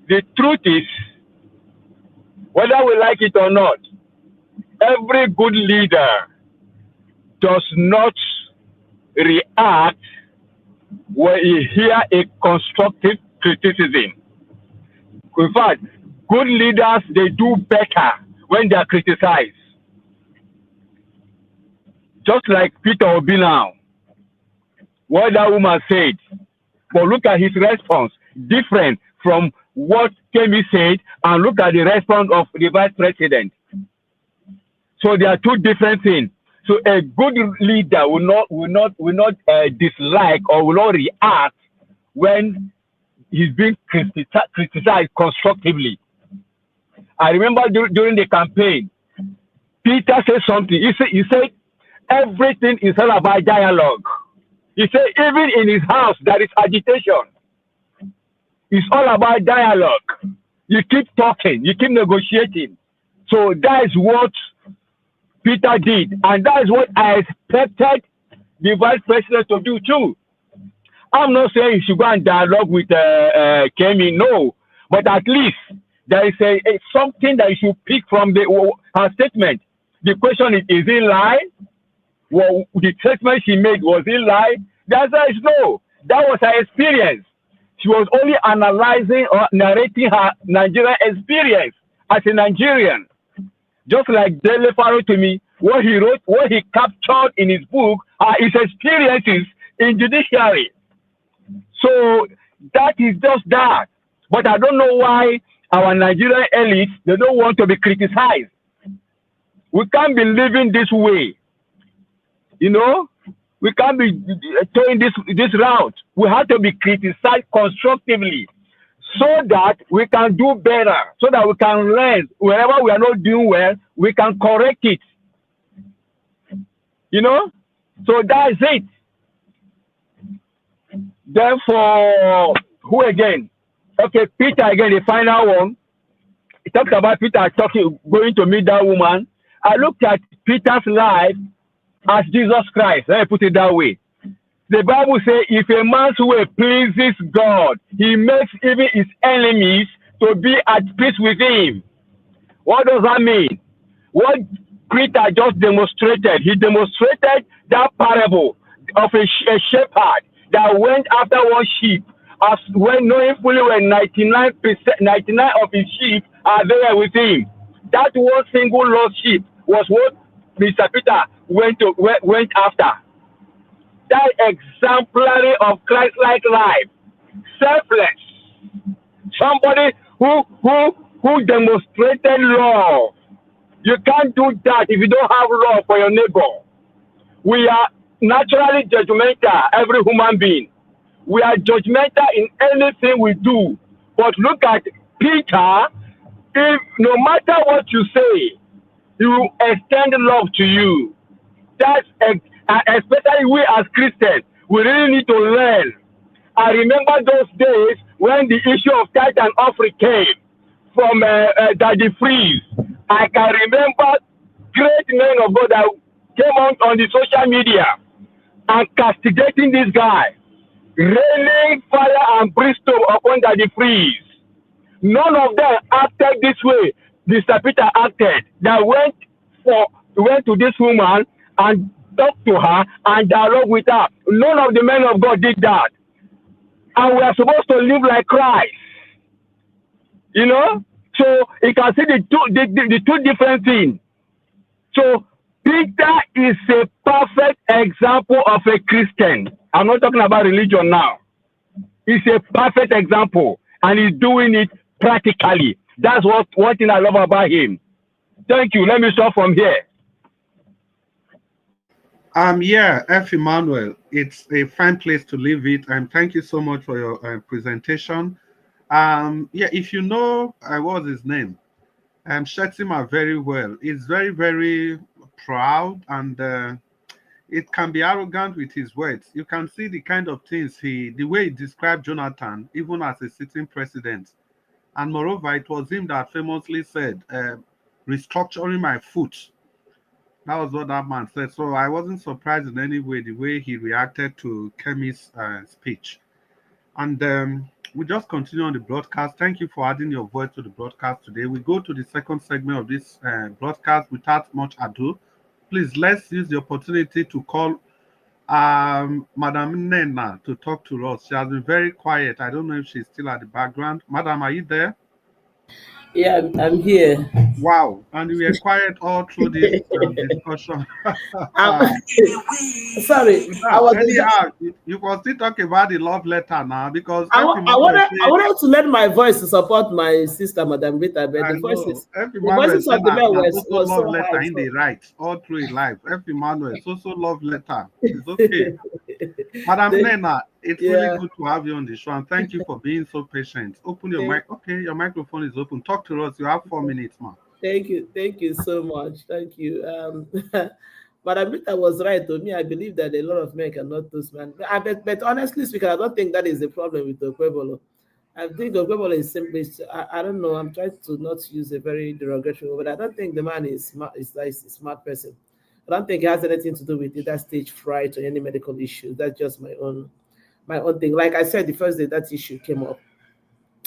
the truth is, whether we like it or not, every good leader does not react when he hears a constructive criticism. In fact, good leaders, they do better when they are criticized. Just like Peter Obi now, what that woman said, but look at his response, different from what Kemi said, and look at the response of the vice president. So there are two different things. So a good leader will not dislike or will not react when he's being criticized constructively. I remember during the campaign, Peter said something. He said everything is all about dialogue. He said even in his house there is agitation. It's all about dialogue. You keep talking, you keep negotiating. So that is what Peter did, and that is what I expected the vice president to do too. I'm not saying he should go and dialogue with Kemi, no, but at least there is something that you should pick from her statement. The question is it lie? Well, the statement she made, was it lie? The answer is no. That was her experience. She was only analyzing or narrating her Nigerian experience as a Nigerian. Just like Dele Faro to me, what he wrote, what he captured in his book are his experiences in judiciary. So that is just that. But I don't know why our Nigerian elites, they don't want to be criticized. We can't be living this way. You know, we can't be doing this route. We have to be criticized constructively. so that we can do better, so that we can learn. Wherever we are not doing well, we can correct it. You know? So that's it. Therefore, who again? Okay, Peter again, the final one. He talked about Peter going to meet that woman. I looked at Peter's life as Jesus Christ. Let me put it that way. The Bible says, if a man's way pleases God, he makes even his enemies to be at peace with him. What does that mean? What Peter just demonstrated, he demonstrated that parable of a shepherd that went after one sheep, as when knowing fully well 99% of his sheep are there with him. That one single lost sheep was what Mr. Peter went after. That exemplary of Christ-like life, selfless, somebody who demonstrated love. You can't do that if you don't have love for your neighbor. We are naturally judgmental, every human being. We are judgmental in anything we do. But look at Peter, if no matter what you say, he will extend love to you. That's especially we as Christians, we really need to learn. I remember those days when the issue of tithe and offering came from Daddy Freeze. I can remember great men of God that came on the social media and castigating this guy, raining fire and brimstone upon Daddy Freeze. None of them acted this way. Mr. Peter acted. That went to this woman and talked to her and dialogue with her. None of the men of God did that. And we are supposed to live like Christ. You know? So you can see the two different things. So Peter is a perfect example of a Christian. I'm not talking about religion now. He's a perfect example, and he's doing it practically. That's one thing I love about him. Thank you. Let me start from here. Yeah, F. Emmanuel, it's a fine place to leave it, and thank you so much for your presentation. Yeah, if you know, what's his name? Shetima very well. He's very, very proud, and it can be arrogant with his words. You can see the kind of things the way he described Jonathan, even as a sitting president. And moreover, it was him that famously said, restructuring my foot. That was what that man said. So I wasn't surprised in any way the way he reacted to Kemi's speech. And we just continue on the broadcast. Thank you for adding your voice to the broadcast today. We go to the second segment of this broadcast without much ado. Please, let's use the opportunity to call Madam Nena to talk to us. She has been very quiet. I don't know if she's still at the background. Madam, are you there? Yeah, I'm here. Wow, and we were quiet all through this discussion. Sorry, anyhow, you can still talk about the love letter now, because I wanted to lend my voice to support my sister, Madam Rita, but the voices of the men were love letter in the right all through life. Every Manuel, so love letter. It's okay. Madam Nena, it's really good to have you on the show, and thank you for being so patient. Open your mic. Okay, your microphone is open. Talk to us. You have 4 minutes, man. Thank you so much. Thank you. Madam Rita was right. To me, I believe that a lot of men cannot toast man. But honestly speaking, I don't think that is the problem with Okonkwo. I think Okonkwo is simply, I don't know, I'm trying to not use a very derogatory word, but I don't think the man is smart, is a smart person. I don't think it has anything to do with either stage fright or any medical issue. That's just my own thing. Like I said, the first day that issue came up,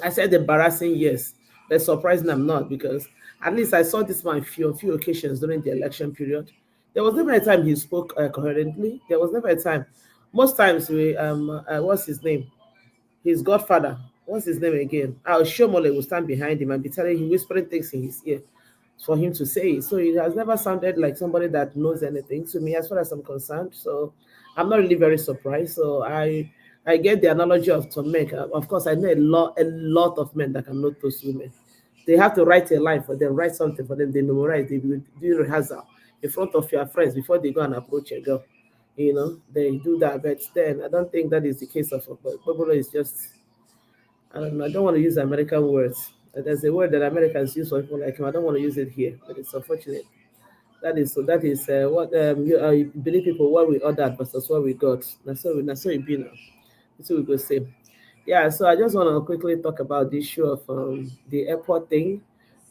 I said embarrassing, yes, but surprising I'm not, because at least I saw this man on few occasions during the election period. There was never a time he spoke coherently. There was never a time. Most times we what's his name? His godfather. What's his name again? Shomole will stand behind him and be telling him, whispering things in his ear for him to say it. So it has never sounded like somebody that knows anything to me, as far as I'm concerned. So I'm not really very surprised. So I get the analogy of Tomek. Of course, I know a lot of men that cannot toast women. They have to write a line for them, write something for them, they memorize, they do rehearsal in front of your friends before they go and approach a girl. You know, they do that. But then I don't think that is the case of Okonkwo. Is just, I don't know. I don't want to use American words. There's a word that Americans use for people like him. I don't want to use it here, but it's unfortunate. That is so. That is what you believe people what we ordered versus what we got. That's so it be now. That's what we go say. Yeah. So I just want to quickly talk about the issue of the airport thing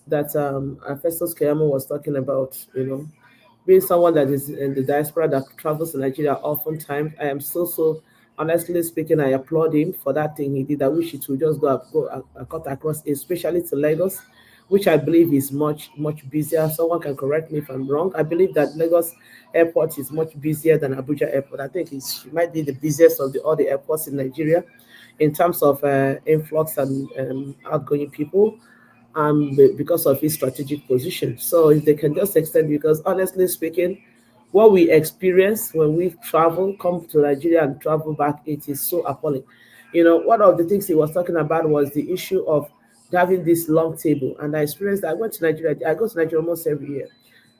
that Festus Keyamo was talking about. Being someone that is in the diaspora that travels to Nigeria oftentimes, I am so honestly speaking, I applaud him for that thing he did. I wish it would just go cut across, especially to Lagos, which I believe is much busier. Someone can correct me if I'm wrong. I believe that Lagos airport is much busier than Abuja airport. I think it might be the busiest of all the airports in Nigeria in terms of influx and outgoing people because of his strategic position. So if they can just extend, because honestly speaking, what we experience when we travel, come to Nigeria and travel back, it is so appalling. One of the things he was talking about was the issue of having this long table. And I experienced that. I went to Nigeria. I go to Nigeria almost every year.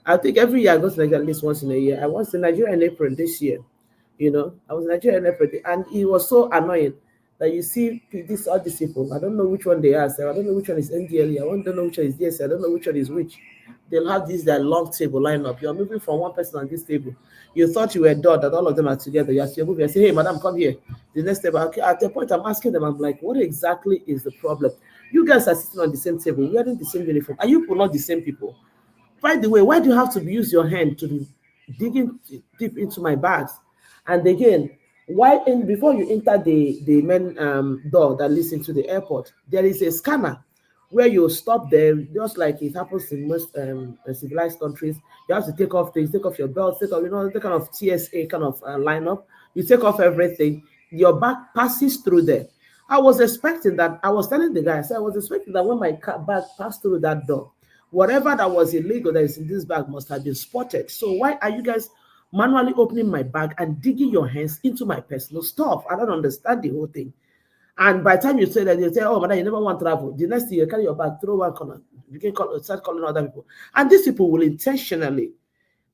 I think every year I go to Nigeria at least once in a year. I was in Nigeria in April this year. I was in Nigeria in April, and it was so annoying that you see all these people. I don't know which one they are. So I don't know which one is NDLE. I don't know which one is this. I don't know which one is which. They'll have their long table lineup. You're moving from one person on this table. You thought you were done, that all of them are together. You're moving. I say, hey, madam, come here. The next table. Okay, at the point I'm asking them, I'm like, what exactly is the problem? You guys are sitting on the same table, wearing the same uniform. Are you not the same people? By the way, why do you have to use your hand to be digging deep into my bags? And again, before you enter the main door that leads into the airport, there is a scanner where you stop there, just like it happens in most civilized countries. You have to take off things, take off your belt, take off, the kind of TSA kind of lineup. You take off everything. Your bag passes through there. I was expecting that. I was telling the guy, I was expecting that when my bag passed through that door, whatever that was illegal that is in this bag must have been spotted. So why are you guys manually opening my bag and digging your hands into my personal stuff? I don't understand the whole thing. And by the time you say that, you say, oh, madam, you never want to travel. The next thing you carry your bag, throw one corner. You can start calling other people. And these people will intentionally,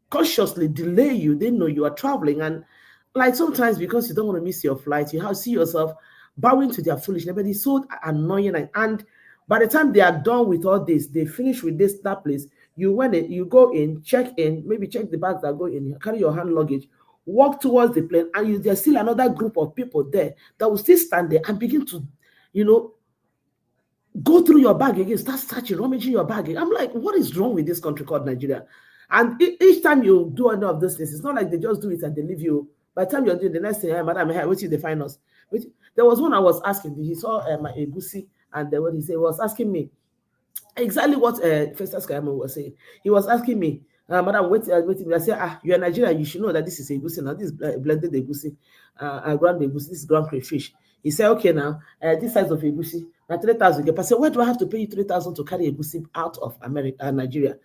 consciously delay you. They know you are traveling. And like sometimes because you don't want to miss your flight, you have to see yourself bowing to their foolishness. But it's so annoying. And by the time they are done with all this, they finish with that place. You go in, check in, maybe check the bags that go in, you carry your hand luggage, walk towards the plane, and there's still another group of people there that will still stand there and begin to, go through your bag again, start searching, rummaging your bag again. I'm like, what is wrong with this country called Nigeria? And each time you do any of those things, it's not like they just do it and they leave you. By the time you're doing the next thing, hey, madam, hey, wait till they find us. There was one I was asking, he saw my egusi, and what he was asking me exactly what Festus Keyamo was saying. He was asking me, madam, wait. I said, you're Nigerian, you should know that this is egusi now. This is blended egusi, ground egusi, this is ground crayfish. He said, okay, now this size of egusi, now 3,000. I said, why do I have to pay you 3,000 to carry egusi out of Nigeria?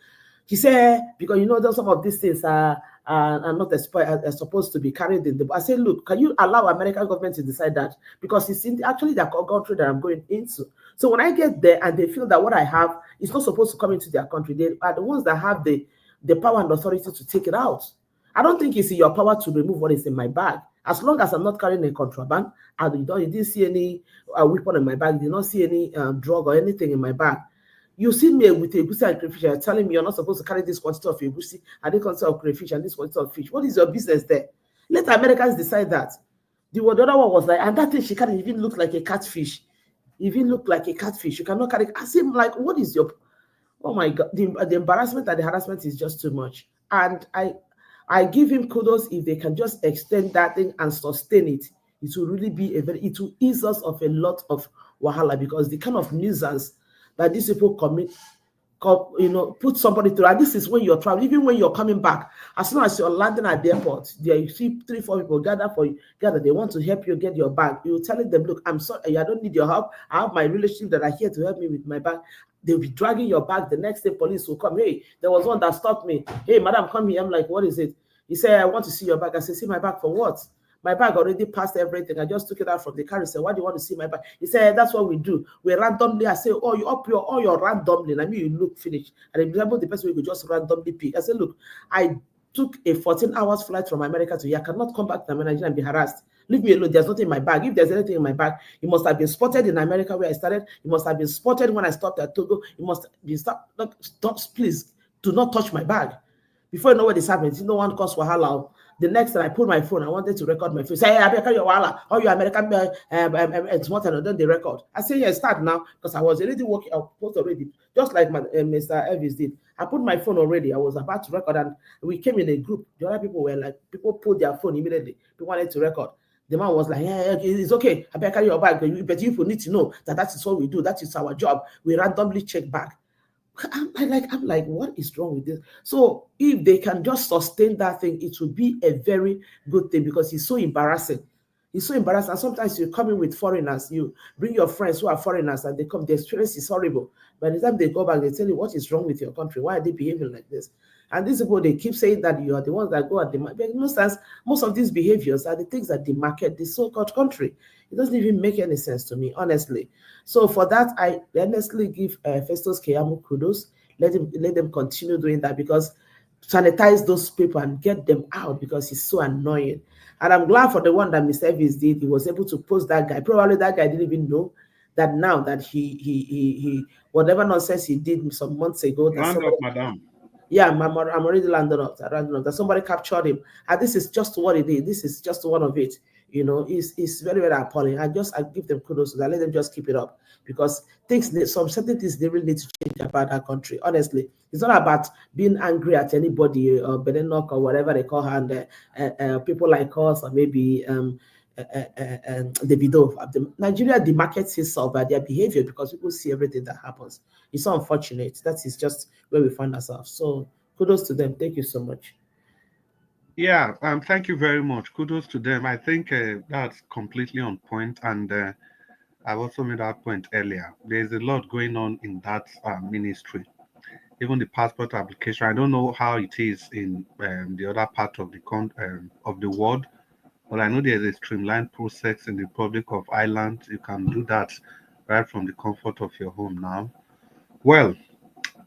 He said, because some of these things are not supposed to be carried in the. I said, look, can you allow American government to decide that? Because it's actually the country that I'm going into. So when I get there and they feel that what I have is not supposed to come into their country, they are the ones that have the power and authority to take it out. I don't think it's in your power to remove what is in my bag. As long as I'm not carrying a contraband, you didn't see any weapon in my bag, you did not see any drug or anything in my bag. You see me with egusi and crayfish, you're telling me you're not supposed to carry this quantity of egusi and this quantity of crayfish and this quantity of fish. What is your business there? Let Americans decide that. The other one was like, and that thing she carried even looked like a catfish. Even looked like a catfish. You cannot carry. I seem like, what is your? Oh my God, the embarrassment and the harassment is just too much. And I give him kudos if they can just extend that thing and sustain it. It will really be it will ease us of a lot of wahala, because the kind of nuisance that these people commit, put somebody through. And this is when you're traveling, even when you're coming back. As soon as you're landing at the airport, there you see 3-4 people gather. They want to help you get your bag. You're telling them, look, I'm sorry, I don't need your help. I have my relatives that are here to help me with my bag. They'll be dragging your bag. The next day, police will come. Hey, there was one that stopped me. Hey, madam, come here. I'm like, what is it? He said, I want to see your bag. I said, see my bag for what? My bag already passed everything. I just took it out from the car. He said, why do you want to see my bag? He said, that's what we do. We randomly. I said, oh, you up your randomly. I mean, you look finished. And example, the person will just randomly pick. I said, look, I took a 14 hours flight from America to here. I cannot come back to Nigeria and be harassed. Leave me alone. There's nothing in my bag. If there's anything in my bag, it must have been spotted in America where I started. It must have been spotted when I stopped at Togo. It must be stopped. Please, do not touch my bag. Before you know what is happening, no one calls wahala. The next time I put my phone, I wanted to record my phone. Say, hey, I better your wahala. All your American it's what and then they record. I say, yeah, start now because I was already working. I post already, just like Mr. Elvis did. I put my phone already. I was about to record, and we came in a group. The other people were like, people put their phone immediately. People wanted to record. The man was like, yeah, it's okay. I better carry your bag. But you need to know that is what we do. That is our job. We randomly check back. I'm like, what is wrong with this? So if they can just sustain that thing, it would be a very good thing because it's so embarrassing. It's so embarrassing. And sometimes you come in with foreigners, you bring your friends who are foreigners and they come, the experience is horrible. By the time they go back, they tell you what is wrong with your country. Why are they behaving like this? And these people, they keep saying that you are the ones that go at the market. In most times, most of these behaviors are the things that they market the so-called country. It doesn't even make any sense to me, honestly. So for that, I honestly give Festus Keyamo kudos. Let them continue doing that because sanitize those people and get them out because it's so annoying. And I'm glad for the one that Mr. Elvis did. He was able to post that guy. Probably that guy didn't even know that now that he whatever nonsense he did some months ago. Round up, madam. Yeah, I'm already landed up. That somebody captured him. And this is just what it is. This is just one of it. You know, it's very, very appalling. I give them kudos. I let them just keep it up because some certain things they really need to change about our country. Honestly, it's not about being angry at anybody or Benenok or whatever they call her, and people like us or maybe the video. Nigeria demarkets itself by their behavior because people see everything that happens. It's so unfortunate. That is just where we find ourselves. So kudos to them. Thank you so much. Yeah, thank you very much. Kudos to them. I think that's completely on point, and I've also made that point earlier. There's a lot going on in that ministry. Even the passport application. I don't know how it is in the other part of the world, but I know there's a streamlined process in the Republic of Ireland. You can do that right from the comfort of your home now. Well,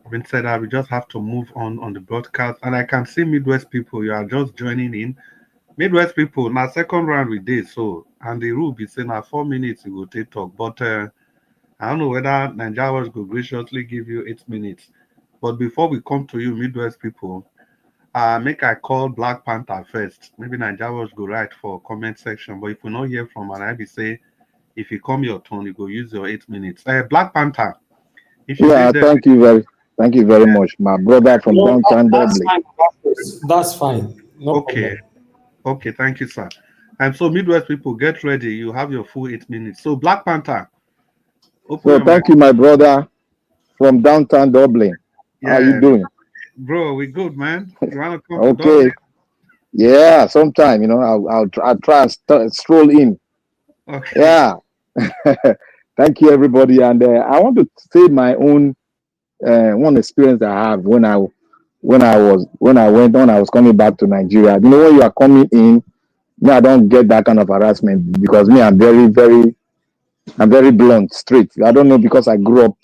having said that, we just have to move on the broadcast. And I can see Midwest people, you are just joining in. Midwest people, now second round we did so, and the rule be saying now 4 minutes you go take talk. But I don't know whether Nigerians will graciously give you 8 minutes. But before we come to you, Midwest people, make I call Black Panther first. Maybe Nigerians go right for comment section. But if we not hear from, and I be say, if you come your turn, you go use your 8 minutes. Black Panther. If you thank you very much, my brother from downtown Dublin. That's fine. No okay. Problem. Okay, thank you, sir. And so Midwest people, get ready. You have your full 8 minutes. So Black Panther. Thank you, my brother from downtown Dublin. Yeah. How you doing? Bro, we good, man. You wanna come to Dublin? Yeah, sometime, I'll try and stroll in. Okay. Yeah. Thank you, everybody. And I want to say my own one experience I have when I was coming back to Nigeria. You know, when you are coming in, me, I don't get that kind of harassment because me, I'm very blunt, straight. I don't know because I grew up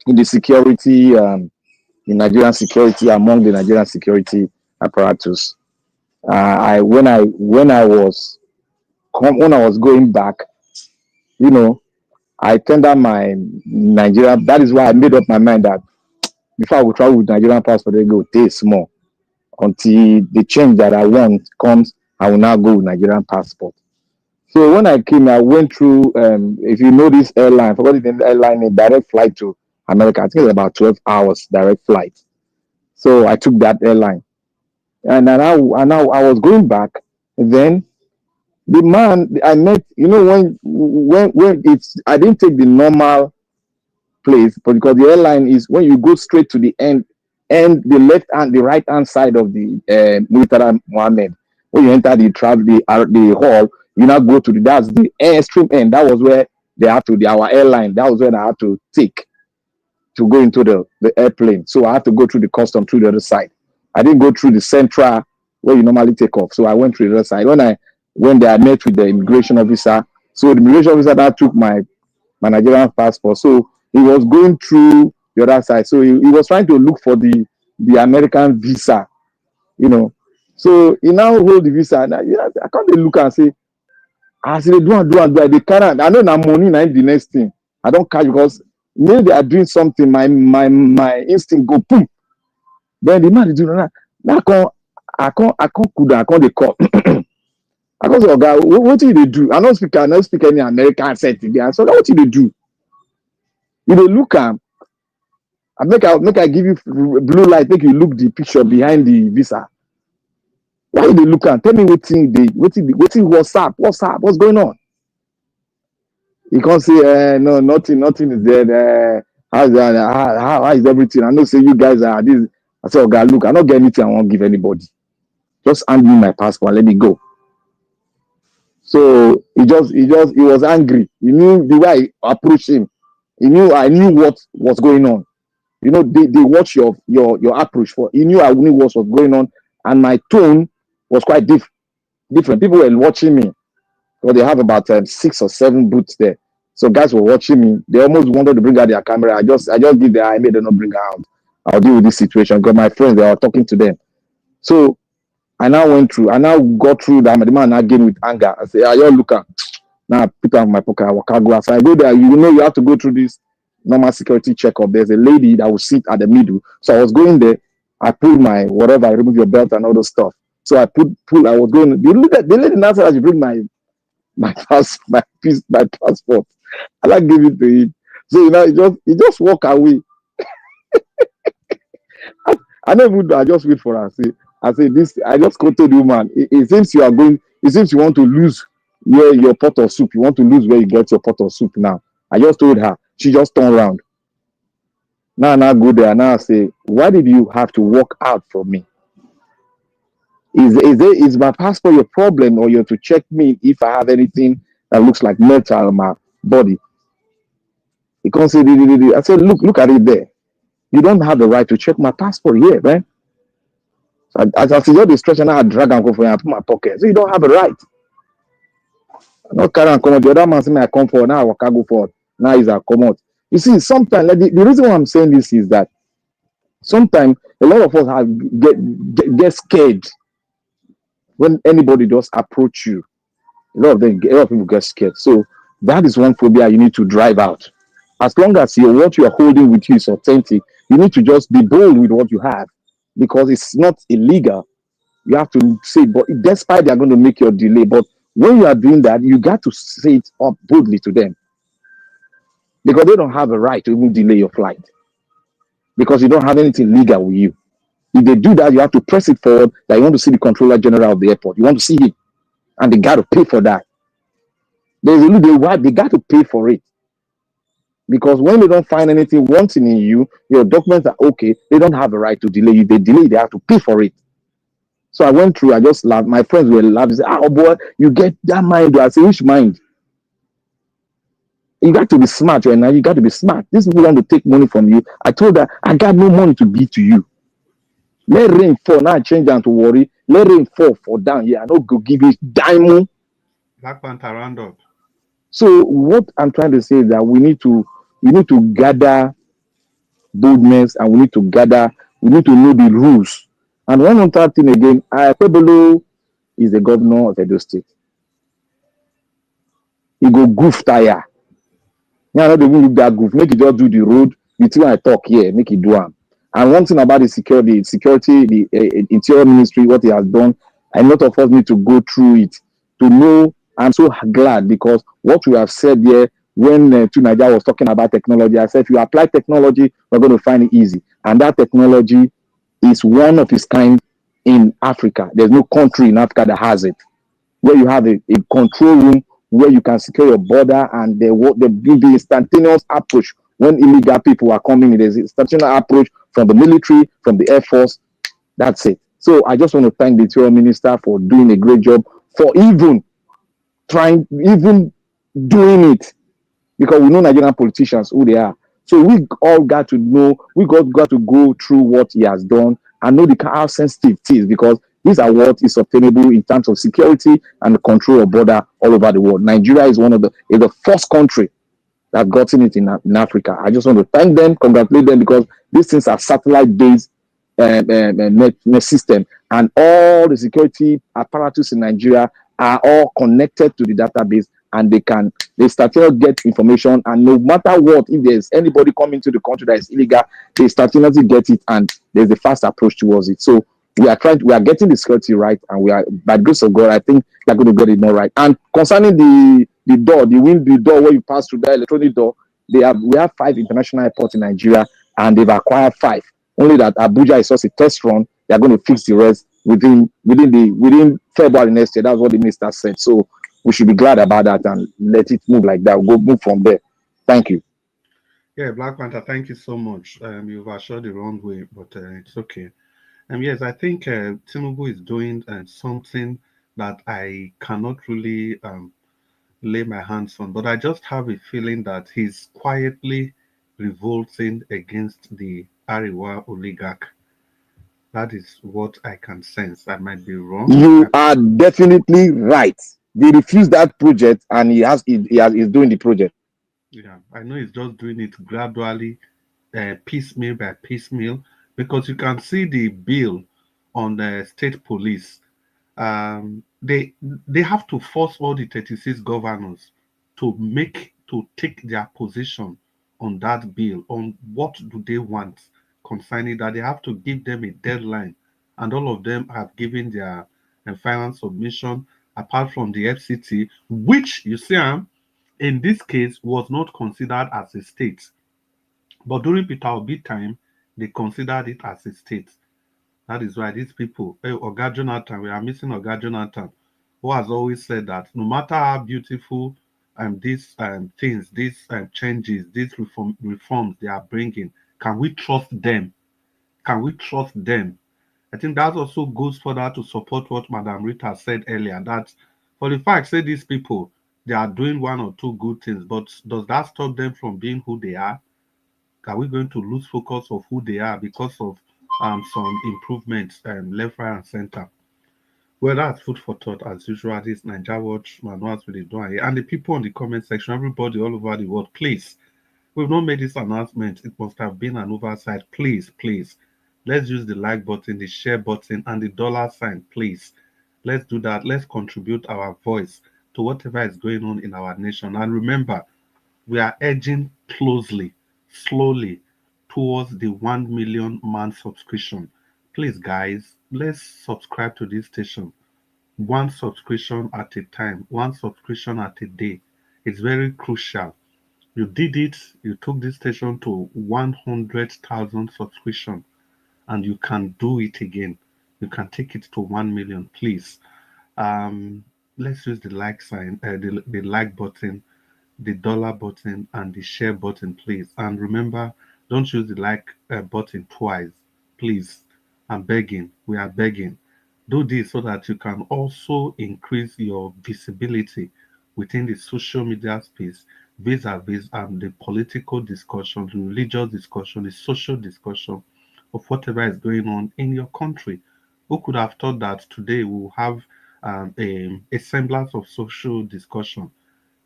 in the security, in Nigerian security, among the Nigerian security apparatus. When I was going back, I tendered my Nigeria. That is why I made up my mind that before I would travel with Nigerian passport, they go take small until the change that I want comes. I will now go with Nigerian passport. So when I came, I went through. If you know this airline, I forgot the airline, a direct flight to America. I think it's about 12 hours direct flight. So I took that airline, and now I was going back. And then the man I met, when it's, I didn't take the normal place, but because the airline is when you go straight to the end, and the left and the right hand side of the Muritala Mohammed. When you enter the hall, you now go to that's the extreme end. That was where they had to our airline. That was when I had to take to go into the airplane. So I had to go through the custom through the other side. I didn't go through the central where you normally take off. So I went through the other side. When I met with the immigration officer, so the immigration officer that took my Nigerian passport. So he was going through the other side. So he was trying to look for the American visa, So he now hold the visa. And I can't look and say, As they do, they carry. I know now money na the next thing. I don't catch because maybe they are doing something. My instinct go boom. Then the man is doing that. Now I can't they call. I can't say, oh God, what do they do? I don't speak any American accent today. So what do they do? You dey look am. Make I give you blue light. Make you look the picture behind the visa. Why you dey look am? Tell me wetin WhatsApp? What's going on? You can't say no, nothing is there. How is everything? I know say you guys are this. I say, oh God, look, I don't get anything I won't give anybody. Just hand me my passport and let me go. So he was angry. He knew the way I approached him. I knew what was going on. You know, they watch your approach for. He knew I knew what was going on, and my tone was quite different. People were watching me. Well, they have about 6 or 7 booths there. So guys were watching me. They almost wanted to bring out their camera. I just did that. I made them not bring her out. I'll deal with this situation because my friends, they were talking to them. So I now got through that. The man again with anger. I say, you look at now. I put out my pocket. I go outside. I go there. You know, you have to go through this normal security checkup. There's a lady that will sit at the middle. So I was going there. I pulled my whatever. I removed your belt and all those stuff. So I I was going. The lady now said I should bring my passport. And I give it to him. So you know, he just walk away. I never do. I just wait for her. I say this. I just go to the woman. It seems you are going. It seems you want to lose where your pot of soup. You want to lose where you get your pot of soup now. I just told her. She just turned around. Now I go there. Now I say, why did you have to walk out from me? Is my passport your problem, or you have to check me if I have anything that looks like metal on my body? He can't say, I said, look at it there. You don't have the right to check my passport here, man. So as I see the stretch and I drag and go for you and put my pocket. So you don't have a right. I'm not carry and come out. The other man say I come for now. I go for now is I come out. You see, sometimes like the reason why I'm saying this is that sometimes a lot of us get scared when anybody just approach you. A lot of people get scared. So that is one phobia you need to drive out. As long as what you are holding with you is authentic, you need to just be bold with what you have, because it's not illegal. You have to say, but despite they're going to make your delay, but when you are doing that, you got to say it up boldly to them, because they don't have a right to even delay your flight, because you don't have anything legal with you. If they do that, you have to press it forward that you want to see the controller general of the airport. You want to see him, and they got to pay for that. They got to pay for it. Because when they don't find anything wanting in you, your documents are okay, they don't have a right to delay you. They delay, they have to pay for it. So I went through, I just laughed. My friends were laughing. They said, oh boy, you get that mind. I say, which mind? You got to be smart right now. You got to be smart. These people want to take money from you. I told her, I got no money to give to you. Let rain fall. Now I change down to worry. Let rain fall for down here. I don't go give you diamond. Black Panther roundup. So what I'm trying to say is that we need to gather boldness, and we need to know the rules. And one other thing again, Bello is the governor of Edo State. He go goof tire. Now not even look that goof. Make it just do the road. Between I talk here, make it do them. And one thing about the security, the interior ministry, what he has done, a lot of us need to go through it to know. I'm so glad, because what we have said here when Nigeria was talking about technology, I said, if you apply technology, we're going to find it easy. And that technology is one of its kind in Africa. There's no country in Africa that has it, where you have a control room where you can secure your border, and there will be instantaneous approach when illegal people are coming in. There's instantaneous approach from the military, from the Air Force. That's it. So I just want to thank the Interior Minister for doing a great job, for even doing it, because we know Nigerian politicians who they are. So we all got to know, we got to go through what he has done and know how sensitive it is, because this award is obtainable in terms of security and the control of border all over the world. Nigeria is the first country that gotten it in Africa. I just want to thank them, congratulate them, because these things are satellite-based net system, and all the security apparatus in Nigeria are all connected to the database, and they start to get information. And no matter what, if there's anybody coming to the country that is illegal, they start to get it, and there's a fast approach towards it. So we are getting the security right, and we are, by the grace of God, I think they're going to get it more right. And concerning the door where you pass through the electronic door, we have 5 international airports in Nigeria, and they've acquired 5. Only that Abuja is just a test run. They're going to fix the rest within February next year. That's what the minister said. So we should be glad about that and let it move like that. We'll move from there. Thank you. Yeah, Black Panther, thank you so much. You've assured the wrong way, but it's okay. Yes, I think Tinubu is doing something that I cannot really lay my hands on, but I just have a feeling that he's quietly revolting against the Ariwa oligarch. That is what I can sense. I might be wrong. You are definitely right. They refused that project, and he's doing the project. Yeah, I know he's just doing it gradually, piecemeal by piecemeal, because you can see the bill on the state police. They have to force all the 36 governors to take their position on that bill, on what do they want concerning that. They have to give them a deadline, and all of them have given their final submission, apart from the FCT, which you see, in this case was not considered as a state. But during Peter Obi time, they considered it as a state. That is why these people, Oga Jonathan, we are missing Oga Jonathan, who has always said that no matter how beautiful these things, these changes, these reforms they are bringing, can we trust them? Can we trust them? I think that also goes further to support what Madam Rita said earlier, that for the fact, say these people, they are doing 1 or 2 good things, but does that stop them from being who they are? Are we going to lose focus of who they are because of some improvements left, right, and center? Well, that's food for thought as usual. This Nigeria Watch manuals with the doing, and the people in the comment section, everybody all over the world, please. We've not made this announcement. It must have been an oversight. Please, please. Let's use the like button, the share button, and the dollar sign, please. Let's do that. Let's contribute our voice to whatever is going on in our nation. And remember, we are edging closely, slowly, towards the 1 million man subscription. Please, guys, let's subscribe to this station. 1 subscription at a time, 1 subscription at a day. It's very crucial. You did it, you took this station to 100,000 subscription, and you can do it again. You can take it to 1 million, please. Let's use the like sign, the like button, the dollar button, and the share button, please. And remember, don't use the like button twice, please. I'm begging, we are begging. Do this so that you can also increase your visibility within the social media space vis-a-vis the political discussion, the religious discussion, the social discussion of whatever is going on in your country. Who could have thought that today we'll have a semblance of social discussion?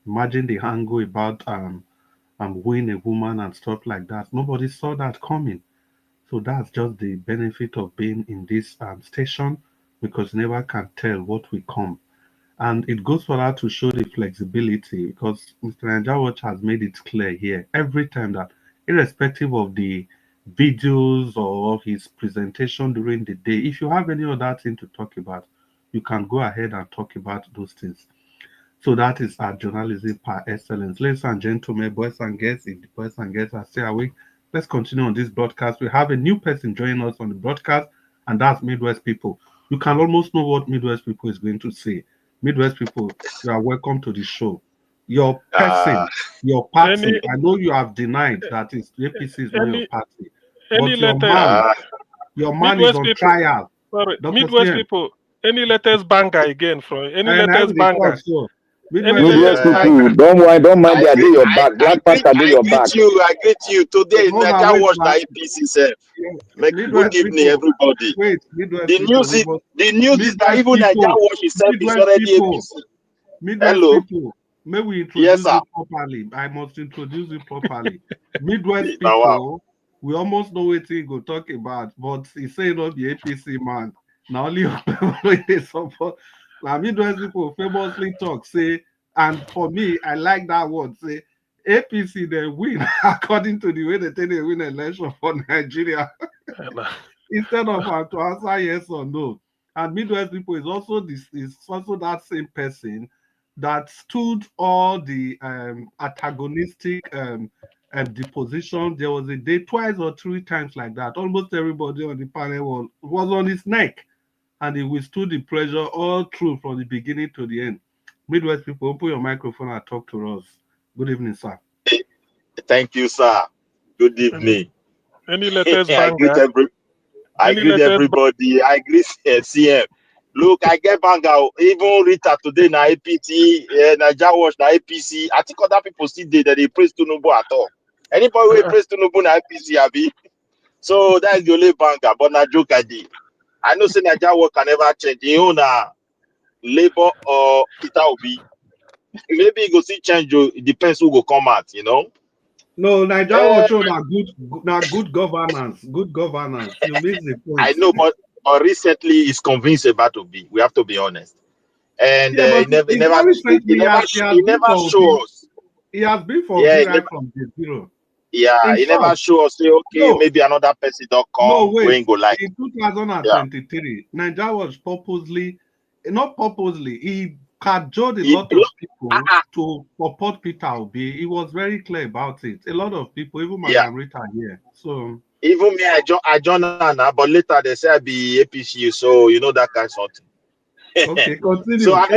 Imagine the angle about wooing a woman and stuff like that. Nobody saw that coming. So that's just the benefit of being in this station, because you never can tell what will come. And it goes further to show the flexibility, because Mr. Nigeria Watch has made it clear here every time that irrespective of the videos or his presentation during the day, if you have any other thing to talk about, you can go ahead and talk about those things. So that is our journalism par excellence. Ladies and gentlemen, boys and girls, if the boys and girls are still awake, let's continue on this broadcast. We have a new person joining us on the broadcast, and that's Midwest People. You can almost know what Midwest People is going to say. Midwest People, you are welcome to the show. Your person, your party, I know you have denied that APC is not your party, but your man is on trial. Sorry, Midwest People, any latest banger again from any latest banger? Midwest people, don't mind they do your back. Black Panther do your back. I greet you. Today is Nigeria Watch by APC self. Good evening, everybody. The news is that even Nigeria Watch itself is already APC. Midwest people, may we introduce you properly? I must introduce you properly. Midwest people, we almost know what he go talk about, but he say not the APC man. Now only they support. Now, Midwest people famously talk, say, and for me, I like that word, say, APC, they win according to the way they take they win election for Nigeria. Instead of to answer yes or no. And Midwest people is also that same person that stood all the antagonistic deposition. There was a day, twice or three times like that. Almost everybody on the panel was on his neck, and he withstood the pressure all through from the beginning to the end. Midwest people, open your microphone and talk to us. Good evening, sir. Thank you, sir. Good evening. Any latest I greet everybody. I greet CM. Look, I get banga. Even Rita today na APC, Naija Watch na APC. I think other people still did that they praise Tinubu at all. Anybody who praise Tinubu na APC, abi. So that is the only banga. But na joke I did. I know say Naija Watch can never change. You know na Labour or Peter Obi. Maybe it go see change. It depends who go come out. You know. No, Naija Watch na good governance. Good governance. You miss the point. I know, but recently he's convinced about to be. We have to be honest. And yeah, he never show us. He has been for right from the zero. Yeah, he never show us. Say, okay, maybe another person don't come. No, wait. Go like. In 2023, Naija was not purposely, he cajoled a lot of people to support Peter Obi. He was very clear about it. A lot of people, even Madam Rita here. So even me, I joined Anna, but later they say I be APC, so you know that kind of something. Okay, continue. So I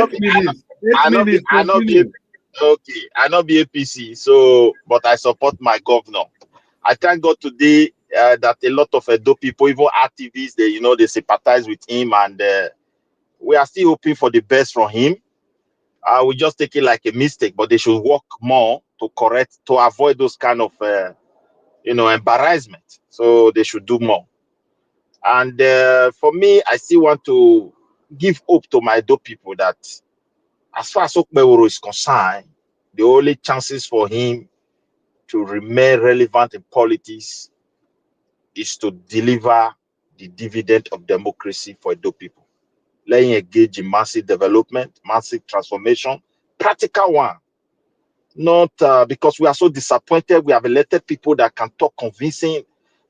not be APC, so but I support my governor. I thank God today that a lot of Edo people, even activists, they sympathize with him, and we are still hoping for the best from him. We just take it like a mistake, but they should work more to avoid those kind of embarrassment. So they should do more. And for me, I still want to give hope to my Edo people that as far as Okpeworo is concerned, the only chances for him to remain relevant in politics is to deliver the dividend of democracy for Edo people. Let him engage in massive development, massive transformation, practical one. Not because we are so disappointed. We have elected people that can talk convincing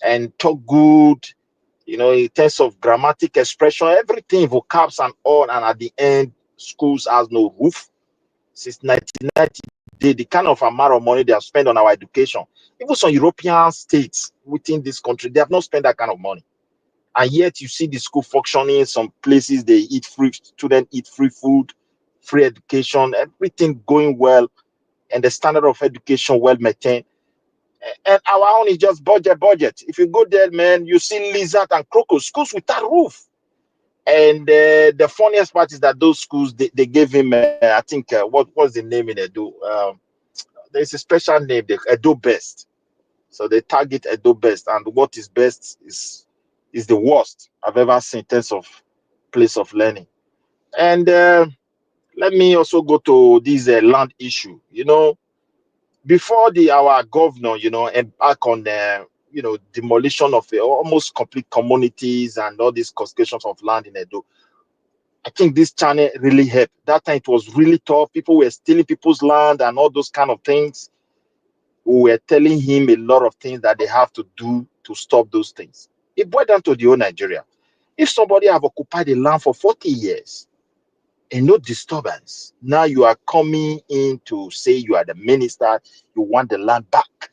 and talk good, in terms of grammatic expression, everything, vocabs and all, and at the end, schools has no roof. Since 1990, the kind of amount of money they have spent on our education, even some European states within this country, they have not spent that kind of money. And yet you see the school functioning, some places they eat free, students eat free food, free education, everything going well, and the standard of education well maintained. And our own is just budget. If you go there, man, you see lizard and crocus, schools without roof. And the funniest part is that those schools, they gave him, I think, what's the name in Edo? There's a special name, the Edo Best. So they target Edo Best, and what is best is the worst I've ever seen in terms of place of learning. And let me also go to this land issue. Before our governor, embark on demolition of almost complete communities and all these concessions of land in Edo, I think this channel really helped. That time it was really tough. People were stealing people's land and all those kind of things. We were telling him a lot of things that they have to do to stop those things. It boiled down to the whole Nigeria. If somebody have occupied the land for 40 years and no disturbance, now you are coming in to say you are the minister, you want the land back.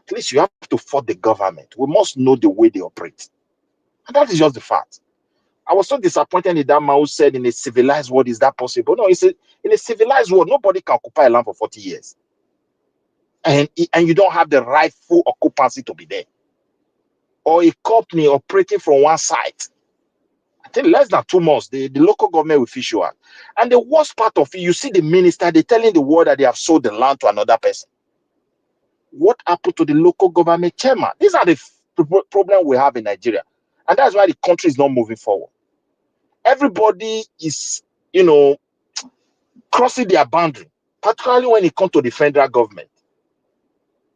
At least you have to fight the government. We must know the way they operate. And that is just the fact. I was so disappointed in that man who said in a civilized world, is that possible? No, in a civilized world, nobody can occupy a land for 40 years. And you don't have the rightful occupancy to be there. Or a company operating from one site. I think less than 2 months, the local government will fish you out. And the worst part of it, you see the minister, they're telling the world that they have sold the land to another person. What happened to the local government chairman? These are the problems we have in Nigeria. And that's why the country is not moving forward. Everybody is, crossing their boundary, particularly when it comes to the federal government.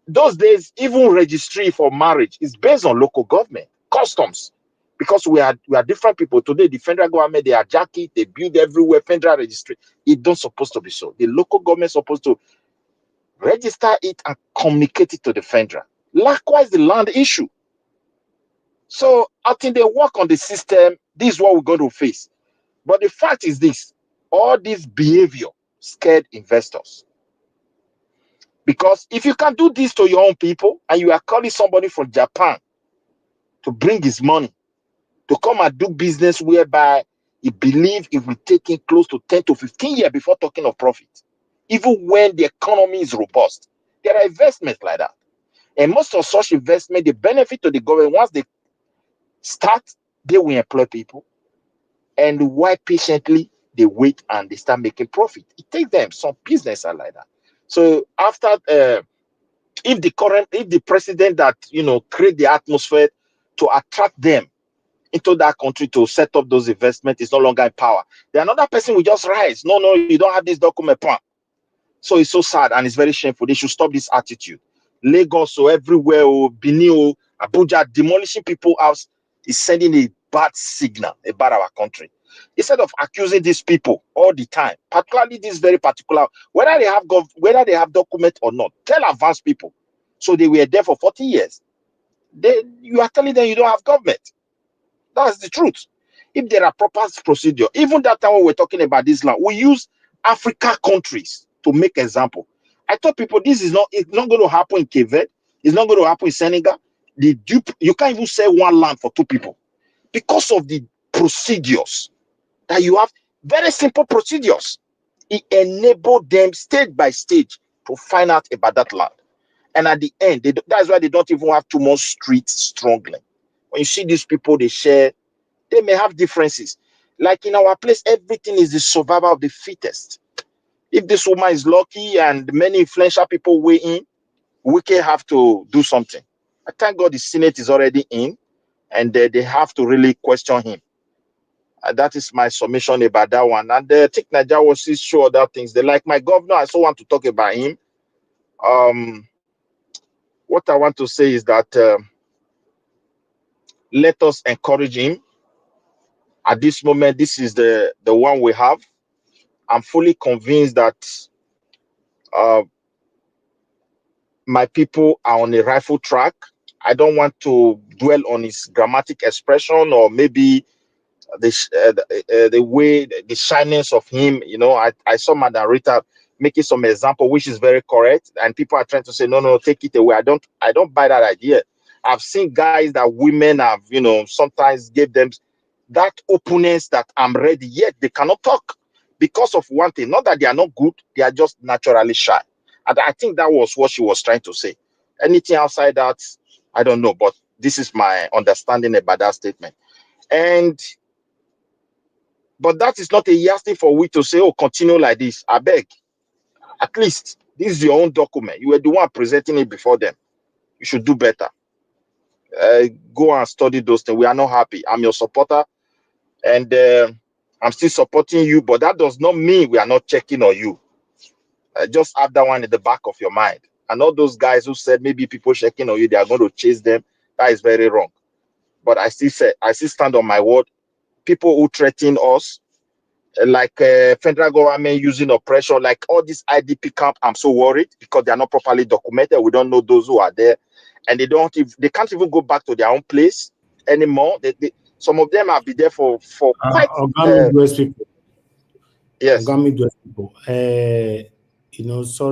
Those days, even registry for marriage is based on local government, customs. Because we are different people. Today, the federal government, they are jacket, they build everywhere, federal registry. It don't supposed to be so. The local government supposed to register it and communicate it to the federal. Likewise, the land issue. So I think they work on the system. This is what we're going to face. But the fact is this, all this behavior scared investors. Because if you can do this to your own people and you are calling somebody from Japan to bring his money, to come and do business whereby he believes it will take him close to 10 to 15 years before talking of profit. Even when the economy is robust, there are investments like that. And most of such investment, the benefit to the government, once they start, they will employ people. And why patiently they wait and they start making profit? It takes them, some business are like that. So after, if the president that, create the atmosphere to attract them into that country to set up those investments is no longer in power, then another person will just rise. No, you don't have this document plan. So it's so sad and it's very shameful. They should stop this attitude. Lagos or everywhere, or Benin, Abuja, demolishing people's house is sending a bad signal about our country. Instead of accusing these people all the time, particularly this very particular, whether they have document or not, tell advanced people. So they were there for 40 years. You are telling them you don't have government. That's the truth. If there are proper procedure, even that time when we're talking about this land, we use Africa countries to make example. I told people it's not going to happen in Cape Verde. It's not going to happen in Senegal. You can't even sell one land for two people because of the procedures that you have. Very simple procedures. It enabled them stage by stage to find out about that land. And at the end, that's why they don't even have too much streets struggling. When you see these people, they share, they may have differences. Like in our place, everything is the survival of the fittest. If this woman is lucky and many influential people weigh in, Wike have to do something. I thank God the Senate is already in, and they have to really question him. That is my submission about that one. And I think Nigeria will see show other things. They like my governor. I also want to talk about him. What I want to say is that let us encourage him. At this moment, this is the one we have. I'm fully convinced that my people are on a rightful track. I don't want to dwell on his grammatic expression or maybe the way, the shyness of him. I saw Madam Rita making some example, which is very correct, and people are trying to say, no, take it away. I don't buy that idea. I've seen guys that women have, sometimes gave them that openness that I'm ready, yet they cannot talk because of one thing. Not that they are not good, they are just naturally shy. And I think that was what she was trying to say. Anything outside that, I don't know, but this is my understanding about that statement. But that is not a yardstick for we to say, oh, continue like this. I beg. At least this is your own document. You were the one presenting it before them. You should do better. Go and study those things. We are not happy. I'm your supporter, and I'm still supporting you, but that does not mean we are not checking on you. Just have that one in the back of your mind. And all those guys who said maybe people checking on you, they are going to chase them. That is very wrong. But I still stand on my word. People who threaten us, like federal government using oppression, like all this IDP camp, I'm so worried because they are not properly documented. We don't know those who are there, and they can't even go back to their own place anymore. Some of them have been there for quite. Yes. Sorry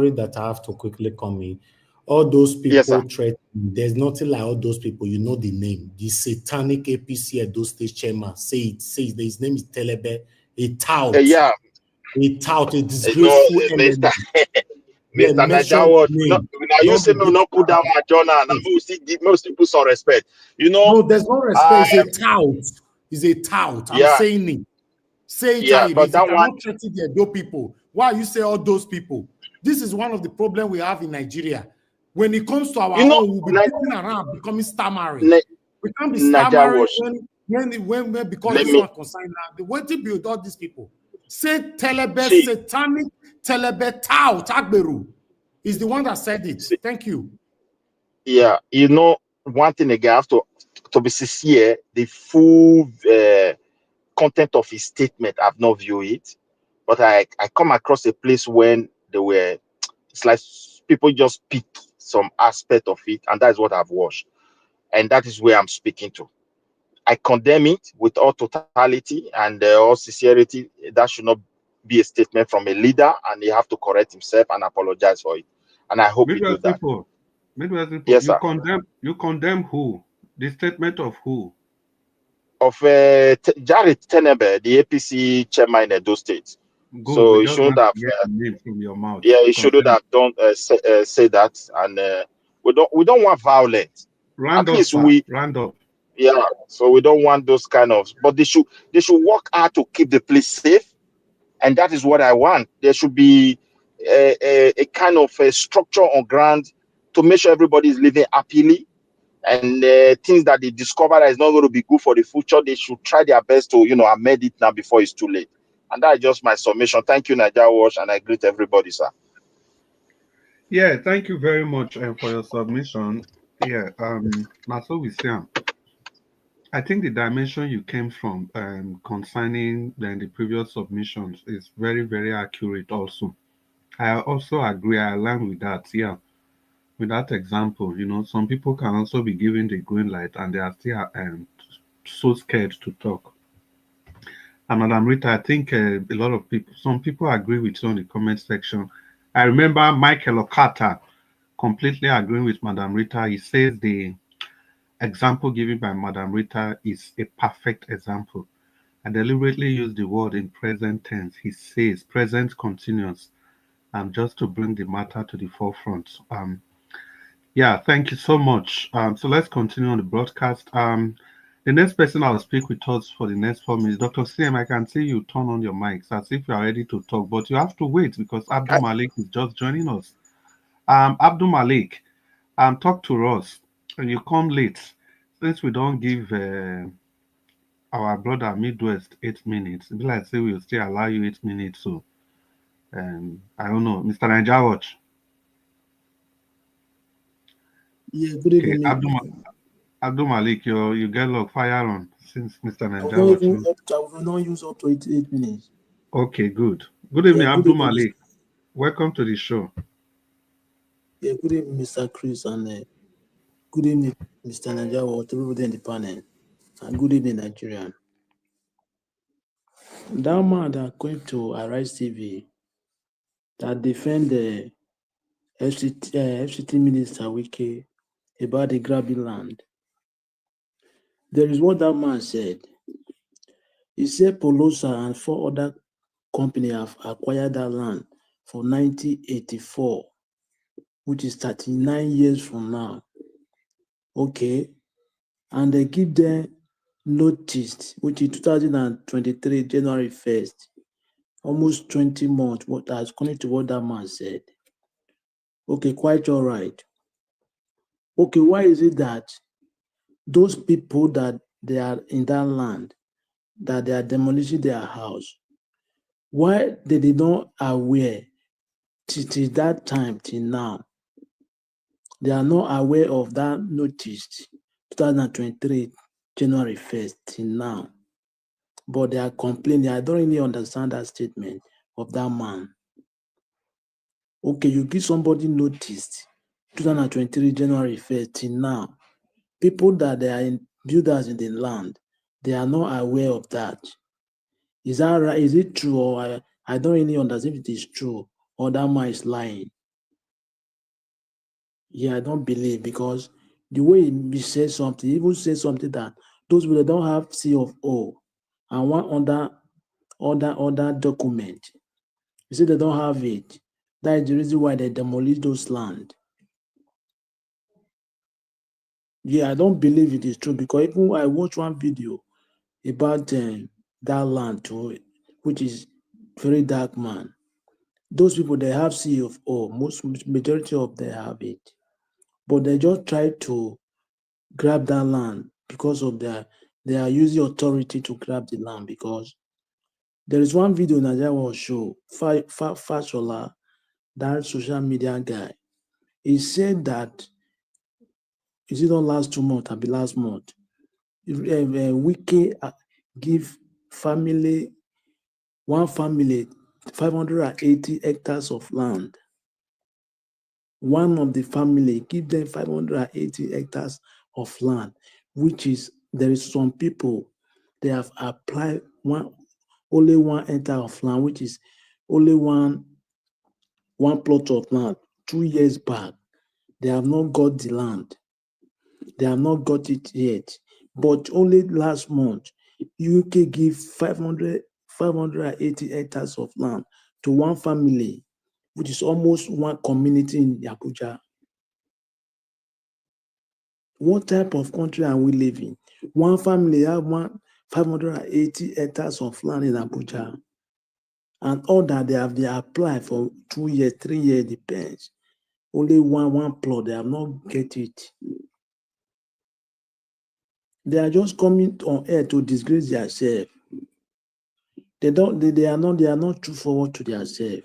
that I have to quickly come in. All those people threatening, there's nothing like all those people. You know the name, the satanic APC at those state chairman. Say his name is Telebe. A tout, a disgraceful Mr. Najawad. Now you say no put down my journal, and give most people some respect. No, there's no respect. It's a tout. It's a tout. I'm saying it. Say it, but that one not treating the Edo people. Why you say all those people? This is one of the problems we have in Nigeria. When it comes to our own, we'll be sitting around becoming stammering. We can't be stammering when because this one consigned now. The way to build all these people. Say Telebe, satanic Telebe Tau Tagberu is the one that said it. Thank you. Yeah, one thing again, I have to to be sincere, the full content of his statement, I've not viewed it, but I come across a place when they were, it's like people just pick some aspect of it, and that's what I've watched, and that is where I'm speaking to. I condemn it with all totality and all sincerity. That should not be a statement from a leader, and he have to correct himself and apologize for it. And I hope he do that. You Yes, sir. condemn who? The statement of who? Of Jared Tenebe, the APC chairman in Edo State. Good, so he shouldn't have. Name from your mouth. Yeah, he shouldn't have done say that, and we don't want violence. Round At least up. Yeah, so we don't want those kind of. But they should work hard to keep the place safe, and that is what I want. There should be a kind of a structure on ground to make sure everybody is living happily, and things that they discover that is not going to be good for the future, they should try their best to amend it now before it's too late. And that's just my submission. Thank you, Naija Watch, and I greet everybody, sir. Yeah, thank you very much for your submission. Yeah, so we see. I think the dimension you came from concerning the previous submissions is very, very accurate also. I also agree, I align with that, yeah. With that example, some people can also be given the green light and they are still so scared to talk. And Madam Rita, I think some people agree with you on the comment section. I remember Michael Okata completely agreeing with Madam Rita. He says the example given by Madam Rita is a perfect example. I deliberately use the word in present tense. He says present continuous, just to bring the matter to the forefront. Yeah, thank you so much. So let's continue on the broadcast. The next person I'll speak with us for the next 4 minutes, Dr. CM, I can see you turn on your mics as if you are ready to talk, but you have to wait because Abdul Malik is just joining us. Abdul Malik, talk to us. And you come late. Since we don't give our brother Midwest 8 minutes, it'd be like say we'll still allow you 8 minutes. So I don't know, Mr. Naija Watch. Yeah, good evening. Okay, Abdul Malik, you get log fire on since Mr. Naija Watch. I will not use up to 8 minutes. Okay, good. Good evening, yeah, Abdul Malik. Welcome to the show. Yeah, good evening, Mr. Chris, and good evening, Mr. Naija Watch, everybody in the panel, and good evening, Nigerian. That man that came to Arise TV that defend the FCT Minister Wike about the grabbing land. There is what that man said. He said Polosa and 4 other companies have acquired that land for 1984, which is 39 years from now. Okay. And they give them notice, which is 2023, January 1st, almost 20 months, according to what that man said. Okay, quite all right. Okay, why is it that those people that they are in that land, that they are demolishing their house, why they did not aware till that time, till now, they are not aware of that notice, 2023, January 1st, till now. But they are complaining. I don't really understand that statement of that man. Okay, you give somebody notice, 2023, January 1st, till now. People that they are builders in the land, they are not aware of that. Is that right? Is it true? Or I don't really understand if it is true or that man is lying. Yeah, I don't believe, because the way he says something, he even says something that those people don't have C of O and one other document. You see, they don't have it. That is the reason why they demolish those land. Yeah, I don't believe it is true, because even I watched one video about that land too, which is very dark man. Those people, they have C of O. Majority of them have it, but they just try to grab that land because of they are using authority to grab the land. Because there is one video Naija will show, Fashola, that social media guy. He said that, is it not last 2 months, or be last month, Wike give one family 580 hectares of land. One of the family give them 580 hectares of land, which is, there is some people, they have applied only 1 hectare of land, which is only one plot of land 2 years back. They have not got the land. They have not got it yet. But only last month, UK give 580 hectares of land to one family, which is almost one community in Abuja. What type of country are we living? One family have 580 hectares of land in Abuja. And all that they applied for 2 years, 3 years, depends. Only one plot, they have not get it. They are just coming on air to disgrace themselves. They are not true forward to themselves.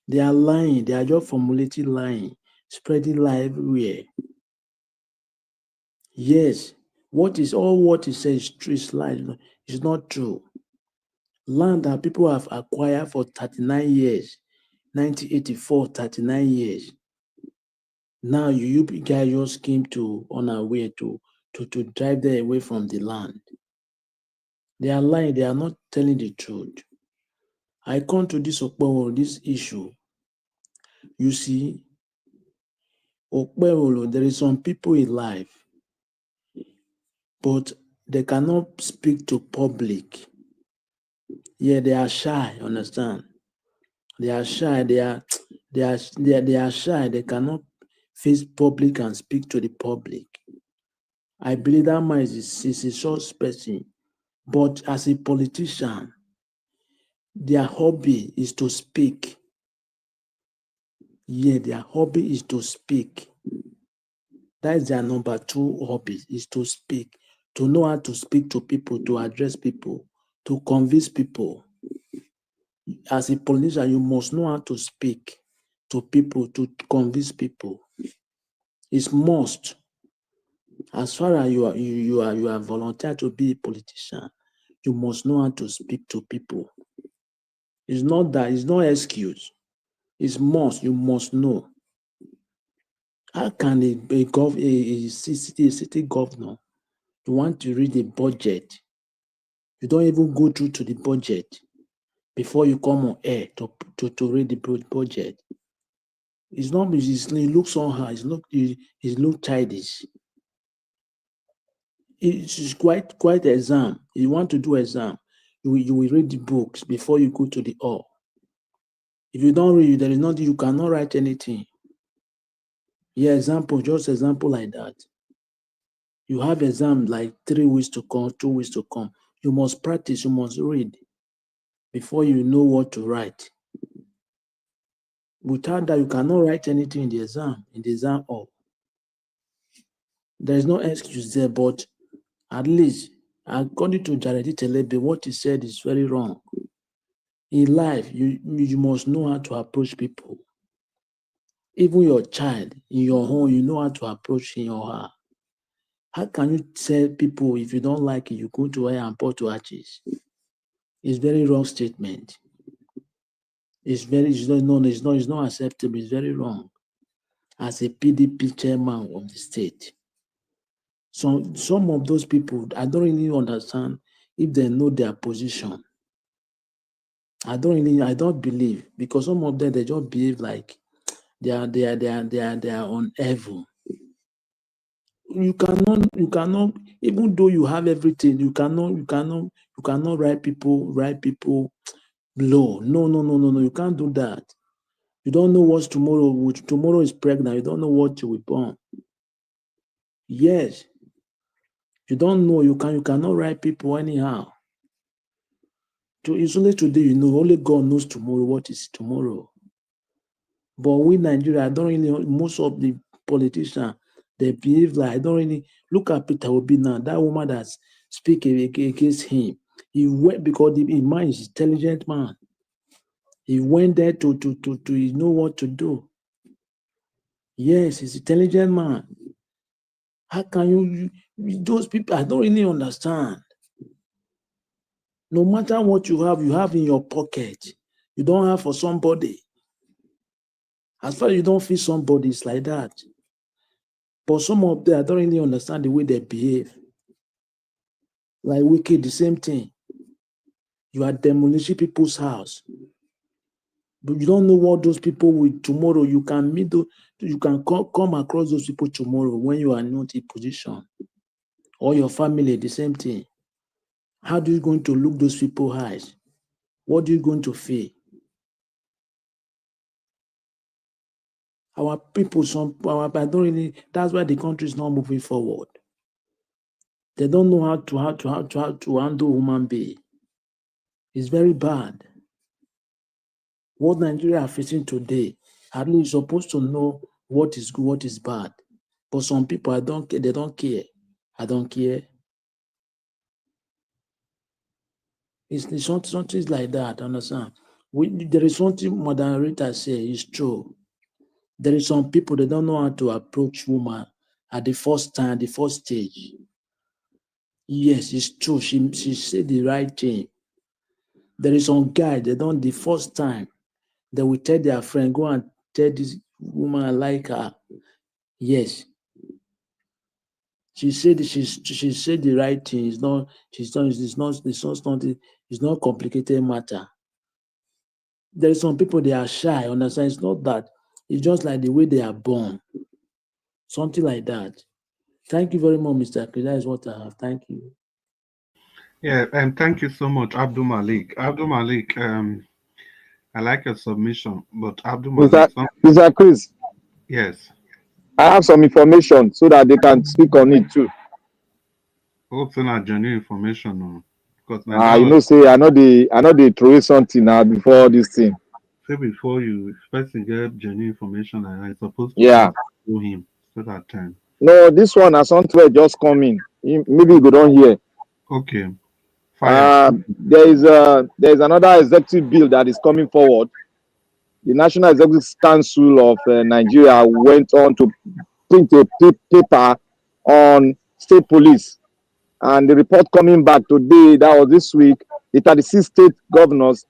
They are lying. They are just formulating lying, spreading lie everywhere. Yes, what is said is lie. It's not true. Land that people have acquired for 39 years, 1984, 39 years. Now you guys just came on our way to drive them away from the land. They are lying. They are not telling the truth. I come to this issue. You see, there is some people in life, but they cannot speak to public. Yeah, they are shy. Understand? They are shy. They are shy. They cannot face public and speak to the public. I believe that man is a short person, but as a politician, their hobby is to speak. Yeah, their hobby is to speak. That is their number 2 hobby, is to speak, to know how to speak to people, to address people, to convince people. As a politician, you must know how to speak to people, to convince people. It's must. As far as you are volunteered to be a politician, you must know how to speak to people. It's not excuse. It's must. You must know. How can a city governor, you want to read the budget, you don't even go through to the budget before you come on air to read the budget? It's not. It looks somehow. It looks childish. It's quite exam. You want to do exam, you will read the books before you go to the hall. If you don't read, there is nothing. You cannot write anything. Yeah, just example like that. You have exam like 3 weeks to come, 2 weeks to come. You must practice. You must read before you know what to write. Without that, you cannot write anything in the exam hall. There is no excuse there, but at least, according to Jared Telebe, what he said is very wrong. In life, you must know how to approach people. Even your child, in your home, you know how to approach him or her. How can you tell people if you don't like it, you go to her and pour to arches? It's very wrong statement. It's not acceptable. It's very wrong. As a PDP chairman of the state, so some of those people, I don't really understand if they know their position. I don't believe, because some of them, they just behave like they are on evil. You cannot, even though you have everything, you cannot write people low. No, you can't do that. You don't know what's tomorrow. Tomorrow is pregnant. You don't know what you will born. Yes. You don't know. You cannot write people anyhow. It's only today you know. Only God knows tomorrow what is tomorrow. But we Nigeria, I don't really, most of the politicians, they behave like, I don't really, look at Peter Obi now, that woman that's speaking against him. He went, because the man is an intelligent man. He went there to know what to do. Yes, he's an intelligent man. How can you those people? I don't really understand. No matter what you have in your pocket. You don't have for somebody. As far as you don't feel somebody, it's like that. But some of them, I don't really understand the way they behave. Like Wike, the same thing. You are demolishing people's house. But you don't know what those people will tomorrow. You can meet those, you can come across those people tomorrow when you are not in position. Or your family, the same thing. How do you going to look those people's eyes? What are you going to feel? Our people, I don't really, that's why the country is not moving forward. They don't know how to handle human being. It's very bad. What Nigeria are facing today, at least you're supposed to know what is good, what is bad. But some people, I don't care. They don't care. I don't care. It's something like that. Understand? There is something Madam Rita say is true. There is some people they don't know how to approach woman at the first time, the first stage. Yes, it's true. She said the right thing. There is some guy they don't the first time they will tell their friend go and tell this woman I like her. Yes, she said the right thing. It's not complicated matter. There is some people they are shy. Understand? It's not that. It's just like the way they are born. Something like that. Thank you very much, Mr. Chris. That is what I have. Thank you. Yeah, and thank you so much, Abdul Malik. Abdul Malik, I like your submission, but Abdul Malik, Mr. Chris. Yes. I have some information so that they can speak on it too. Hope so not genuine information, because you know, say I know they throw something now before this thing. Say before you person get genuine information, and I supposed to show him so that time. No, this one as something just coming. Maybe you don't hear. Okay. There is another executive bill that is coming forward. The National Executive Council of Nigeria went on to print a paper on state police. And the report coming back today, that was this week, the 36 state governors,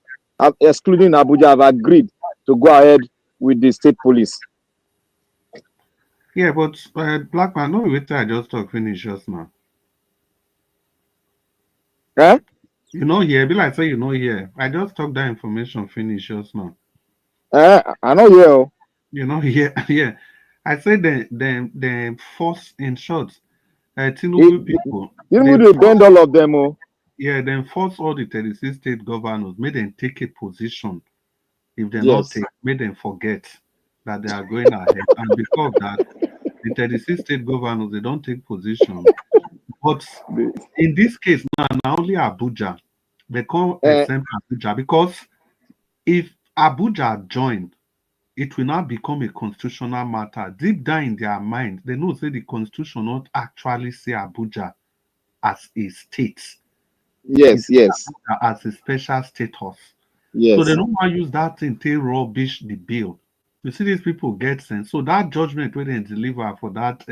excluding Abuja, have agreed to go ahead with the state police. Yeah, but Black man, no wait till I just talk finish just now. Eh? You know here, be like say you know here. I just talk that information finish just now. I know here. You know here, yeah. I said the force in short. Tinubu people. Tinubu they bend all of them. Oh. Yeah, then force all the 36 state governors, make them take a position. If they not take, make them forget that they are going ahead. And because of that, the 36 state governors, they don't take position. But in this case, now only Abuja, they call exempt Abuja, because if Abuja join, it will not become a constitutional matter. Deep down in their mind, they know say the constitution not actually say Abuja as a state. Yes. As a special status. Yes. So they don't want to use that thing to rubbish the bill. You see, these people get sense. So that judgment when they deliver for that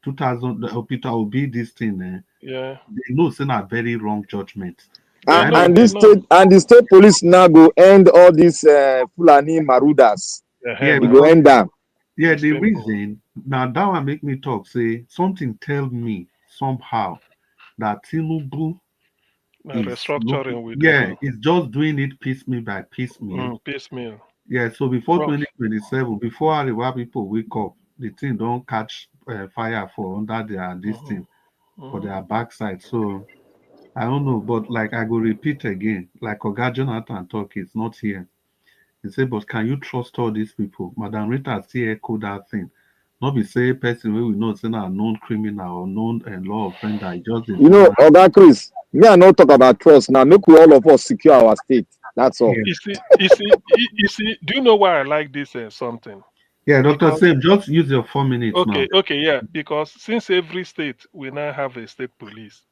2000 Peter will be this thing. Yeah. They know it's not a very wrong judgment. And the state police now go end all these Fulani Marudas. Yeah, they go end them. Yeah, the reason now that one make me talk. Say something tell me somehow that Tinubu restructuring with it's just doing it piecemeal by piecemeal. Piecemeal. Yeah, so before 2027, before Ariwa people wake up, the thing don't catch fire for under this thing for their backside. So I don't know, but like I go repeat again, like Oga Jonathan talk, it's not here. He said, but can you trust all these people? Madam Rita still echo that thing. Not be say person where we know it's not a known criminal or known law offender. Just you know, Oga Chris, me I not talk about trust now. Make we all of us secure our state. That's all. You see. Do you know why I like this something? Yeah, Dr. Sam, just use your 4 minutes now. Okay, yeah. Because since every state we now have a state police,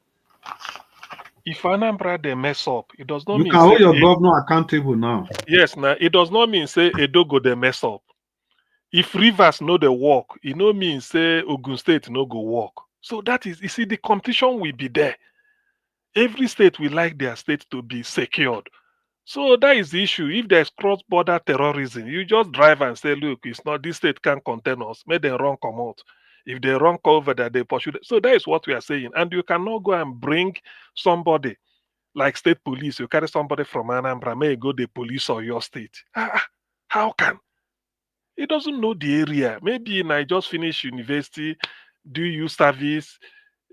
if Anambra they mess up, it does not mean you can hold your governor accountable now. Yes, now it does not mean say Edo go they mess up. If Rivers know the work, it no means say Ogun State no go work. So that is, you see, the competition will be there. Every state will like their state to be secured. So that is the issue. If there's cross-border terrorism, you just drive and say, look, it's not, this state can't contain us. Make them run come out. If they run over that, they pursue them. So that is what we are saying. And you cannot go and bring somebody like state police. You carry somebody from Anambra, may go the police of your state. How can? He doesn't know the area. Maybe I just finished university, do you service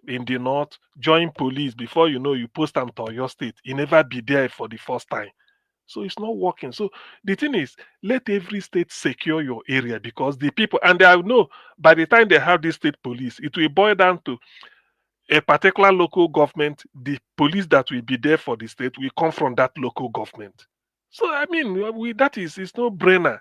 in the north, join police. Before you know, you post them to your state. You never be there for the first time. So it's not working. So the thing is, let every state secure your area, because the people, and I know by the time they have this state police, it will boil down to a particular local government. The police that will be there for the state will come from that local government. So I mean, that is, it's no brainer.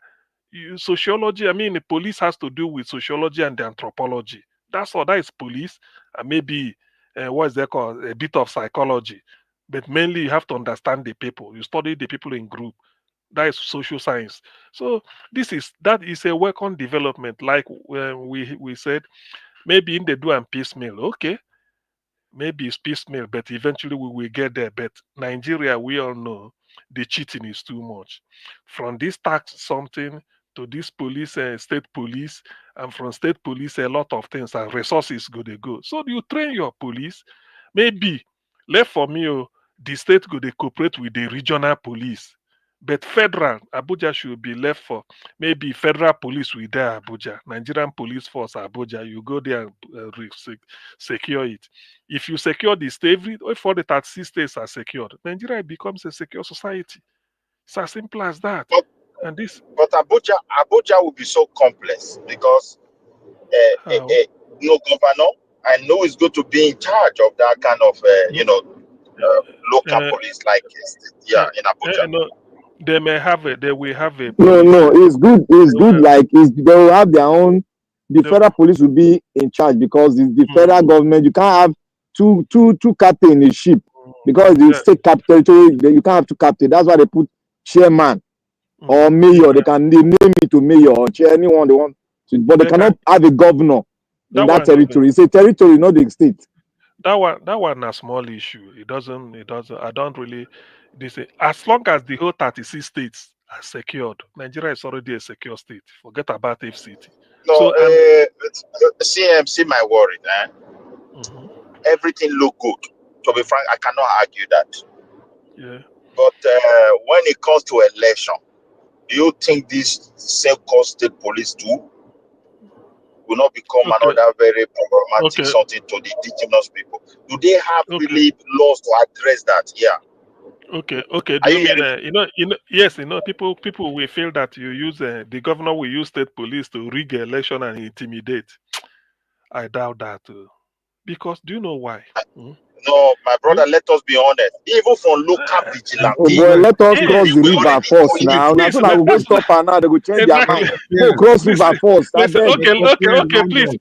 Sociology, I mean, the police has to do with sociology and the anthropology. That's all. That is police, and maybe what is that called? A bit of psychology. But mainly, you have to understand the people. You study the people in group. That is social science. So that is a welcome development. Like we said, maybe in the do and piecemeal. Okay, maybe it's piecemeal, but eventually we will get there. But Nigeria, we all know the cheating is too much. From this tax something to this police, state police, and from state police, a lot of things and resources go they go. So you train your police. Maybe left for me, the state go they cooperate with the regional police. But federal, Abuja should be left for maybe federal police with there Abuja, Nigerian police force Abuja. You go there and secure it. If you secure the state, if all the 36 states are secured, Nigeria becomes a secure society. It's as simple as that. And this, but Abuja will be so complex because no governor, I know is going to be in charge of that kind of local police, like in Abuja. No, they will have a police. No, it's good. It's good. Like they will have their own. The federal police will be in charge because it's the federal government. You can't have two captain in a ship because the state capital you can't have two captain. That's why they put chairman or mayor. They can name it to mayor or chair, anyone they want to, but they cannot have a governor in that territory. It's a territory, not the state. That one a small issue. It doesn't. I don't really. They say as long as the whole 36 states are secured, Nigeria is already a secure state. Forget about FCT. No, see my worry. Everything look good. To be frank, I cannot argue that. Yeah. But when it comes to election, do you think this so-called state police will not become another very problematic something to the indigenous people? Do they have really laws to address that? Yeah. Okay. Do you mean yes? People will feel that you use the governor will use state police to rig election and intimidate. I doubt that because do you know why? No, my brother, let us be honest. Even for local vigilante. Boy, let us cross the river first now. Now, so now we go stop and now they go change their mind. Go cross river first. Okay, please.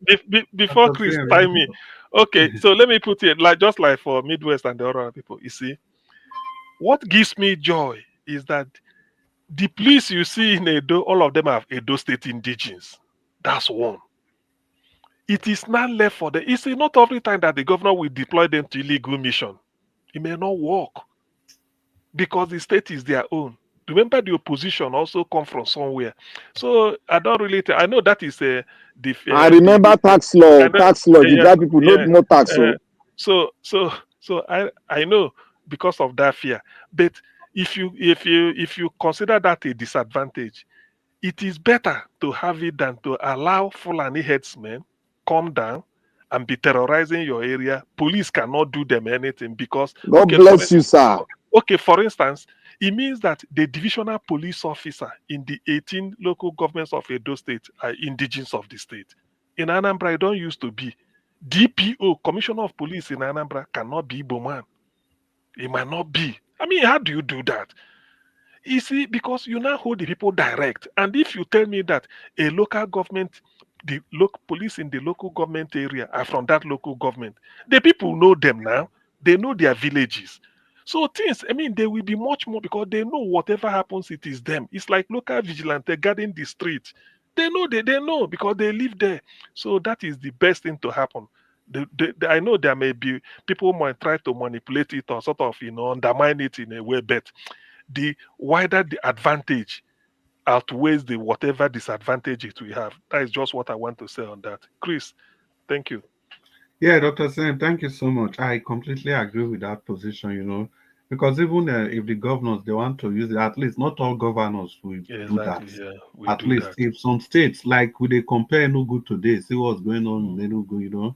Before Chris time me. Okay, so let me put it just like for Midwest and the other people. You see, what gives me joy is that the police you see in Edo, all of them have Edo State indigenes. That's one. It is not left for them. It's not every time that the governor will deploy them to illegal mission. It may not work because the state is their own. Remember, the opposition also come from somewhere. So I don't really. I know that is I remember tax law. The guy people know more tax. So I know because of that fear. But if you consider that a disadvantage, it is better to have it than to allow Fulani headsmen come down and be terrorizing your area. Police cannot do them anything because God bless you, sir. Okay, for instance, it means that the divisional police officer in the 18 local governments of Edo State are indigenous of the state. In Anambra, it don't used to be. DPO, Commissioner of Police in Anambra, cannot be Igbo man. It might not be. I mean, how do you do that? You see, because you now hold the people direct. And if you tell me that a local government, the local police in the local government area are from that local government, the people know them now. They know their villages. So things, I mean, they will be much more because they know whatever happens, it is them. It's like local vigilante guarding the street. they know because they live there. So that is the best thing to happen. I know there may be people might try to manipulate it or sort of undermine it in a way, but the wider the advantage outweighs the whatever disadvantage it we have. That is just what I want to say on that. Chris, thank you. Yeah, Dr. Sam, thank you so much. I completely agree with that position, because even if the governors, they want to use it, at least not all governors will Yeah, do that. exactly. Yeah, we At do least that. if some states, like we they compare Enugu today, see what's going on in Enugu,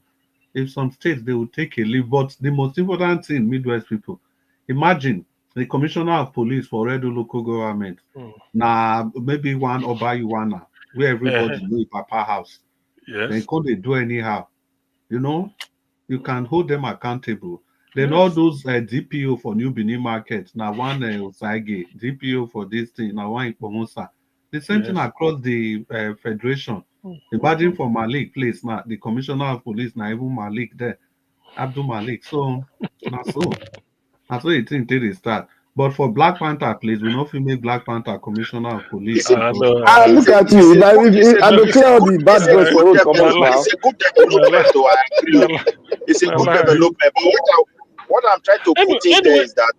if some states, they will take a leave. But the most important thing, Midwest people, imagine the commissioner of police for Edo local government, now maybe one Obayuwana, where everybody know Papa house. Yes. Then can't they do anyhow? You can hold them accountable. Then Yes. all those DPO for New Benin Market, now one Osage, DPO for this thing, now one Ipomosa. The same thing Yes. across the federation. Imagine for Malik place now, the commissioner of police, now even Malik there, Abdul Malik. So that's it think till they start. But for Black Panther, please, we not make Black Panther commissioner of police. Look at you. I don't clear all the bad boys for road comments now. It's a good development, though. I agree. It's a good development. But what I'm trying to put in there is that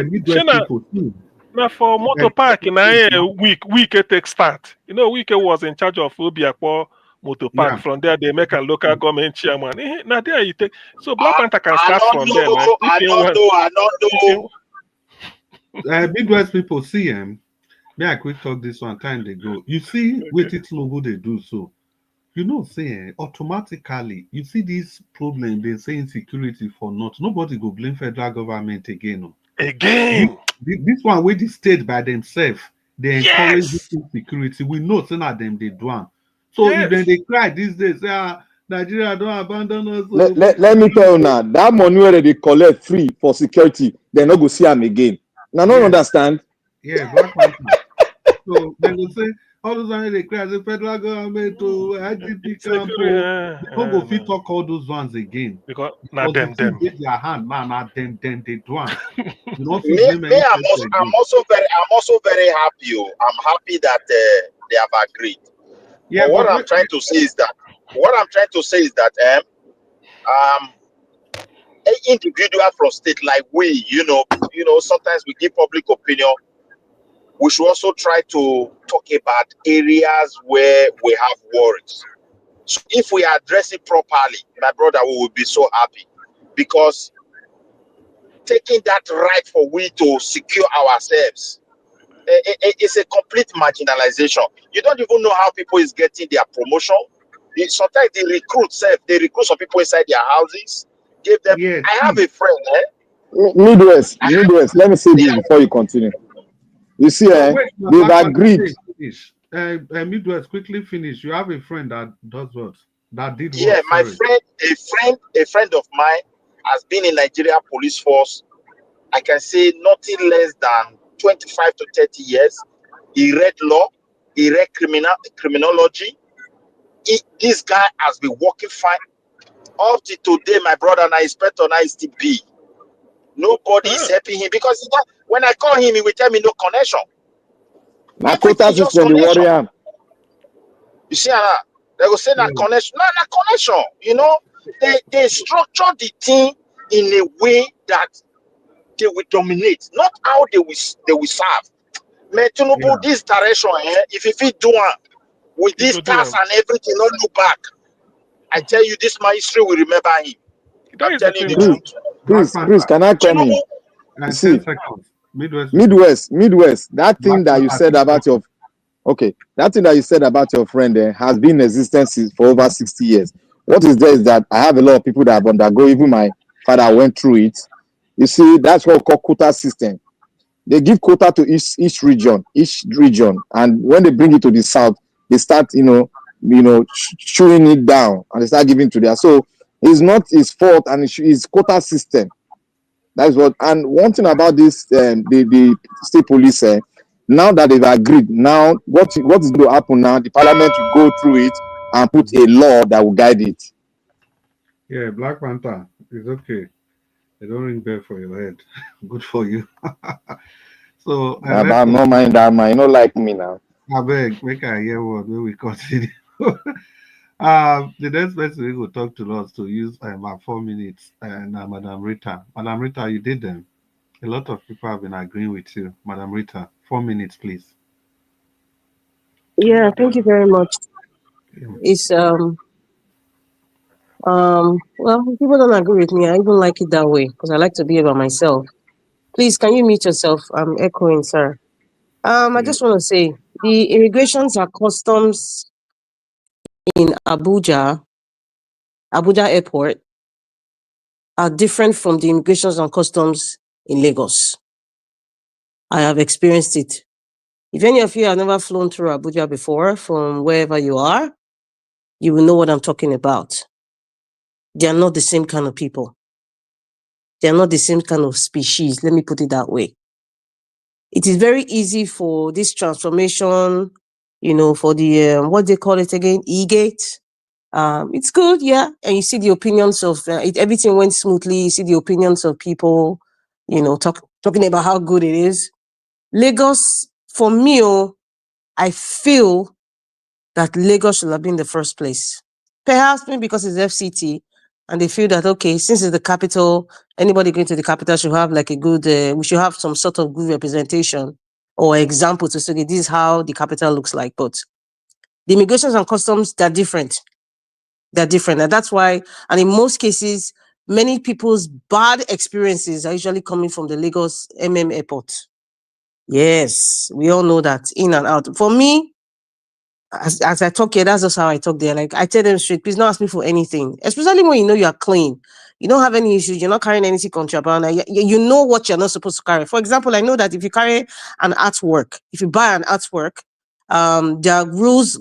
Midwest people too. Now for motor park na Wike take start. Wike was in charge of Obiakpo motor park. Yeah. From there they make a local government chairman. Now there you take. So Black Panther can start from there. I don't know. Midwest people see may I quick talk this one time they go. You see what Tinubu they do so. Say automatically you see this problem they say insecurity for not. Nobody go blame federal government again. Again. This one with the state by themselves, they encourage this insecurity. We know some of them they do. So if they cry these days, Nigeria don't abandon us. Let me tell you now, that money where they collect free for security, they not go see them again. Now, don't understand. Yeah, Black Panther. So they will say all those ones they cry the federal government to IGP camp. They don't go fit talk all those ones again because now them get their hand now them they do. I'm also very happy. I'm happy that they have agreed. Yeah, but what I'm trying to say is that individual from state like we, sometimes we give public opinion. We should also try to talk about areas where we have worries. So if we address it properly, my brother, we will be so happy, because taking that right for we to secure ourselves, it's a complete marginalization. You don't even know how people is getting their promotion. Sometimes they recruit some people inside their houses, give them. I have a friend. Midwest. Let me say this before you continue. You see, they've agreed. Midwest, quickly finish. You have a friend that does what? That did what? Yeah, my friend, a friend of mine has been in Nigeria police force. I can say nothing less than 25 to 30 years. He read law, he read criminology. This guy has been working fine. Up to today, my brother, now inspector, now is still B. Nobody is helping him, because when I call him, he will tell me no connection. Nakota is from the warrior. You see, they will say that connection. No, connection. They structure the thing in a way that they will dominate, not how they will serve. Man, Tinubu, this direction, if you do one with this task and everything, not look back. I tell you, this history will remember him. I'm telling you the truth. Chris, can I come in? You see, Midwest. That thing that you said about your friend has been in existence for over 60 years. What is there is that I have a lot of people that have undergone, even my father went through it. You see, that's what we call quota system. They give quota to each region, and when they bring it to the south, they start, chewing it down, and they start giving to them. So it's not his fault, and it's quota system. That's what. And one thing about this, the state police, now that they've agreed, now what is going to happen now? The parliament will go through it and put a law that will guide it. Yeah, Black Panther is okay. They don't ring bell for your head. Good for you. So I'm not mind that man. You don't like me now. I beg, make I hear what when we continue. The next person we will talk to us to use my 4 minutes and Madam Rita. Madam Rita, you did them. A lot of people have been agreeing with you. Madam Rita, 4 minutes, please. Yeah, thank you very much. It's well, people don't agree with me. I even like it that way because I like to be about myself. Please, can you mute yourself? I'm echoing, sir. I just want to say the immigrations and customs in Abuja Airport are different from the immigrations and customs in Lagos. I have experienced it. If any of you have never flown through Abuja before, from wherever you are, you will know what I'm talking about. They are not the same kind of people. They are not the same kind of species. Let me put it that way. It is very easy for this transformation, for the, what they call it again, E-gate. It's good, yeah. And you see the opinions of, everything went smoothly. You see the opinions of people, talking about how good it is. Lagos, for me, I feel that Lagos should have been the first place. Perhaps maybe because it's FCT, and they feel that, okay, since it's the capital, anybody going to the capital should have like a good, we should have some sort of good representation or example to say, okay, this is how the capital looks like. But the immigrations and customs, they're different. They're different. And that's why, and in most cases, many people's bad experiences are usually coming from the Lagos Airport. Yes, we all know that, in and out. For me, as I talk here, that's just how I talk there. Like, I tell them straight, please don't ask me for anything, especially when you know you are clean. You don't have any issues. You're not carrying anything contraband. You know what you're not supposed to carry. For example, I know that if you carry an artwork, if you buy an artwork, there are rules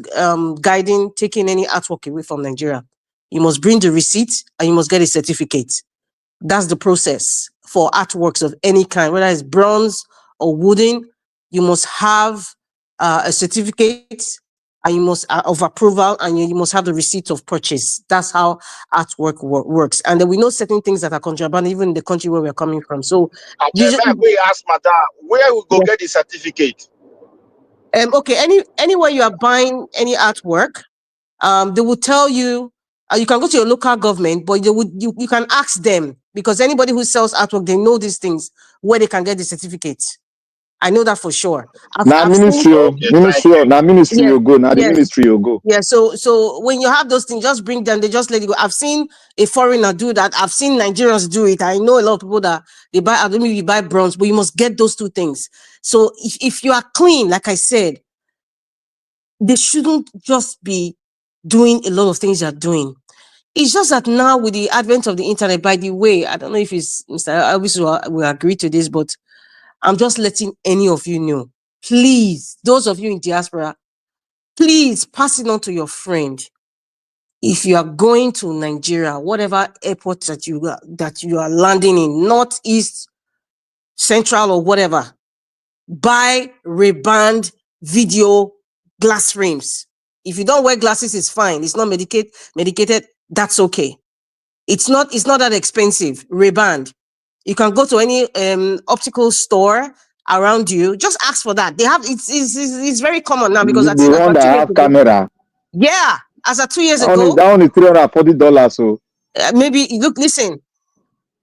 guiding taking any artwork away from Nigeria. You must bring the receipt and you must get a certificate. That's the process for artworks of any kind, whether it's bronze or wooden. You must have a certificate and you must of approval, and you must have the receipt of purchase. That's how artwork works. And then we know certain things that are contraband, even in the country where we're coming from. So, we ask Madam, where we go get the certificate? Okay, anywhere you are buying any artwork, they will tell you. You can go to your local government, but you can ask them, because anybody who sells artwork, they know these things where they can get the certificate. I know that for sure. Ministry you go. Now the ministry you go. Yeah, so when you have those things, just bring them. They just let you go. I've seen a foreigner do that. I've seen Nigerians do it. I know a lot of people that they buy. I don't mean you buy bronze, but you must get those two things. So if you are clean, like I said, they shouldn't just be doing a lot of things you're doing. It's just that now with the advent of the internet, by the way, I don't know if it's Mr. Elvis will agree to this, but I'm just letting any of you know. Please, those of you in diaspora, please pass it on to your friend. If you are going to Nigeria, whatever airport that you are landing in, North, East, Central, or whatever, buy Ray-Ban video glass frames. If you don't wear glasses, it's fine. It's not medicated. That's okay. It's not that expensive. Ray-Ban. You can go to any optical store around you. Just ask for that. They have it's very common now, because the one that have camera. Yeah, as of 2 years ago. That one is $340. So maybe listen.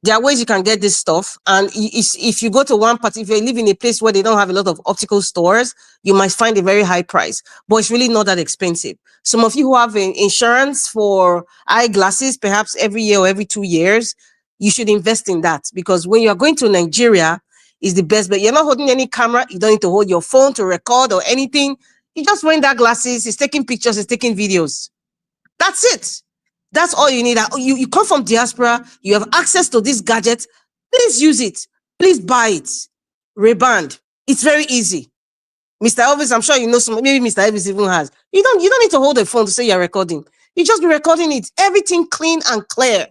There are ways you can get this stuff, and if you go to one party, if you live in a place where they don't have a lot of optical stores, you might find a very high price, but it's really not that expensive. Some of you who have insurance for eyeglasses, perhaps every year or every 2 years, you should invest in that, because when you're going to Nigeria, is the best. But you're not holding any camera. You don't need to hold your phone to record or anything. You just wearing that glasses. It's taking pictures. It's taking videos. That's it. That's all you need. You come from diaspora, you have access to this gadget. Please use it. Please buy it. Ray-Ban. It's very easy. Mr. Elvis, I'm sure you know some, maybe Mr. Elvis even has. You don't need to hold a phone to say you're recording. You just be recording it. Everything clean and clear.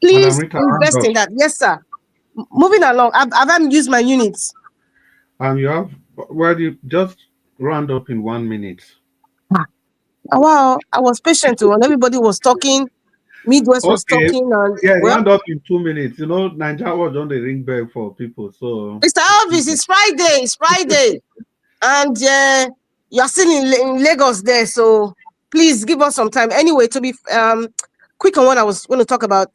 Please invest in that. Yes, sir. Moving along. I haven't used my units. You just round up in 1 minute. Wow, I was patient when everybody was talking. Midwest was talking, and round up in 2 minutes. You know, Nigeria was on the ring bell for people. So Mr. Elvis, it's Friday. It's Friday. And You're still in Lagos there, so please give us some time. Anyway, to be quick on what I was going to talk about.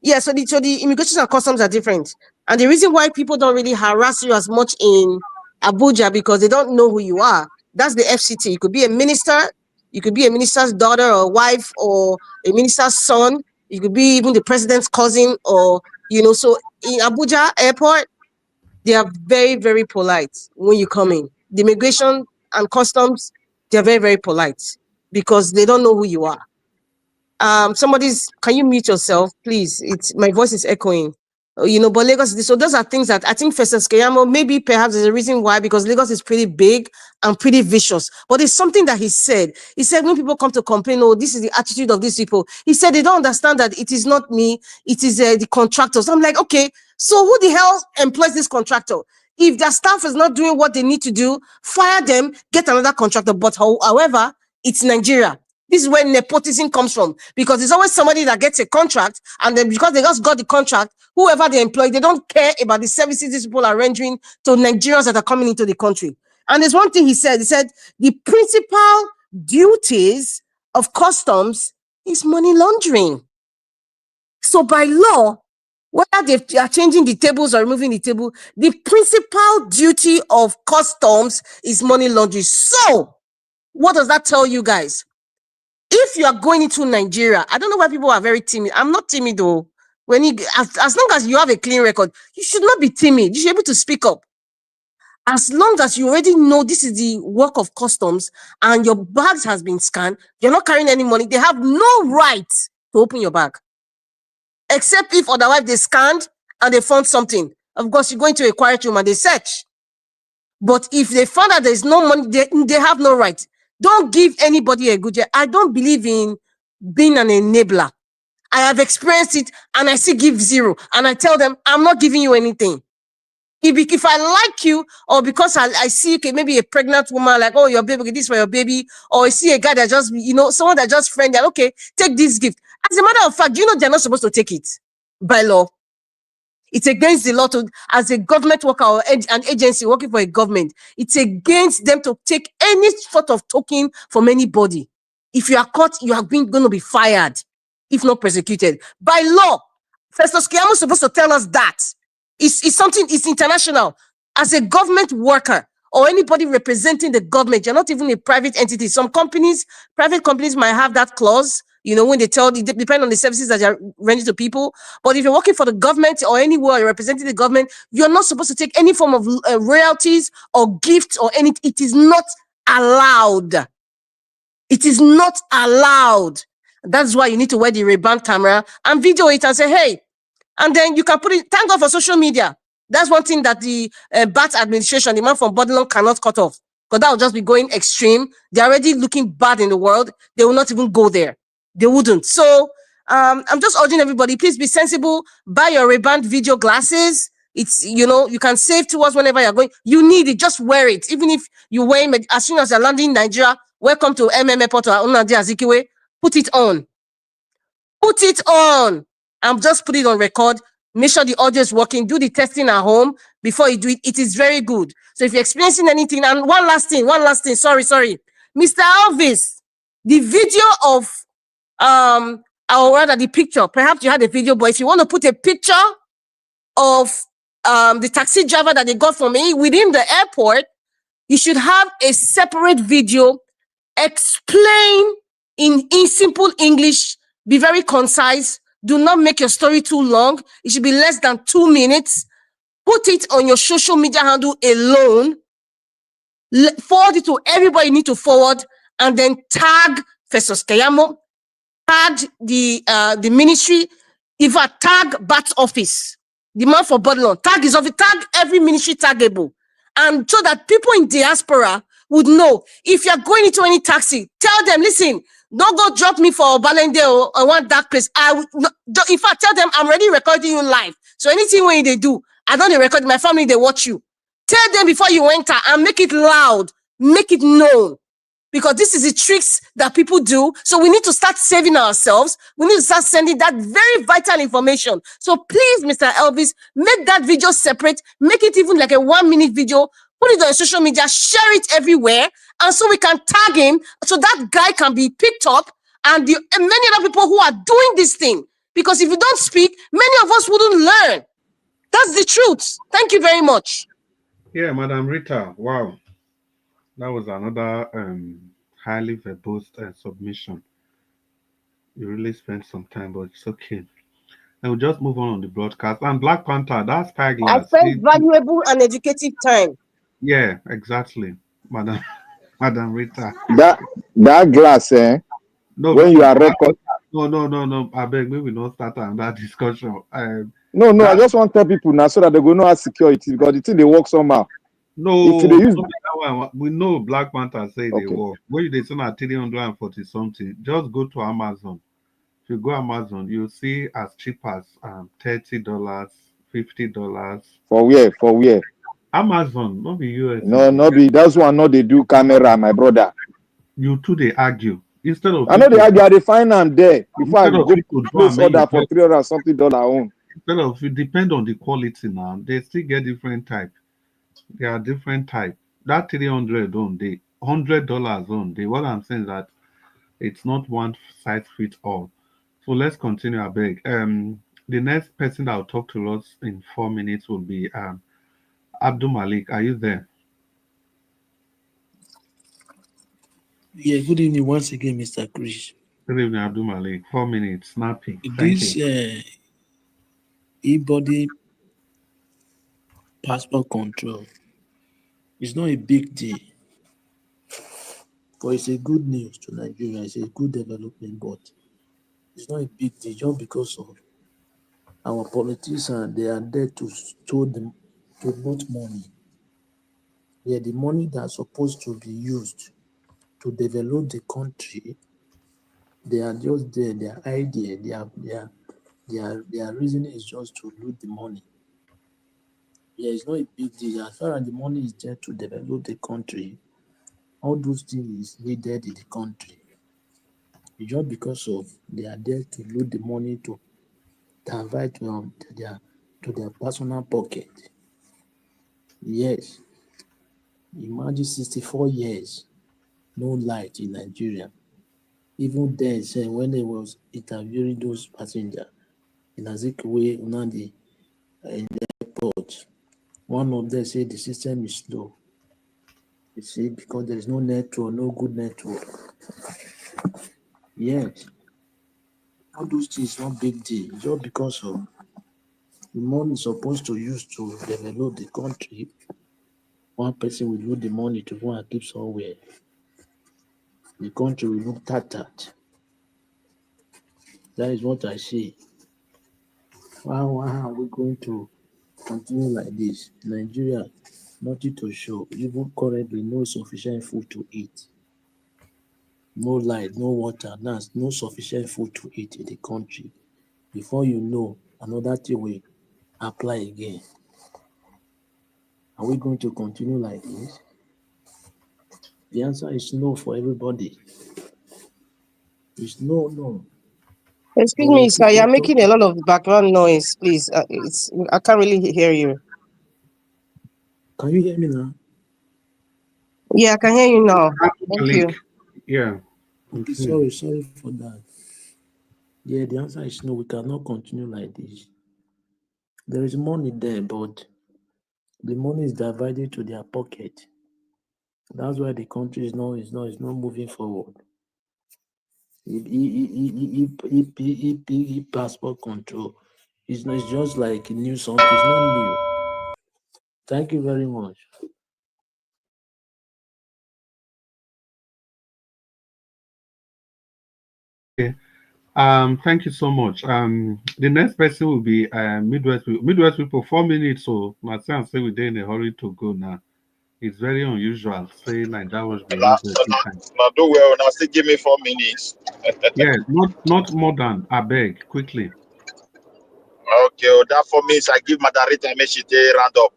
Yeah, so the immigration and customs are different. And the reason why people don't really harass you as much in Abuja because they don't know who you are. That's the FCT. You could be a minister, you could be a minister's daughter or wife or a minister's son, you could be even the president's cousin, or so in Abuja airport, they are very, very polite when you come in. The immigration and customs, they're very, very polite because they don't know who you are. Can you mute yourself, please? My voice is echoing. But Lagos, so those are things that I think Festus Keyamo, maybe perhaps there's a reason why, because Lagos is pretty big and pretty vicious. But it's something that he said. He said, when people come to complain, oh, this is the attitude of these people. He said, they don't understand that it is not me, it is the contractors. I'm like, okay, so who the hell employs this contractor? If their staff is not doing what they need to do, fire them, get another contractor. But however, it's Nigeria. This is where nepotism comes from, because it's always somebody that gets a contract, and then because they just got the contract, whoever they employ, they don't care about the services these people are rendering to Nigerians that are coming into the country. And there's one thing he said, the principal duties of customs is money laundering. So by law, whether they are changing the tables or removing the table, the principal duty of customs is money laundering. So what does that tell you guys? If you are going into Nigeria, I don't know why people are very timid. I'm not timid though. As long as you have a clean record, you should not be timid. You should be able to speak up. As long as you already know this is the work of customs and your bags has been scanned, you're not carrying any money, they have no right to open your bag. Except if otherwise they scanned and they found something. Of course, you go into a quiet room and they search. But if they found that there's no money, they have no right. Don't give anybody a good year. I don't believe in being an enabler. I have experienced it and I still give zero. And I tell them, I'm not giving you anything. If I like you, or because I see maybe a pregnant woman, like, oh, your baby, this for your baby, or I see a guy that just, someone that just friend, that, okay, take this gift. As a matter of fact, they're not supposed to take it by law. It's against the law to, as a government worker or an agency working for a government, it's against them to take any sort of token from anybody. If you are caught, you are going to be fired, if not prosecuted. By law, Festus Keyamo is supposed to tell us that. It's something, it's international. As a government worker or anybody representing the government, you're not even a private entity. Some companies, private companies might have that clause, when they tell, depend on the services that you're rendering to people. But if you're working for the government or anywhere you're representing the government, you're not supposed to take any form of royalties or gifts or anything. It is not allowed. It is not allowed. That's why you need to wear the Ray-Ban camera and video it and say, hey, and then you can put it, thank God for social media. That's one thing that the BAT administration, the man from Bodilon, cannot cut off. Because that will just be going extreme. They're already looking bad in the world. They will not even go there. They wouldn't. So I'm just urging everybody, please be sensible. Buy your Ray-Ban video glasses. It's, you can save to us whenever you're going. You need it. Just wear it. Even if you wear it, as soon as you're landing in Nigeria, welcome to Airport or Nnamdi Azikiwe. Put it on. Put it on. And just put it on record. Make sure the audio is working. Do the testing at home before you do it. It is very good. So if you're experiencing anything, and one last thing. Sorry. Mr. Elvis, the video of, or rather the picture, perhaps you had a video, but if you want to put a picture of the taxi driver that they got from me within the airport, you should have a separate video. Explain in simple English. Be very concise. Do not make your story too long. It should be less than 2 minutes. Put it on your social media handle alone. Forward it to everybody you need to forward, and then tag Festus Keyamo, tag the ministry, if I tag BAT's office, the man for Bodilon, tag his office, tag every ministry taggable, and so that people in diaspora would know. If you're going into any taxi, tell them, listen, don't go drop me for Balende or one dark place. In fact, tell them I'm already recording you live. So anything when they do, I don't record my family, they watch you. Tell them before you enter and make it loud, make it known. Because this is the tricks that people do. So we need to start saving ourselves. We need to start sending that very vital information. So please, Mr. Elvis, make that video separate. Make it even like a 1-minute video. Put it on social media. Share it everywhere. and so we can tag him so that guy can be picked up and many other people who are doing this thing. Because if you don't speak, many of us wouldn't learn. That's the truth. Thank you very much. Yeah, Madam Rita. Wow. That was another highly verbose submission. You really spent some time, but it's okay. And we'll just move on the broadcast. And Black Panther, that's I spyglass. spent valuable and educative time. Yeah, exactly, Madam Rita. That glass, No, when you are recording. No. I beg, maybe not start on that discussion. No, I just want to tell people now so that they go know how security, because the thing they work somehow. No, if they use... we know Black Panther say they work. When they send at 340 something, just go to Amazon. If you go Amazon, you'll see as cheap as $30, $50. For where? Amazon, not be US. No be. That's one. Not they do camera, my brother. You two they argue instead of. I know they argue. They find them there before I go place order for $300 something own. Instead of, it depend on the quality now. They still get different type. There are different type. That 300 on the $100 on the. What I'm saying is that it's not one size fits all. So let's continue. I beg. The next person that will talk to us in 4 minutes will be Abdul Malik. Are you there? Yeah, good evening once again, Mr. Chris. Good evening, Abdul Malik. 4 minutes, snappy. This e-body passport control is not a big deal, but it's a good news to Nigeria. It's a good development, but it's not a big deal just because of our politicians. They are there to store them, to vote money. Yeah, the money that's supposed to be used to develop the country, they are just there. Their idea, their reasoning is just to loot the money. Yeah, it's not a big deal. As far as the money is there to develop the country, all those things is needed in the country. It's just because of they are there to loot the money to divert to their personal pocket. Yes. Imagine 64 years, no light in Nigeria. Even then, when they was interviewing those passengers in Azikiwe, Unadi, in the airport, one of them said the system is slow. You see, because there is no network, no good network. Yes. All those things not big deal. Just because of the money supposed to use to develop the country, one person will use the money to go and keep somewhere. The country will look tattered. That is what I say. Why are we going to continue like this? Nigeria, nothing to show. Even currently, no sufficient food to eat. No light, no water, no sufficient food to eat in the country. Before you know, another thing will apply again. Are we going to continue like this? The answer is no for everybody. It's no. Excuse me, sir. You're making a lot of background noise, please. I can't really hear you. Can you hear me now? Yeah, I can hear you now. Thank you. Yeah. Okay, sorry for that. Yeah, the answer is no. We cannot continue like this. There is money there, but the money is divided to their pocket. That's why the country is not moving forward. Passport control. It's just like new something. It's not new. Thank you very much. Okay. Thank you so much. The next person will be Midwest people. 4 minutes. So my son say we're in a hurry to go now. It's very unusual saying like that was the Now do well. Now still give me 4 minutes. Yeah, not more than. I beg quickly. Okay, well, that 4 minutes I give Madarita Meshite round up.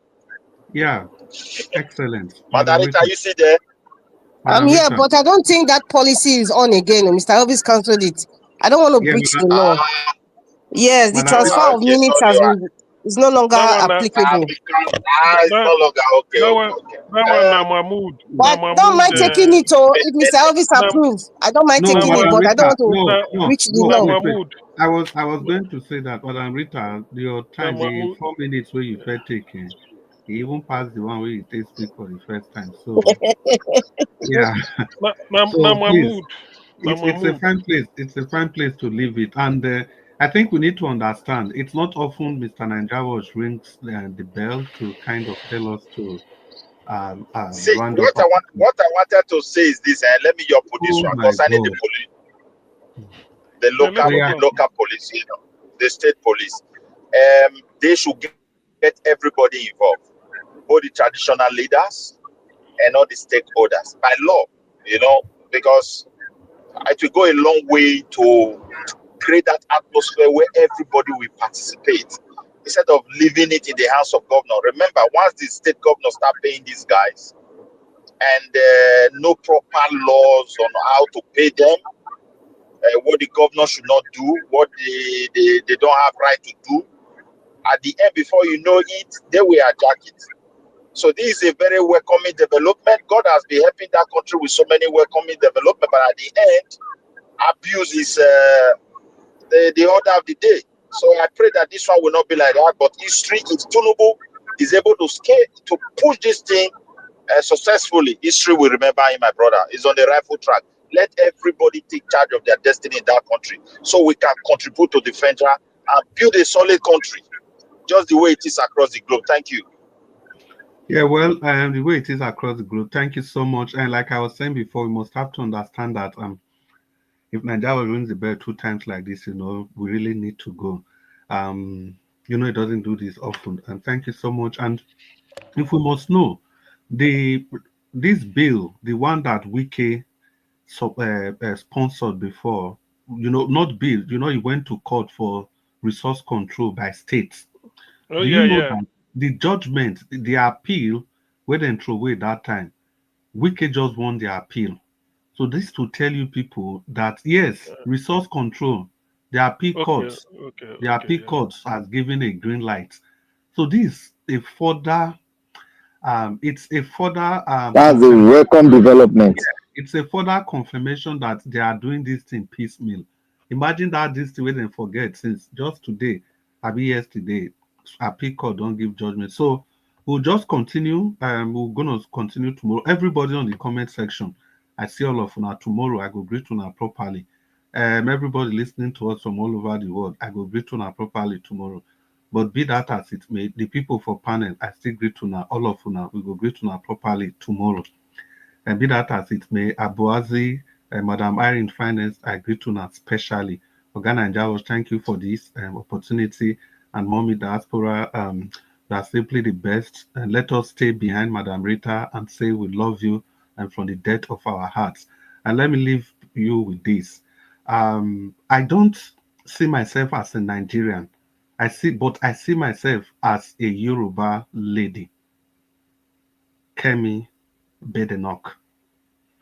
Yeah, excellent. Madarita, you see there? I'm here, but I don't think that policy is on again. Mr. Elvis cancelled it. I don't want to breach the law. Yes, the transfer of minutes has been. It's no longer applicable. It's no longer okay. That one, na Mahmoud. But I don't mind taking it, or if Mr. Elvis approves, I don't mind taking it, but I don't want to reach the law. Mahmoud. I was going to say that, Madam Rita, your time, the 4 minutes where you felt taken, he even passed the one where you take speak for the first time. So yeah. So please, it's a fine place. It's a fine place to leave it. And I think we need to understand it's not often Mr. Nanjawas rings the bell to kind of tell us to see round what up. what I wanted to say is this, and let me just put this one concerning the police, the local police, you know, the state police. They should get everybody involved, both the traditional leaders and all the stakeholders by law, you know, because it will go a long way to create that atmosphere where everybody will participate instead of leaving it in the hands of governor. Remember, once the state governor start paying these guys and no proper laws on how to pay them, what the governor should not do, what they don't have right to do, at the end, before you know it, they will hijack it. So this is a very welcoming development. God has been helping that country with so many welcoming development, but at the end, abuse is the order of the day. So I pray that this one will not be like that. But history, if Tinubu is able to scale, to push this thing successfully, history will remember him, my brother. He's on the rightful track. Let everybody take charge of their destiny in that country so we can contribute to the federal and build a solid country, just the way it is across the globe. Thank you. Yeah, well, the way it is across the globe. Thank you so much. And like I was saying before, we must have to understand that if Nigeria rings the bell 2 times like this, you know, we really need to go. You know, it doesn't do this often. And thank you so much. And if we must know, this bill, the one that Wike sponsored before, you know, not bill, you know, he went to court for resource control by states. Oh, Do you know that the judgment, the appeal, where they throw away that time, Wike just won the appeal. So this to tell you people that yes, resource control, the appeal courts, courts has given a green light. So this a further, it's a further that's a welcome development. Yeah, it's a further confirmation that they are doing this thing piecemeal. Imagine that this thing we didn't forget since just today, maybe yesterday, appeal court don't give judgment. So we'll just continue. We're gonna continue tomorrow. Everybody on the comment section, I see all of now. Tomorrow I go greet you properly. Everybody listening to us from all over the world, I go greet you properly tomorrow. But be that as it may, the people for panel, I still greet you all of you now. We go greet you properly tomorrow. And be that as it may, Abuazi, Madam Irene Finance, I greet you especially. Organa and Jawas, thank you for this opportunity. And Mommy Diaspora, you are simply the best. And let us stay behind Madam Rita and say we love you and from the depth of our hearts. And let me leave you with this. I don't see myself as a Nigerian. I see myself as a Yoruba lady. Kemi Bedenok.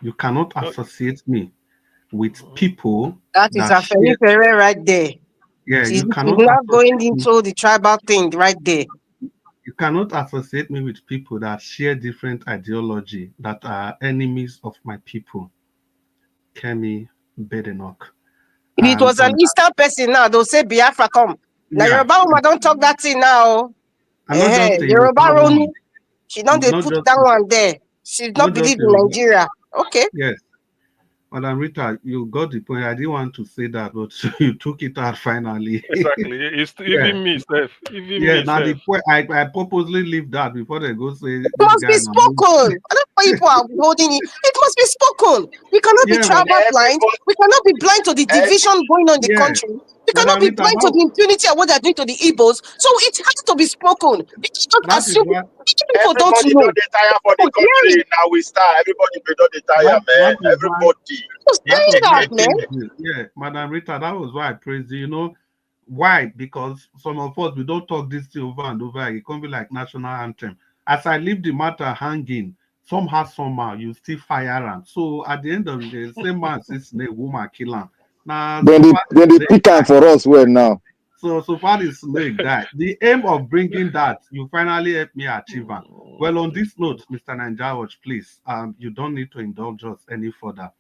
You cannot associate me with people that is a very right there. Yeah, she's you cannot not going into the tribal thing right there. You cannot associate me with people that share different ideology, that are enemies of my people. Kemi Bedenok. If it was an Eastern person now, they'll say Biafra come. Now Yoruba woman don't talk that thing now. Yoruba Ronu, she don't they put that one there. She's not believe in Nigeria. Okay. Yes. Madam Rita, you got the point. I didn't want to say that, but you took it out finally. Exactly. It's even me, Steph. Now the point, I purposely leave that before they go say it must be spoken. I don't know why people are holding it. It must be spoken. We cannot be tribal blind. We cannot be blind to the division going on in the country. We cannot be blind to the impunity of what they're doing to the Igbos. So it has to be spoken. You cannot assume people don't know. Everybody they tire for the country. Now we start. Everybody they tire, man. Everybody. Yeah, Madam Rita, that was why I praised you. You know why? Because some of us we don't talk this thing over and over. It can't be like national anthem. As I leave the matter hanging, somehow you still fire them. So at the end of the day, same man says a woman kill him. Now then they pick up for us well now. So far is make that. The aim of bringing that, you finally helped me achieve it. Well, on this note, Mr. Nanjawaj, please, you don't need to indulge us any further.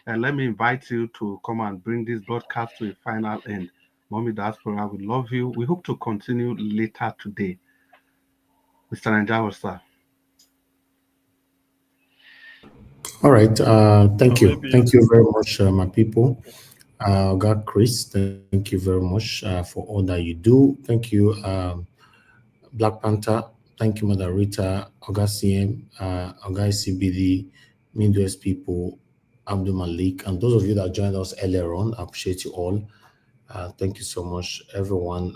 And let me invite you to come and bring this broadcast to a final end. Mommy Diaspora, we love you. We hope to continue later today. Mr. Nanjawaj, sir. All right. Thank you. Thank you very much, my people. God, Chris, thank you very much for all that you do. Thank you, Black Panther. Thank you, Mother Rita, Oga CM, Oga CBD, Midwest people, Abdul Malik, and those of you that joined us earlier on. I appreciate you all. Thank you so much, everyone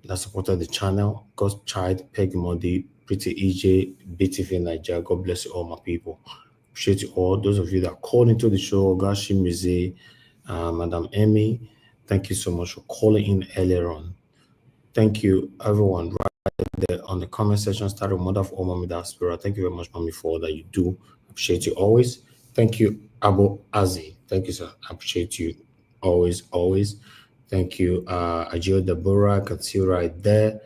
that supported the channel. God's Child, Peggy Modi, Pretty EJ, BTV Nigeria. God bless you all, my people. Appreciate you all. Those of you that called into the show, Gashi Mize, Madam Emmy, thank you so much for calling in earlier on. Thank you, everyone, right there on the comment section. Started Mother of all Mommy Diaspora. Thank you very much, Mommy, for all that you do. Appreciate you always. Thank you, Abu Azi. Thank you, sir. Appreciate you always, always. Thank you, Ajio Deborah. I can see you right there.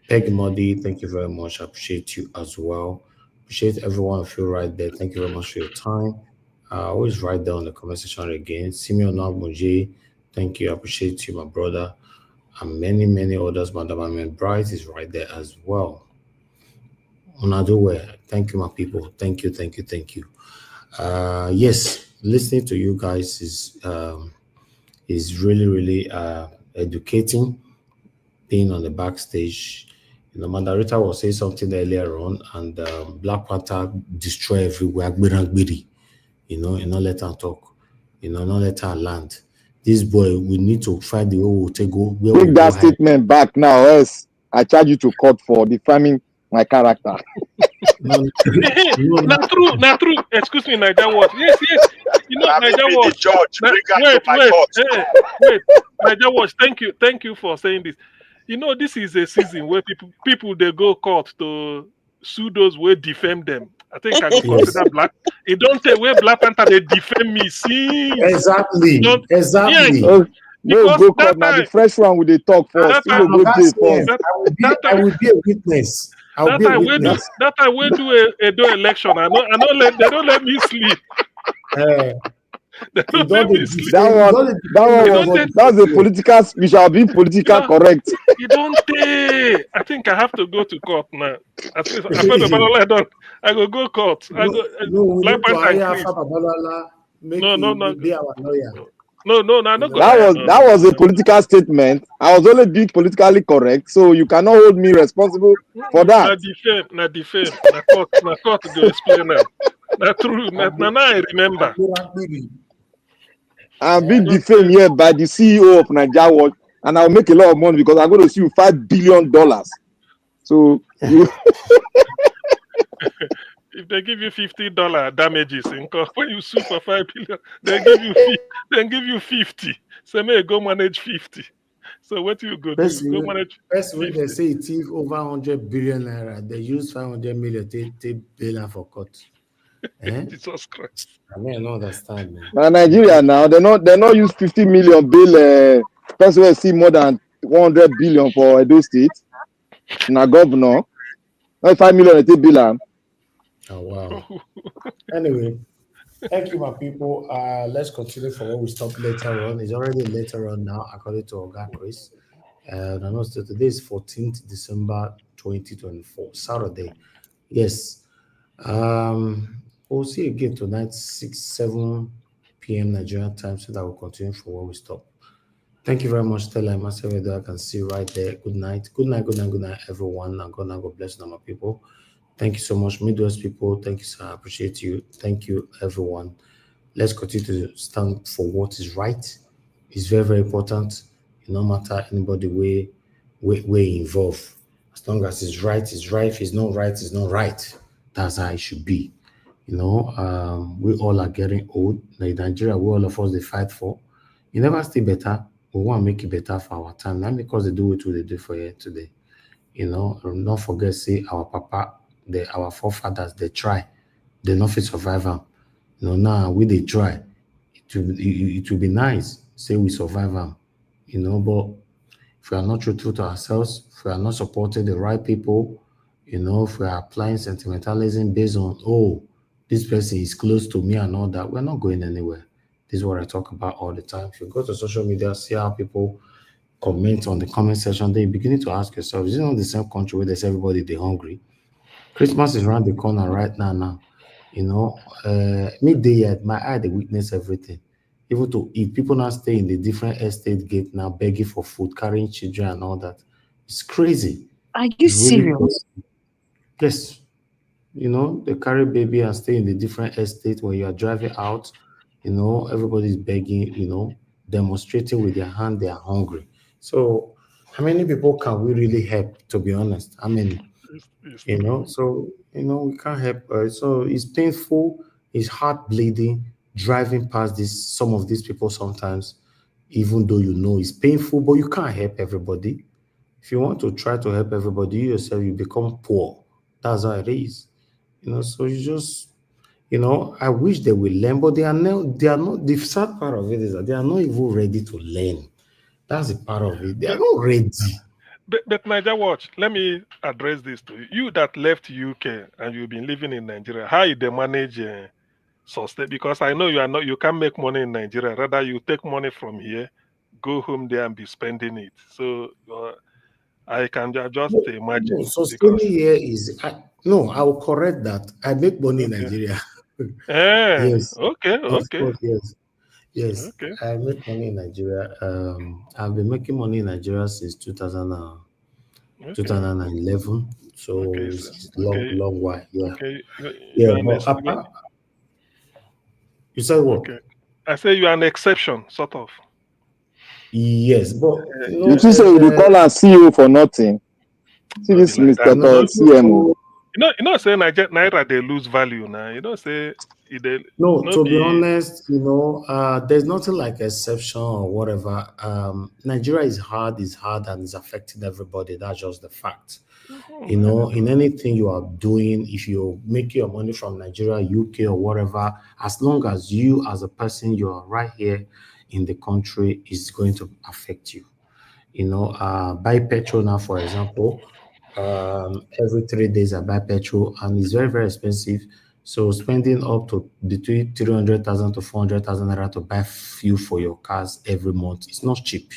Peggy Modi, thank you very much. I appreciate you as well. Appreciate everyone of you right there. Thank you very much for your time. Always write down the comment section again. Simeon Nagmoji, thank you. I appreciate you, my brother. And many, many others. Madam Amen Bright is right there as well. Unadowe, thank you, my people. Thank you, thank you, thank you. Yes, listening to you guys is really, really educating. Being on the backstage, you know, Mandarita was saying something earlier on, and Black Panther destroy everywhere. You know, and not let her talk. You know, not let her land. This boy, we need to find the way we'll take that statement back now, else I charge you to court for defaming my character. Not true. Excuse me, Naija Watch. Yes. You know, Naija Watch. Wait. Naija Watch. Thank you for saying this. You know, this is a season where people they go court to sue those who defame them. I think I could consider Black. It don't say where Black Panther they defame me. See, exactly. Yeah, no go court now. The fresh one with the talk first. I will be a witness. That I will do a election. I don't let me sleep. That's a political speech. I'll be political correct. You don't say. I think I have to go to court now. I go court. I go. Black Panther. No. Be our lawyer. No. That was a political statement. I was only being politically correct, so you cannot hold me responsible for that. Na defame. Na court to explain that. Na true. Na I remember. I'm being defamed here by the CEO of Naija Watch, and I'll make a lot of money because I'm going to sue you $5 billion. So you if they give you $50 damages in court, when you sue for $5 billion, they give you 50. So may go manage 50. So what you go do? Go manage. First, when they say it is over 100 billion naira, they use 500 million to bail for court. Jesus Christ! I mean, I don't understand. Man. Now Nigeria now they not use 50 million bail. Person will see more than 100 billion for Edo State. Now governor, not 5 million they bill. Oh wow. Anyway, thank you, my people. Let's continue for what we stopped later on. It's already later on now, according to Oga Chris. And I know today is 14th December 2024, Saturday. Yes. We'll see you again tonight, 6-7 p.m. Nigerian time, so that we'll continue for where we stop. Thank you very much, Stella. Myself, I can see right there. Good night, everyone. And God bless you, my people. Thank you so much, Midwest people. Thank you, sir. I appreciate you. Thank you, everyone. Let's continue to stand for what is right. It's very, very important. No matter anybody way involved. As long as it's right, it's right. If it's not right, it's not right. That's how it should be. You know, we all are getting old. Like Nigeria, we all of us they fight for. You never stay better. We want to make it better for our time. Not because they do what they do for you today. You know, don't forget, say our papa, our forefathers, they try. They not fit survive them. You know, now we they try. It will be nice. Say we survive them. you know, but if we are not truthful to ourselves, if we are not supporting the right people, you know, if we are applying sentimentalism based on, oh, this person is close to me and all that, we're not going anywhere. This is what I talk about all the time. If you go to social media, see how people comment on the comment section, then you're beginning to ask yourself, is it not the same country where there's everybody they're hungry? Christmas is around the corner right now. You know, midday at my eye, they witness everything. Even to if people now stay in the different estate gate now begging for food, carrying children and all that, it's crazy. Are you It's really serious? crazy. Yes, you know, they carry baby and stay in the different estate when you are driving out. You know, everybody's begging. You know, demonstrating with their hand they are hungry. So, how many people can we really help? To be honest, how many? It's You know, true. so you know we can't help. So it's painful, it's heart bleeding driving past this some of these people sometimes, even though you know it's painful, but you can't help everybody. If you want to try to help everybody, you yourself you become poor. That's how it is. You know, so you just you know, I wish they will learn, but they are not the sad part of it is that they are not even ready to learn. That's the part of it. They are But, not ready. but Niger Watch, let me address this to you. You that left UK and you've been living in Nigeria, how you they manage sustain? Because I know you can't make money in Nigeria. Rather, you take money from here, go home there and be spending it. So I can just No, imagine sustaining because here is no, I will correct that. I make money in okay. Nigeria. Yes, Okay, of okay, course, yes. Yes, okay, I make money in Nigeria. I've been making money in Nigeria since 2000, okay, 2011. So okay, so, it's long, okay, long while. Yeah. okay. You Yeah, are an but you said what? okay. I say you are an exception, sort of. Yes, but you You know, two say you dey call am CEO for nothing. See No be this like Mr. that. no, Now. CMO. Say Naira they lose value now. Say they no, no to be be. honest, you know, there's nothing like exception or whatever. Nigeria is hard and is affecting everybody. That's just the fact. You know, in anything you are doing, if you make your money from Nigeria, UK, or whatever, as long as you as a person, you are right here in the country, is going to affect you. You know, buy petrol now, for example. Every 3 days I buy petrol, and it's very, very expensive. So spending up to between 300,000 to 400,000 naira to buy fuel for your cars every month, it's not cheap,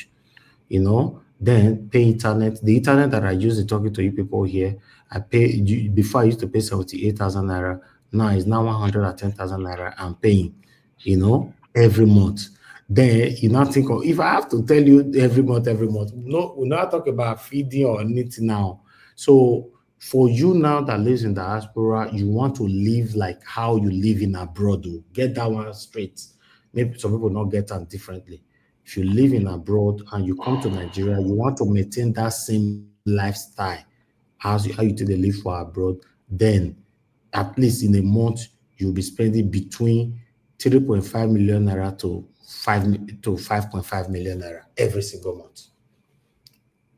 you know. Then pay internet. The internet that I use to talking to you people here, before I used to pay 78,000 naira. Now it's now 110,000 naira I'm paying, you know, every month. Then you now think of if I have to tell you every month. No, we're not talking about feeding or anything now. So for you now that lives in diaspora, you want to live like how you live in abroad. Oh, get that one straight. Maybe some people not get that differently. If you live in abroad and you come to Nigeria, you want to maintain that same lifestyle as how you take the live for abroad, then at least in a month, you'll be spending between 3.5 million naira to 5.5 million naira every single month.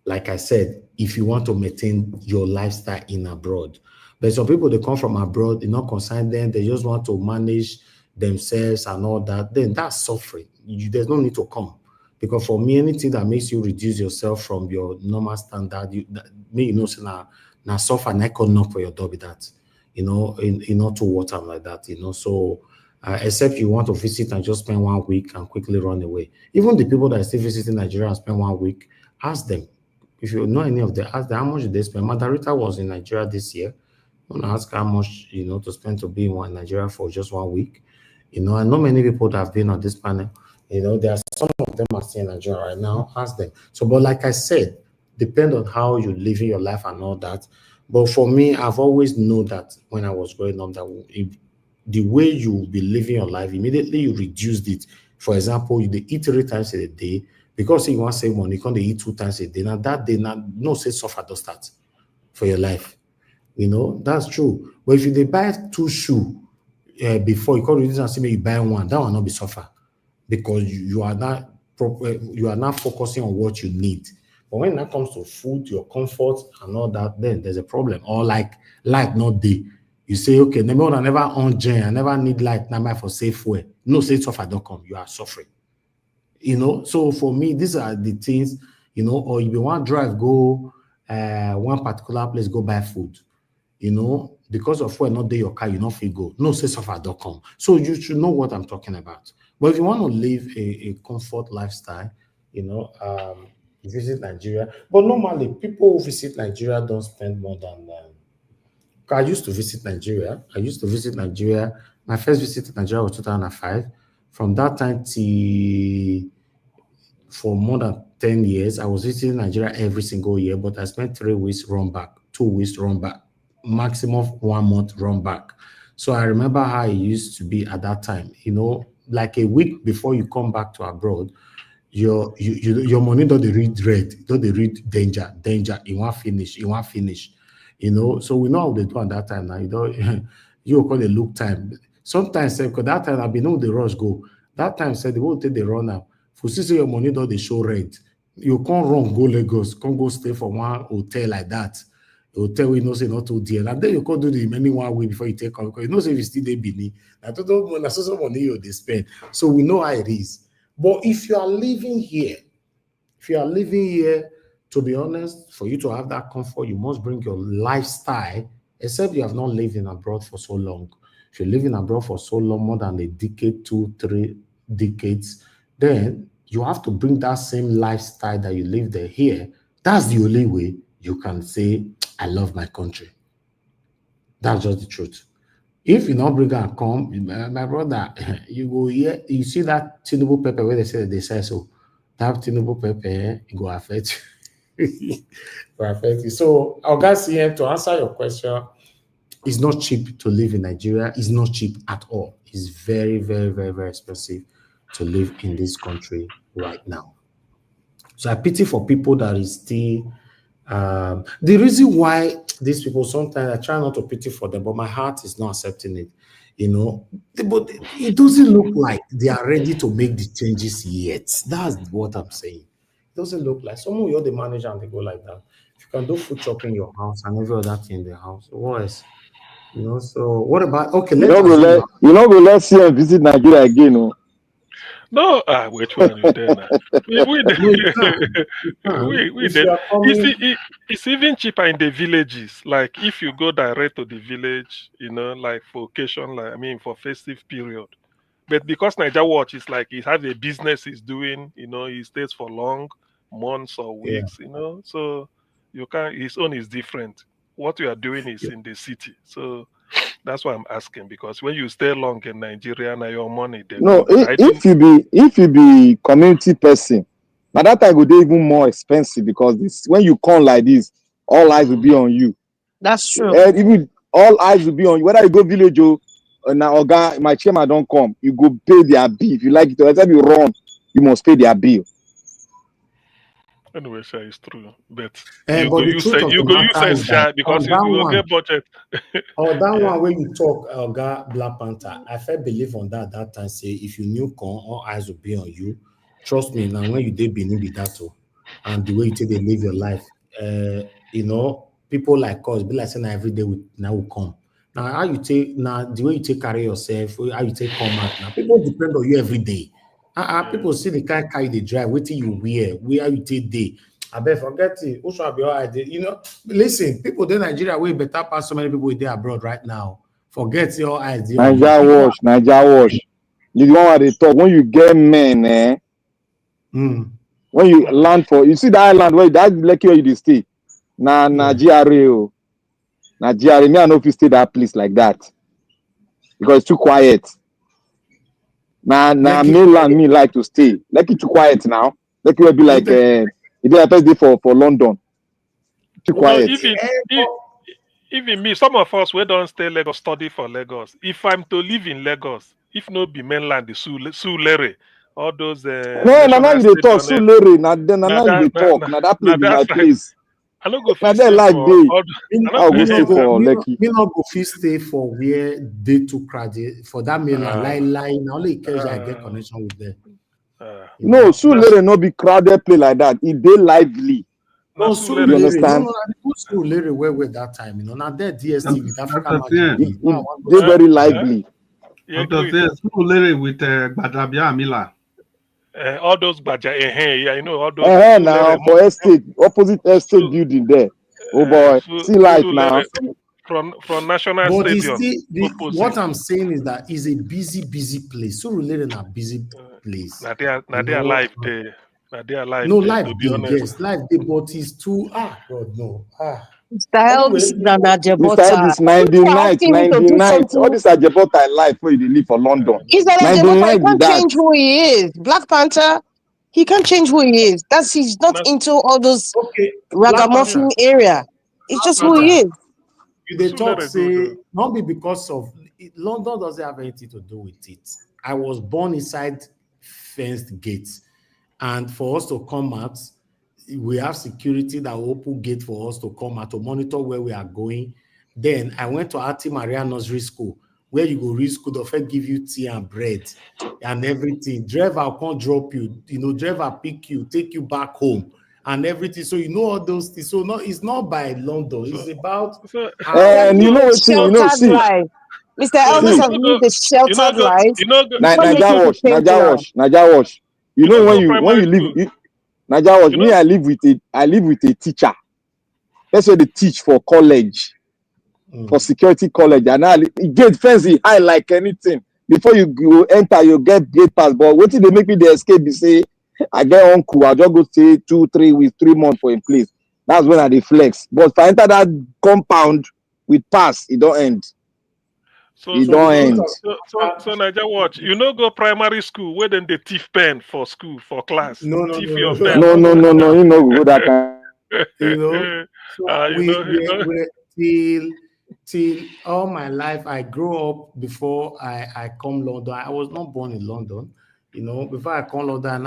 Like I said, if you want to maintain your lifestyle in abroad. But some people, they come from abroad, they not concern them, they just want to manage themselves and all that, then that's suffering. There's no need to come. Because for me, anything that makes you reduce yourself from your normal standard, you know, so now suffer and I could knock for your door with that, you know, in not to water like that, you know. So except you want to visit and just spend 1 week and quickly run away. Even the people that are still visiting Nigeria and spend 1 week, ask them. If you know any of them, ask them how much did they spend. Madarita was in Nigeria this year. I'm gonna ask how much, you know, to spend to be in Nigeria for just 1 week. You know, I know many people that have been on this panel. You know, there are some of them are still in Nigeria right now. Ask them. So, but like I said, depend on how you live in your life and all that. But for me, I've always known that when I was growing up, that if the way you will be living your life, immediately you reduced it. For example, you eat 3 times a day because you want to save money, you can't eat 2 times a day. Now that day, now no say suffer does start for your life. You know, that's true. But if you buy 2 shoes before you can't reduce and say you buy one, that will not be suffer because you are not you are not focusing on what you need. But when that comes to food, your comfort and all that, then there's a problem. Or like light not day. You say, okay, number one, I never on gen, I never need light, now for safe way. No, say suffer don't come, you are suffering. You know, so for me, these are the things, you know, or if you want to drive, go one particular place, go buy food. You know, because of where not there your car, you not feel go. No say suffer.com. So you should know what I'm talking about. But if you want to live a comfort lifestyle, you know, visit Nigeria. But normally people who visit Nigeria don't spend more than I used to visit Nigeria. My first visit to Nigeria was 2005. From that time till for more than 10 years, I was visiting Nigeria every single year, but I spent 3 weeks run back, 2 weeks run back, maximum 1 month run back. So I remember how it used to be at that time. You know, like a week before you come back to abroad, your money don't they read red, don't they read danger, you want finish. You know, so we know how they do at that time now. You know, you call it look time. Sometimes because that time I be know the rush go. That time said they won't take the run now. For see your money don't they show red. You can't run go Lagos, can't go stay for one hotel like that. Hotel we know say not too dear. And then you can't do the many 1 week before you take off because you know say if you still they be that's also money you they spend. So we know how it is. But if you are living here, to be honest, for you to have that comfort, you must bring your lifestyle, except you have not lived in abroad for so long. If you're living abroad for so long, more than a decade, 2, 3 decades, then you have to bring that same lifestyle that you live there here. That's the only way you can say, I love my country. That's just the truth. If you not bring and come, my brother, you go here, you see that Tinubu pepper where they say so. That Tinubu pepper, it go affect you. Go affect you. So I'll guys here to answer your question. It's not cheap to live in Nigeria. It's not cheap at all. It's very, very, very, very expensive to live in this country right now. So I pity for people that is still the reason why these people sometimes I try not to pity for them, but my heart is not accepting it. You know, but it doesn't look like they are ready to make the changes yet. That's what I'm saying. It doesn't look like someone you're the manager and they go like that. If you can do food shopping in your house and every other thing in the house, what else? You know, so what about okay? You know, go let CM visit Nigeria again, no? No, which one you there now? It's even cheaper in the villages. Like if you go direct to the village, you know, like for occasion, like I mean for festive period. But because Niger Watch is like he has a business he's doing, you know, he stays for long months or weeks, you know. So you can't his own is different. What you are doing is in the city. So that's why I'm asking, because when you stay long in Nigeria, now your money they no, go. if you be community person, now that time would be even more expensive because this when you come like this, all eyes will be on you. That's true. And even all eyes will be on you. Whether you go village or now Oga, my chairman don't come, you go pay their bill. If you like it, or every time you run, you must pay their bill. Anyway, sure, it's true, but you go use because you will get budget. Or that one where you talk, Black Panther, I felt believe on that time. Say if you knew con, all eyes will be on you. Trust me. Now when you did Benin be that too, and the way you take they live your life, you know, people like us be like saying every day now will come. Now how you take now the way you take carry yourself, how you take come out now. People depend on you every day. People see the kind car they drive, what you wear, where you take day. I bet forget it. Who should be all idea? You know, listen, people in Nigeria way better pass so many people there abroad right now. Forget your idea. Niger wash. You know what they talk when you get men, when you land for you see the island where that lucky where you stay. Na GRA. Na GRA. Me I know if you stay that place like that. Because it's too quiet. Now mainland me like to stay. Like it too quiet now. Like it will be like if I first day for London. Too quiet. Even me, some of us we don't stay Lagos, study for Lagos. If I'm to live in Lagos, if not be mainland, the Sulere, all those. No, now you talk Sulere. Now you talk. Now that place be my place. I don't go stay like day. I will stay for Lekki. Me not go stay for where they too crowded for that mainland. Lie. Now only case I get connection with them. No, Sulere no be crowded play like that. It dey lively. No, you understand? No, where that time, you know. Now that DSTV, Africa Magic, they very lively. Sulere with Badabia Mila. All those Baja, yeah, you know, all those Now for estate, opposite estate building there. Oh boy, see life now. From National But Stadium what opposite. I'm saying is that it's a busy place. So related in a busy place. Now they are live there. Now they are live No there, life to be day, honest. yes, life day, but it's too God no. Mr. Elvis Mr. Nanajebota. Elvis, 99, Asking you to do 99. All something. this Ajebota life where you live for London. He's an Ajebota. He 99 be can't that. change who he is. Black Panther. He can't change who he is. He's not into all those ragamuffin area. It's just who he is. They talk say not be because of London doesn't have anything to do with it. I was born inside fenced gates, and for us to come out, we have security that will open gate for us to come out to monitor where we are going. Then I went to Ati Maria Nursery School, where you go read school, they'll first give you tea and bread and everything. Driver can't drop you, driver pick you, take you back home and everything. So you know all those things. So no, it's not by London, it's about And you know what, sheltered life. Mr. Elvis has lived a sheltered life. Naija wash. You know when you live Naija wash, me I live with a teacher. That's why they teach for college, for security college, and now gate fence high like anything. Before you go enter, you get gate pass. But what did they make me the escape? They say I get uncle, I just go stay 2-3 weeks, 3 months for a place. That's when I dey flex. But if I enter that compound with pass, it don't end. So Naija watch. You know, go primary school where then they thief pen for school for class. Thief your pen. No. You know we go that kind. Till all my life I grew up before I come London. I was not born in London, before I come London.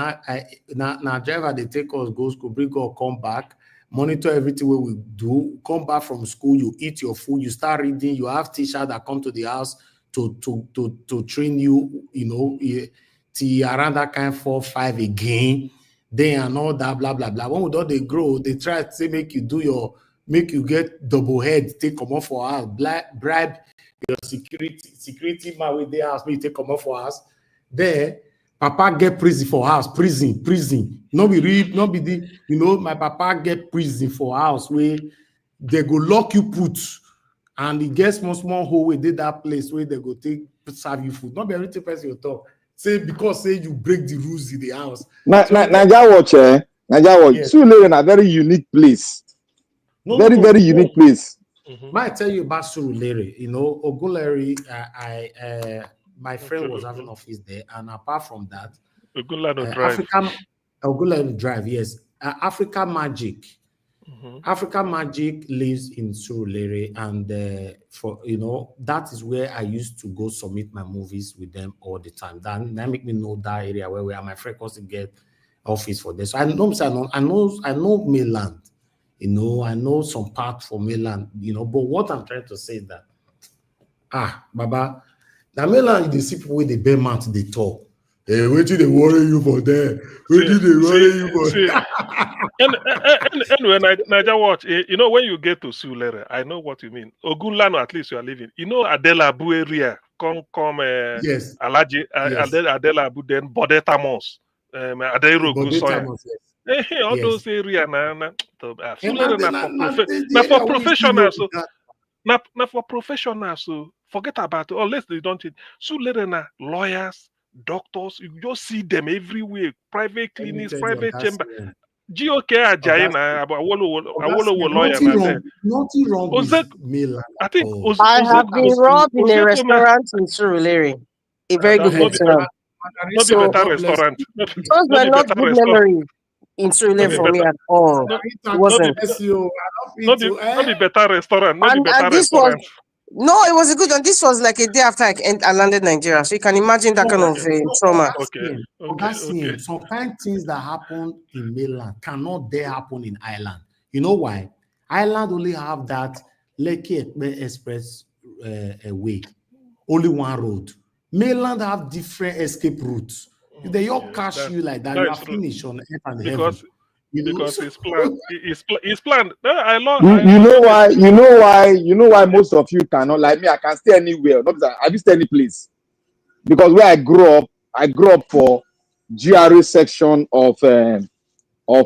Now driver they take us go school, bring us come back, monitor everything we do, come back from school, you eat your food, you start reading, you have teachers that come to the house to train you, till around that kind 4-5 again. Then and all that blah blah blah. When we don't they grow, they try to say make you get double head, take come off for us, bribe your security man with their house, make you take come off for us. There, Papa get prison for house, prison. No be read, no be the, my Papa get prison for house where they go lock you put, and he gets small hole where they that place where they go take serve you food. Not be everything person you talk. Say because you break the rules in the house. Naija watch, Naija watch. Yes. Surulere in a very unique place. Very unique place. Might I tell you about Surulere. Ogunleri, my friend was having office there, and apart from that, Ogunleri Drive, yes. Africa Magic. Africa Magic lives in Surulere, and that is where I used to go submit my movies with them all the time. That make me know that area where we are. My friend wants to get office for this. So I know mainland. I know some part for mainland. But what I'm trying to say is that Baba, now mainland you see people with the bare mouth they talk. Hey, wait till they worry you for there. Wait till they worry you for there. Anyway, Naija watch. When you get to Surulere, I know what you mean. Ogunlano, at least you are living. Adela Abu area. Yes. Alaji, Adela Abu, then Bodetamos, Adeiro Gusoya. All those areas for professionals. Now for professionals, so forget about it. Unless they don't. Surulere lawyers, doctors, you just see them everywhere. Private clinics, private chamber. GOK Ajayi na Awolowo lawyer na there. Nothing wrong with Milan. I think I have been robbed in a restaurant in Surulere. A very good restaurant. Not a better restaurant. Those were not good memories in Surulere for me at all. It wasn't. Not the better restaurant. Not the better restaurant. No, it was a good one. This was like a day after I landed Nigeria. So you can imagine that kind of trauma. Okay. Some kind of things that happen in mainland cannot dare happen in Ireland. You know why? Ireland only have that Lekki Express way. Only one road. Mainland have different escape routes. If they all catch you like that, you are finished on earth and heaven. Because it's planned. It's planned. You know why most of you cannot, like me, I can stay anywhere. Not that I stay any place. Because where I grew up for GRA section of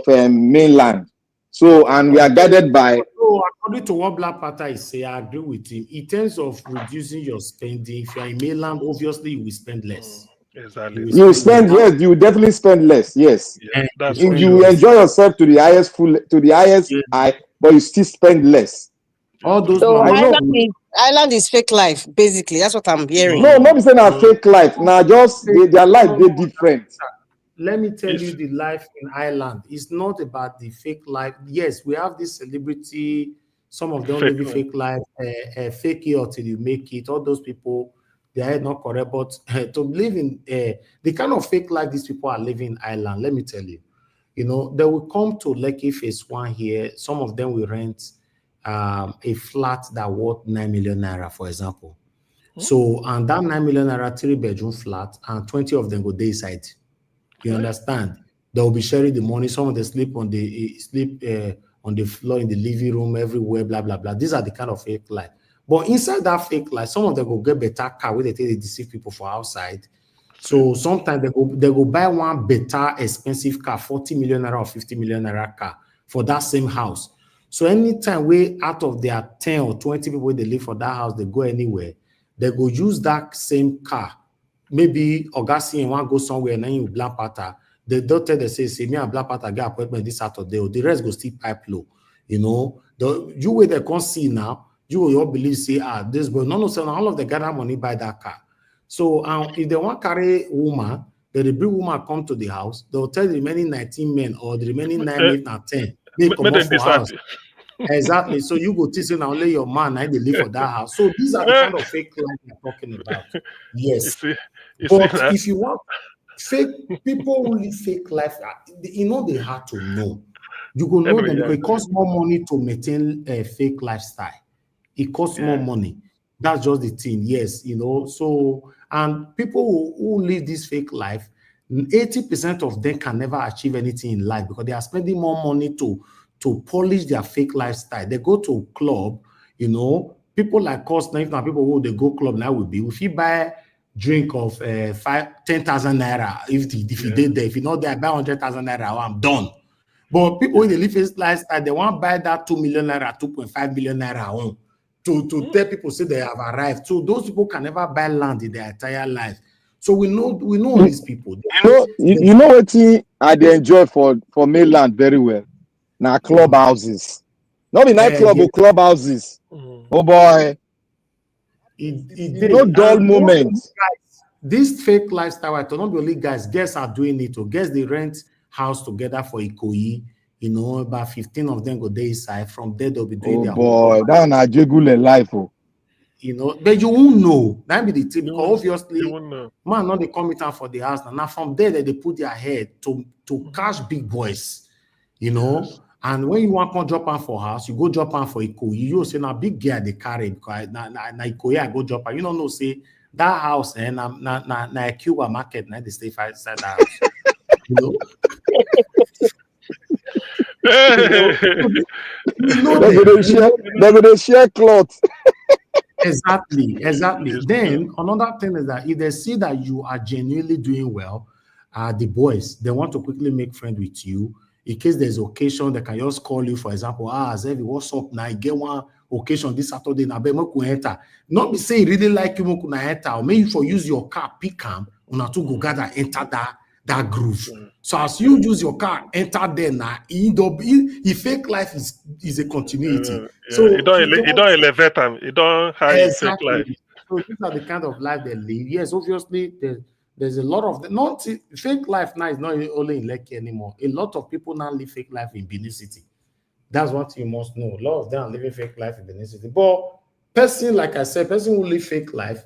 mainland. So, and we are guided by. So, according to what Black Panther is saying, I agree with him. In terms of reducing your spending, if you are in mainland, obviously you will spend less. Exactly. You will spend, yes, you will definitely spend less, yes. Yeah, that's You will enjoy yourself to the highest high, but you still spend less. All those So I know. Island is fake life, basically. That's what I'm hearing. No, not be saying a fake life. Now, just their life they different. Let me tell you the life in Ireland. It's not about the fake life. Yes, we have this celebrity. Some of them live a fake life, fake it until you make it. All those people, they are not correct. But to live in the kind of fake life these people are living in Ireland, let me tell you, they will come to Lekki Phase 1 here. Some of them will rent a flat that worth 9 million naira, for example. So, and that 9 million naira 3-bedroom flat, and 20 of them go day side. You understand? They will be sharing the money. Some of them sleep on the floor in the living room, everywhere, blah blah blah. These are the kind of fake life. But inside that fake life, some of them go get better car where they take they deceive people for outside. So sometimes they go buy one better expensive car, 40 million naira or 50 million naira car for that same house. So anytime we out of their 10 or 20 people they live for that house, they go anywhere, they go use that same car. Maybe Augustine want to go somewhere and then you Black Panther. The doctor they say me and Black Panther get appointment this Saturday, or the rest go still pipe low. You way they can't see now, you will all believe say this, but no, so all of the gather money buy that car. So if they want to carry woman, the bring woman come to the house, they'll tell the remaining 19 men or the remaining 9 men and 10 they come up for house. Exactly. So you go teach now only your man and they live for that house. So these are the kind of fake life we're talking about. Yes. But if you want fake people who live fake life, they hard to know. You go know them because it costs more money to maintain a fake lifestyle. It costs more money. That's just the thing. Yes, So, and people who live this fake life, 80% of them can never achieve anything in life because they are spending more money to polish their fake lifestyle. They go to club, people like us, now people who they go club now will be, if you buy drink of 10,000 naira, if you did there, if you know there, buy 100,000 naira, I'm done. But people in the live fake lifestyle, they want to buy that 2 million naira, 2.5 million naira home to tell people say they have arrived. So those people can never buy land in their entire life. So we know these people. You know what I enjoy for mainland very well. Now clubhouses, not the nightclub, but clubhouses. Oh boy, no dull moments. This fake lifestyle, I don't believe guys are doing it. Or guess they rent house together for Ikoyi. About 15 of them go there inside. From there they'll be doing their boy, that's a jegule life. But you won't know. That be the tip because obviously, man, not they come out for the house. Now from there they put their head to catch big boys, And when you want to drop on for house, you go drop on for Ikoyi. You say now big gear they carry because na Ikoyi I go drop on. You don't know say that house and na a Cuba market now they stay inside that house. They're gonna share clothes. Exactly. Then another thing is that if they see that you are genuinely doing well, the boys they want to quickly make friends with you. In case there's occasion, they can just call you. For example, Zevi, what's up now? I get one occasion this Saturday. Not be saying really like you or maybe for use your car pick him on to go gather enter that groove. So as you use your car, enter there now. Fake life is a continuity. So it don't elevate them. It don't hide fake life. So these are the kind of life they live. Yes, obviously there's a lot of not fake life now is not only in Lekki anymore. A lot of people now live fake life in Benin City. That's what you must know. A lot of them are living fake life in Benin City. But person, like I said, person who live fake life,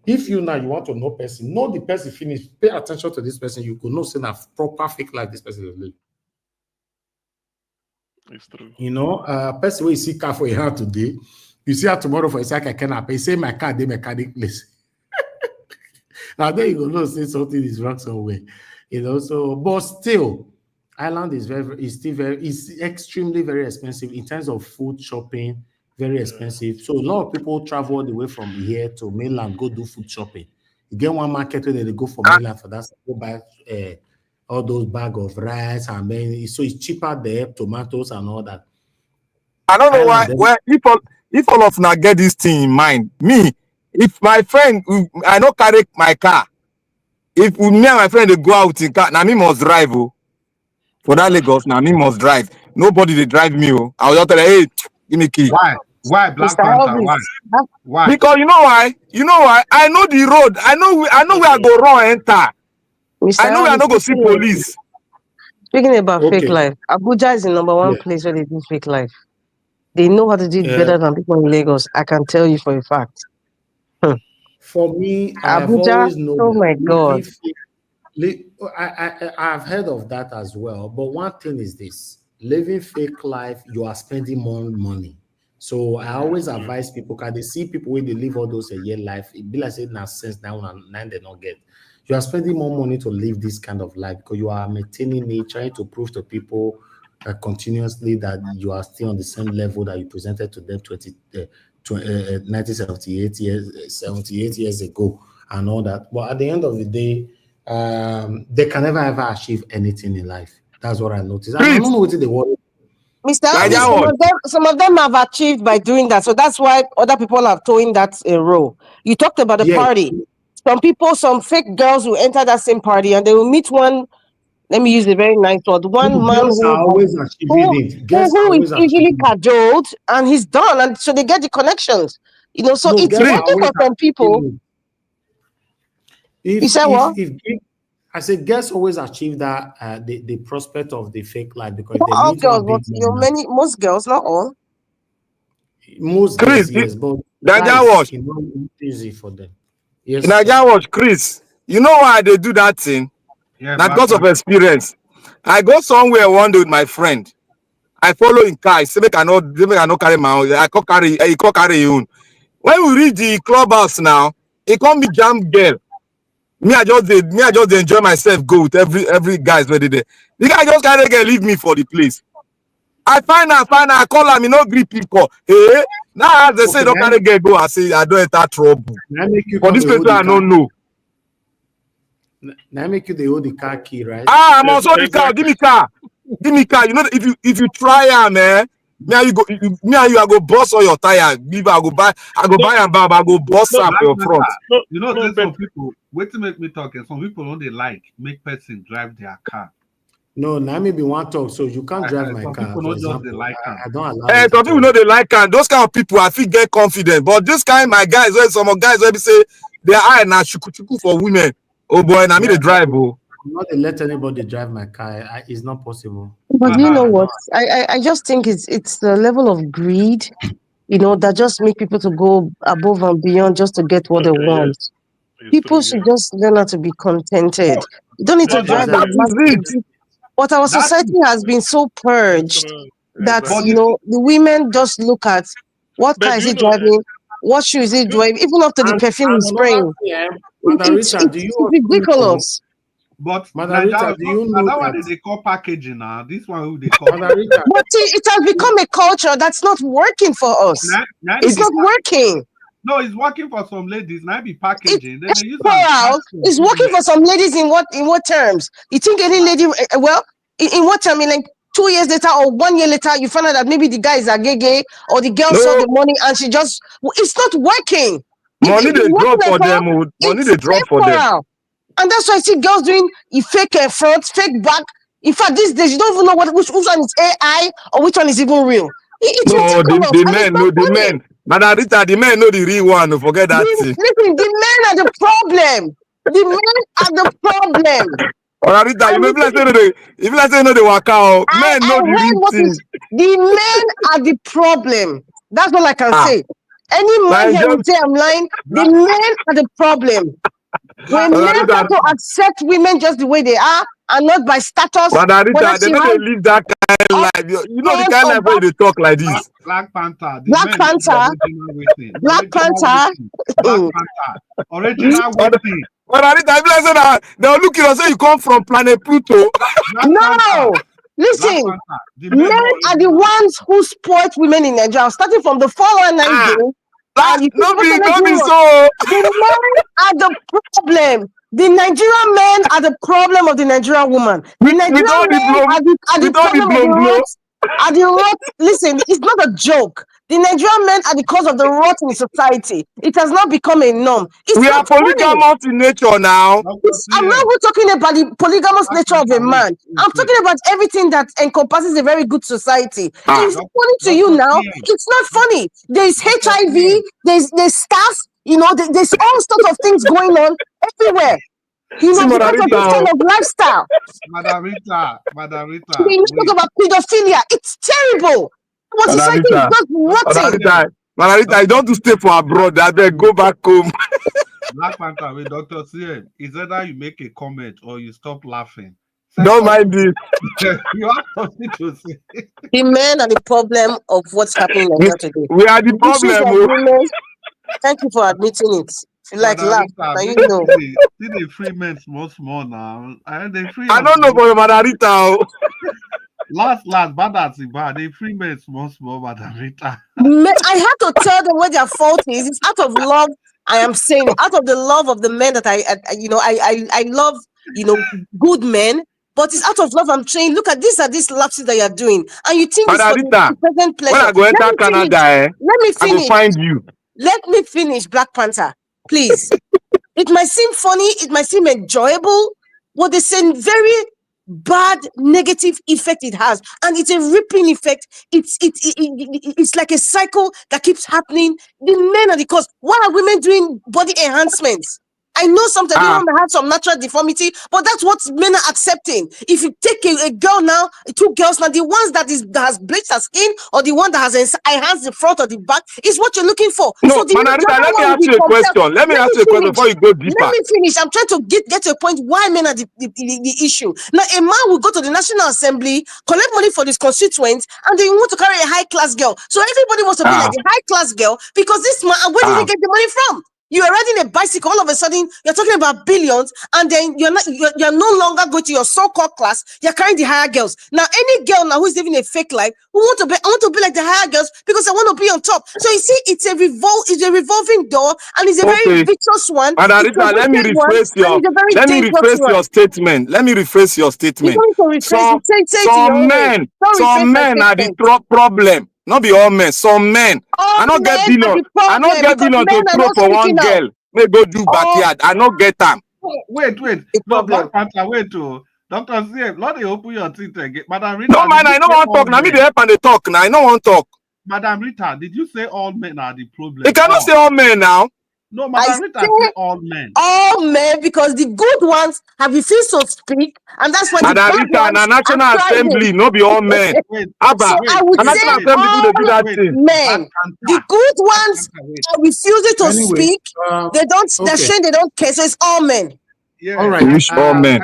if you want to know person, know the person finish, pay attention to this person, you could know say a proper fake life this person is living. It's true. Person where you see car for your hand today, you see her tomorrow for a second canopy, say my car, they mechanic place. Now there you go, no, say something is wrong somewhere. So but still, Ireland is extremely very expensive in terms of food shopping, very expensive. So a lot of people travel all the way from here to mainland, go do food shopping. You get one market where they go for mainland for that, go buy all those bag of rice, and then so it's cheaper there, tomatoes and all that. I don't know why. Well, if all of now get this thing in mind, me, if my friend, I don't carry my car. If me and my friend they go out in car, now me must drive. Oh, for that Lagos, now me must drive. Nobody they drive me. Oh, I will just tell them, hey, give me key. Why? Why Black Panther? Why? Why? Because you know why? You know why? I know the road. I know where I go run enter. I know where I don't go see police. Speaking about fake life, Abuja is the #1 place where they do fake life. They know how to do it better than people in Lagos. I can tell you for a fact. For me, I have Abuja, always known. oh my God. I've heard of that as well. But one thing is this: living fake life, you are spending more money. So I always advise people, because they see people when they live all those a year life, it be like saying now since now and nine they not get. You are spending more money to live this kind of life because you are maintaining it, trying to prove to people continuously that you are still on the same level that you presented to them 78 years ago and all that. But at the end of the day, they can never ever achieve anything in life. That's what I noticed. And I don't know what they want. Mr. Elvis, some of them have achieved by doing that. So that's why other people are towing that a row. You talked about the party. Some people, some fake girls will enter that same party and they will meet one, let me use a very nice word, one man who is easily cajoled and he's done. And so they get the connections. You know, so it's working for some people. You said what? I said, girls always achieve that the prospect of the fake life because not they all meet girls, but most girls, not all. Most girls, yes, but Watch. It's not easy for them. Yes. Naija watch, Chris. You know why they do that thing? Not because of experience. I go somewhere one day with my friend. I follow in car. I say make I not carry my own. I can't carry your own. When we reach the clubhouse now, it can't be jam girl. Me, I just enjoy myself. Go with every guy's ready there. The guy just can't leave me for the place. I find I call him. Me no gree people. Hey, now they say don't carry girl go. I say I don't enter trouble. For this place I don't know. Now make you the hold the car key, right? I'm also the car. Give me car. Give me car. You know if you try man. Me and you I go bust all your tire. I go buy and buy. I go bust up your front. You know, some people wait to make me talk, and some people don't they like make person drive their car. No, now maybe one talk, so you can't drive my car. People don't just like I don't allow. Some people know they like car. Those kind of people I feel get confident, but this kind my guys, some guys will say they are now chuku for women. Oh boy, now me they drive. Oh, I'm not let anybody drive my car. It's not possible. But you know what? I just think it's the level of greed, you know, that just make people to go above and beyond just to get what they want. People should just learn how to be contented. You don't need to drive a massive. But our society has been so purged that you know the women just look at what car is he driving, what shoe is he driving, even up to the perfume he's spraying. It's ridiculous. But Margarita, do you know that one they call packaging now? This one who they call Margarita. But it has become a culture that's not working for us. It's not working. No, it's working for some ladies. Now be packaging. It's working for some ladies in what terms? You think any lady? Well, in what term? In like 2 years later or 1 year later, you find out that maybe the guy is a gay or the girl saw the money and she just. It's not working. Money they drop for them. Money they drop for them. And that's why I see girls doing fake front, fake back. In fact, these days you don't even know which one is AI or which one is even real. No, the men. Margarita, the men know the real one. Forget that. Listen, the men are the problem. The men are the problem. Margarita, if let's say no they work out, men know the real thing. The men are the problem. That's all I can say. Any man here will say I'm lying. The men are the problem. When men start to accept women just the way they are and not by status. Margarita, they don't live that kind of life. You know the kind of life where they talk like this. Black Panther. Black Panther. Original waiting. Margarita, they'll look at you and say you come from planet Pluto. No. Listen, men are the ones who support women in Nigeria, starting from the 419 game. Not be so. The men are the problem. The Nigerian men are the problem of the Nigerian woman. The Nigerian men are the problem of the rot. Are the rot. Listen, it's not a joke. The Nigerian men are the cause of the rot in society. It has not become a norm. It's we are not funny. polygamous in nature now. I'm not even talking about the polygamous nature of a man. I'm talking about everything that encompasses a very good society. It's funny to you now. It's not funny. There's HIV, there's staph, you know, there's all sorts of things going on everywhere. You know, because of this kind of lifestyle. Madam Rita. They talk about pedophilia. It's terrible. Our society is just rotting. Madam Rita, you don't to stay for abroad. They go back home. Black Panther with Dr. CM, is either you make a comment or you stop laughing. Don't mind this. You have something to say. The men are the problem of what's happening in today. We are the problem. Thank you for admitting it. You like laugh, but you know. See the free men small now. I don't know for Madam Rita. Last, but that's bad. They free men small, Madam Rita. I have to tell them what their fault is. It's out of love. I am saying out of the love of the men that I love, you know, good men. But it's out of love. I'm saying, look at these lapses that you're doing, and you think it's for the present pleasure. When I go enter Canada, let me finish. I will find you. Let me finish, Black Panther, please. It might seem funny, it might seem enjoyable, but there's a very bad negative effect it has, and it's a rippling effect. It's like a cycle that keeps happening. The men are the cause. Why are women doing body enhancements? I know sometimes women have some natural deformity, but that's what men are accepting. If you take a girl now, two girls now, the ones that has bleached her skin or the one that has enhanced the front or the back is what you're looking for. No, so let me ask you a question. Let me ask you a question before you go deeper. Let me finish. I'm trying to get to a point why men are the issue. Now, a man will go to the National Assembly, collect money for his constituents, and they want to carry a high-class girl. So everybody wants to be like the high-class girl because this man, where did he get the money from? You are riding a bicycle, all of a sudden you're talking about billions, and then you're no longer going to your so-called class, you're carrying the higher girls. Now, any girl now who's living a fake life, I want to be like the higher girls because I want to be on top. So you see, it's a revolving door, and it's a very vicious one. Rita, let me rephrase your statement. Let me rephrase your statement. Some men are the problem. Not be all men, some men. I don't get billion. I don't get billion to throw for one girl. May go do backyard. I don't get them. Wait. No, Black Panther, wait to Dr. CM, not they open your teeth again. Madam Rita. No, man, I don't want to talk. Now me the help and they talk. Now I don't want to talk. Madam Rita, did you say all men are the problem? You cannot say all men now. No, Madam Rita say all men. All men, because the good ones have refused to speak, and that's why Madam Rita and the National Assembly, no be all men. Abba, so I would say all men. The good ones are refusing to speak. They don't. They're saying they don't care. So it's all men. Yeah. All right. All men.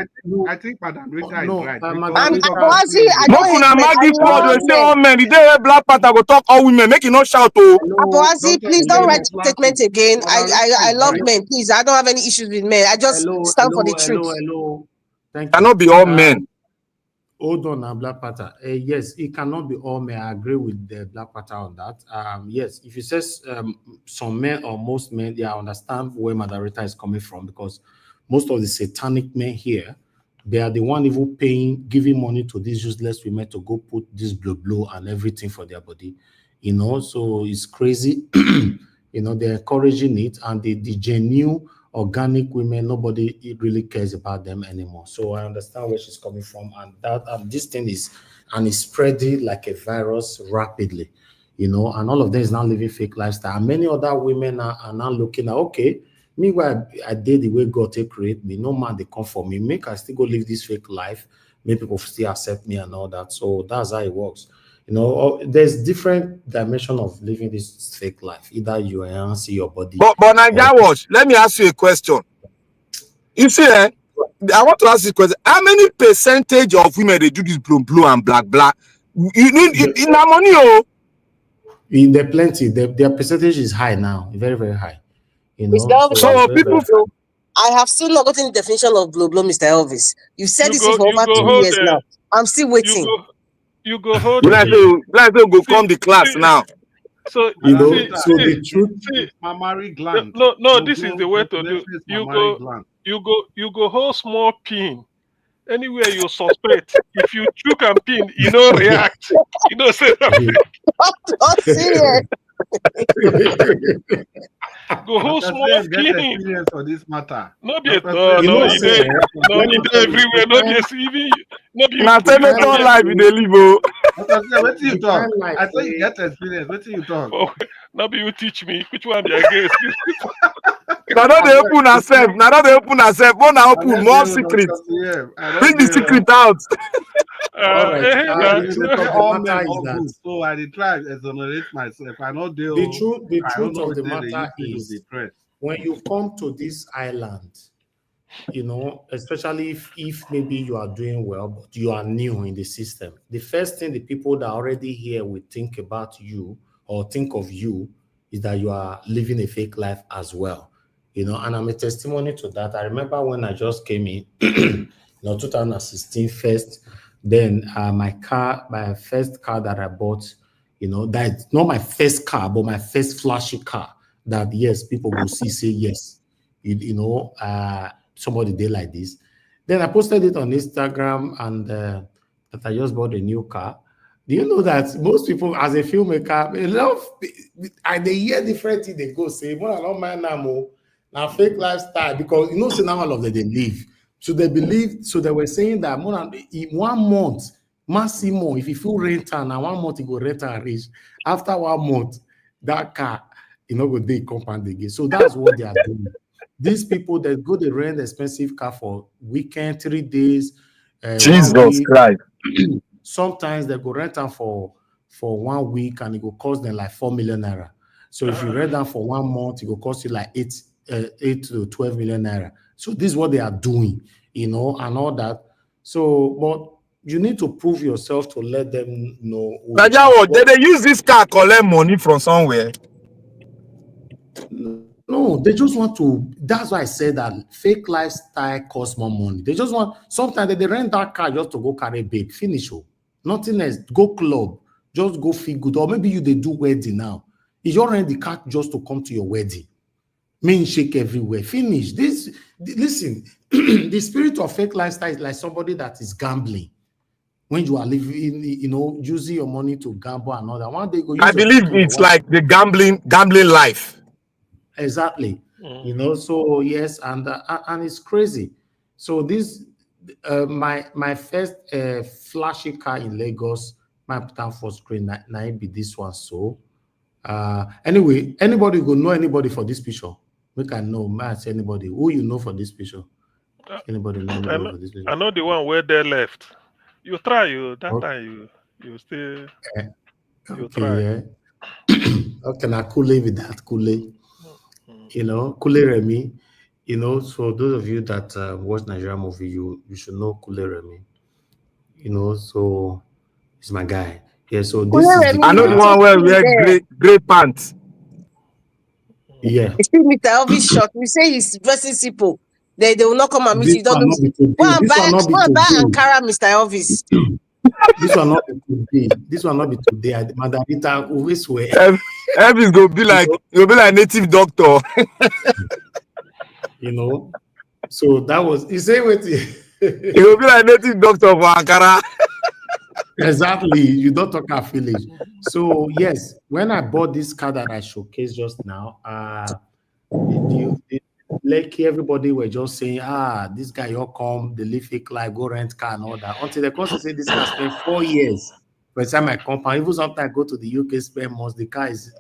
I think Madam Rita is right. And Abati, I don't say all men. The day Black Panther go talk all women, make it not shout. Abati, please don't write statement again. I love men. Please, I don't have any issues with men. I just stand for the truth. Hello. Thank you. Cannot be all men. Hold on, Black Panther. Yes, it cannot be all men. I agree with the Black Panther on that. Yes, if you say some men or most men, I understand where Madam Rita is coming from, because most of the satanic men here, they are the one even giving money to these useless women to go put this blow and everything for their body, you know. So it's crazy. You know, they're encouraging it, and the genuine organic women, nobody really cares about them anymore. So I understand where she's coming from, and that this thing is spreading like a virus rapidly, you know, and all of them is now living fake lifestyle. And many other women are now looking at, okay, meanwhile, I did the way God to create me. No man they come for me. Make I still go live this fake life. Make people still accept me and all that. So that's how it works. You know, there's different dimension of living this fake life. Either you enhance your body. But Naija Watch, let me ask you a question. You see, I want to ask you a question. How many percentage of women they do this blue and black? In the money, oh? In the plenty, their percentage is high now, very, very high. You know, so people. I have still not gotten the definition of blow, Mr. Elvis. You said this is for over 2 years now. I'm still waiting. You go hold. Let's go come the class now. So you know, so the truth. Mammary gland. No, this is the way to do. you go hold small pin anywhere you suspect. If you chook and pin, you know react. You know say Not serious. go hold Dr. small Sam get pin. experience for this matter. No be Dr. no Sam, no get you dey experience for no this you dey matter. everywhere. No be even no be Now you put you for senator there. life in the live. Dr. Sam, what you talk? Like I thought you get experience. What you talk? For, no be you teach me which one be against. Now don't they open herself. Now don't they open herself. One now I open don't more deal with secrets. Dr. Sam. I Bring don't the deal with secret out. All right. The They truth say of the all men matter is all that good, so I dey try exonerate myself. I know deal. the I don't truth know of the what they matter use to do the is press. when you come to this island, you know, especially if maybe you are doing well, but you are new in the system, the first thing the people that are already here will think about you or think of you is that you are living a fake life as well. You know, and I'm a testimony to that. I remember when I just came in, 2016 first, then my first car that I bought, you know, that's not my first car, but my first flashy car that, yes, people will say yes, somebody did like this. Then I posted it on Instagram and that I just bought a new car. Do you know that most people, as a filmmaker, they love, and they hear different things they go say, well, I don't mind now fake lifestyle, because you know, say now all of them they live. So they believe, so they were saying that more than in 1 month, maximum, if you feel rent and 1 month you go rent and reach. After 1 month, that car, go day compound again. So that's what they are doing. These people that go to rent expensive car for weekend, 3 days, 1 Jesus week. Christ. Sometimes they go rent them for 1 week and it will cost them like 4 million naira. So if you rent them for 1 month, it will cost you like 8 to 12 million naira. So this is what they are doing, and all that. So, but you need to prove yourself to let them know. Najawo, did they use this car collect money from somewhere? No, they just want to. That's why I said that fake lifestyle costs more money. They just want, sometimes they rent that car just to go carry babe, finish. Nothing else. Go club, just go feel good. Or maybe they do wedding now. You just rent the car just to come to your wedding. Main shake everywhere. Finish. Listen, the spirit of fake lifestyle is like somebody that is gambling. When you are living, using your money to gamble and all that. One day go use I believe it's like the gambling life. Exactly. So yes, and it's crazy. So this my first flashy car in Lagos, my time for screen now be this one. So anyway, anybody go know anybody for this picture? We can know. May I say anybody who you know for this picture? Anybody know anybody for this picture? I know the one where they left. You try that time you still you try. Yeah. Okay, now Kule with that Kule. Kule Remy. So those of you that watch Nigerian movie, you should know Kule Remy. So he's my guy. Yeah, so this is the I know the one where we wear gray pants. Yeah. You see Mr. Elvis shot. You say he's dressing simple. They will not come and meet you. Go and buy Ankara, Mr. Elvis. This will not be today. This will not be today. Madam Rita always swear. Elvis go be like native doctor. So that was he say what he will be like native doctor for Ankara. Exactly. You don't talk our village. So yes, when I bought this car that I showcased just now, like everybody were just saying, this guy you come, the live fake life, go rent car and all that. Until the course say this car spent 4 years. By the time I compound, even sometimes I go to the UK, spend months, the car is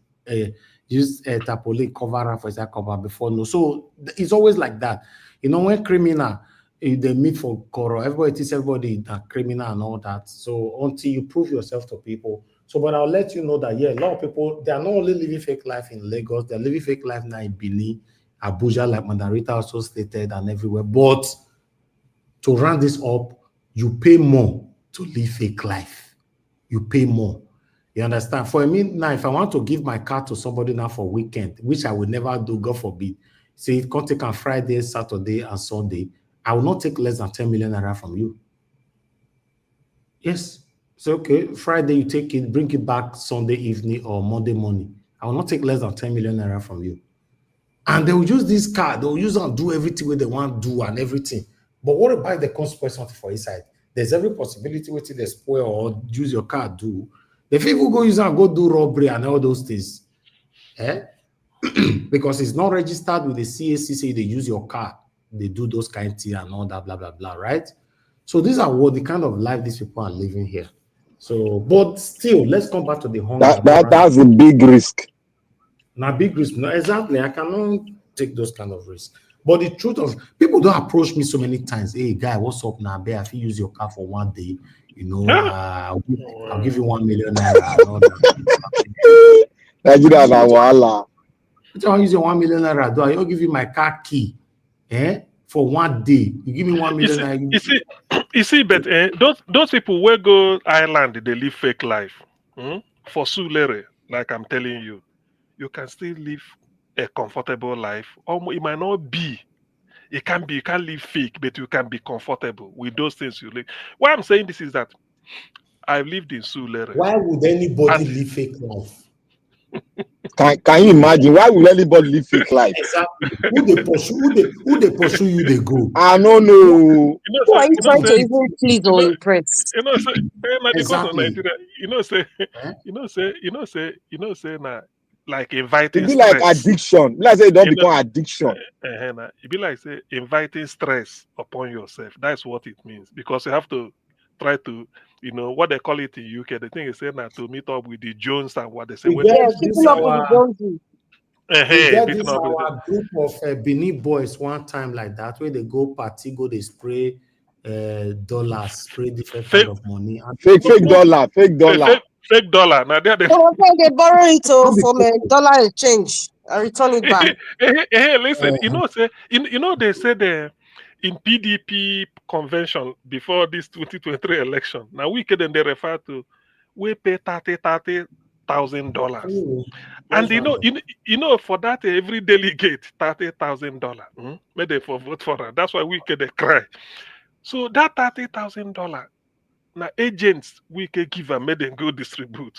just tarpaulin cover for that cover before no. So it's always like that. When criminal they meet for quarrel, everybody thinks everybody that criminal and all that. So until you prove yourself to people. So, but I'll let you know that a lot of people, they are not only living fake life in Lagos, they're living fake life now in Benin, Abuja, like Mandarita also stated, and everywhere. But to round this up, you pay more to live fake life. You pay more. You understand? For me now, if I want to give my car to somebody now for weekend, which I would never do, God forbid, say it can't take on Friday, Saturday, and Sunday, I will not take less than 10 million naira from you. Yes. So okay, Friday you take it, bring it back Sunday evening or Monday morning. I will not take less than 10 million naira from you. And they will use this car, they will use and do everything where they want to do and everything. But what about the consequence for inside? There's every possibility where they spoil or use your car do. The people go use and go do robbery and all those things. Because it's not registered with the CAC, say they use your car, they do those kind of things and all that, blah, blah, blah, right? So these are what the kind of life these people are living here. So, but still, let's come back to the hunger. That's a big risk. Now, big risk. No, exactly. I cannot take those kind of risks. But the truth of people don't approach me so many times. Hey, guy, what's up now? I feel use your car for one day. You know, I'll give you 1 million naira. And all that. I'll use your 1 million naira. Do I give you my car key? For one day, you give me 1 million naira. You see, but those people will go island, they live fake life. For Sulere, like I'm telling you, you can still live a comfortable life. Or it might not be. You can't live fake, but you can be comfortable with those things you live. Why I'm saying this is that I've lived in Sulere. Why would anybody live fake life? Can you imagine? Why would anybody live fake life? Exactly. Who they pursue you, they go. I don't know. Who are you trying to even please or impress? Because of Nigeria, say now, like inviting. It be like addiction. Let's say it don't become addiction. It be like say inviting stress upon yourself. That's what it means, because you have to try to, what they call it in UK. The thing is saying that to meet up with the Jones and what they say. Keeping up with the Joneses. We get this our group of Benin boys one time like that, where they go party, go they spray dollars, spray different kind of money. Fake dollar. Fake dollar. Now they borrow it from a dollar exchange and return it back. Hey, listen, they said in PDP convention before this 2023 election. Now we can they refer to we pay $30,000. And for that every delegate $30,000. Made they for vote for her. That's why we can they cry. So that $30,000. Now agents we can give and make them go distribute.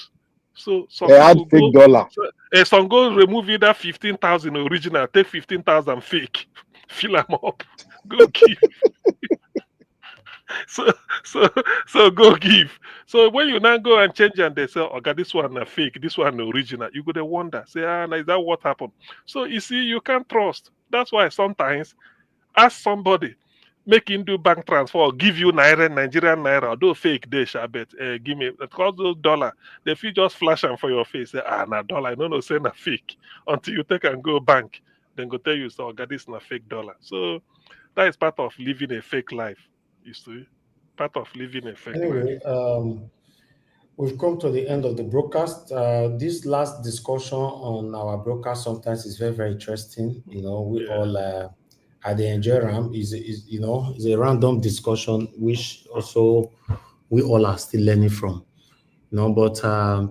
So some people go, some go remove either 15,000 original, take 15,000 fake, fill them up, go give. so go give. So when you now go and change and they say, oh God, this one a fake, this one original, you go to wonder, say, is that what happened? So you see, you can't trust. That's why sometimes ask somebody. Make him do bank transfer or give you Nigerian naira, do fake dish, I bet. Give me, because those dollar, they feel just flash them for your face. Say, na dollar, no, say na fake. Until you take and go bank, then go tell you, so God, this is not fake dollar. So that is part of living a fake life, you see. Part of living a fake life. We've come to the end of the broadcast. This last discussion on our broadcast sometimes is very, very interesting. We all at the Enjoram is a random discussion which also we all are still learning from. But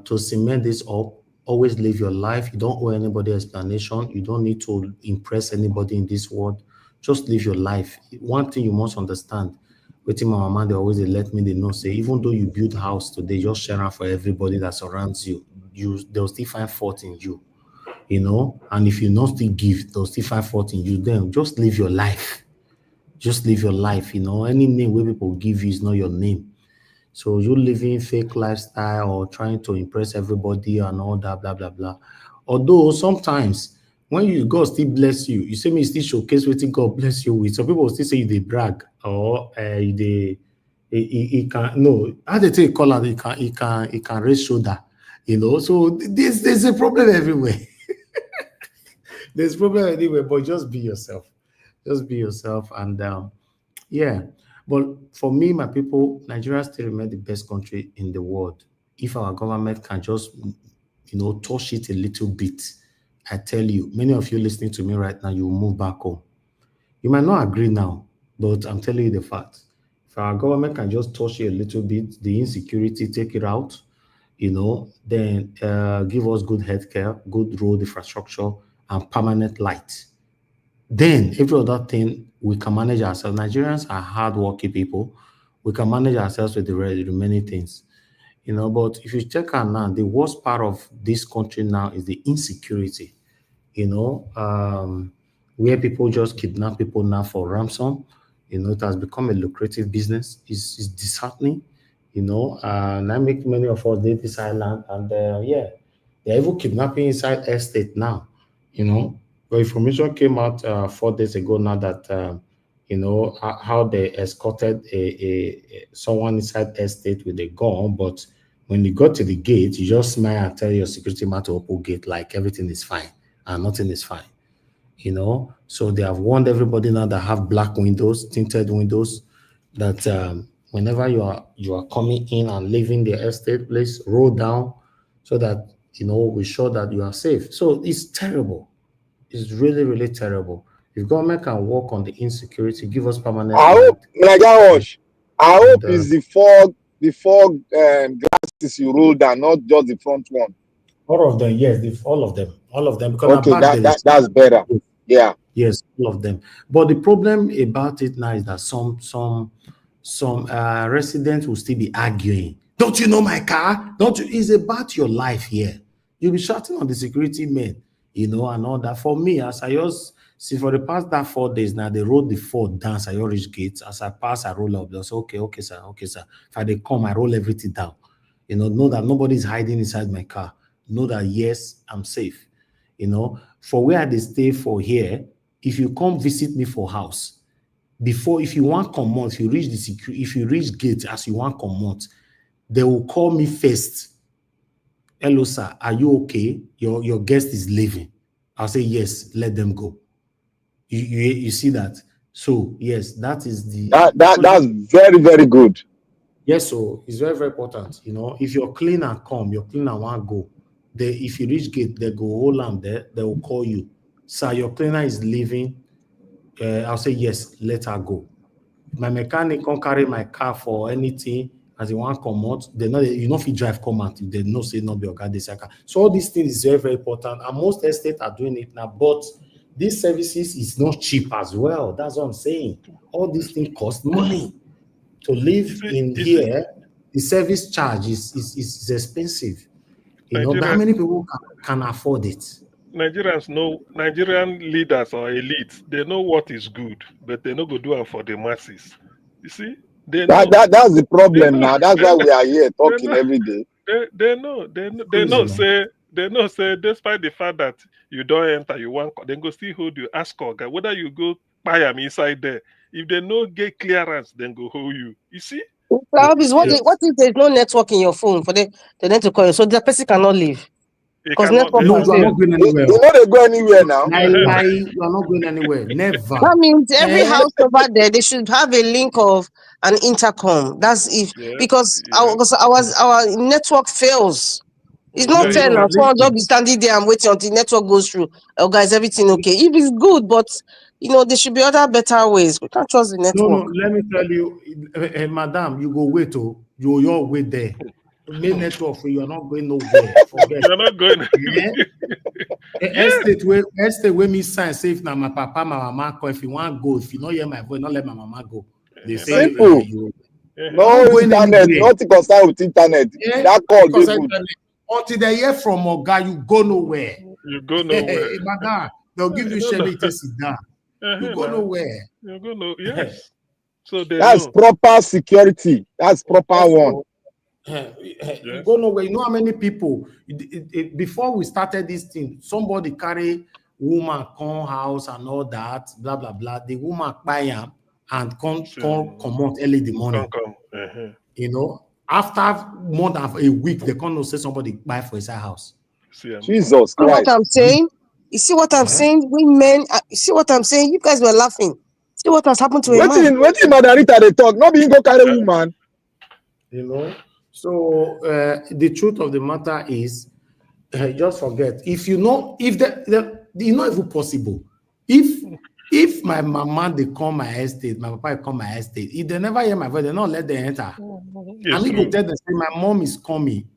to cement this up, always live your life. You don't owe anybody explanation. You don't need to impress anybody in this world. Just live your life. One thing you must understand, waiting my mama, they always let me know, say, even though you build house today, just share it for everybody that surrounds you, they'll still find fault in you. And if you not still give, they'll still find fault in you. Then just live your life. Just live your life. Any name where people give you is not your name. So you're living fake lifestyle or trying to impress everybody and all that, blah, blah, blah. Although sometimes when God still bless you, you say me still showcase what God bless you with. Some people still say they brag or he can no. How they take color? He can raise shoulder. So there's a problem everywhere. There's problem anyway, but just be yourself. Just be yourself. And but for me, my people, Nigeria still remains the best country in the world. If our government can just, touch it a little bit, I tell you, many of you listening to me right now, you will move back home. You might not agree now, but I'm telling you the fact. If our government can just touch it a little bit, the insecurity, take it out, then give us good healthcare, good road infrastructure, and permanent light. Then every other thing we can manage ourselves. Nigerians are hardworking people. We can manage ourselves with the remaining things. But if you check out now, the worst part of this country now is the insecurity. where people just kidnap people now for ransom. It has become a lucrative business. It's disheartening, and I make many of us date this island, and they're even kidnapping inside estate now, But information came out 4 days ago now that how they escorted someone inside estate with a gun, but when you got to the gate, you just smile and tell your security man to open gate like everything is fine and nothing is fine. So they have warned everybody now that have black windows, tinted windows, that whenever you are coming in and leaving the estate place, roll down so that we show that you are safe. So it's terrible. It's really, really terrible. If government can work on the insecurity, give us permanent I hope, I hope it's the four glasses you roll down, not just the front one. All of them, yes, all of them. Because okay, that's better. Yeah. Yes, all of them. But the problem about it now is that some residents will still be arguing. Don't you know my car? Don't you? It's about your life here. You'll be shouting on the security men, and all that. For me, as I just see for the past 4 days now, they rolled the 4 down Sayo Ridge Gates. As I pass, I roll up. They say, okay, sir. If they come, I roll everything down. Know that nobody's hiding inside my car. Know that yes, I'm safe. For where they stay for here, if you come visit me for house, if you want come out, if you reach gate as you want come out, they will call me first. Hello, sir, are you okay? Your guest is leaving. I'll say yes, let them go. You see that? So yes, that is that's very, very good. Yes, so it's very, very important. If you're clean and come, you're clean and want to go. If you reach gate, they go hold on there. They will call you, sir. Your cleaner is leaving. I'll say yes. Let her go. My mechanic can't carry my car for anything as he want to come out. They know if you drive come out, they know say not be okay. So all these things is very, very important, and most estates are doing it now. But these services is not cheap as well. That's what I'm saying. All these things cost money. To live in here, the service charge is expensive. But how many people can afford it? Nigerian leaders or elites, they know what is good, but they no go do it for the masses. You see, they know. That's the problem now. That's why we are here talking every day. They know. Say despite the fact that you don't enter, you want, then go still hold you. Ask Oga whether you go buy them inside there. If they no get clearance, then go hold you. You see. What if there's no network in your phone for them to call you, so the person cannot leave? Because network you are not going anywhere. You know they go anywhere now. You are not going anywhere. Never. That means every house over there, they should have a link of an intercom. That's because our network fails. It's not fair now. Someone just be standing there and waiting until the network goes through. Oh, guys, everything okay? If it's good, but there should be other better ways. We can't trust the network. No, let me tell you, madam, you go wait. You're wait there. Main network, you are not going nowhere. Forget. You're not going. Estate where me sign safe now. My papa, my mama call. If you want go, if you not hear my voice, not let my mama go. They say simple. No internet, nothing concerned with internet. That call they good. Until they hear from Oga, you go nowhere. You go nowhere. Madam, they'll give you Shelly to sit down. You go nowhere. You go no. Yes. So that's proper security. That's proper one. You go nowhere. You know how many people before we started this thing, somebody carry woman come house and all that, blah blah blah. The woman buy him and come out early in the morning. After more than a week, they can't say somebody buy for his house. Jesus Christ! What I'm saying? You see what I'm saying? We men, you see what I'm saying? You guys were laughing. See what has happened to a man? What in Madarita they talk? Not being go carry woman. So the truth of the matter is, just forget. If you know, if it's not even possible. If my mama they come my estate, my papa come my estate. If they never hear my voice, they not let them enter. Yes, and go tell them say my mom is coming.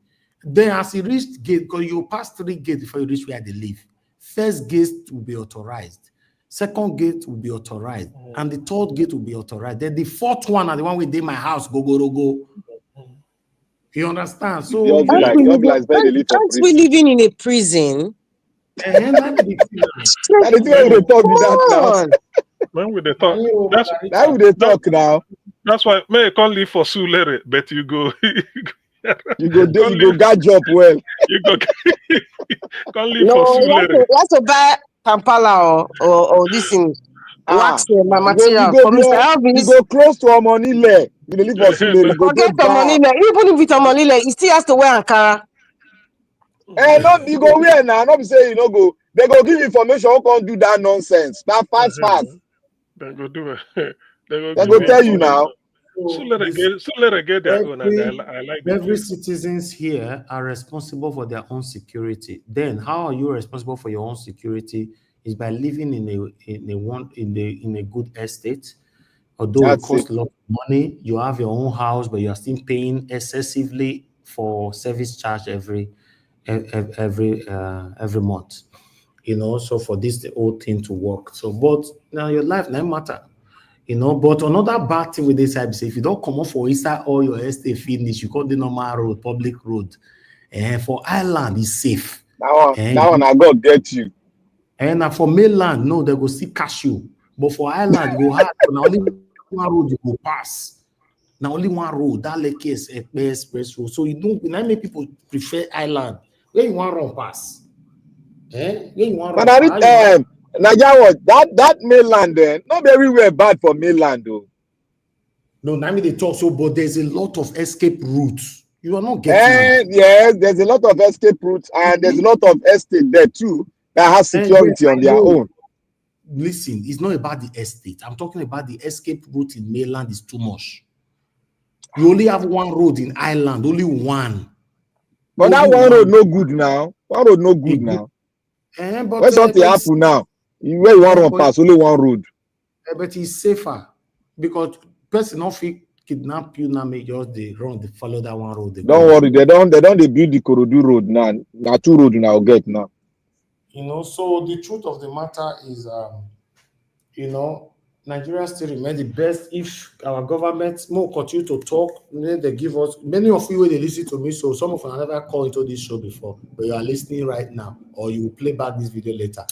Then as you reach gate, because you pass 3 gates before you reach where they live. First gate will be authorized. Second gate will be authorized, and the third gate will be authorized. Then the fourth one, and the one within my house, go. You understand? So aren't we living in a prison? And that would be That is why we talk with that now. When we they talk, Now we talk now. That's why may I can't leave for Sulere, but you go. You go gadge up well. You go can't leave No, for you Sulere. have to buy Kampala or this thing. Wax my material for Mr. Elvis. You go close to Omonile. You live for Sule. You go forget Omonile. Even if it's Omonile, he still has to wear Ankara. No, you go where now? Not be say you no go. They go give information. Who can't do that nonsense? Fast. They go do it. They go tell you now. Sulere get their own, and I like every citizens here are responsible for their own security. Then how are you responsible for your own security? Is by living in a good estate. Although it costs a lot of money, you have your own house, but you are still paying excessively for service charge every month. You know, so for this the whole thing to work. So, but now your life no matter. You know, but another bad thing with this side is if you don't come up for inside all your estate finish, you call the normal road, public road. And for island, it's safe. That one I got get you. And for mainland, no, they go still cash you. But for island, you go hard. Now only one road you go pass. Now only one road. That like is express road. So you don't. Now many people prefer island. Where you want run pass? Where you want run pass? Naija, that mainland then, not everywhere bad for mainland though. No, now they talk so, but there's a lot of escape routes. You are not getting yes, there's a lot of escape routes, and there's a lot of estate there too that has security on their own. Listen, it's not about the estate. I'm talking about the escape route in mainland is too much. You only have one road in island, only one. But that one road no good now. One road no good now. Where's something happen now? Where you want to pass, only one road. But it's safer because person not fit kidnap you now, make just they follow that one road. Don't worry, they don't build the Korodu road now. Now two road now get now. You know, so the truth of the matter is, you know, Nigeria still remains the best if our government more continue to talk. Then they give us many of you when they listen to me. So some of you have never called into this show before, but you are listening right now, or you will play back this video later.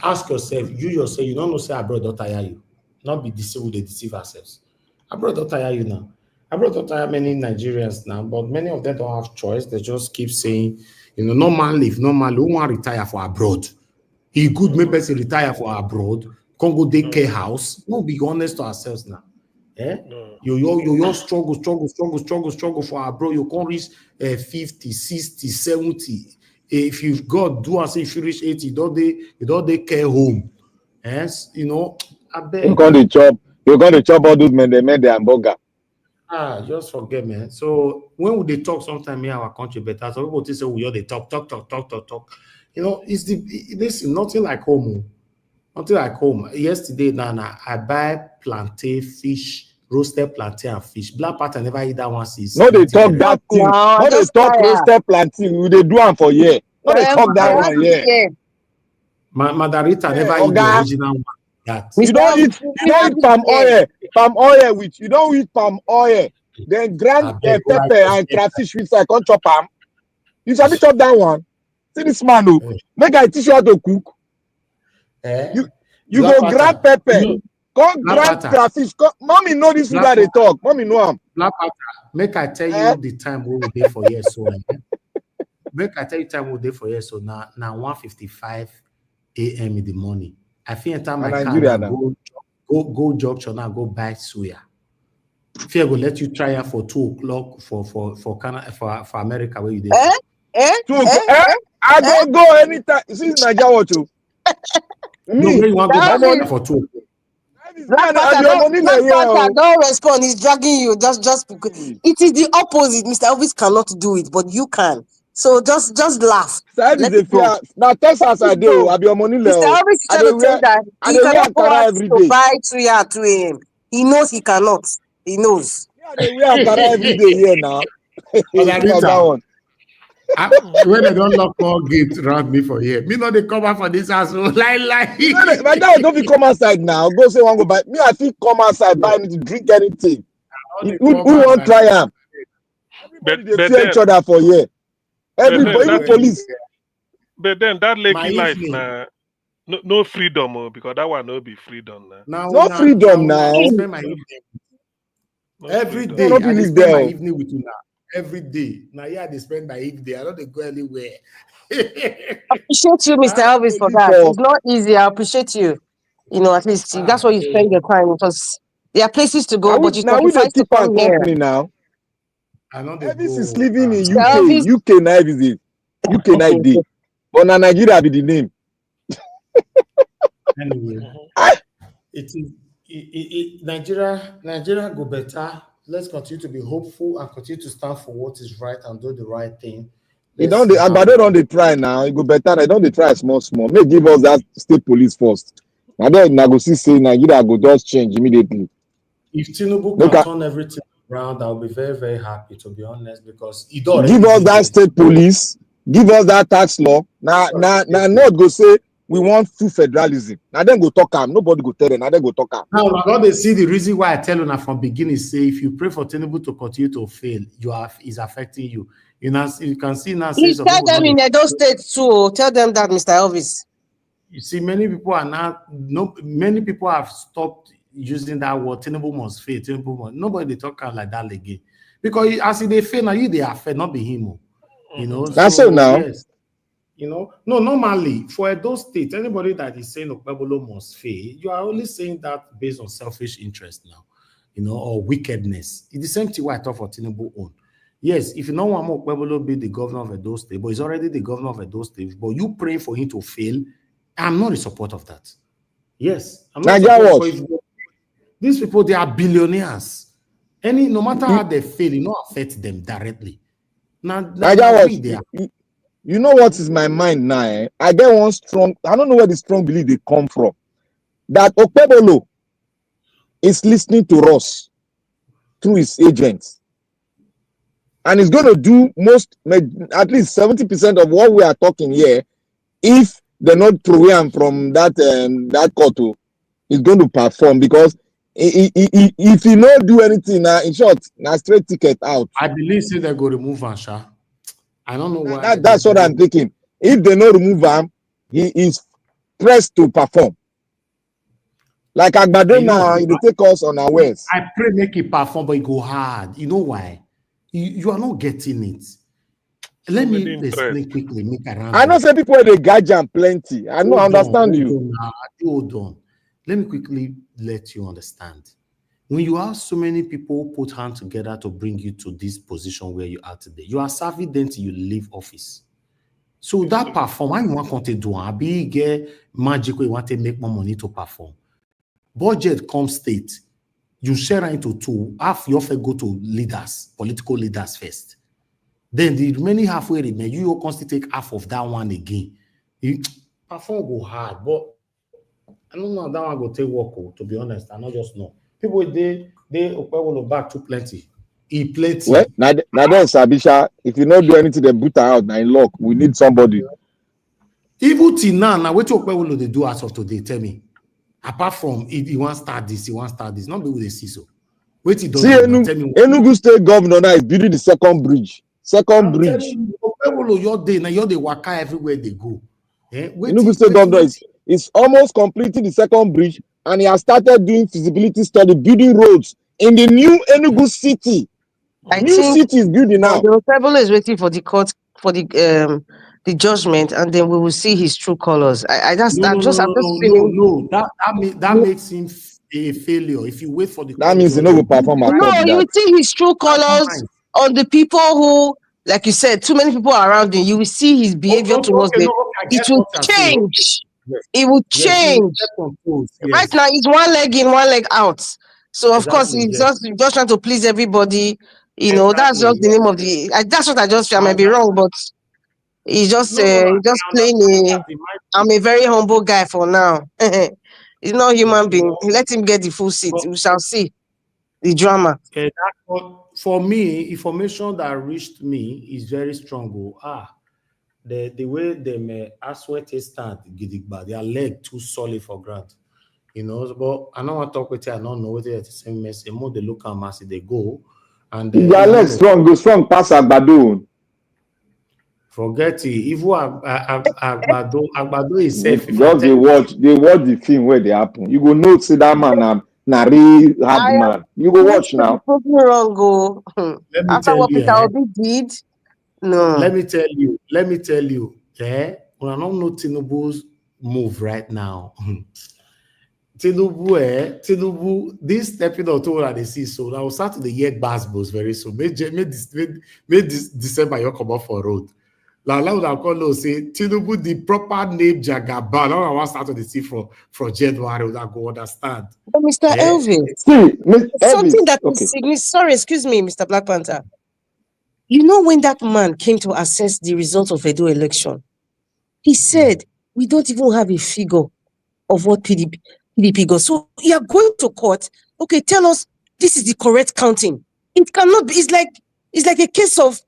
Ask yourself, you don't know say abroad don't tire you. Not be deceived, they deceive ourselves. Abroad don't tire you now. Abroad don't tire many Nigerians now, but many of them don't have choice. They just keep saying, you know, no man live, no man who want to retire for abroad. He could make person retire for abroad, can't go daycare house. No, be honest to ourselves now. You struggle for abroad. You can't reach 50, 60, 70. If you've got do and say if you reach 80, you don't care home. Yes, you know, I bet you're going to chop all those men, they made the hamburger. Just forget, man. So when would they talk sometime in our country better? So people say we they talk. You know, listen, nothing like home. Nothing like home. Yesterday, Nana, I buy plantain fish. Roasted plantain and fish. Black part I never eat that one since. No, they talk that thing. No, they talk roasted plantain. They do one for year. No, they talk that one yeah. Madarita never eat the original one. That. You don't eat palm oil. Palm oil with you don't eat palm oil. Then grind pepper and crayfish with I can't chop palm. You shall be chop that one. See this man who make I teach you how to cook. You go grind pepper. Come grab crayfish. Mommy know this food that they talk. Mommy know him. Black Panther, make I tell you the time we will be for years. So make I tell you time we will be for years. So now 1:55 a.m. in the morning. I feel enter my car go junction now go buy suya. Fear go let you try it for 2 o'clock for Canada for America where you did. 2 o'clock. I go anytime. You see Nigeria what you? No, where you want to go for 2 o'clock. Don't respond. He's dragging you. Just it is the opposite. Mr. Elvis cannot do it, but you can. So just laugh. Now Texas I do. I be on money level. Mr. Elvis is trying to tell that he cannot go out to buy suya at 2 a.m. He knows he cannot. He knows. Yeah, they wear Ankara every day here now. That one. When they don't lock more gates around me for here, me not they come out for this house. Like. But now don't be come outside now. Go say one go buy. Me I think come outside buy me to drink anything. Who won't try them? Everybody they fear each other for here. Everybody police. But then that lucky life now, no freedom, because that one no be freedom now. No freedom now. I spend my evening. Every day, No, I spend my evening with you now. Every day. Now, yeah, they spend my evening. I don't go anywhere. I appreciate you, Mr. Elvis, for that. It's not easy. I appreciate you. You know, at least that's what you spend your time, because there are places to go, but you sacrifice to come here. Now. I know Elvis is living in UK. Elvis. UK night is it? UK night day. But now Nigeria be the name. Anyway, Nigeria go better. Let's continue to be hopeful and continue to stand for what is right and do the right thing. Abati don't try now. It go better. They don't try small. May give us that state police first. Now then, I go see say Nigeria go just change immediately. If Tinubu can turn everything around, I'll be very, very happy, to be honest, because he don't give us that state police, give us that tax law. Now not go say we want full federalism. Now then go talk am. Nobody go tell them. Now then go talk am. Now they see the reason why I tell you now from beginning. Say if you pray for Tinubu to continue to fail, is affecting you. You know, you can see now. You tell them in Edo State too. Tell them that, Mr. Elvis. You see, many people are not. Many people have stopped using that word. Tinubu must fail. Tinubu must. Nobody talk like that again, because as they fail now, they are fail, not be him. You know. That's so now. Yes. You know, no, normally for Edo State, anybody that is saying Okpebolo must fail, you are only saying that based on selfish interest now, you know, or wickedness. It's the same thing what I thought for Tinubu own. Yes, if you don't want Okpebolo be the governor of Edo State, but he's already the governor of Edo State, but you pray for him to fail, I'm not in support of that. Yes, I'm not these people, they are billionaires. No matter how they fail, it not affect them directly. You know what is my mind now? Eh? I get one strong, I don't know where the strong belief they come from. That Okpebolo is listening to us through his agents. And he's going to do at least 70% of what we are talking here. If they're not through him from that quarter, he's going to perform, because if he not do anything, in short, now straight ticket out. I believe they're going to remove Ansha. I don't know why. That's what I'm thinking. If they not remove him, he is pressed to perform. Like Agbado now, he take us unawares. I pray make it perform, but it go hard. You know why? You are not getting it. Let me explain quickly. Make around. I know some people they gadget plenty. I know, understand you. Hold on. Let me quickly let you understand. When you have so many people put hands together to bring you to this position where you are today, you are serving them till you leave office. So that perform, I want to do a big magic way, want to make more money to perform. Budget comes state, you share into two, half you often go to leaders, political leaders first. Then the remaining halfway remain, you constantly take half of that one again. Perform go hard, but I don't know how that one go take work, to be honest. I not just know. People they will back to plenty. He plenty. Well, now then, Sabisha, if you not do anything, they boot her out. Now in luck, we need somebody. Even till now, what will they do as of today? Tell me. Apart from he wants to start this, Not be with the see so. Wait, he does. See, Enugu State Governor now is building the second bridge. Bridge. Your day now, you're the waka everywhere they go. Enugu State Governor is almost completing the second bridge. And he has started doing feasibility study, building roads in the new Enugu city. City is building now. The Okpebolo is waiting for the court for the judgment, and then we will see his true colors. That makes him a failure. If you wait for the that means he no will perform. No, you will see his true colors on the people who, like you said, too many people are around him. You will see his behavior towards them. It will change. Yes. It will change. Yes. Right now, it's one leg in, one leg out. So of course, he's just trying to please everybody. You know, that's just the name of the. That's what I just feel. I might be wrong, but he's just playing. I'm a very humble guy for now. He's not a human being. Let him get the full seat. We shall see the drama. For me, information that reached me is very strong. The way they Aswete stand, their leg too solid for ground. You know, but I don't want to talk with you. I don't know whether it's the same mess. More they look at mass, they go. And their leg strong, go strong past Agbado. Forget it. Even Agbado is safe. Just they watch the film where they happen. You go know see that man na real hard man. You go watch now. Wrong, go. After what Peter Obi did, no. Let me tell you. Yeah, we are not know Tinubu's move right now. Tinubu, this stepping out over they see so now start to the year basketballs very soon. May this December you come up for road. Like would have called say Tinubu the proper name Jagaban. Now I want start to see from January would go understand. But Mr. Elvis, something that is sorry, excuse me, Mr. Black Panther. You know when that man came to assess the result of Edo election, he said we don't even have a figure of what PDP got. So you are going to court. Okay, tell us this is the correct counting. It cannot be. It's like a case of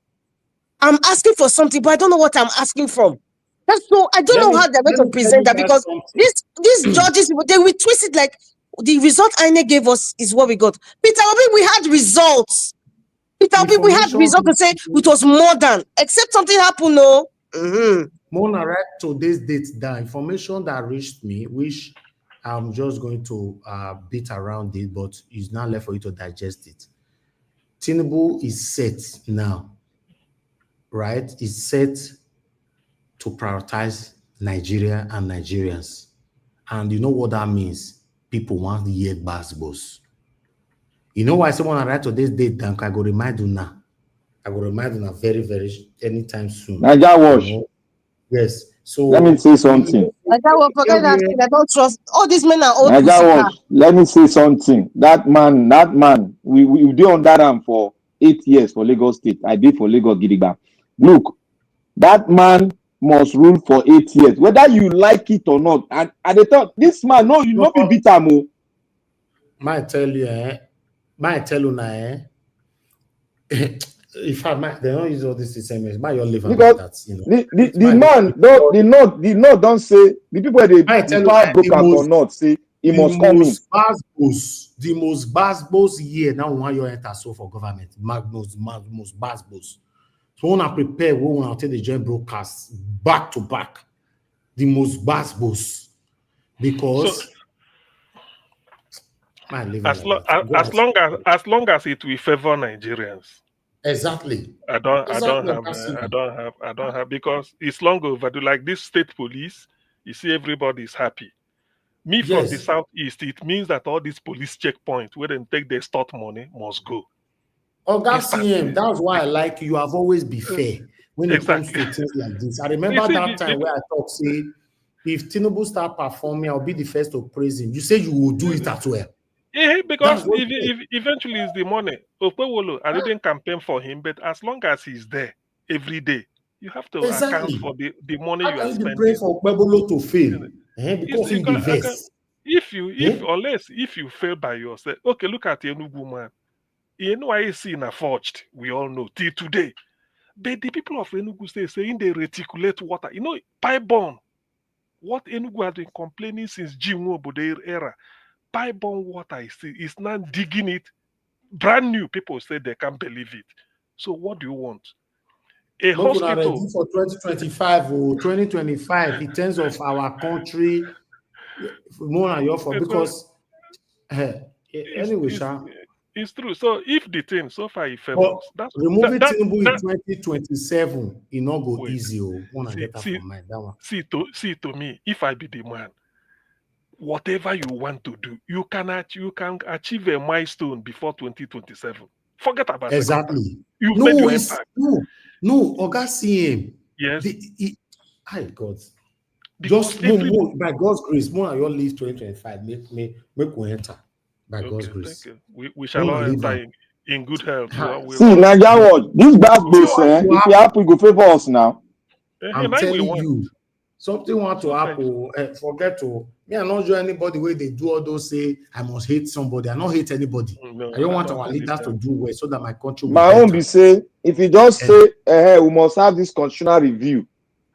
I'm asking for something, but I don't know what I'm asking from. That's so I don't know how they're going to present that because these judges they will twist it like the result INEC gave us is what we got. Peter Obi, we had results. Peter Obi, we had results to say it was more than except something happened. No. Mona, right to this date, the information that reached me, which I'm just going to beat around it, but it's not left for you to digest it. Tinubu is set now, right? Is set to prioritize Nigeria and Nigerians. And you know what that means? People want the year basketballs. You know why someone write to this date, Dan? I go remind you now. I will remind you very, very anytime soon. Naija Watch. You know? Yes. So let me say something. I don't trust all these men are old. Naija Watch. Let me say something. That man, we did on that for 8 years for Lagos State. I did for Lagos Gidigba. Look, that man must rule for 8 years, whether you like it or not. And they thought this man, no, you not be bitter mo. Might tell you now, if I might, they don't use all this SMS. Might you live because like that, you know. The man don't say the people they power broker or not say he must come in. The most basketballs year now want you enter so for government. Most basketballs. So when I prepare, we want to take the joint broadcast back to back. The most basketballs because. As long as it will favor Nigerians. Exactly. I don't have because it's long overdue. Like this state police, you see everybody is happy. Me from the southeast, it means that all these police checkpoints where they take their start money must go. Oh, that's CM. That's why I like you. Have always been fair when it comes to things like this. I remember that time where I thought, say, if Tinubu start performing, I'll be the first to praise him. You say you will do it as well. Yeah, because if eventually it's the money. Okpewolo, I didn't campaign for him, but as long as he's there every day, you have to account for the money you are spending. Pray for Okpewolo to fail because he invests. If you fail by yourself, okay, look at Enugu man. NYC na forged, we all know till today. But the people of Enugu State saying they reticulate water. You know, pipe bomb. What Enugu has been complaining since Jimwo Bodei era. Pipe bomb water is now digging it brand new. People say they can't believe it. So what do you want? A hospital for 2025 or 2025 in terms of our country more than your fault because anyway, it's true. So if the thing so far it favors, removing Tinubu in 2027, it not go easy. See to me, if I be the man, whatever you want to do, you can achieve a milestone before 2027. Forget about exactly. You've made your impact. No, Oga CM. Yes. God. Just more by God's grace, more than your leave 2025. Make we enter by God's grace. We shall all enter in good health. See, Naija Watch, this bad base, if you happen, go favor us now. I'm telling you. Something want to happen. Forget to me. I not join anybody where they do all those say I must hate somebody. I not hate anybody. I don't want our leaders to do well so that my country. My own be say if you just say we must have this constitutional review.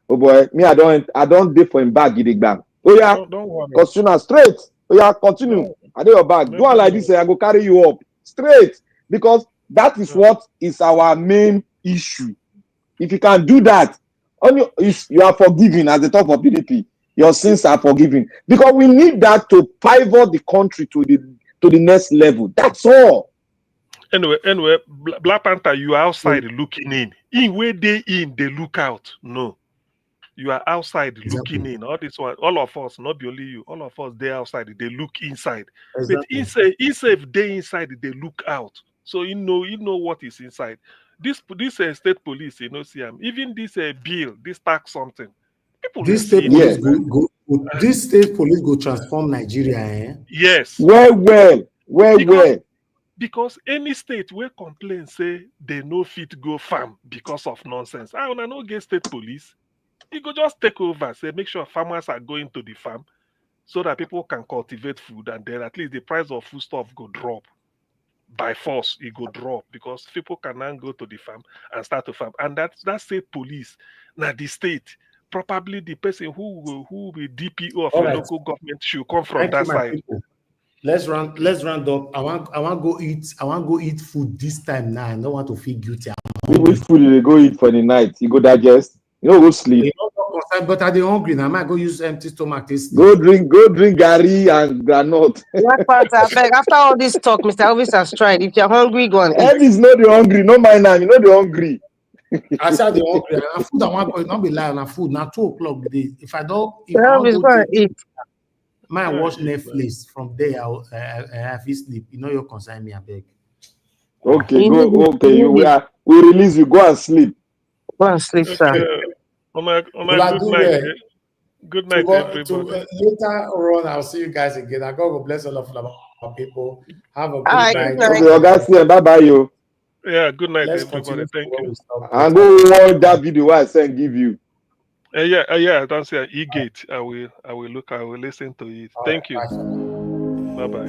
Oh boy, me I don't date for him bag gidigba. Oh yeah, constitutional straight. Oh yeah, continue. I do your bag. Do one like this. I go carry you up straight because that is what is our main issue. If you can do that. You are forgiven as the top of PDP. Your sins are forgiven. Because we need that to pivot the country to the next level. That's all. Anyway, Black Panther, you are outside looking in. In where they look out. No. You are outside looking in. All this one, all of us, not only you, all of us, they outside, they look inside. But inside, they inside, they look out. So you know what is inside. This state police, see even this bill, this tax something. People this state police this state police go transform Nigeria, eh? Yes. Well. Because any state will complain, say they no fit go farm because of nonsense. I wanna no get state police. You go just take over, say make sure farmers are going to the farm so that people can cultivate food, and then at least the price of food stuff go drop. By force, it go drop because people can now go to the farm and start to farm. And that state police, now the state, probably the person who will be DPO of the local government should come from that side. People. Let's round up. I want go eat food this time now. I don't want to feel guilty. Which food you go eat for the night? You go digest. You know, go sleep. But are they hungry now? I might go use empty stomach. Go drink gari and granite. After all this talk, Mr. Elvis has tried. If you're hungry, go and eat. Elvis know the hungry. No mind now. You know the hungry. I said the hungry. And food I want to not be lying on food. Now 2 o'clock the if I don't Elvis go and eat. Man watch Netflix from there. I have to sleep. You know you consign me, I beg. Okay, go. Okay, we release you. Go and sleep. Go and sleep, sir. Good night, everybody. Later on, I'll see you guys again. I God bless all of our people. Have a good night. Okay, bye-bye, you. Yeah, good night, everybody. Thank you. And go watch that video I sent give you. Yeah, I don't say e-gate. I will look. I will listen to it. Thank you. Bye-bye.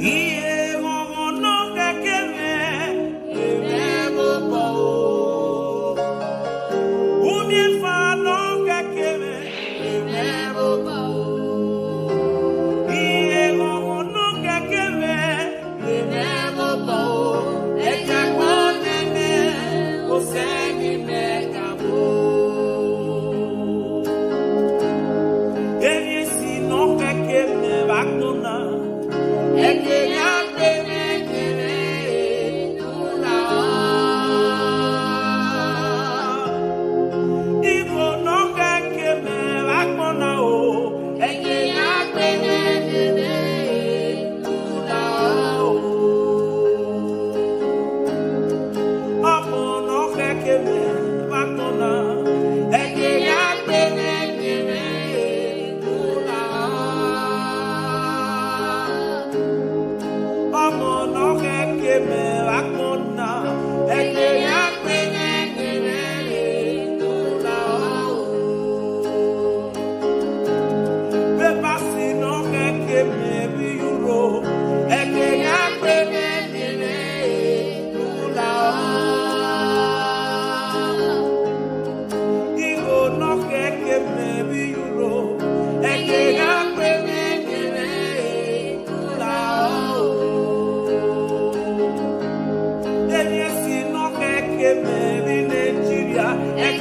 Nigeria.